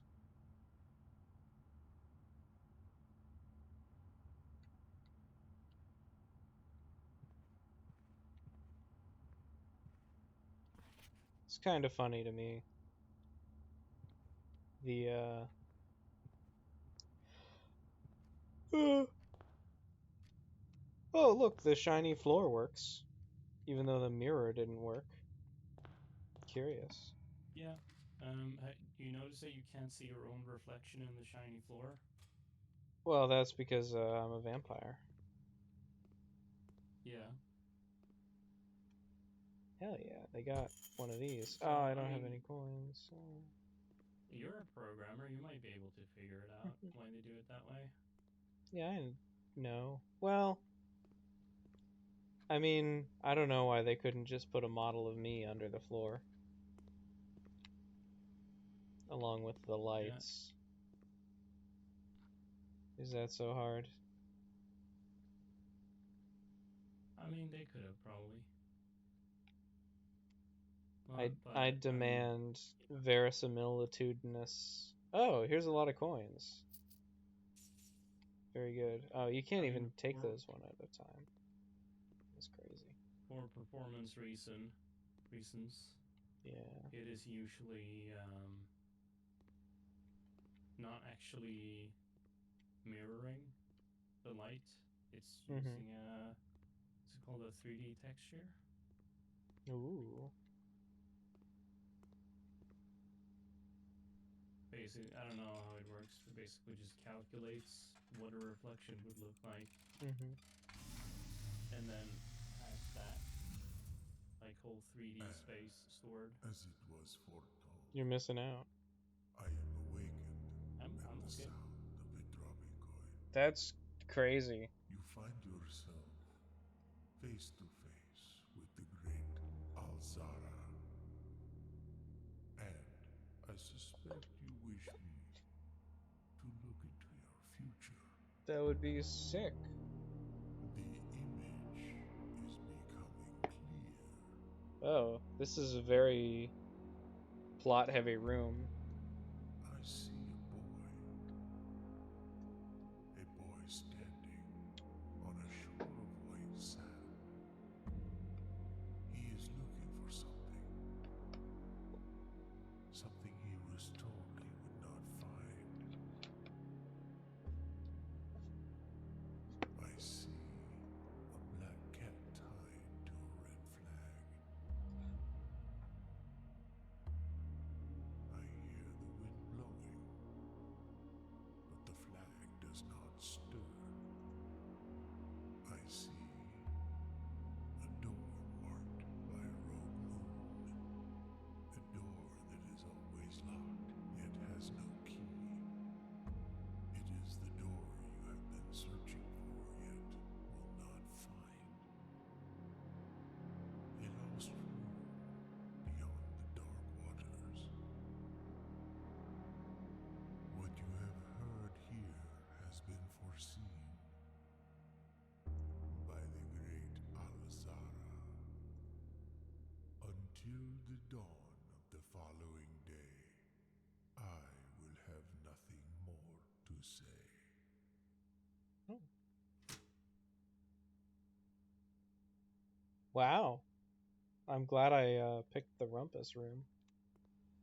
It's kind of funny to me. The, oh, look, the shiny floor works. Even though the mirror didn't work. Curious. Yeah. Do you notice that you can't see your own reflection in the shiny floor? Well, that's because I'm a vampire. Yeah. Hell yeah, they got one of these. Oh, So, I I don't have any mean, coins. So... you're a programmer. You might be able to figure it out why they do it that way. Yeah, I know. Well, I mean, I don't know why they couldn't just put a model of me under the floor. Along with the Yeah. lights. Is that so hard? I mean, they could have probably. I But I mean, demand verisimilitudinous. Oh, here's a lot of coins. Very good. Oh, you can't I even mean, take those one at a time. That's crazy. for performance reasons, Yeah. it is usually not actually mirroring the light. It's Mm-hmm. using what's it called, a 3D texture. Ooh. Basically, I don't know how it works. It basically just calculates what a reflection would look like, Mm-hmm. and then has that like whole 3D space stored. As it was foretold, You're missing out. I am awakened at I'm the okay. sound of a dropping coin. That's crazy. You find yourself face to face with the great Alzara. And I suspect you wish me That would be sick. The image is becoming clear. Oh, this is a very plot-heavy room. I see a boy standing on a shore of white sand. He is looking for something. Something he was told he would not find. I see a black cat tied to a red flag. I hear the wind blowing, but the flag does not stir. I see a door marked by a rogue moon. A door that is always locked, yet has no key. It is the door you have been searching for, yet will not find. A lost room beyond the dark waters. What you have heard here has been foreseen by the great Alzara. Until the dawn of the following day, I will have nothing more to say. Wow. I'm glad I picked the rumpus room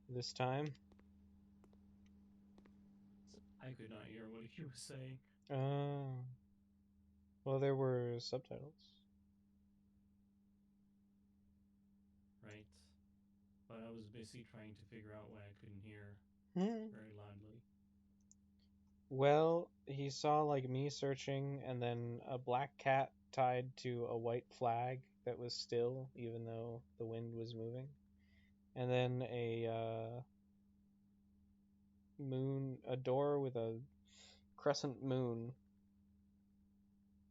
this time. I could not hear what he was saying. Well, there were subtitles. Right. But I was busy trying to figure out why I couldn't hear very loudly. Well, he saw like me searching and then a black cat tied to a white flag that was still even though the wind was moving. And then a door with a crescent moon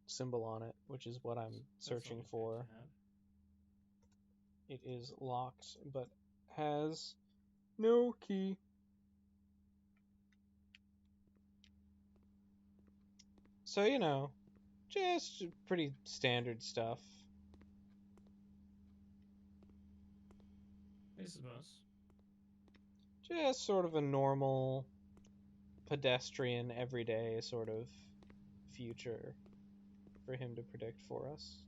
symbol on it, which is what I'm searching for. It is locked but has no key. So, just pretty standard stuff. I suppose. Just sort of a normal, pedestrian, everyday sort of future for him to predict for us.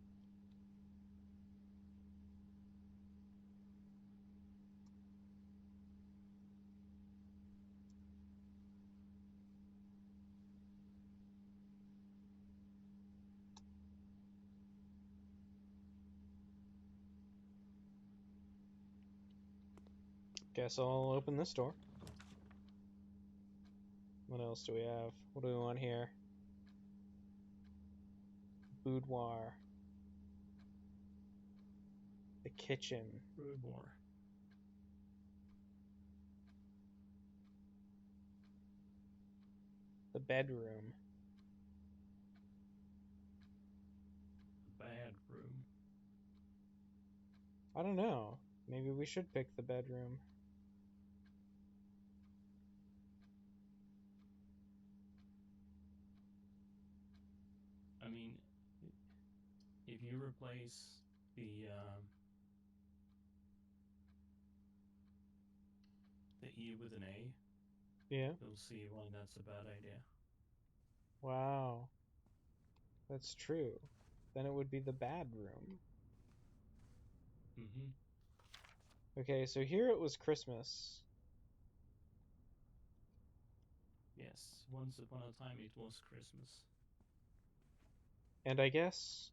Guess I'll open this door. What else do we have? What do we want here? Boudoir. The kitchen. Boudoir. The bedroom. Bad room. I don't know. Maybe we should pick the bedroom. I mean, if you replace the E with an A, Yeah. you'll see why that's a bad idea. Wow. That's true. Then it would be the bad room. Mm-hmm. Okay, so here it was Christmas. Yes, once upon a time it was Christmas. And I guess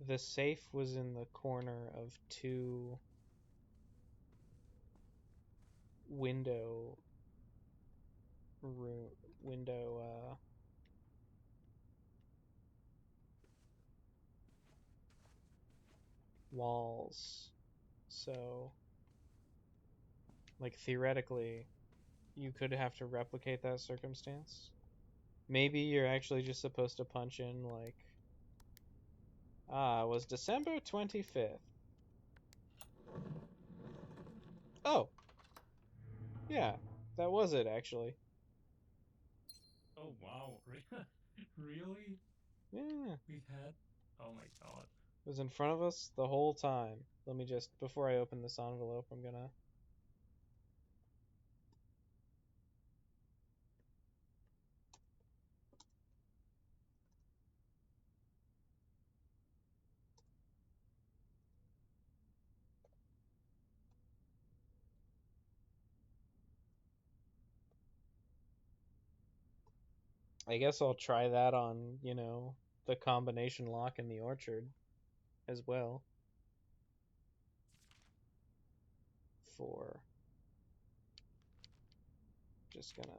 the safe was in the corner of two window walls. So, like, theoretically, you could have to replicate that circumstance. Maybe you're actually just supposed to punch in, like, it was December 25th. Oh! Yeah, that was it, actually. Oh wow, really? Yeah, We had. Oh my god. it was in front of us the whole time. Let me just, before I open this envelope, I'm gonna. I guess I'll try that on, the combination lock in the orchard as well. For just gonna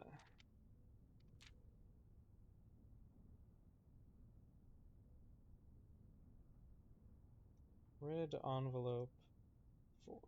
red envelope 4.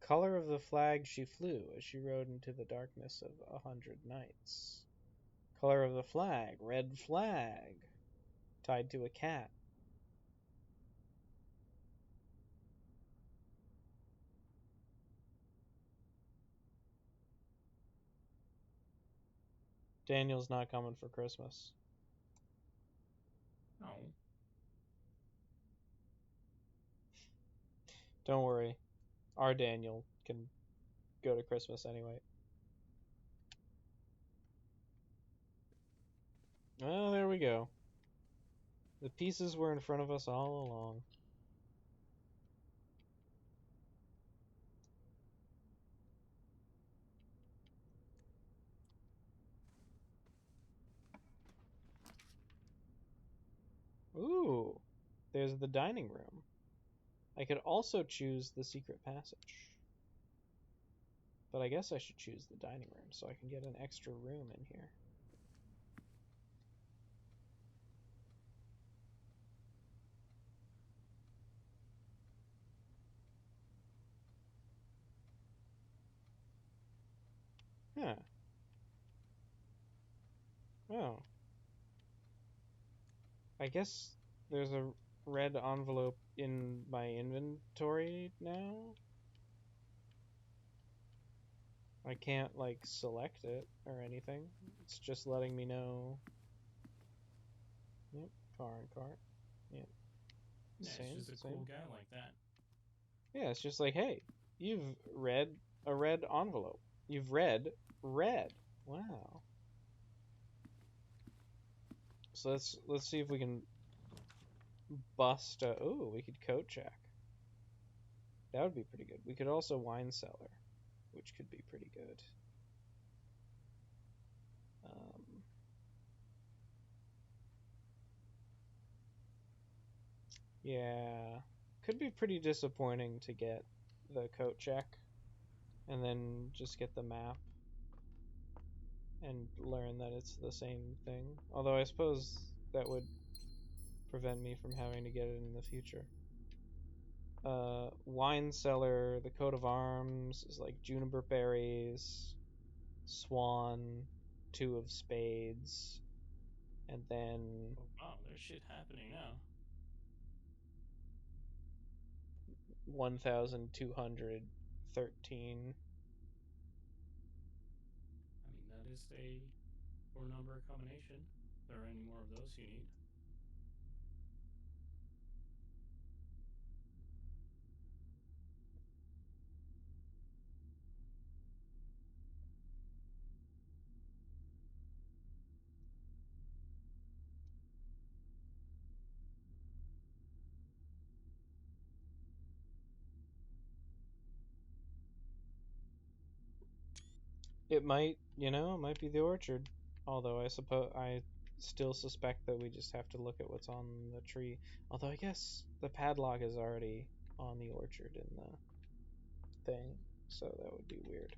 Color of the flag she flew as she rode into the darkness of 100 nights. Color of the flag, red flag, tied to a cat. Daniel's not coming for Christmas. No. Don't worry, our Daniel can go to Christmas anyway. Oh, there we go. The pieces were in front of us all along. Ooh, there's the dining room. I could also choose the secret passage. But I guess I should choose the dining room so I can get an extra room in here. Huh. Oh. I guess there's a red envelope in my inventory now. I can't, like, select it or anything. It's just letting me know. Yep, car and cart. Yep. Yeah, it's just a cool guy like that. Yeah, it's just like, hey, you've read a red envelope. You've read red. Wow. So let's see if we can bust. Oh, we could coat check. That would be pretty good. We could also wine cellar, which could be pretty good. Yeah, could be pretty disappointing to get the coat check and then just get the map and learn that it's the same thing. Although I suppose that would prevent me from having to get it in the future. Wine cellar, the coat of arms is like juniper berries, swan, 2 of spades, and then Oh wow, there's shit happening now. 1213. I mean, that is a four-number combination. If there are any more of those you need. It might be the orchard. Although I suppose still suspect that we just have to look at what's on the tree. Although I guess the padlock is already on the orchard in the thing, so that would be weird.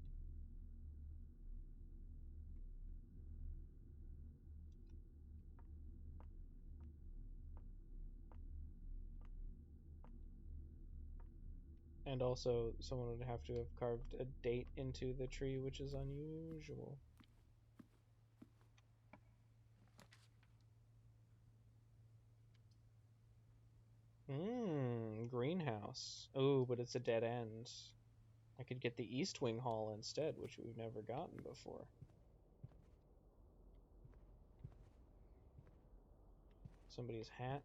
And also, someone would have to have carved a date into the tree, which is unusual. Greenhouse. Oh, but it's a dead end. I could get the East Wing Hall instead, which we've never gotten before. Somebody's hat.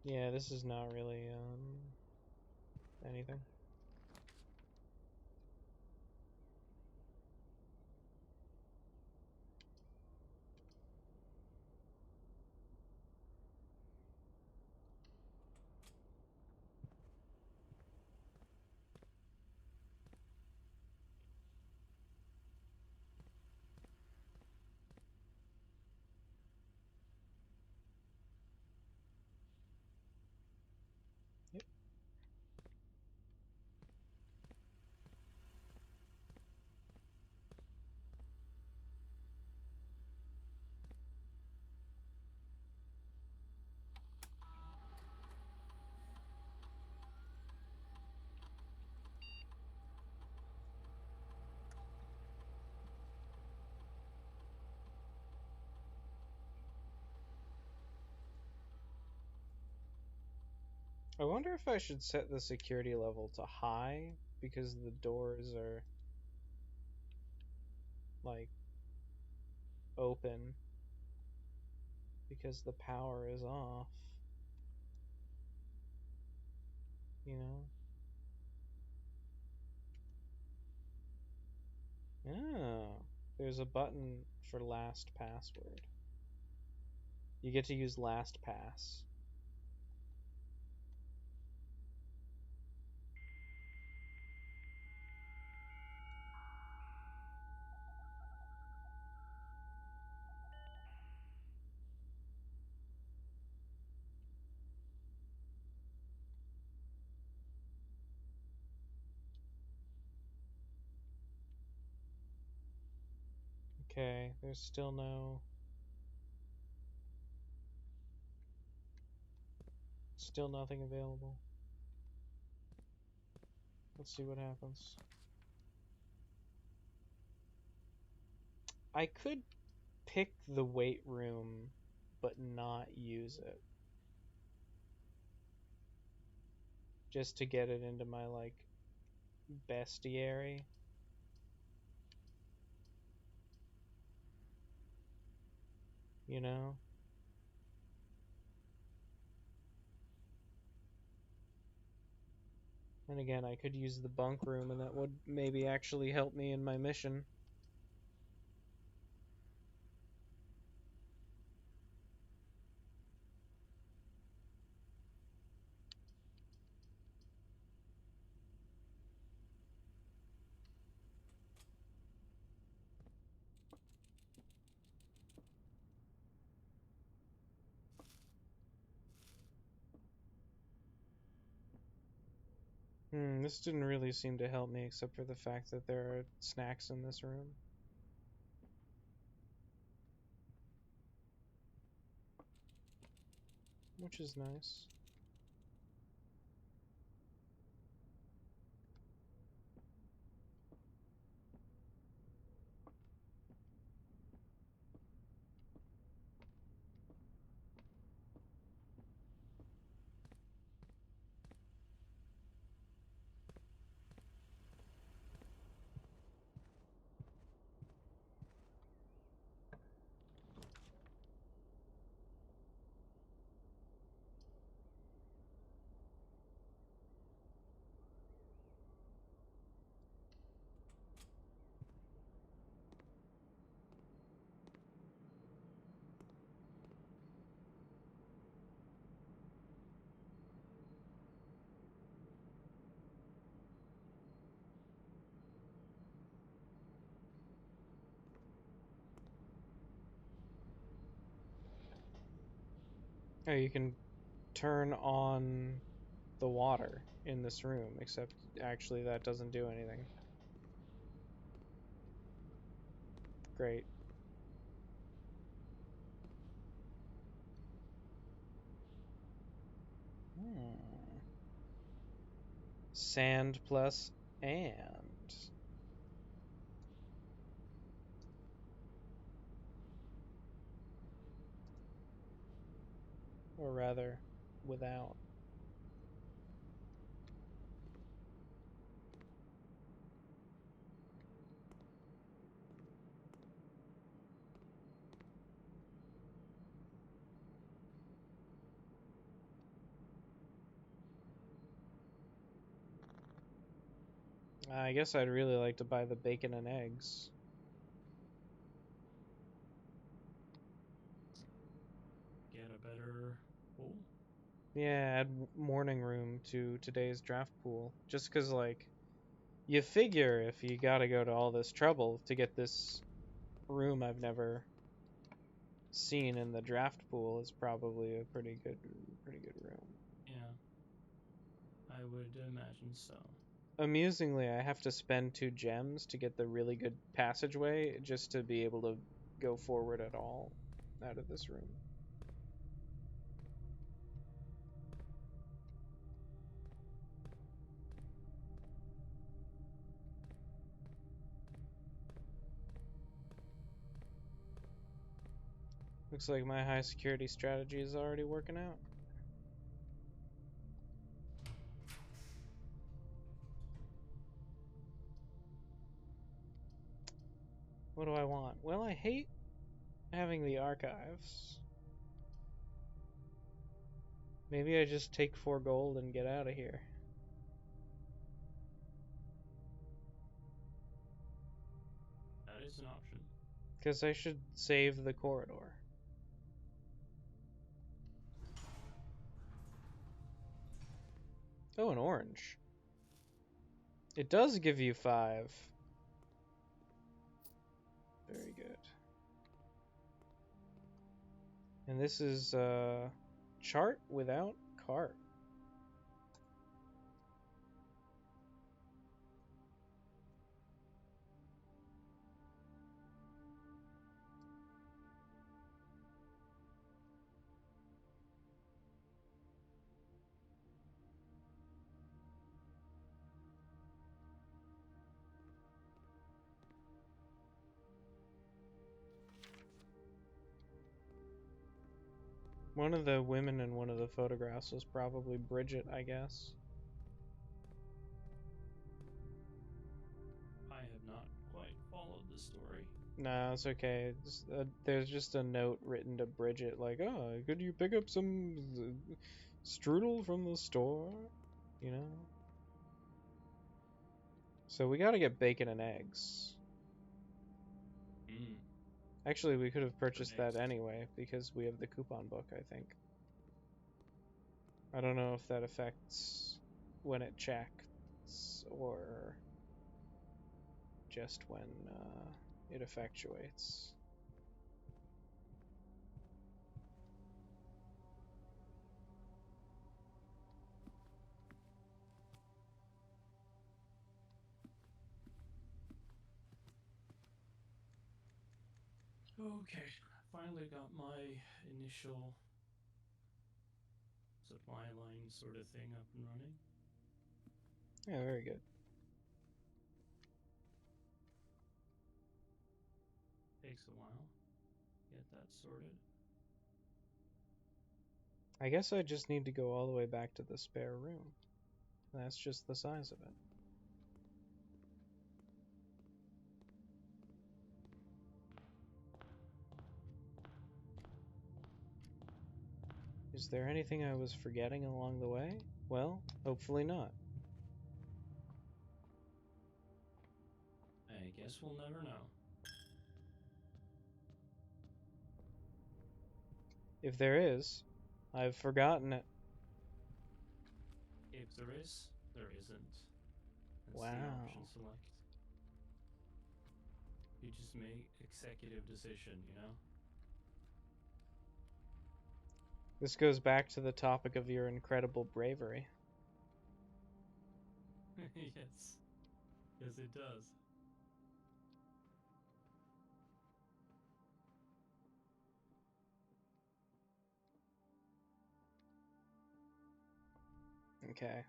Yeah, this is not really anything. Yep. I wonder if I should set the security level to high because the doors are like open because the power is off. You know? Oh, there's a button for last password. You get to use LastPass. Okay, there's still nothing available. Let's see what happens. I could pick the weight room but not use it. Just to get it into my like bestiary. You know? And again, I could use the bunk room and that would maybe actually help me in my mission. This didn't really seem to help me except for the fact that there are snacks in this room. Which is nice. Oh, you can turn on the water in this room, except actually that doesn't do anything. Great. Sand plus and. Or rather, without. I guess I'd really like to buy the bacon and eggs. Get a better pool. Yeah, add morning room to today's draft pool. Just because, like, you figure if you gotta go to all this trouble to get this room I've never seen in the draft pool, it's probably a pretty good room. Yeah, I would imagine so. Amusingly, I have to spend 2 gems to get the really good passageway just to be able to go forward at all out of this room. Looks like my high security strategy is already working out. What do I want? Well, I hate having the archives. Maybe I just take 4 gold and get out of here. That is an option. Because I should save the corridor. Oh, an orange. It does give you 5. Very good. And this is chart without cart. One of the women in one of the photographs was probably Bridget, I guess. I have not quite followed the story. Nah, it's okay. There's just a note written to Bridget like, oh, could you pick up some strudel from the store? You know? So we gotta get bacon and eggs. Hmm. Actually, we could have purchased that next. anyway, because we have the coupon book, I think. I don't know if that affects when it checks, or just when it effectuates. Okay, finally got my initial supply line sort of thing up and running. Yeah, very good. Takes a while. Get that sorted. I guess I just need to go all the way back to the spare room. That's just the size of it. Is there anything I was forgetting along the way? Well, hopefully not. I guess we'll never know. If there is, I've forgotten it. If there is, there isn't. That's the Wow. option select. You just make executive decision, you know? This goes back to the topic of your incredible bravery. Yes. Yes, it does. Okay.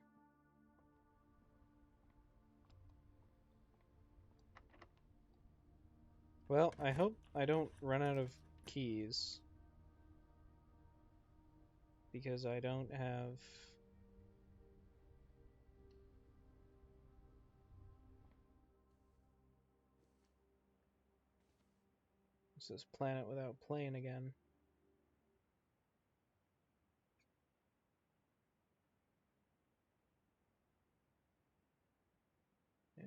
Well, I hope I don't run out of keys. Because I don't have... This is Planet Without Plane again. Yeah.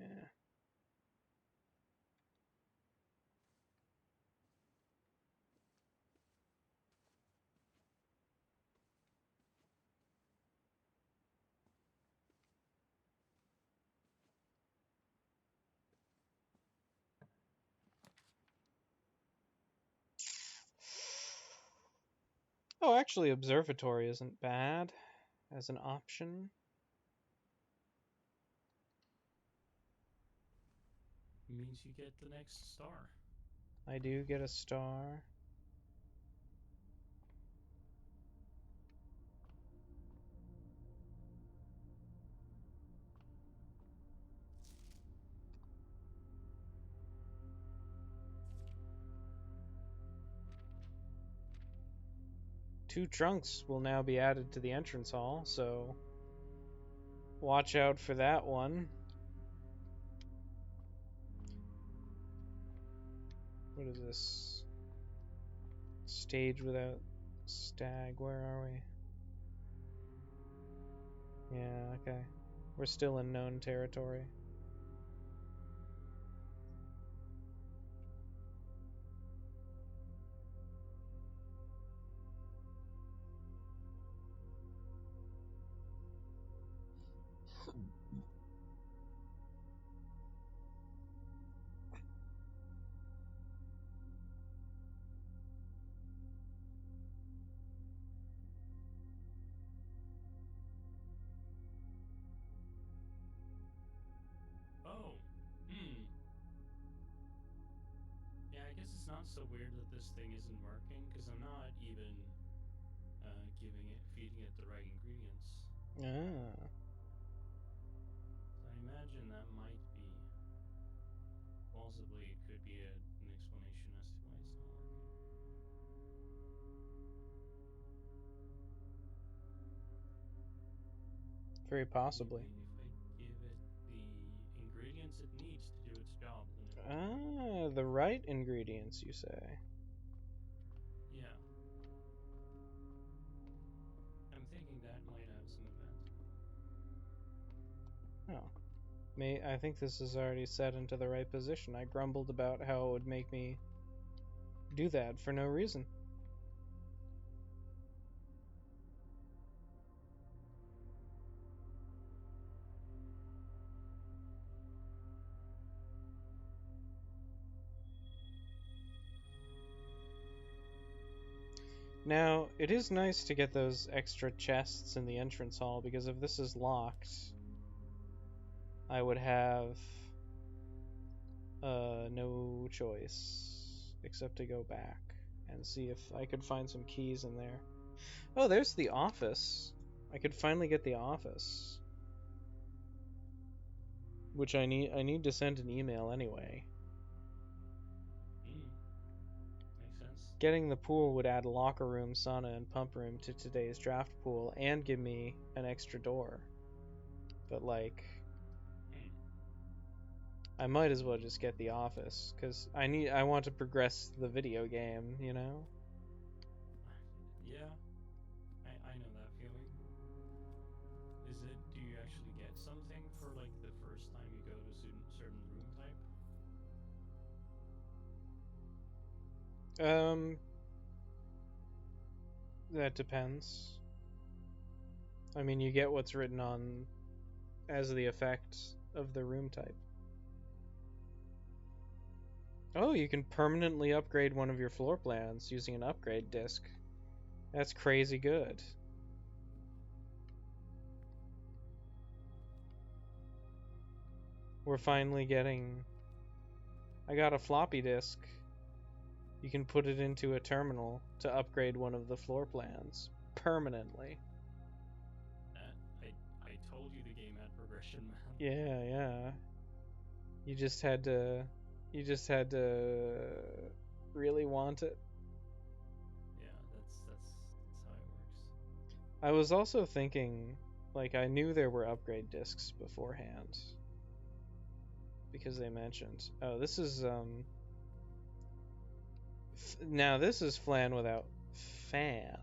Oh, actually, observatory isn't bad as an option. Means you get the next star. I do get a star. Two trunks will now be added to the entrance hall, so watch out for that one. What is this? Stage without stag. Where are we? Yeah, okay. We're still in known territory. Oh. Yeah, I guess it's not so weird that this thing isn't working, because I'm not even feeding it the right ingredients. Ah. So I imagine that might be, possibly it could be an explanation as to why it's not working. Very possibly. Maybe if I give it the ingredients it needs to do its job, then it will. Ah, the right ingredients, you say? Yeah. I'm thinking that might have some event. Oh. I think this is already set into the right position. I grumbled about how it would make me do that for no reason. Now, it is nice to get those extra chests in the entrance hall, because if this is locked, I would have no choice except to go back and see if I could find some keys in there. Oh, there's the office. I could finally get the office. Which I need to send an email anyway. Makes sense. Getting the pool would add locker room, sauna, and pump room to today's draft pool and give me an extra door. But like, I might as well just get the office, because I want to progress the video game, you know? Yeah, I know that feeling. Do you actually get something for like the first time you go to a certain room type? That depends. I mean, you get what's written on as the effect of the room type. Oh, you can permanently upgrade one of your floor plans using an upgrade disc. That's crazy good. We're finally getting... I got a floppy disk. You can put it into a terminal to upgrade one of the floor plans permanently. I told you the game had progression, man. Yeah. You just had to really want it. Yeah, that's how it works. I was also thinking, like, I knew there were upgrade discs beforehand because they mentioned, oh, this is now this is flan without fan.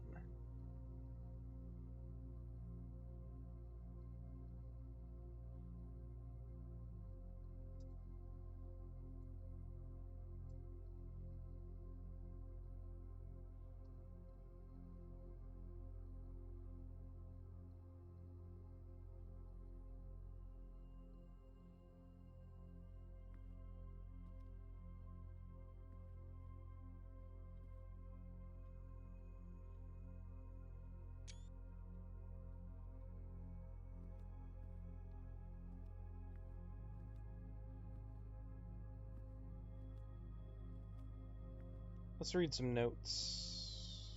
Let's read some notes.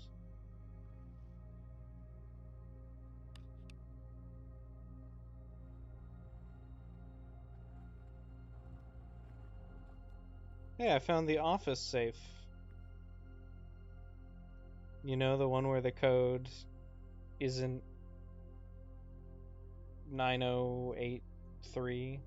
Hey, I found the office safe. You know, the one where the code isn't 9083?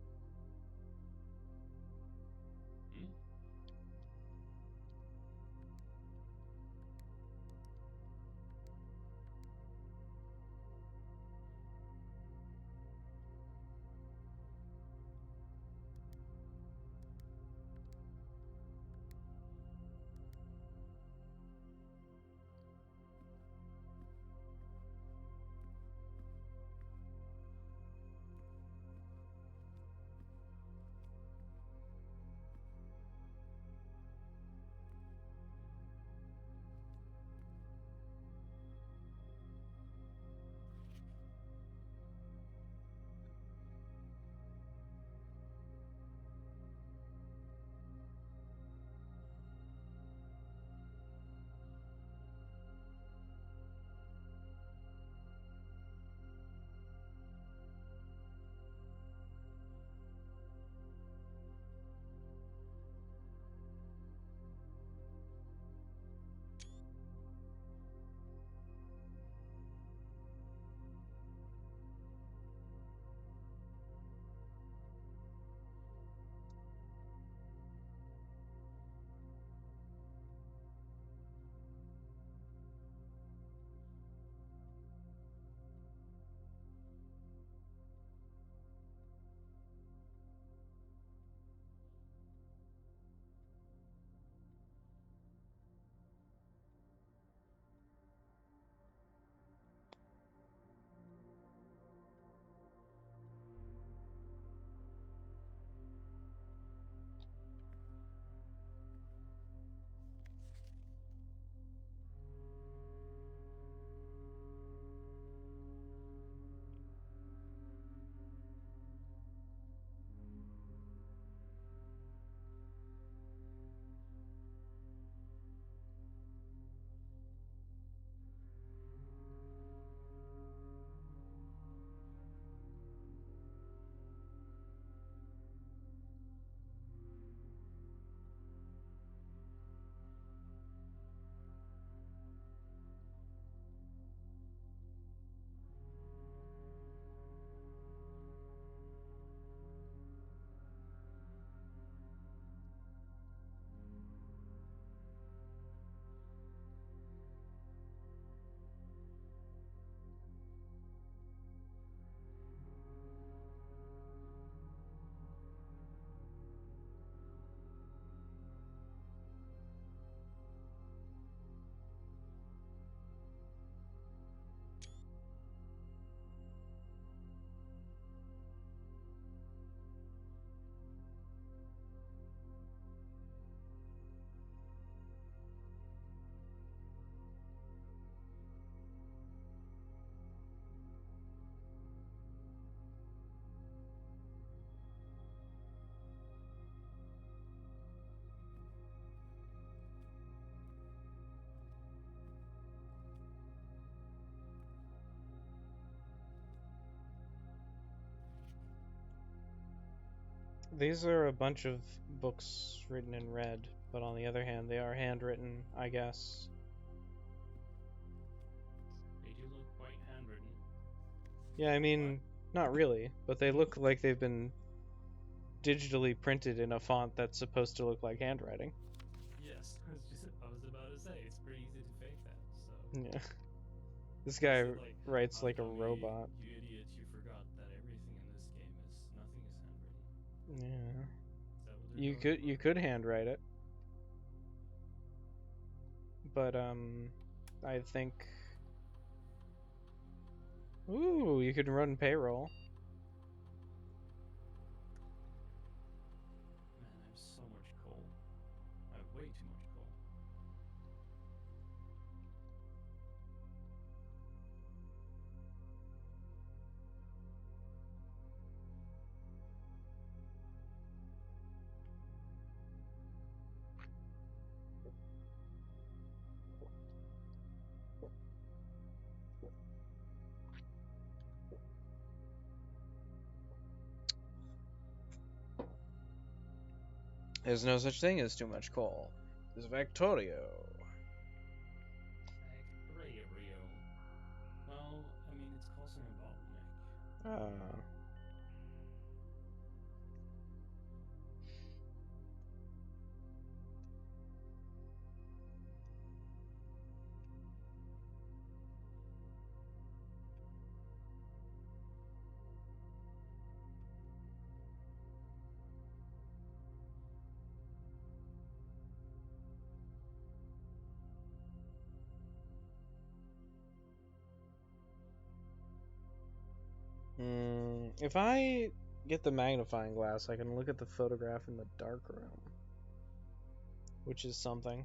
these are a bunch of books written in red, but on the other hand, they are handwritten, I guess. They do look quite handwritten. Yeah, I mean, not really, but they look like they've been digitally printed in a font that's supposed to look like handwriting. Yes, I was about to say it's pretty easy to fake that. So Yeah. This they guy said like, writes "How like a dummy, robot. you idiot! You forgot that everything in this game is nothing is handwritten." Yeah. Is that what they're You going could for? you could handwrite it. But I think ooh, you could run payroll. Man, I have so much coal. I have way too much coal. There's no such thing as too much coal. There's Victorio. Rio. Well, I mean, it's causing a bottleneck. Uh, if I get the magnifying glass, I can look at the photograph in the dark room, which is something.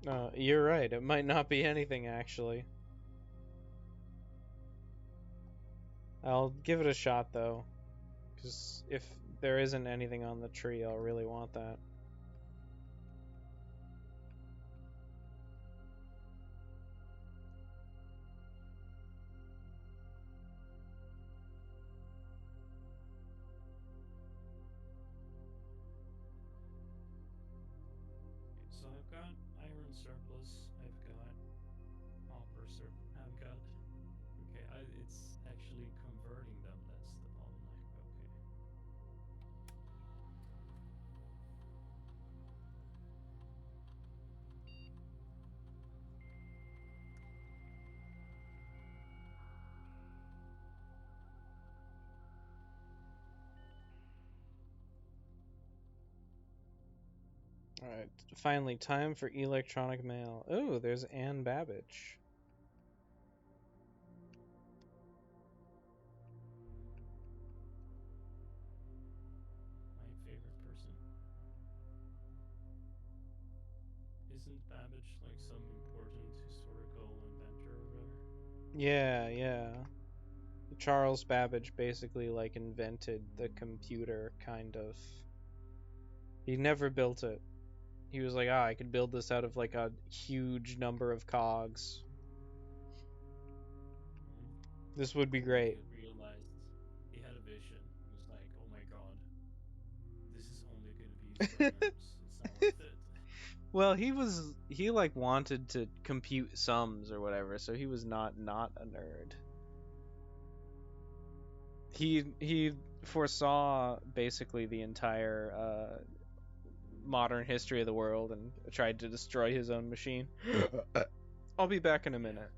No. You're right. It might not be anything, actually. I'll give it a shot, though, because if there isn't anything on the tree, I'll really want that. So I've got iron surplus. I've got copper surplus. I've got. Okay, it's actually converting them that's the bottleneck. Okay. Alright, finally, time for electronic mail. Oh, there's Anne Babbage. My favorite person. Isn't Babbage like some important historical inventor or whatever? Yeah. Charles Babbage basically like invented the computer, kind of. He never built it. He was like, I could build this out of like a huge number of cogs. This would be And then great. he realized he had a vision. He was like, "Oh my god, this is only going to be used by nerds. It's not worth it." Well, he like wanted to compute sums or whatever, so he was not a nerd. He foresaw basically the entire modern history of the world and tried to destroy his own machine. I'll be back in a minute.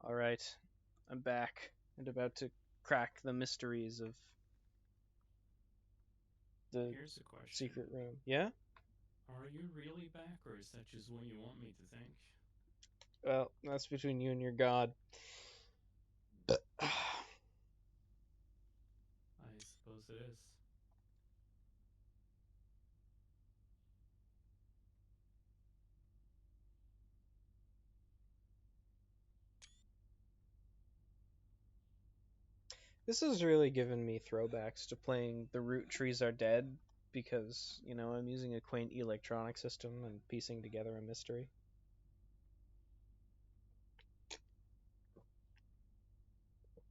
All right, I'm back and about to crack the mysteries of the Here's a question. secret room. Yeah? Are you really back, or is that just what you want me to think? Well, that's between you and your god. I suppose it is. This has really given me throwbacks to playing The Root Trees Are Dead because, I'm using a quaint electronic system and piecing together a mystery.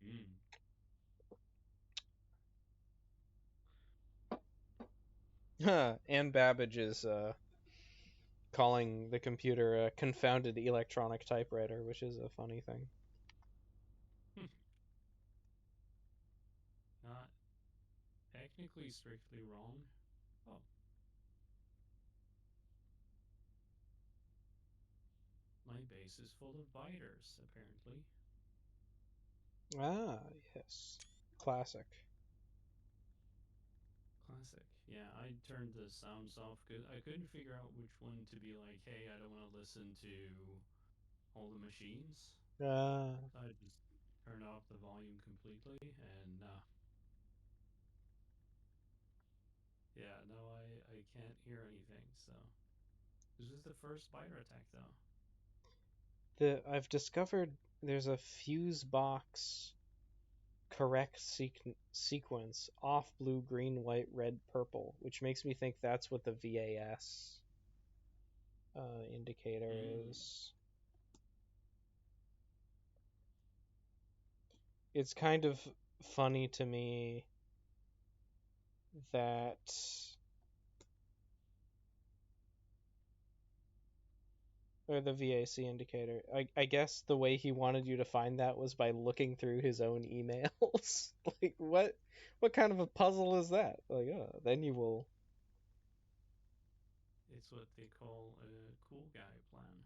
Hmm. Anne Babbage is calling the computer a confounded electronic typewriter, which is a funny thing. Not technically strictly wrong. Oh, my base is full of biters, apparently. Ah, yes. Classic. Classic. Yeah, I turned the sounds off because I couldn't figure out which one to be like, hey, I don't want to listen to all the machines. Ah. So I just turned off the volume completely, and yeah, no, I can't hear anything. So this is the first biter attack, though. I've discovered there's a fuse box correct sequence off blue, green, white, red, purple, which makes me think that's what the VAS indicator Mm. is. It's kind of funny to me that or the VAC indicator. I guess the way he wanted you to find that was by looking through his own emails. Like what kind of a puzzle is that? Like, then you will. It's what they call a cool guy plan.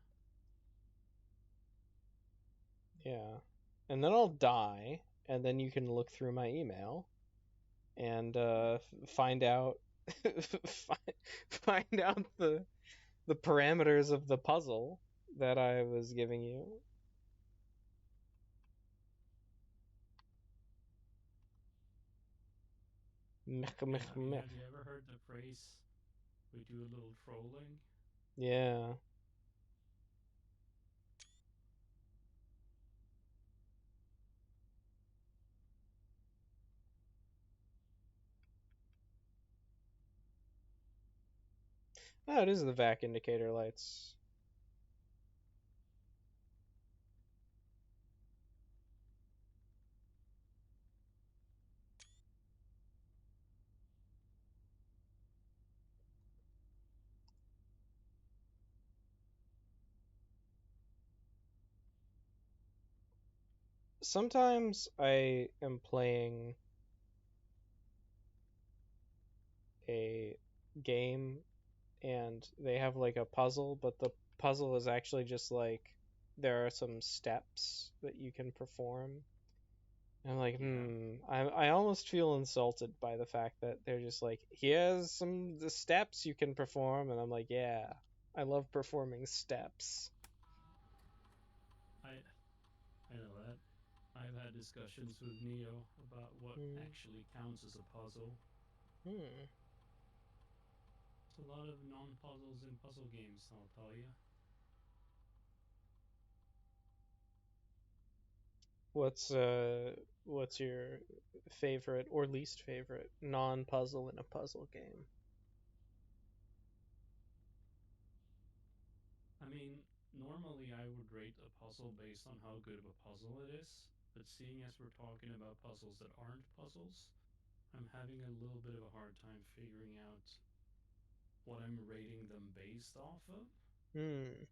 Yeah. And then I'll die, and then you can look through my email and Huh. find out find out the parameters of the puzzle that I was giving you. Mech, Yeah, mech, I mean, mech. have you ever heard the phrase, we do a little trolling? Yeah. Oh, it is the vac indicator lights. Sometimes I am playing a game and they have like a puzzle, but the puzzle is actually just like there are some steps that you can perform. And I'm like, Yeah. I almost feel insulted by the fact that they're just like, here's some the steps you can perform, and I'm like, yeah, I love performing steps. I I know that. I've had discussions with Neo about what Hmm. actually counts as a puzzle. Hmm. There's a lot of non-puzzles in puzzle games, I'll tell you. What's your favorite or least favorite non-puzzle in a puzzle game? I mean, normally I would rate a puzzle based on how good of a puzzle it is, but seeing as we're talking about puzzles that aren't puzzles, I'm having a little bit of a hard time figuring out what I'm rating them based off of. Hmm.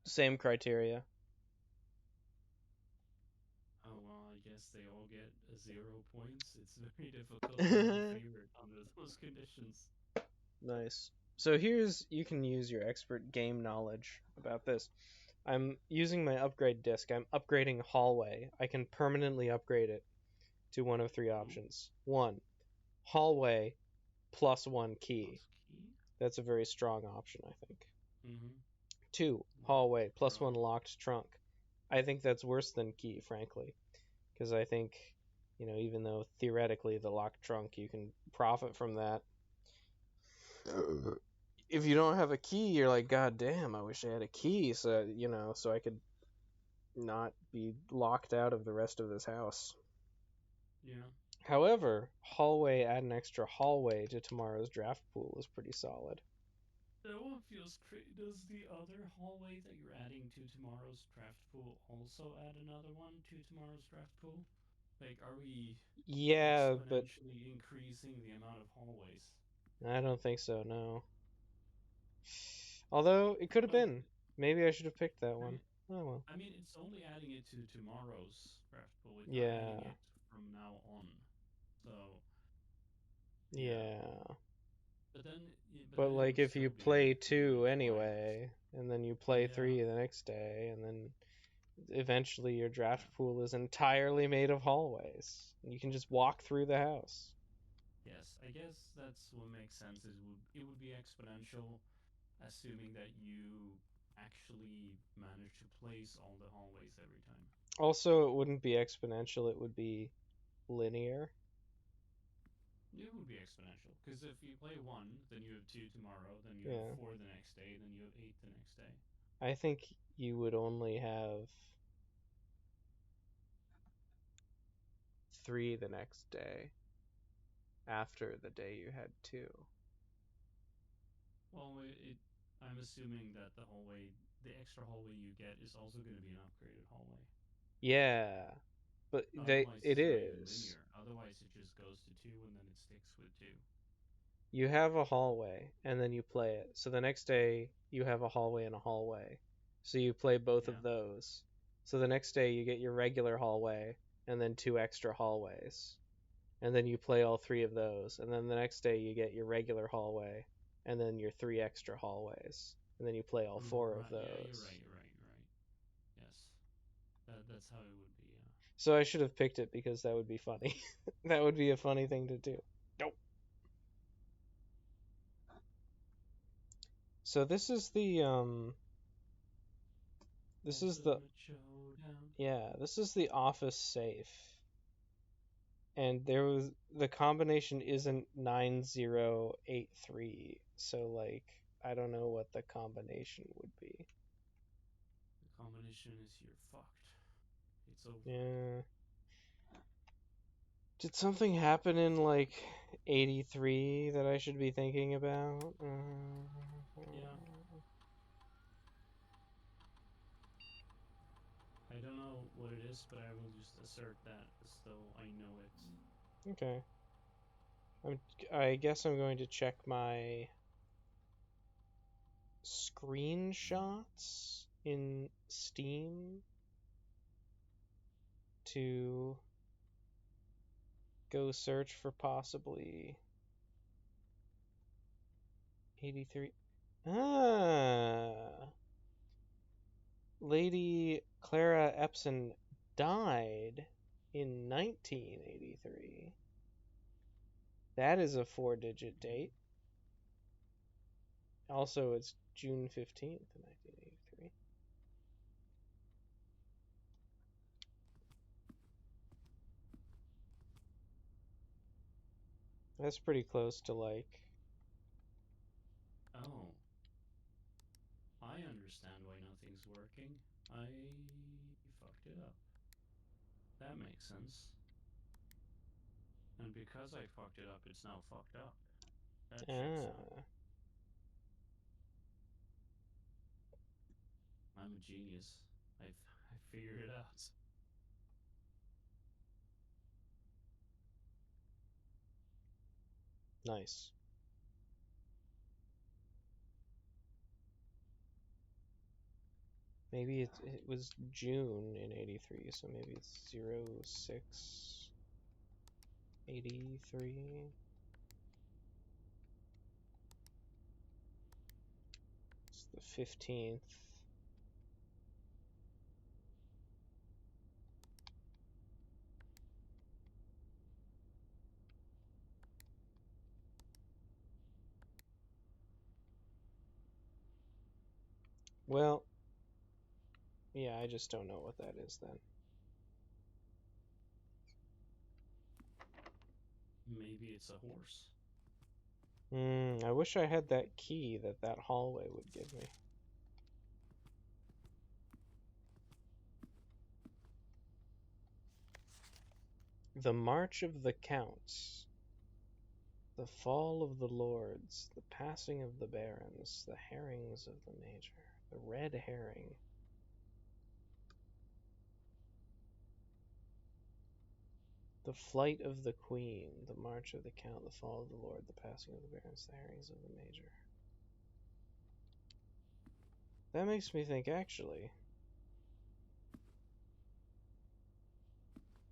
Same criteria. Oh well, I guess they all get 0 points. It's very difficult to have a favorite under those conditions. Nice. So you can use your expert game knowledge about this. I'm using my upgrade disc. I'm upgrading hallway. I can permanently upgrade it to one of three options. 1, hallway plus 1 key. Plus key. That's a very strong option, I think. Mm-hmm. 2, hallway plus 1 Right. locked trunk. I think that's worse than key, frankly, because I think, even though theoretically the locked trunk you can profit from that, if you don't have a key, you're like, God damn, I wish I had a key, so I could not be locked out of the rest of this house. Yeah. However, add an extra hallway to tomorrow's draft pool is pretty solid. That one feels crazy. Does the other hallway that you're adding to tomorrow's draft pool also add another one to tomorrow's draft pool? Like, are we Yeah, but exponentially increasing the amount of hallways? I don't think so, no. Although, it could have Well, been. Maybe I should have picked that I one. mean, Oh well. it's only adding it to tomorrow's draft pool. It's not adding Yeah, it from now on. So, yeah. yeah. But then, But it like would if you still be play doing 2 it twice. anyway, and then you play Yeah. 3 the next day, and then eventually your draft pool is entirely made of hallways. You can just walk through the house. Yes, I guess that's what makes sense. It would be exponential, assuming that you actually manage to place all the hallways every time. Also, it wouldn't be exponential, it would be linear. It would be exponential because if you play 1, then you have 2 tomorrow, then you have Yeah. 4 the next day, then you have 8 the next day. I think you would only have 3 the next day after the day you had 2. Well, I'm assuming that the extra hallway you get, is also going to be an upgraded hallway. Yeah, but Otherwise, it it's not even is. linear. Otherwise, it just goes to 2 and then it sticks with 2. You have a hallway and then you play it. So the next day you have a hallway and a hallway. So you play both Yeah. of those. So the next day you get your regular hallway and then 2 extra hallways. And then you play all 3 of those. And then the next day you get your regular hallway and then your 3 extra hallways. And then you play all 4 of Right. Yeah, you're those. right. You're right. You're right. Yes. That's how it would be. Yeah. So I should have picked it because that would be funny. That would be a funny thing to do. Nope. So this is the this is the Ultimate Showdown. this is the office safe. And the combination isn't 9083. So like I don't know what the combination would be. The combination is you're fucked. It's over. Yeah. Did something happen in like 83 that I should be thinking about? Yeah. I don't know what it is, but I will just assert that as though I know it. Okay. I guess I'm going to check my screenshots in Steam to go search for possibly 83. Lady Clara Epson died in 1983. That is a 4-digit date. Also, it's June 15th, 1983. That's pretty close to like. Oh. I understand why nothing's working. I fucked it up. That makes sense. And because I fucked it up, it's now fucked up. That checks out. Ah, I'm a genius. I figured it out. nice. Maybe it was June in 83, so maybe it's 0683. the 15th. Well, yeah, I just don't know what that is then. Maybe it's a horse. I wish I had that key that hallway would give me. The March of the Counts. The fall of the lords, the passing of the barons, the herrings of the major, the red herring. The flight of the queen, the march of the count, the fall of the lord, the passing of the barons, the herrings of the major. That makes me think, actually.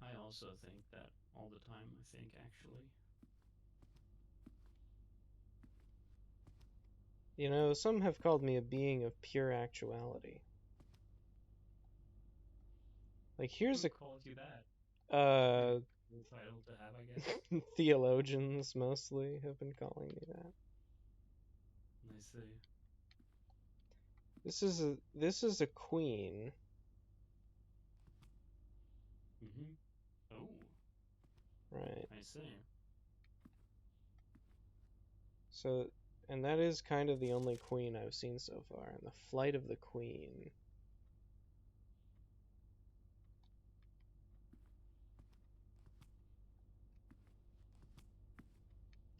I also think that all the time, I think, actually. You know, some have called me a being of pure actuality. Like, here's Who called you that? a Entitled to have, I guess. theologians mostly have been calling me that. I see. This is a queen. Oh. Right. I see. So, and that is kind of the only queen I've seen so far. And the flight of the queen.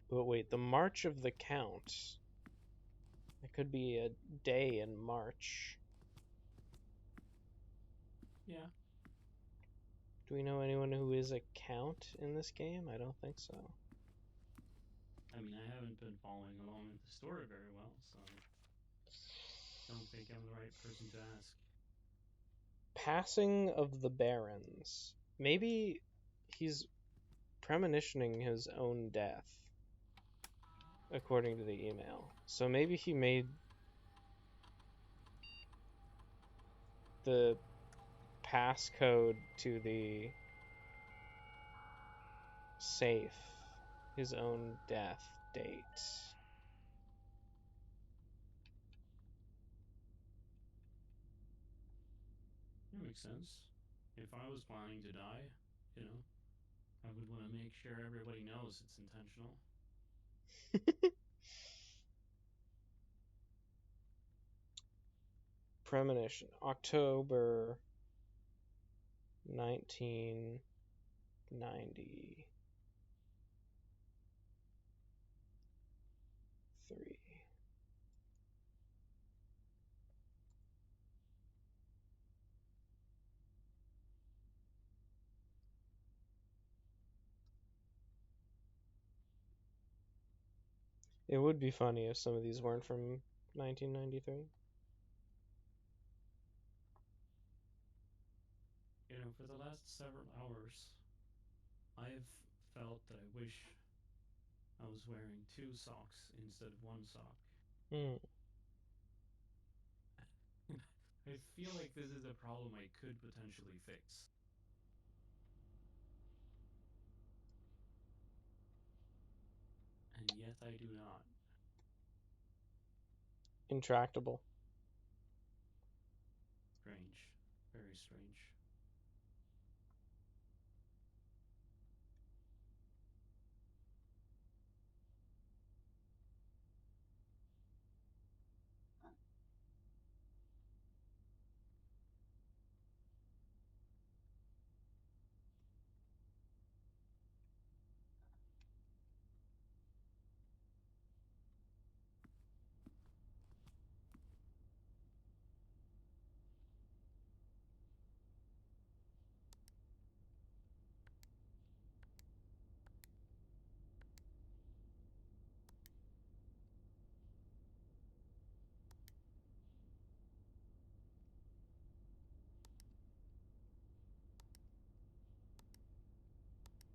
But wait, the march of the count. It could be a day in March. Yeah. Do we know anyone who is a count in this game? I don't think so. I mean, I haven't been following along with the story very well, so I don't think I'm the right person to ask. Passing of the barons. Maybe he's premonitioning his own death, according to the email. So maybe he made the passcode to the safe his own death date. That makes sense. If I was planning to die, you know, I would want to make sure everybody knows it's intentional. Premonition, October 1993. It would be funny if some of these weren't from 1993. You know, for the last several hours, I've felt that I wish I was wearing 2 socks instead of 1 sock. I feel like this is a problem I could potentially fix. And yet I do not. Intractable. Strange. Very strange.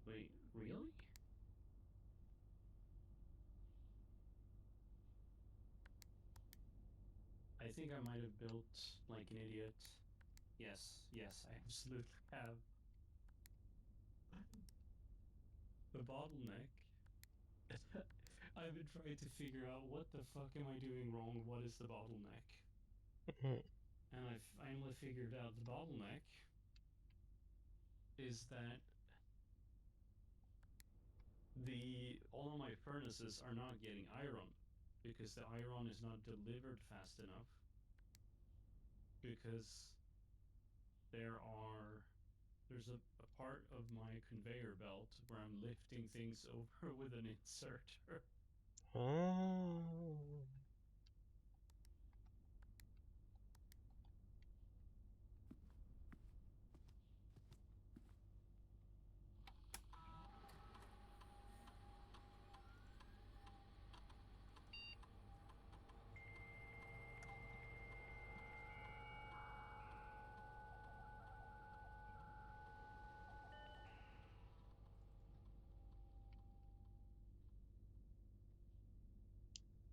Wait, really? think I might have built like an idiot. Yes, yes, I absolutely have. The bottleneck. I've been trying to figure out what the fuck am I doing wrong? What is the bottleneck? And I finally figured out the bottleneck is that all of my furnaces are not getting iron because the iron is not delivered fast enough because there's a part of my conveyor belt where I'm lifting things over with an inserter. Oh.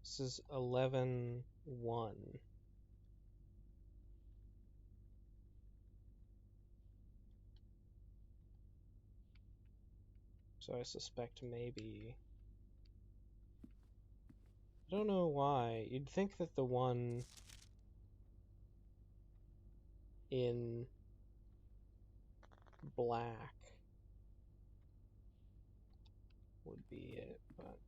This is 11-1. So I suspect maybe... I don't know why. You'd think that the one in black would be it, but...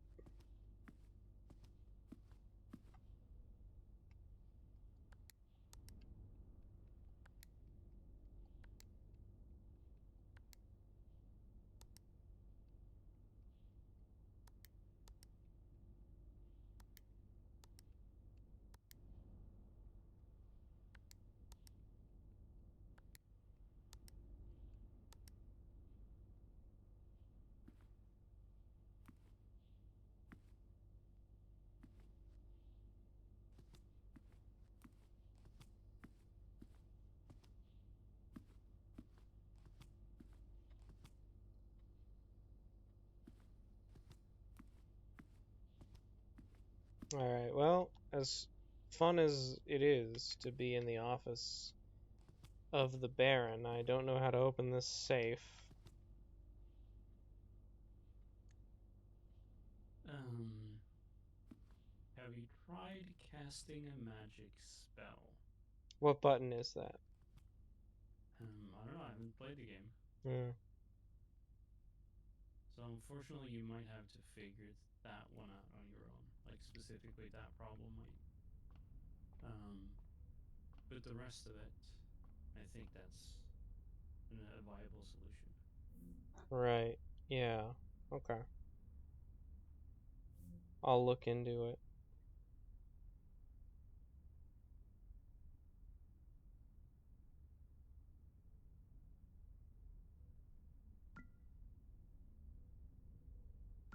Alright, well, as fun as it is to be in the office of the Baron, I don't know how to open this safe. Have you tried casting a magic spell? What button is that? I don't know, I haven't played the game. Hmm. So unfortunately you might have to figure that one out on your own. Like specifically that problem might but the rest of it, I think that's a viable solution. Right. Yeah. Okay. I'll look into it.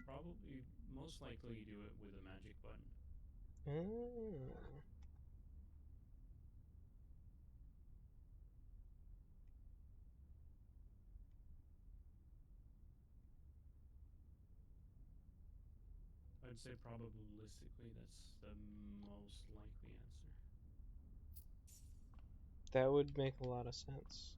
Probably, most likely you do it with a magic button. Mm. I'd say probabilistically that's the most likely answer. That would make a lot of sense.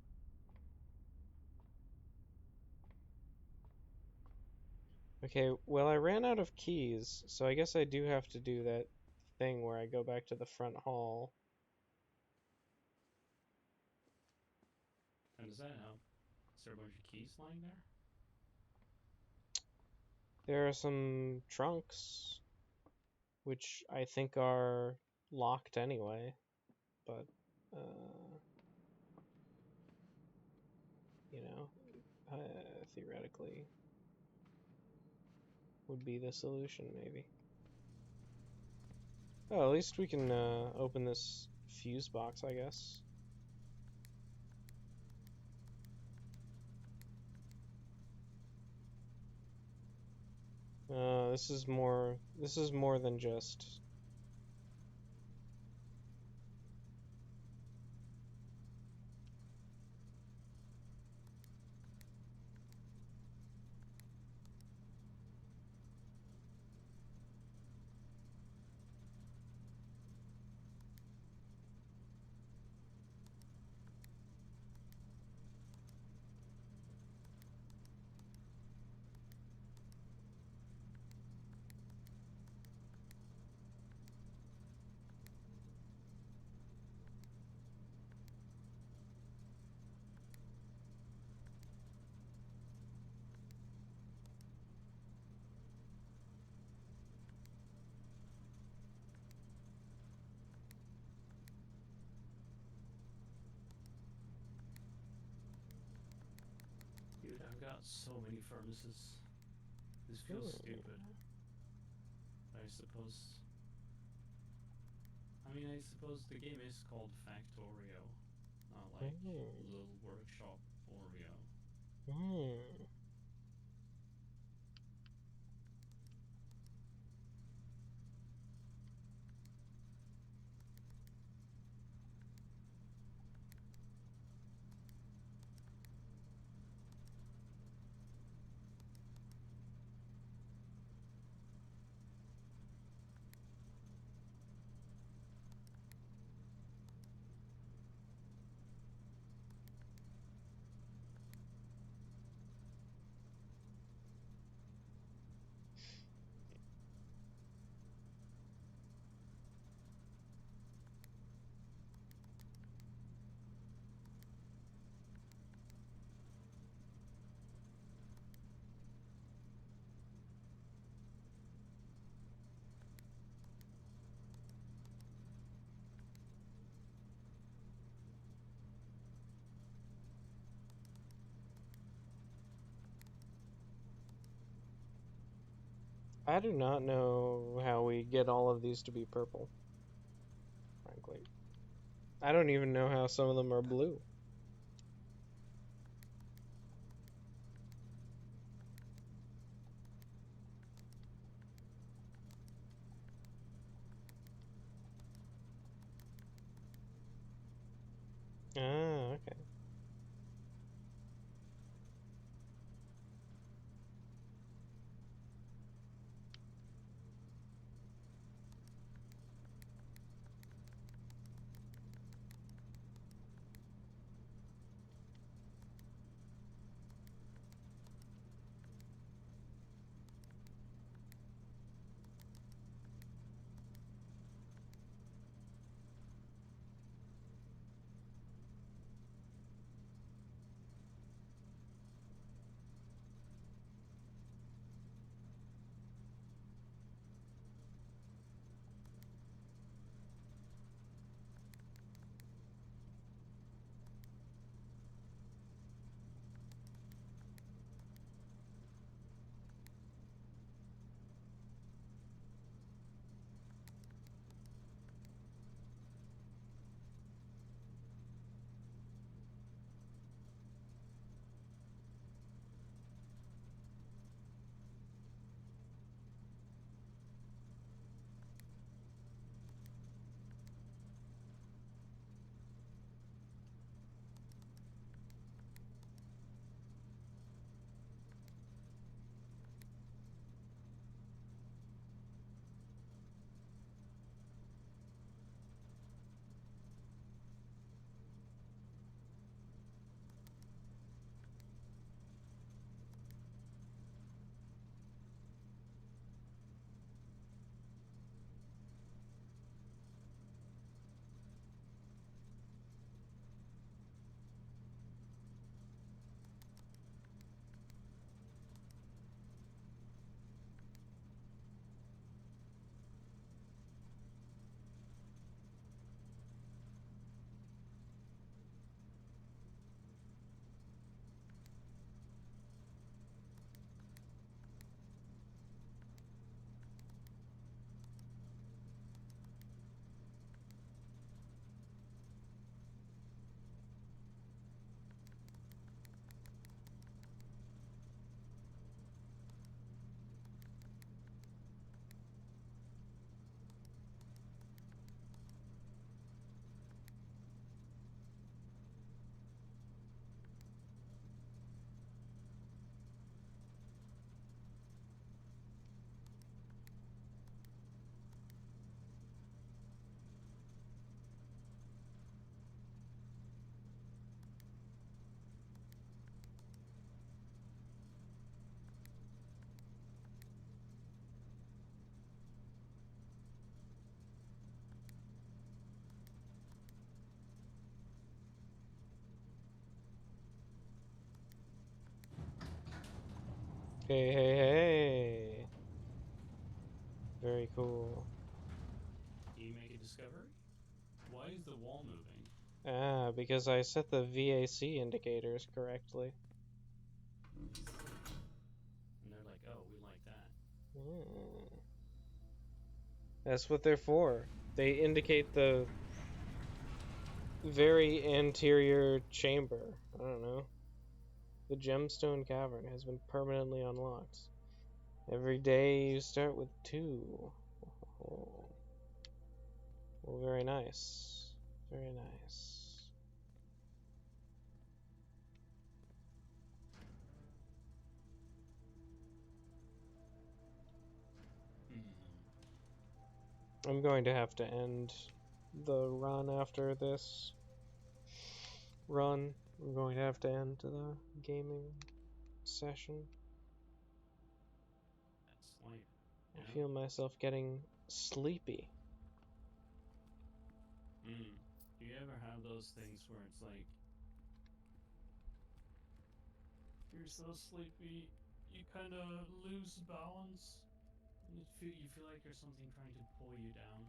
Okay, well, I ran out of keys, so I guess I do have to do that thing where I go back to the front hall. And does that help? Is there a bunch of keys lying there? There are some trunks, which I think are locked anyway, but, you know, theoretically would be the solution, maybe. Oh, at least we can open this fuse box, I guess. This is more than just... Dude, I've got so many furnaces. This feels stupid. I suppose. I mean, I suppose the game is called Factorio, not like Little Workshop Oreo. I do not know how we get all of these to be purple, frankly. I don't even know how some of them are blue. Ah, okay. Hey, hey, hey. Very cool. You make a discovery? Why is the wall moving? Ah, because I set the VAC indicators correctly. And they're like, oh, we like that. Hmm. That's what they're for. They indicate the very anterior chamber. I don't know. The gemstone cavern has been permanently unlocked. Every day you start with 2. Oh. Well, very nice. Very nice. I'm going to have to end the run after this run. I'm going to have to end the gaming session. That's life. I feel myself getting sleepy. Do you ever have those things where it's like you're so sleepy, you kind of lose balance? You feel like there's something trying to pull you down.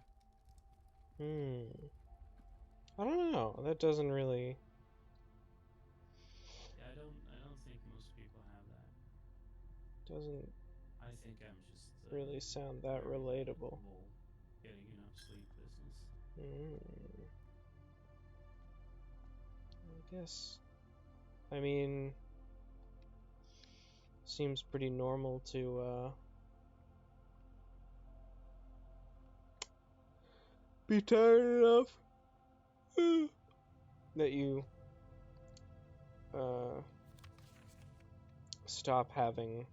I don't know. That doesn't really. Yeah, I don't think most people have that. Doesn't I think I'm just really sound that very bad at the relatable. whole getting enough sleep business. I guess. I mean, seems pretty normal to be tired enough that you stop having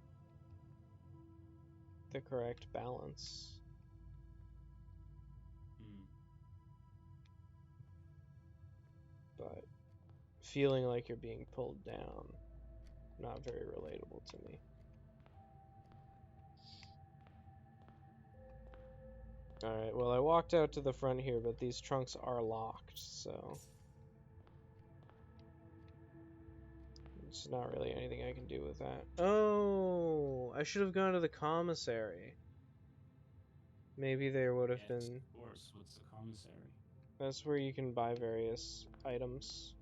the correct balance. But feeling like you're being pulled down, not very relatable to me. Alright, well, I walked out to the front here, but these trunks are locked, so there's not really anything I can do with that. Oh, I should have gone to the commissary. Maybe there would have been. Of course. What's the commissary? That's where you can buy various items.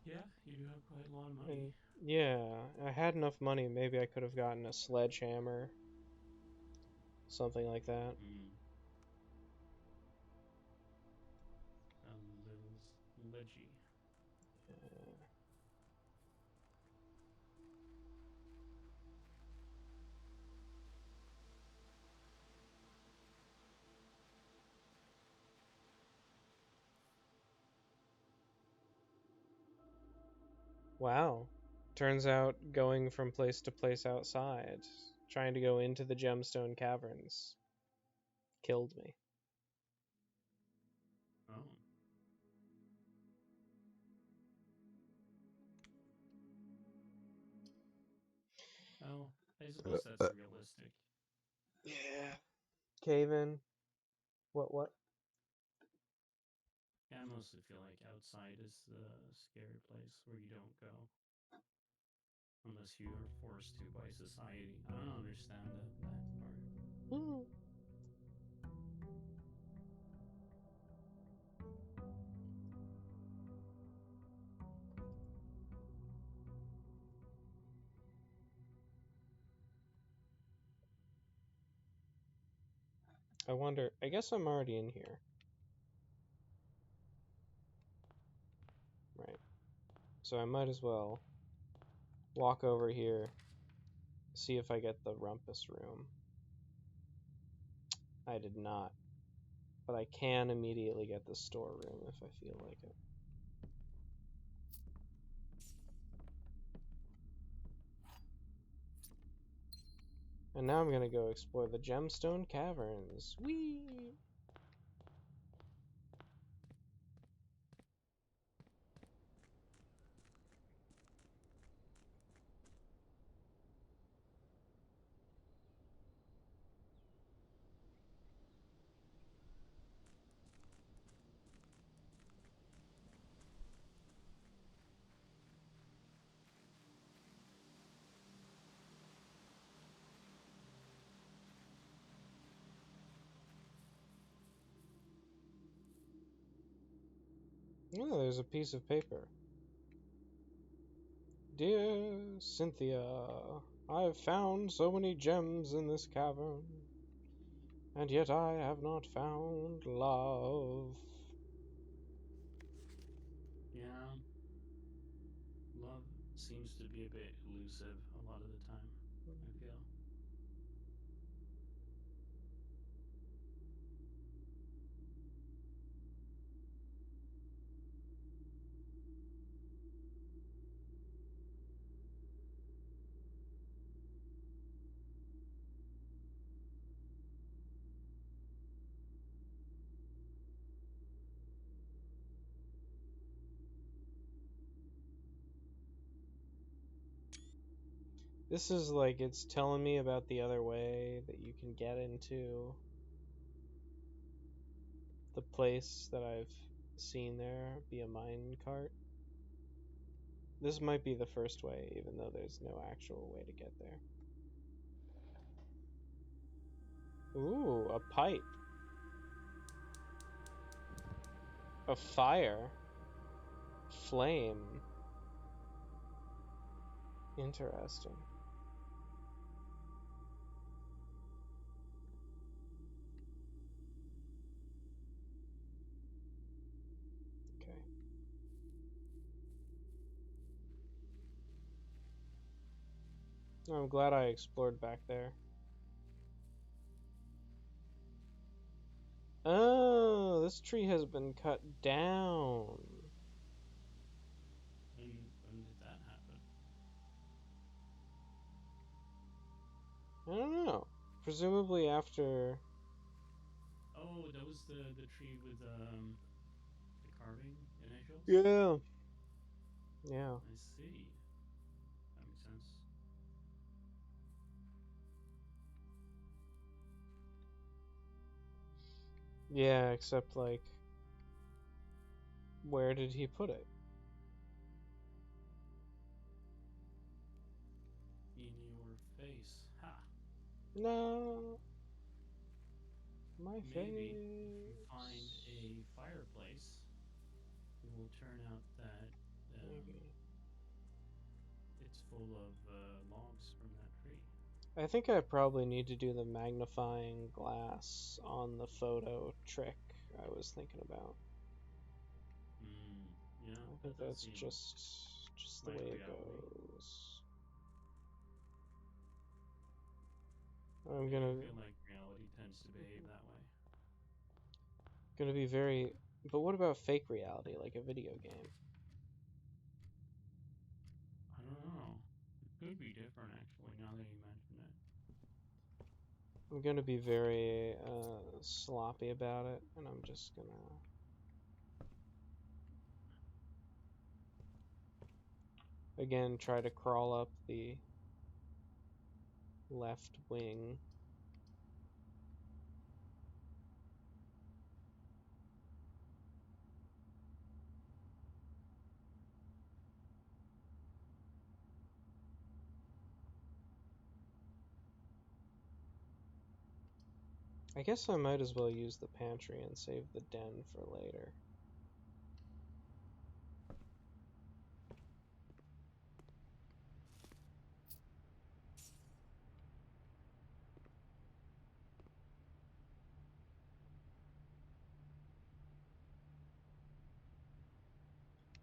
Yeah, you do have quite a lot of money. And yeah, I had enough money. Maybe I could have gotten a sledgehammer. Something like that. A little ledgy. Wow. Turns out going from place to place outside, trying to go into the gemstone caverns, killed me. Oh. Well, I suppose that's realistic. Yeah. Cave in. What? Yeah, I mostly feel like outside is the scary place where you don't go. Unless you are forced to by society. I don't understand that part. I wonder, I guess I'm already in here. Right. So I might as well walk over here, see if I get the rumpus room. I did not. But I can immediately get the storeroom if I feel like it. And now I'm gonna go explore the gemstone caverns. Whee! Oh, there's a piece of paper. Dear Cynthia, I have found so many gems in this cavern, and yet I have not found love. Yeah, love seems to be a bit elusive a lot of the time, I feel. This is like it's telling me about the other way that you can get into the place that I've seen there be a mine cart. This might be the first way, even though there's no actual way to get there. Ooh, a pipe. A fire. Flame. Interesting. Okay. I'm glad I explored back there. Oh, this tree has been cut down. When did that happen? I don't know. Presumably after. Oh, that was the tree with the carving initials. Yeah. Yeah. I see. That makes sense. Yeah, except like, where did he put it? In your face. Ha! No. My Maybe if you find face. a fireplace, it will turn out that Maybe. it's full of logs from that tree. I think I probably need to do the magnifying glass on the photo trick I was thinking about. Yeah, I think that does that's seem just the like way it reality. goes. I'm I do gonna feel like reality tends to behave that way. gonna be very. But what about fake reality, like a video game? I don't know. It could be different, actually, now that you mention it. I'm gonna be very sloppy about it, and I'm just gonna again try to crawl up the left wing. I guess I might as well use the pantry and save the den for later.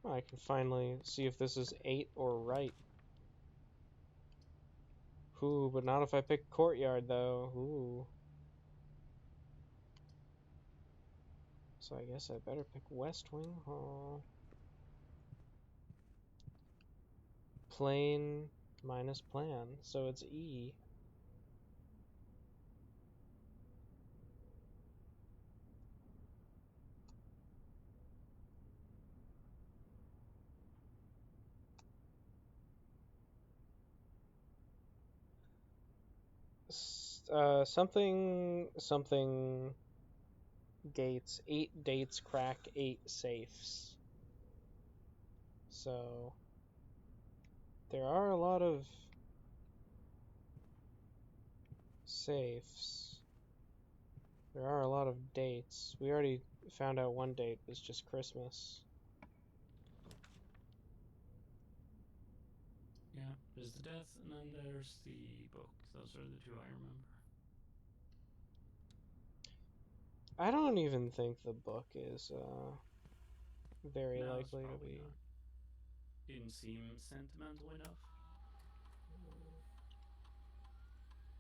I can finally see if this is 8 or right. Ooh, but not if I pick courtyard though. Ooh. So I guess I better pick west wing hall. Plane minus plan, so it's E. Something gates. 8 dates crack 8 safes. So there are a lot of safes. There are a lot of dates. We already found out one date was just Christmas. Yeah, there's the death, and then there's the book. Those are the two I remember. I don't even think the book is very No, it's likely to probably be. not. Didn't seem sentimental enough.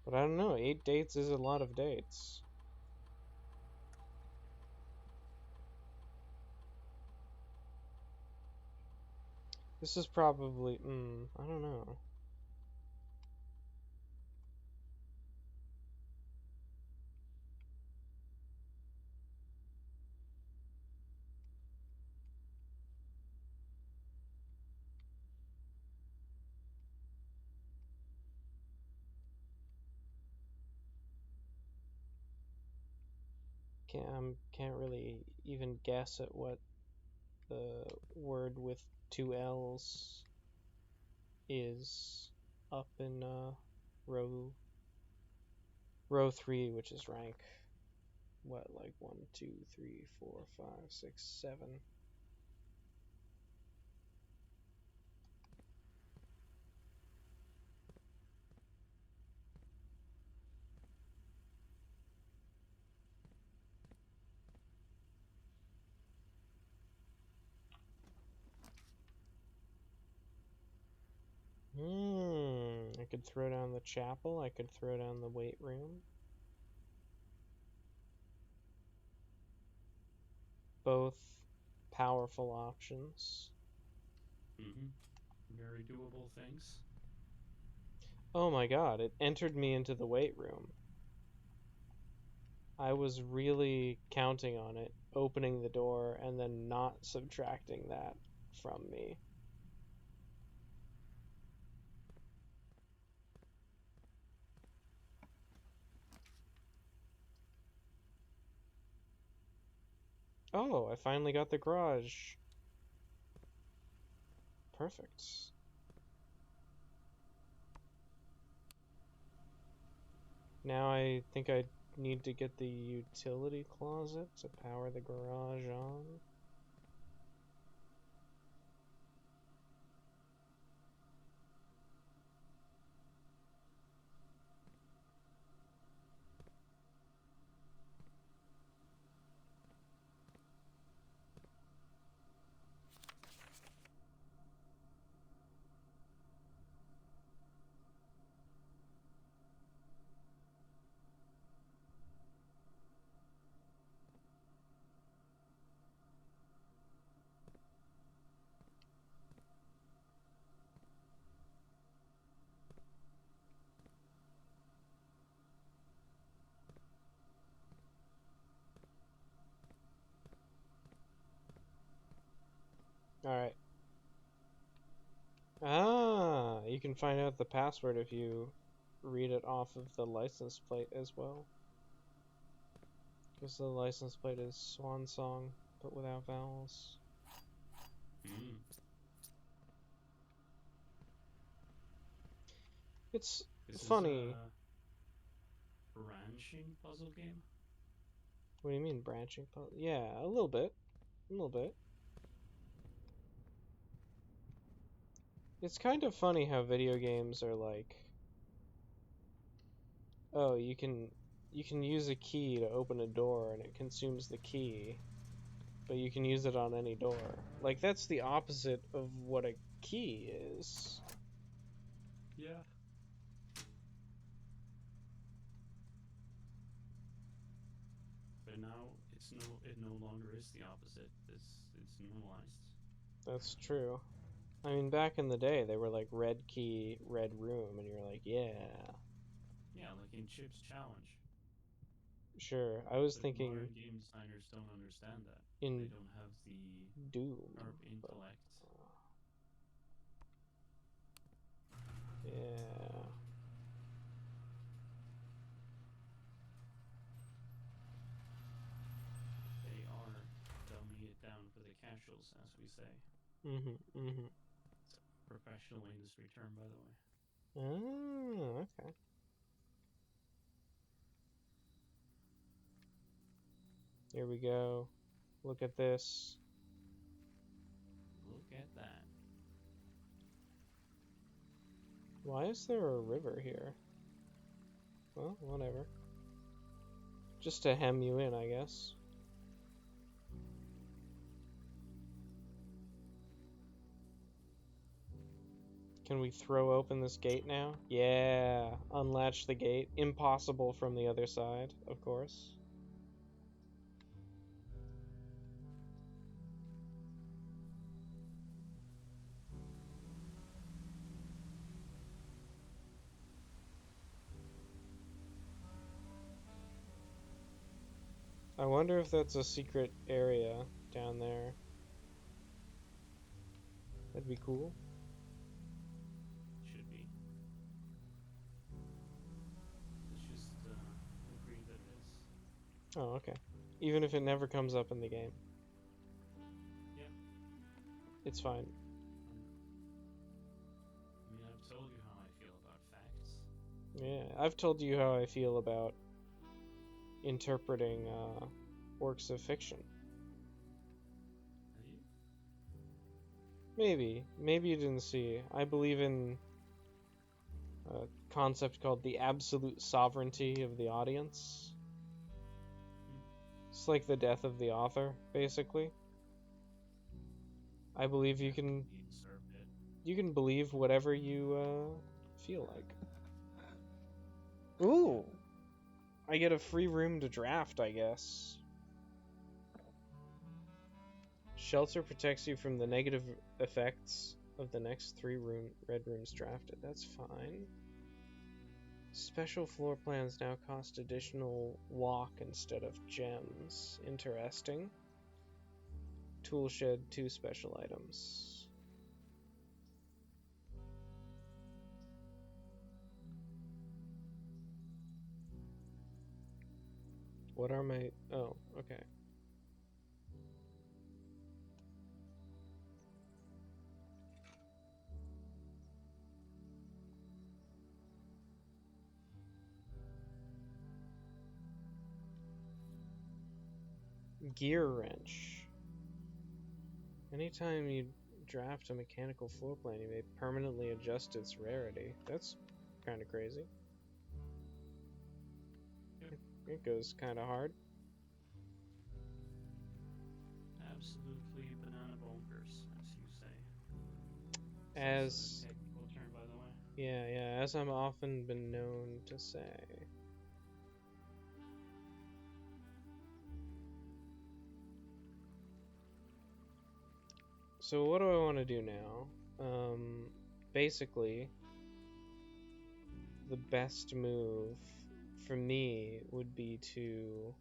But I don't know. 8 dates is a lot of dates. This is probably. I don't know. Can't really even guess at what the word with 2 L's is up in row 3, which is rank what, like 1, 2, 3, 4, 5, 6, 7. I could throw down the chapel. I could throw down the weight room. Both powerful options. Very doable things. Oh my god, it entered me into the weight room. I was really counting on it, opening the door and then not subtracting that from me. Oh, I finally got the garage. Perfect. Now I think I need to get the utility closet to power the garage on. Alright. Ah, you can find out the password if you read it off of the license plate as well. Because the license plate is Swan Song, but without vowels. It's This funny. is a branching puzzle game. What do you mean branching puzzle? Yeah, a little bit. A little bit. It's kind of funny how video games are like, oh, you can use a key to open a door and it consumes the key, but you can use it on any door. Like, that's the opposite of what a key is. Yeah. But now it no longer is the opposite. It's normalized. That's true. I mean, back in the day, they were like red key, red room, and you're like, yeah. Yeah, like in Chip's Challenge. Sure. I was But thinking modern game designers don't understand that. in They don't have the Doom. sharp But, intellect. yeah. They are dumbing it down for the casuals, as we say. It's a professional industry term, by the way. Oh, okay. Here we go. Look at this. Look at that. Why is there a river here? Well, whatever. Just to hem you in, I guess. Can we throw open this gate now? Yeah, unlatch the gate. Impossible from the other side, of course. I wonder if that's a secret area down there. That'd be cool. Should be. Let's just agree that it is. Oh, okay. Even if it never comes up in the game. Yeah. It's fine. I mean, I've told you how I feel about facts. Yeah, I've told you how I feel about interpreting works of fiction. Have you? Maybe you didn't see. I believe in a concept called the absolute sovereignty of the audience. It's like the death of the author, basically. I believe you can believe whatever you feel like. Ooh, I get a free room to draft, I guess. Shelter protects you from the negative effects of the next 3 red rooms drafted. That's fine. Special floor plans now cost additional walk instead of gems. Interesting. Tool shed, 2 special items. What are my... Oh, okay. Gear wrench. Anytime you draft a mechanical floor plan, you may permanently adjust its rarity. That's kind of crazy. It goes kind of hard. Absolutely banana bonkers, as you say. As That's a technical term, by the way. yeah, as I'm often been known to say. So what do I want to do now? Basically, the best move for me would be to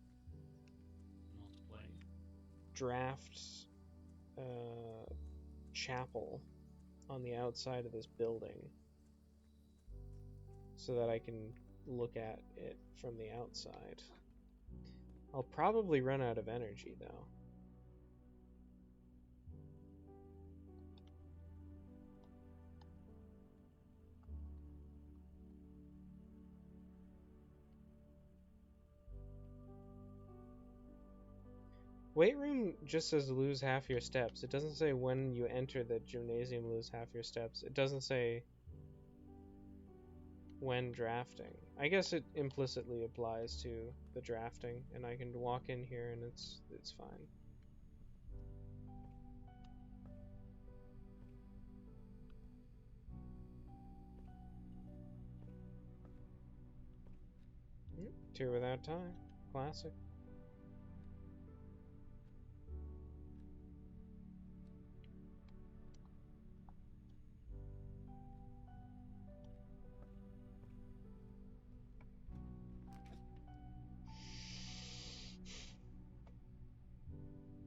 Not play. draft a chapel on the outside of this building so that I can look at it from the outside. I'll probably run out of energy though. Weight room just says lose half your steps. It doesn't say when you enter the gymnasium lose half your steps. It doesn't say when drafting. I guess it implicitly applies to the drafting, and I can walk in here and it's fine. Tour without time. Classic.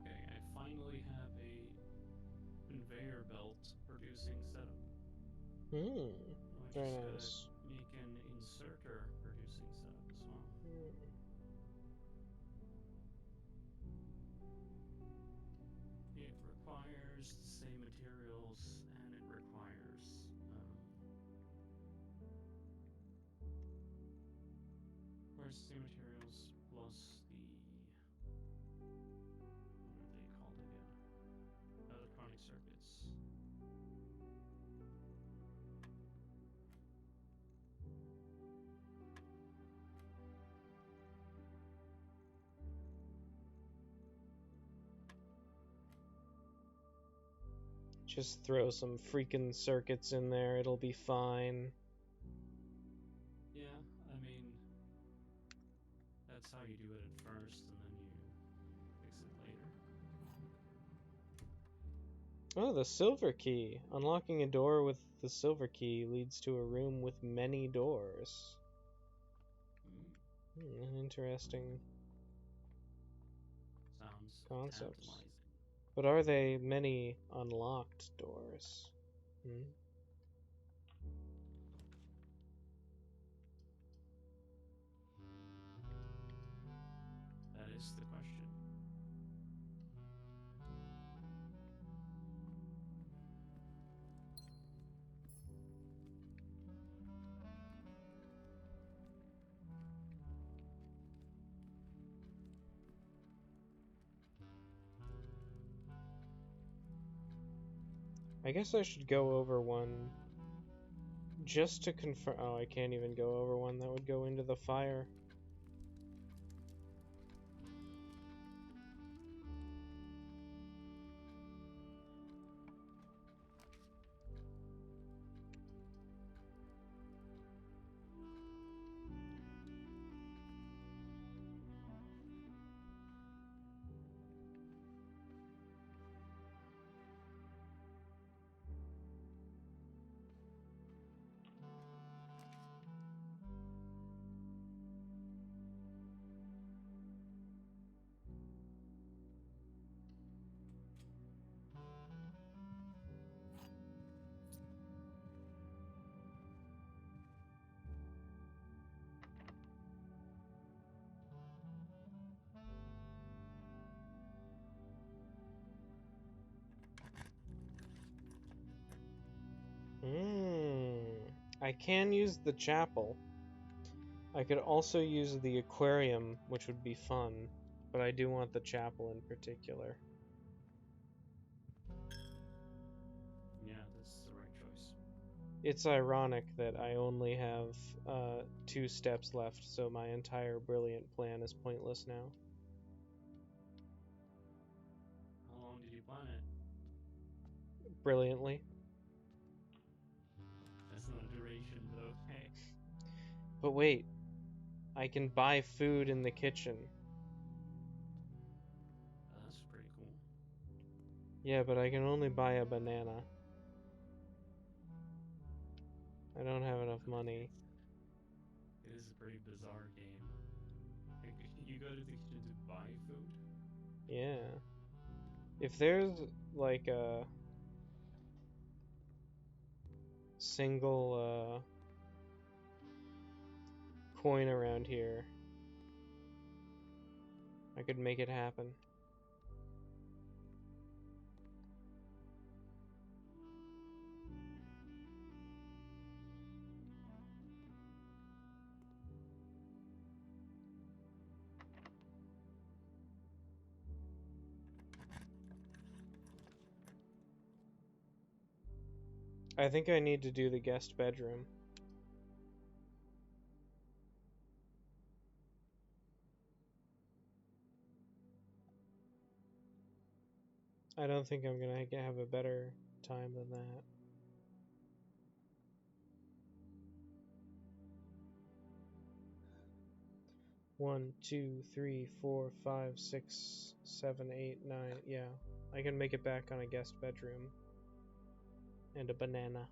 Okay, I finally have a conveyor belt producing setup. Hmm. I Very just nice. gotta make an inserter producing setup as well. It requires the same materials, and it requires the same materials plus the what are they called again? Electronic circuits. Just throw some freaking circuits in there, it'll be fine. Yeah, I mean, that's how you do it at first, and then you fix it later. Oh, the silver key. Unlocking a door with the silver key leads to a room with many doors. An interesting Sounds concepts. tantalizing. But are they many unlocked doors? That is the question. I guess I should go over one just to confirm. Oh, I can't even go over one. That would go into the fire. I can use the chapel. I could also use the aquarium, which would be fun, but I do want the chapel in particular. Yeah, that's the right choice. It's ironic that I only have 2 steps left, so my entire brilliant plan is pointless now. How long did you plan it? Brilliantly. That's not a duration, but okay. But wait, I can buy food in the kitchen. That's pretty cool. Yeah, but I can only buy a banana. I don't have enough money. It is a pretty bizarre game. Like, you go to the kitchen to buy food? Yeah. If there's like a single coin around here, I could make it happen. I think I need to do the guest bedroom. I don't think I'm gonna have a better time than that. One, two, three, four, five, six, 7, 8, 9. Yeah, I can make it back on a guest bedroom. And a banana.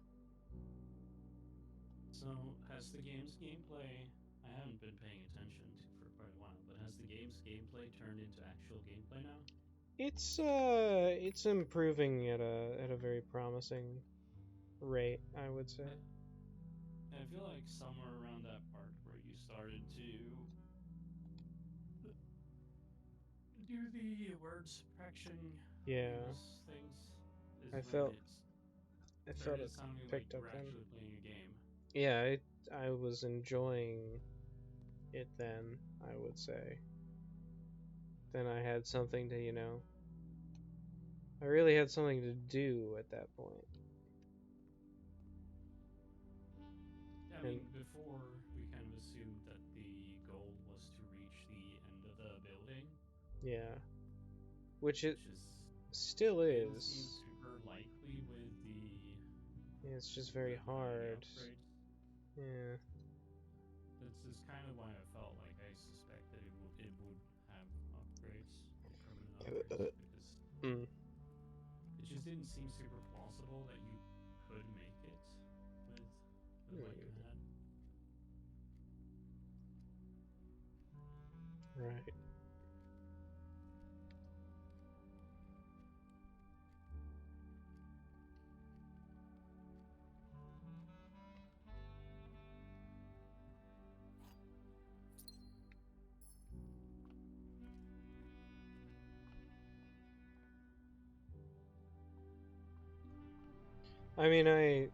So, has the game's gameplay... I haven't been paying attention to for quite a while, but has the game's gameplay turned into actual gameplay now? It's improving at a very promising rate, I would say. I feel like somewhere around that part where you started to do the word suppression Yeah, use things is I when felt it it started felt it sounding like picked up we're then. actually playing a game. Yeah, I was enjoying it then, I would say. Then I had something to, I really had something to do at that point. Yeah, I mean, before we kind of assumed that the goal was to reach the end of the building. Yeah. Which it is still didn't seem is. super likely with Yeah, it's just very without any hard. upgrade. Yeah. This is kind of why I felt like I suspected it would have upgrades or permanent upgrades because Mm. it just didn't seem super plausible that you could make it with what you had. Right. I mean, I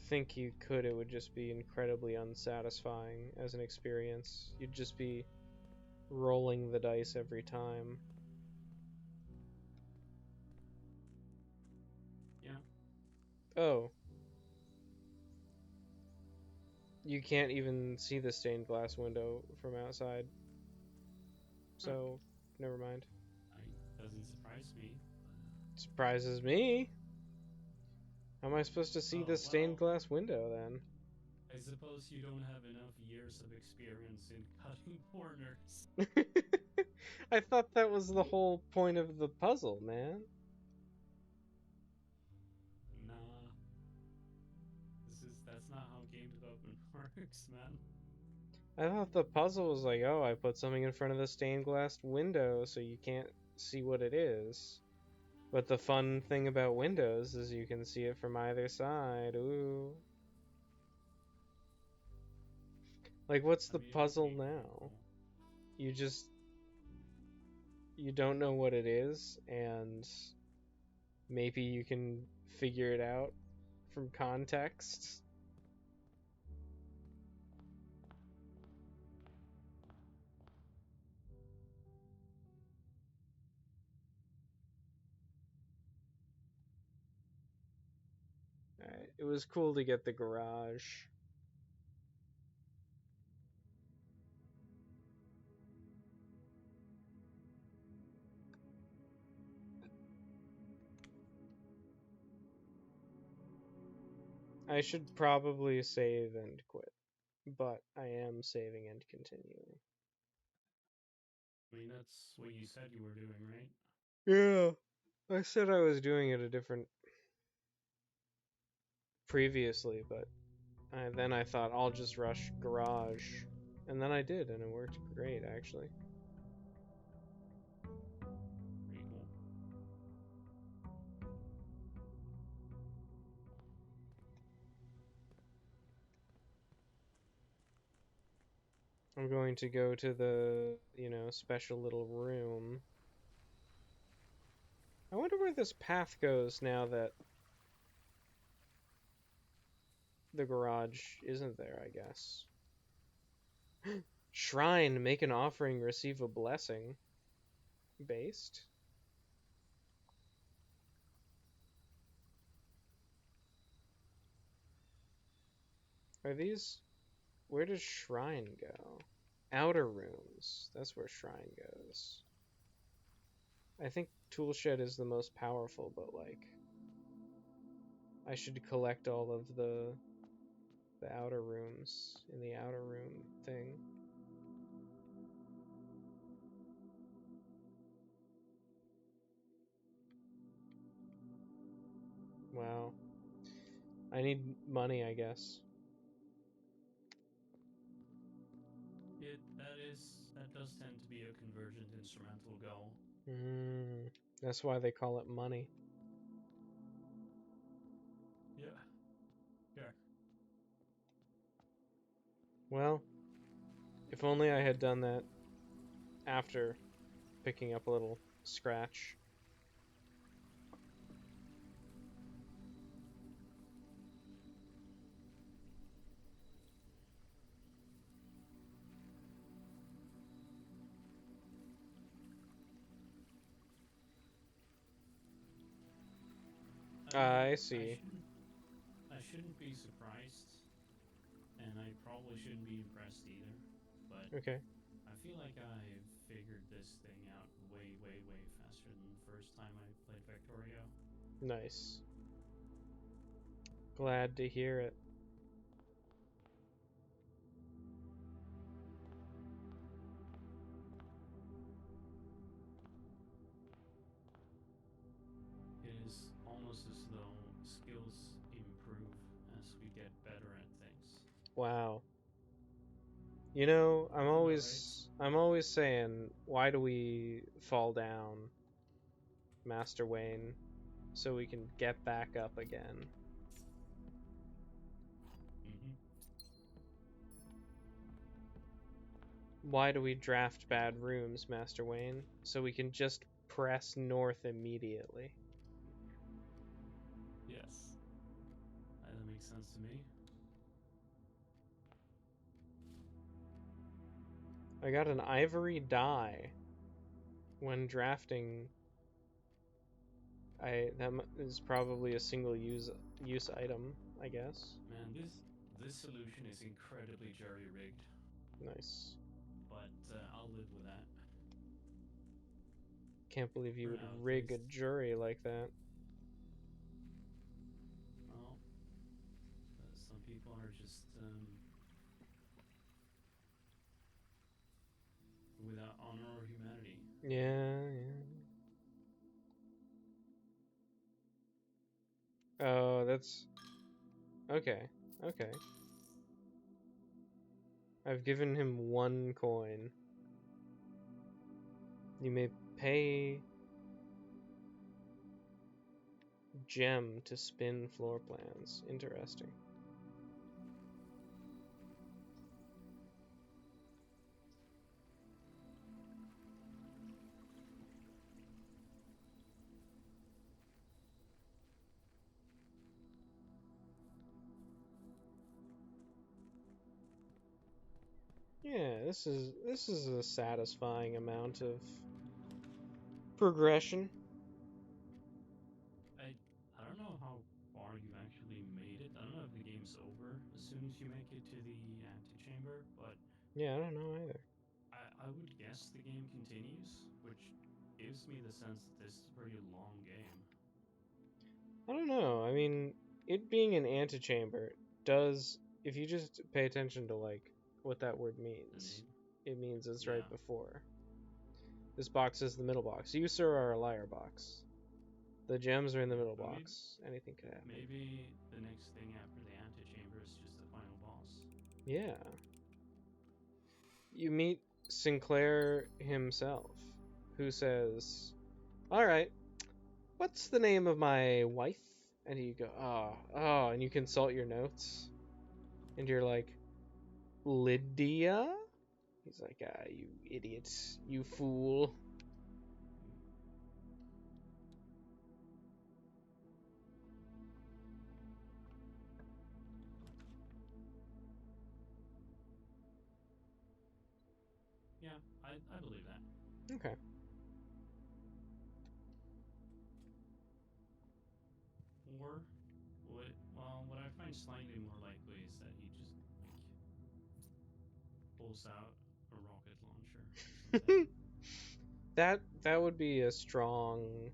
think you could. It would just be incredibly unsatisfying as an experience. You'd just be rolling the dice every time. Yeah. Oh, you can't even see the stained glass window from outside. So, never mind. Doesn't surprise me. Surprises me. How am I supposed to see Oh, the stained well, glass window then? I suppose you don't have enough years of experience in cutting corners. I thought that was the whole point of the puzzle, man. Nah. That's not how game development works, man. I thought the puzzle was like, oh, I put something in front of the stained glass window so you can't see what it is. But the fun thing about windows is you can see it from either side. Ooh. Like, what's I the mean, it would puzzle be pretty now? cool. You don't know what it is, and maybe you can figure it out from context. Alright, it was cool to get the garage. I should probably save and quit, but I am saving and continuing. I mean, that's what you said you were doing, right? Yeah, I said I was doing it a different previously, but then I thought I'll just rush garage, and then I did, and it worked great actually. Pretty cool. I'm going to go to the, special little room. I wonder where this path goes now that the garage isn't there, I guess. Shrine, make an offering, receive a blessing. Based? Are these. Where does shrine go? Outer rooms. That's where shrine goes. I think Toolshed is the most powerful, but like. I should collect all of the outer rooms in the outer room thing. Wow. I need money, I guess. That does tend to be a convergent instrumental goal. That's why they call it money. Yeah. Yeah. Well, if only I had done that after picking up a little scratch. I see. I shouldn't be surprised, and I probably shouldn't be impressed either. But Okay. I feel like I've figured this thing out way, way, way faster than the first time I played Victorio. Nice. Glad to hear it. It is almost as though skills improve as we get better at things. Wow. You know, I'm Am I always saying, why do we fall down, Master Wayne, so we can get back up again? Mm-hmm. Why do we draft bad rooms, Master Wayne, so we can just press north immediately? Yes. That makes sense to me. I got an ivory die when drafting. That is probably a single use item, I guess. Man, this solution is incredibly jerry-rigged, Nice. but I'll live with that. Can't believe you For would now, at rig a least. jury like that. Well, some people are just without honor or humanity. Yeah. Oh, that's okay. Okay. I've given him 1 coin. You may pay gem to spin floor plans. Interesting. Yeah, this is a satisfying amount of progression. I don't know how far you actually made it. I don't know if the game's over as soon as you make it to the antechamber, but Yeah, I don't know either. I would guess the game continues, which gives me the sense that this is a pretty long game. I don't know. I mean, it being an antechamber does, if you just pay attention to like what that word The means, name? it means it's Yeah. right before. This box is the middle box. You, sir, are a liar box. The gems are in the middle But box. Anything could happen. maybe the next thing after the antechamber is just the final boss. Yeah. You meet Sinclair himself, who says, "All right, what's the name of my wife?" And you go, oh, and you consult your notes, and you're like, "Lydia?" He's like, you idiot, you fool. Yeah, I believe that. Okay. Or what I find slightly more likely is that he just like pulls out a rocket launcher or something. That would be a strong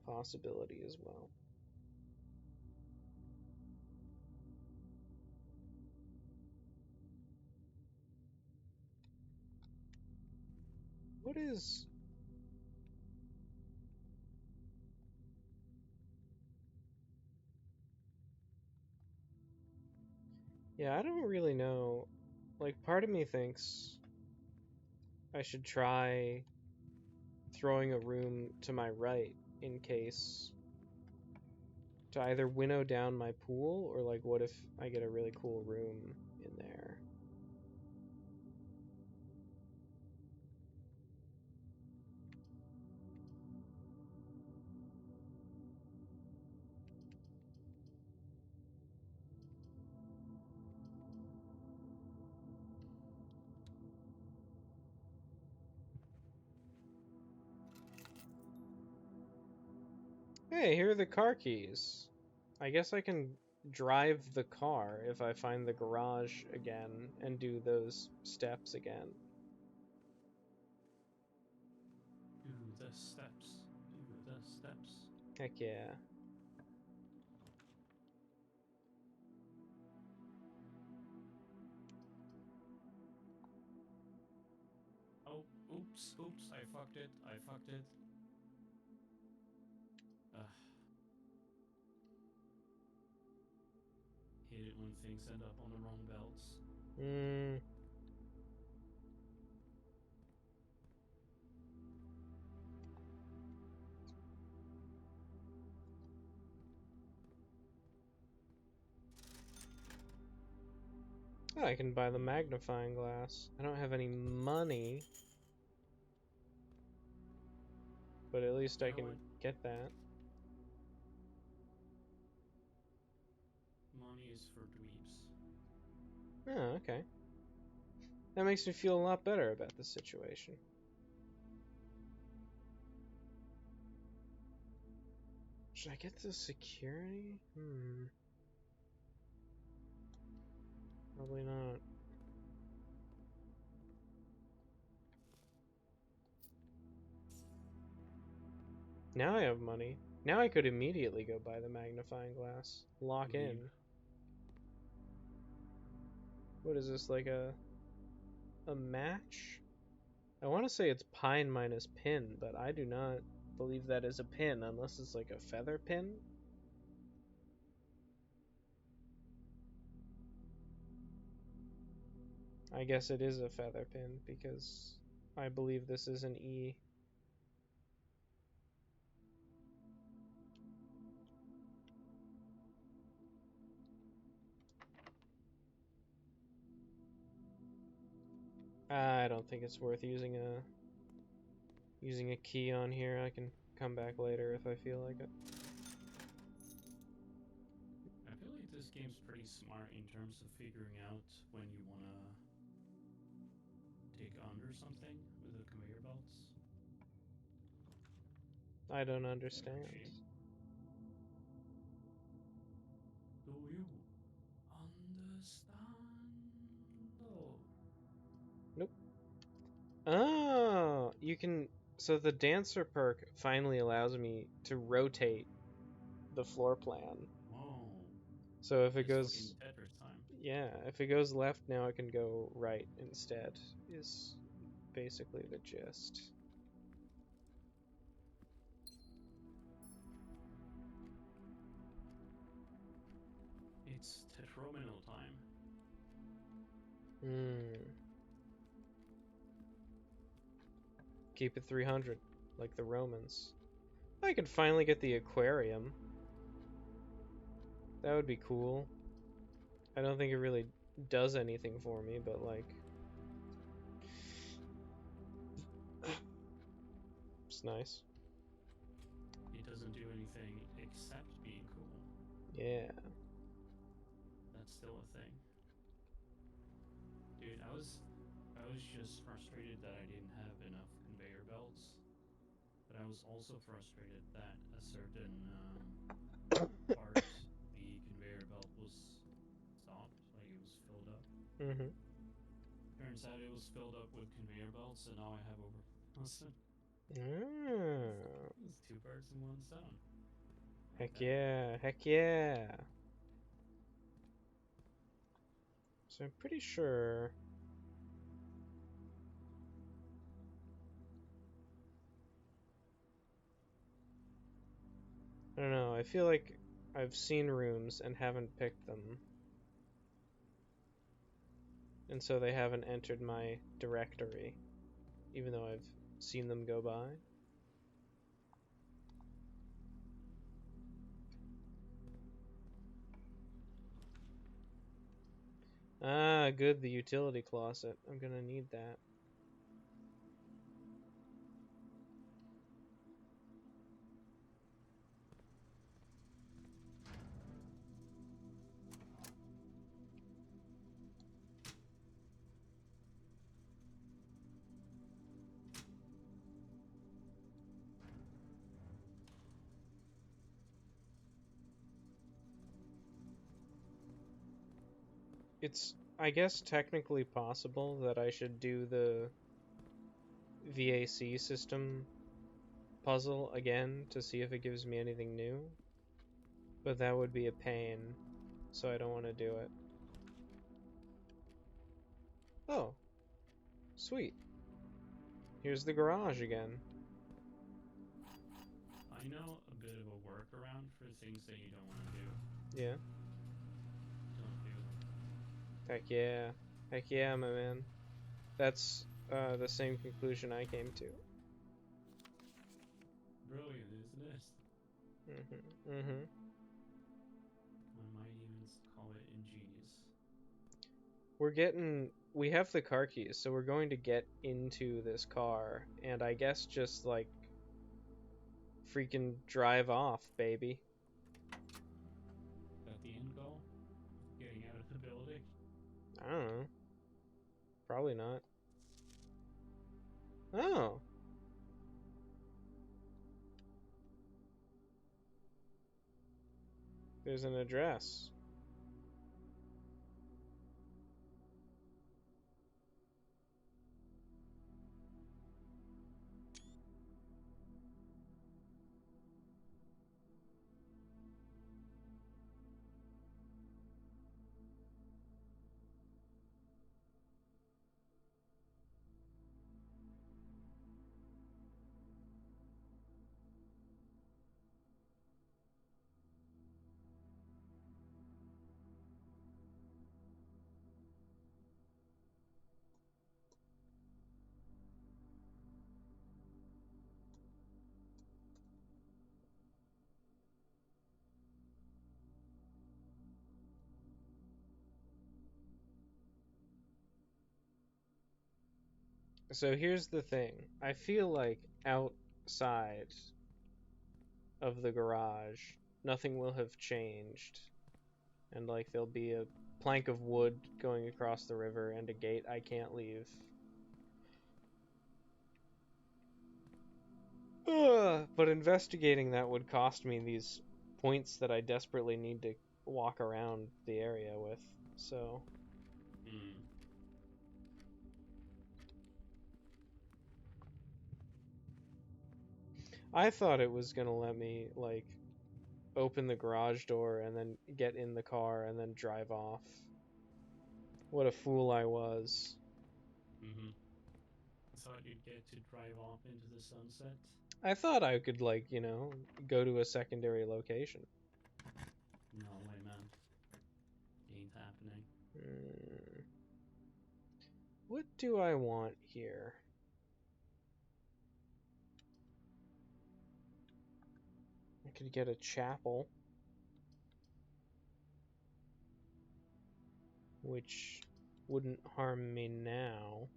possibility as well. What is... Yeah, I don't really know. Like, part of me thinks I should try throwing a room to my right in case to either winnow down my pool or like what if I get a really cool room in there. Hey, here are the car keys. I guess I can drive the car if I find the garage again and do those steps again. Do the steps. Do the steps. Heck yeah. Oops, I fucked it. Ugh. Hate it when things end up on the wrong belts. Hmm. Oh, I can buy the magnifying glass. I don't have any money, but at least I can get that. Money is for dweebs. Oh, okay. That makes me feel a lot better about the situation. Should I get the security? Probably not. Now I have money. Now I could immediately go buy the magnifying glass. Lock Dweeb. in. What is this, like a match? I want to say it's pine minus pin, but I do not believe that is a pin unless it's like a feather pin. I guess it is a feather pin because I believe this is an E. I don't think it's worth using a key on here. I can come back later if I feel like it. I feel like this game's pretty smart in terms of figuring out when you wanna take under something with the conveyor belts. I don't understand. Do you understand? Nope. Oh, you can. So the dancer perk finally allows me to rotate the floor plan. Whoa. So if it It's goes, fucking Tetris time. yeah, if it goes left now, I can go right instead. Is basically the gist. It's Tetrominal time. Keep it 300, like the Romans. I could finally get the aquarium. That would be cool. I don't think it really does anything for me, but like, it's nice. It doesn't do anything except being cool. Yeah. That's still a thing. Dude, I was just frustrated that I didn't have enough conveyor belts, but I was also frustrated that a certain part, the conveyor belt was stopped, like it was filled up. Turns out it was filled up with conveyor belts, and now I have overproduction. It's 2 birds in 1 stone. Heck yeah, heck yeah. So I'm pretty sure. I don't know, I feel like I've seen rooms and haven't picked them. And so they haven't entered my directory, even though I've seen them go by. Ah, good, the utility closet. I'm gonna need that. It's, I guess, technically possible that I should do the VAC system puzzle again to see if it gives me anything new. But that would be a pain, so I don't want to do it. Oh, sweet. Here's the garage again. I know a bit of a workaround for things that you don't want to do. Yeah. Don't do them. Heck yeah. Heck yeah, my man. That's the same conclusion I came to. Brilliant, isn't it? Mm-hmm. Mm-hmm. I might even call it ingenious. We have the car keys, so we're going to get into this car, and I guess just, like, freaking drive off, baby. Is that the end goal? Getting out of the building? I don't know. Probably not. Oh. There's an address. So here's the thing. I feel like outside of the garage, nothing will have changed. And, like, there'll be a plank of wood going across the river and a gate I can't leave. But investigating that would cost me these points that I desperately need to walk around the area with. So I thought it was gonna let me, like, open the garage door and then get in the car and then drive off. What a fool I was. Mm-hmm. Thought you'd get to drive off into the sunset? I thought I could, like, go to a secondary location. No way, man. Ain't happening. What do I want here? I could get a chapel, which wouldn't harm me now.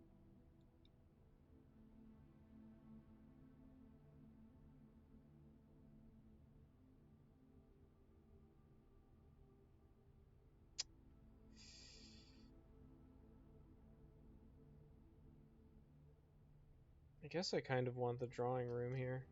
I guess I kind of want the drawing room here.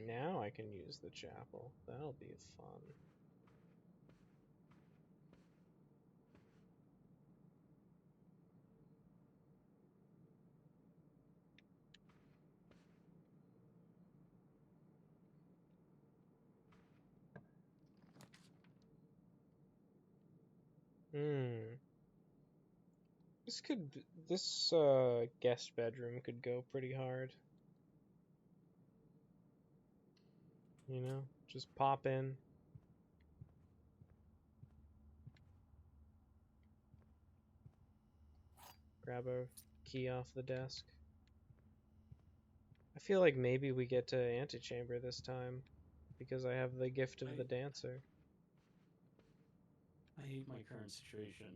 Now I can use the chapel. That'll be fun. This guest bedroom could go pretty hard. Just pop in. Grab a key off the desk. I feel like maybe we get to antechamber this time because I have the gift of the dancer. I hate my current situation.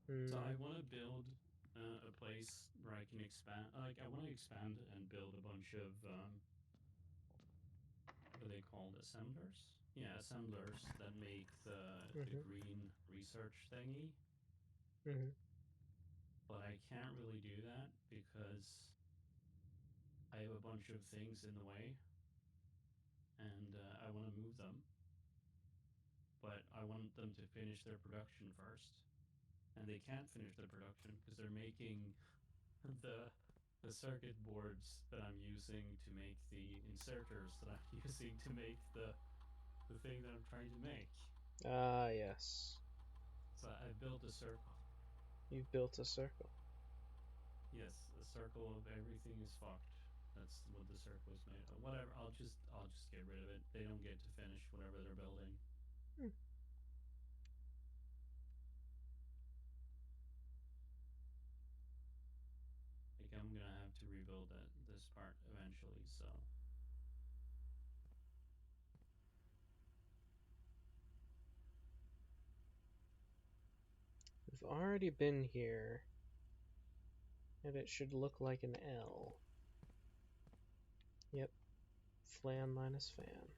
So I want to build a place where I can expand. Like, I want to expand and build a bunch of what are they called? Assemblers? Yeah, assemblers that make the green research thingy. But I can't really do that because I have a bunch of things in the way, and I want to move them, but I want them to finish their production first, and they can't finish their production because they're making the the circuit boards that I'm using to make the inserters that I'm using to make the thing that I'm trying to make. Ah, yes. So I built a circle. You've built a circle. Yes, a circle of everything is fucked. That's what the circle is made of. Whatever. I'll just get rid of it. They don't get to finish whatever they're building. Like I'm gonna have to rebuild this part eventually. So We've already been here, and it should look like an L. Yep. Flan minus fan.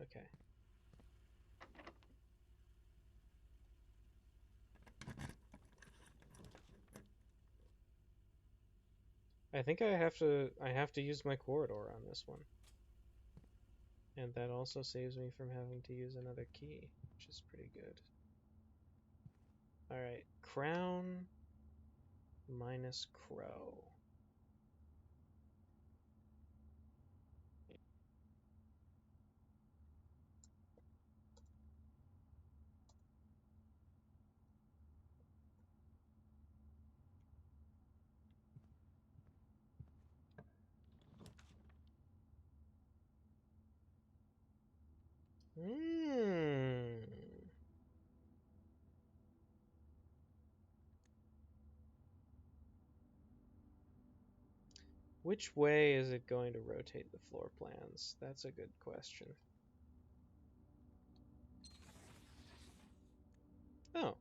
Okay. I think I have to use my corridor on this one. And that also saves me from having to use another key, which is pretty good. Alright, crown minus crow. Hmm. Which way is it going to rotate the floor plans? That's a good question. Oh.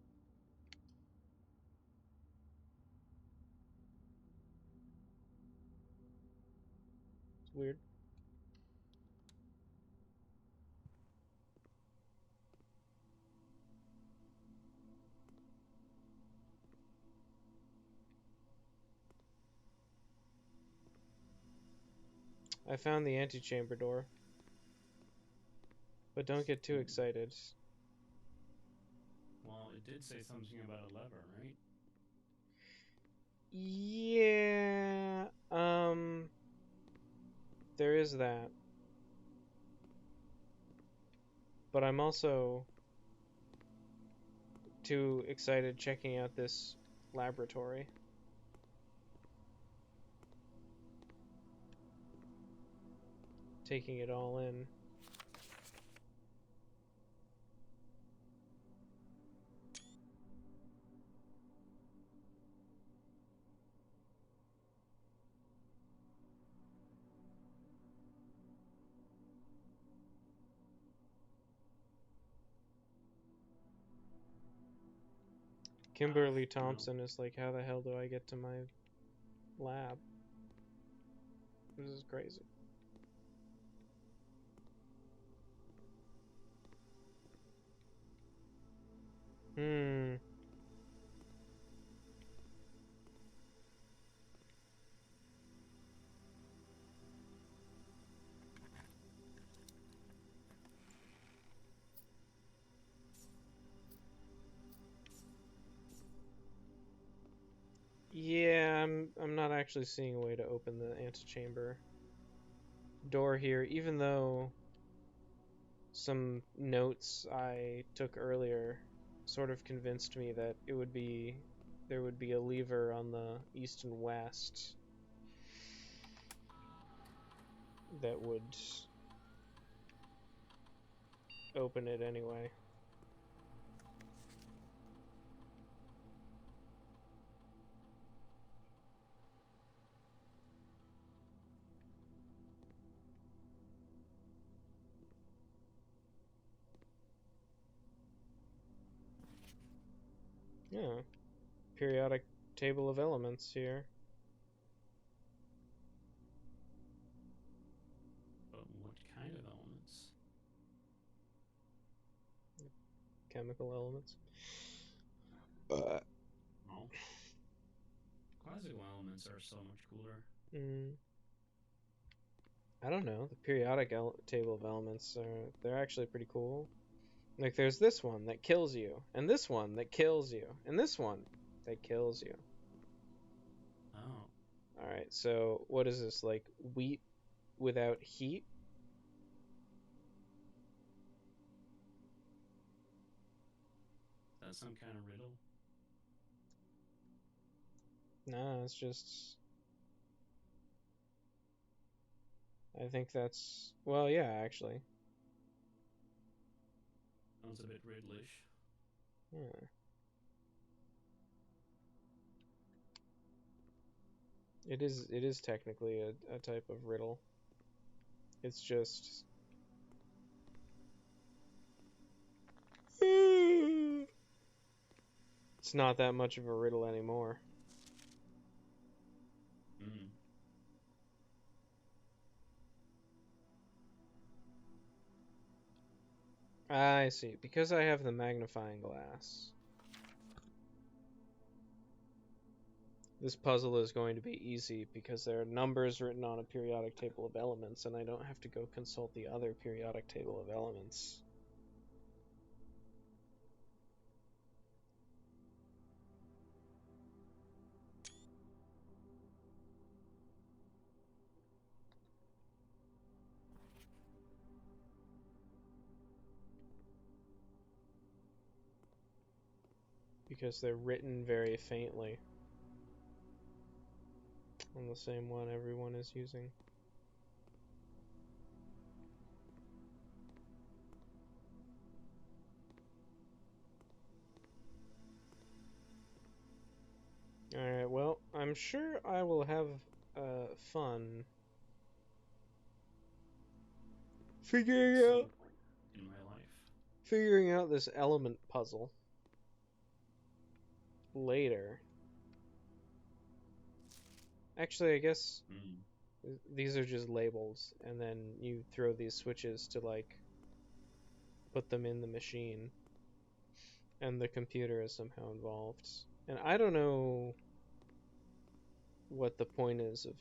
It's weird. I found the antechamber door. But don't get too excited. well, it did say something about a lever, right? Yeah, there is that. But I'm also too excited checking out this laboratory. Taking it all in. Kimberly Thompson is like, how the hell do I get to my lab? This is crazy. Hmm. Yeah, I'm not actually seeing a way to open the antechamber door here, even though some notes I took earlier sort of convinced me that there would be a lever on the east and west that would open it anyway. Yeah. Periodic table of elements here. But what kind of elements? chemical elements. Oh. Classical elements are so much cooler. I don't know. The periodic table of elements they're actually pretty cool. Like there's this one that kills you, and this one that kills you, and this one that kills you. Oh. All right. So what is this, like wheat without heat? That's some kind of riddle. Nah, it's just. I think that's. Well, yeah, actually. Sounds a bit riddlish. Yeah. It is technically a type of riddle. It's just. It's not that much of a riddle anymore. Hmm. I see. Because I have the magnifying glass, this puzzle is going to be easy because there are numbers written on a periodic table of elements, and I don't have to go consult the other periodic table of elements. Because they're written very faintly on the same one everyone is using. Alright, well, I'm sure I will have fun figuring in my life. Figuring out this element puzzle later. Actually, I guess these are just labels, and then you throw these switches to, like, put them in the machine, and the computer is somehow involved. And I don't know what the point is of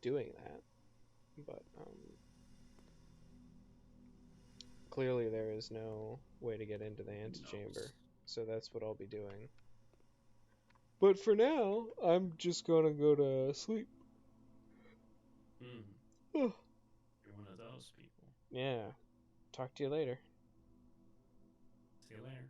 doing that, but clearly there is no way to get into the antechamber, so that's what I'll be doing. But for now, I'm just gonna go to sleep. You're one of those people. Yeah. Talk to you later. See you later.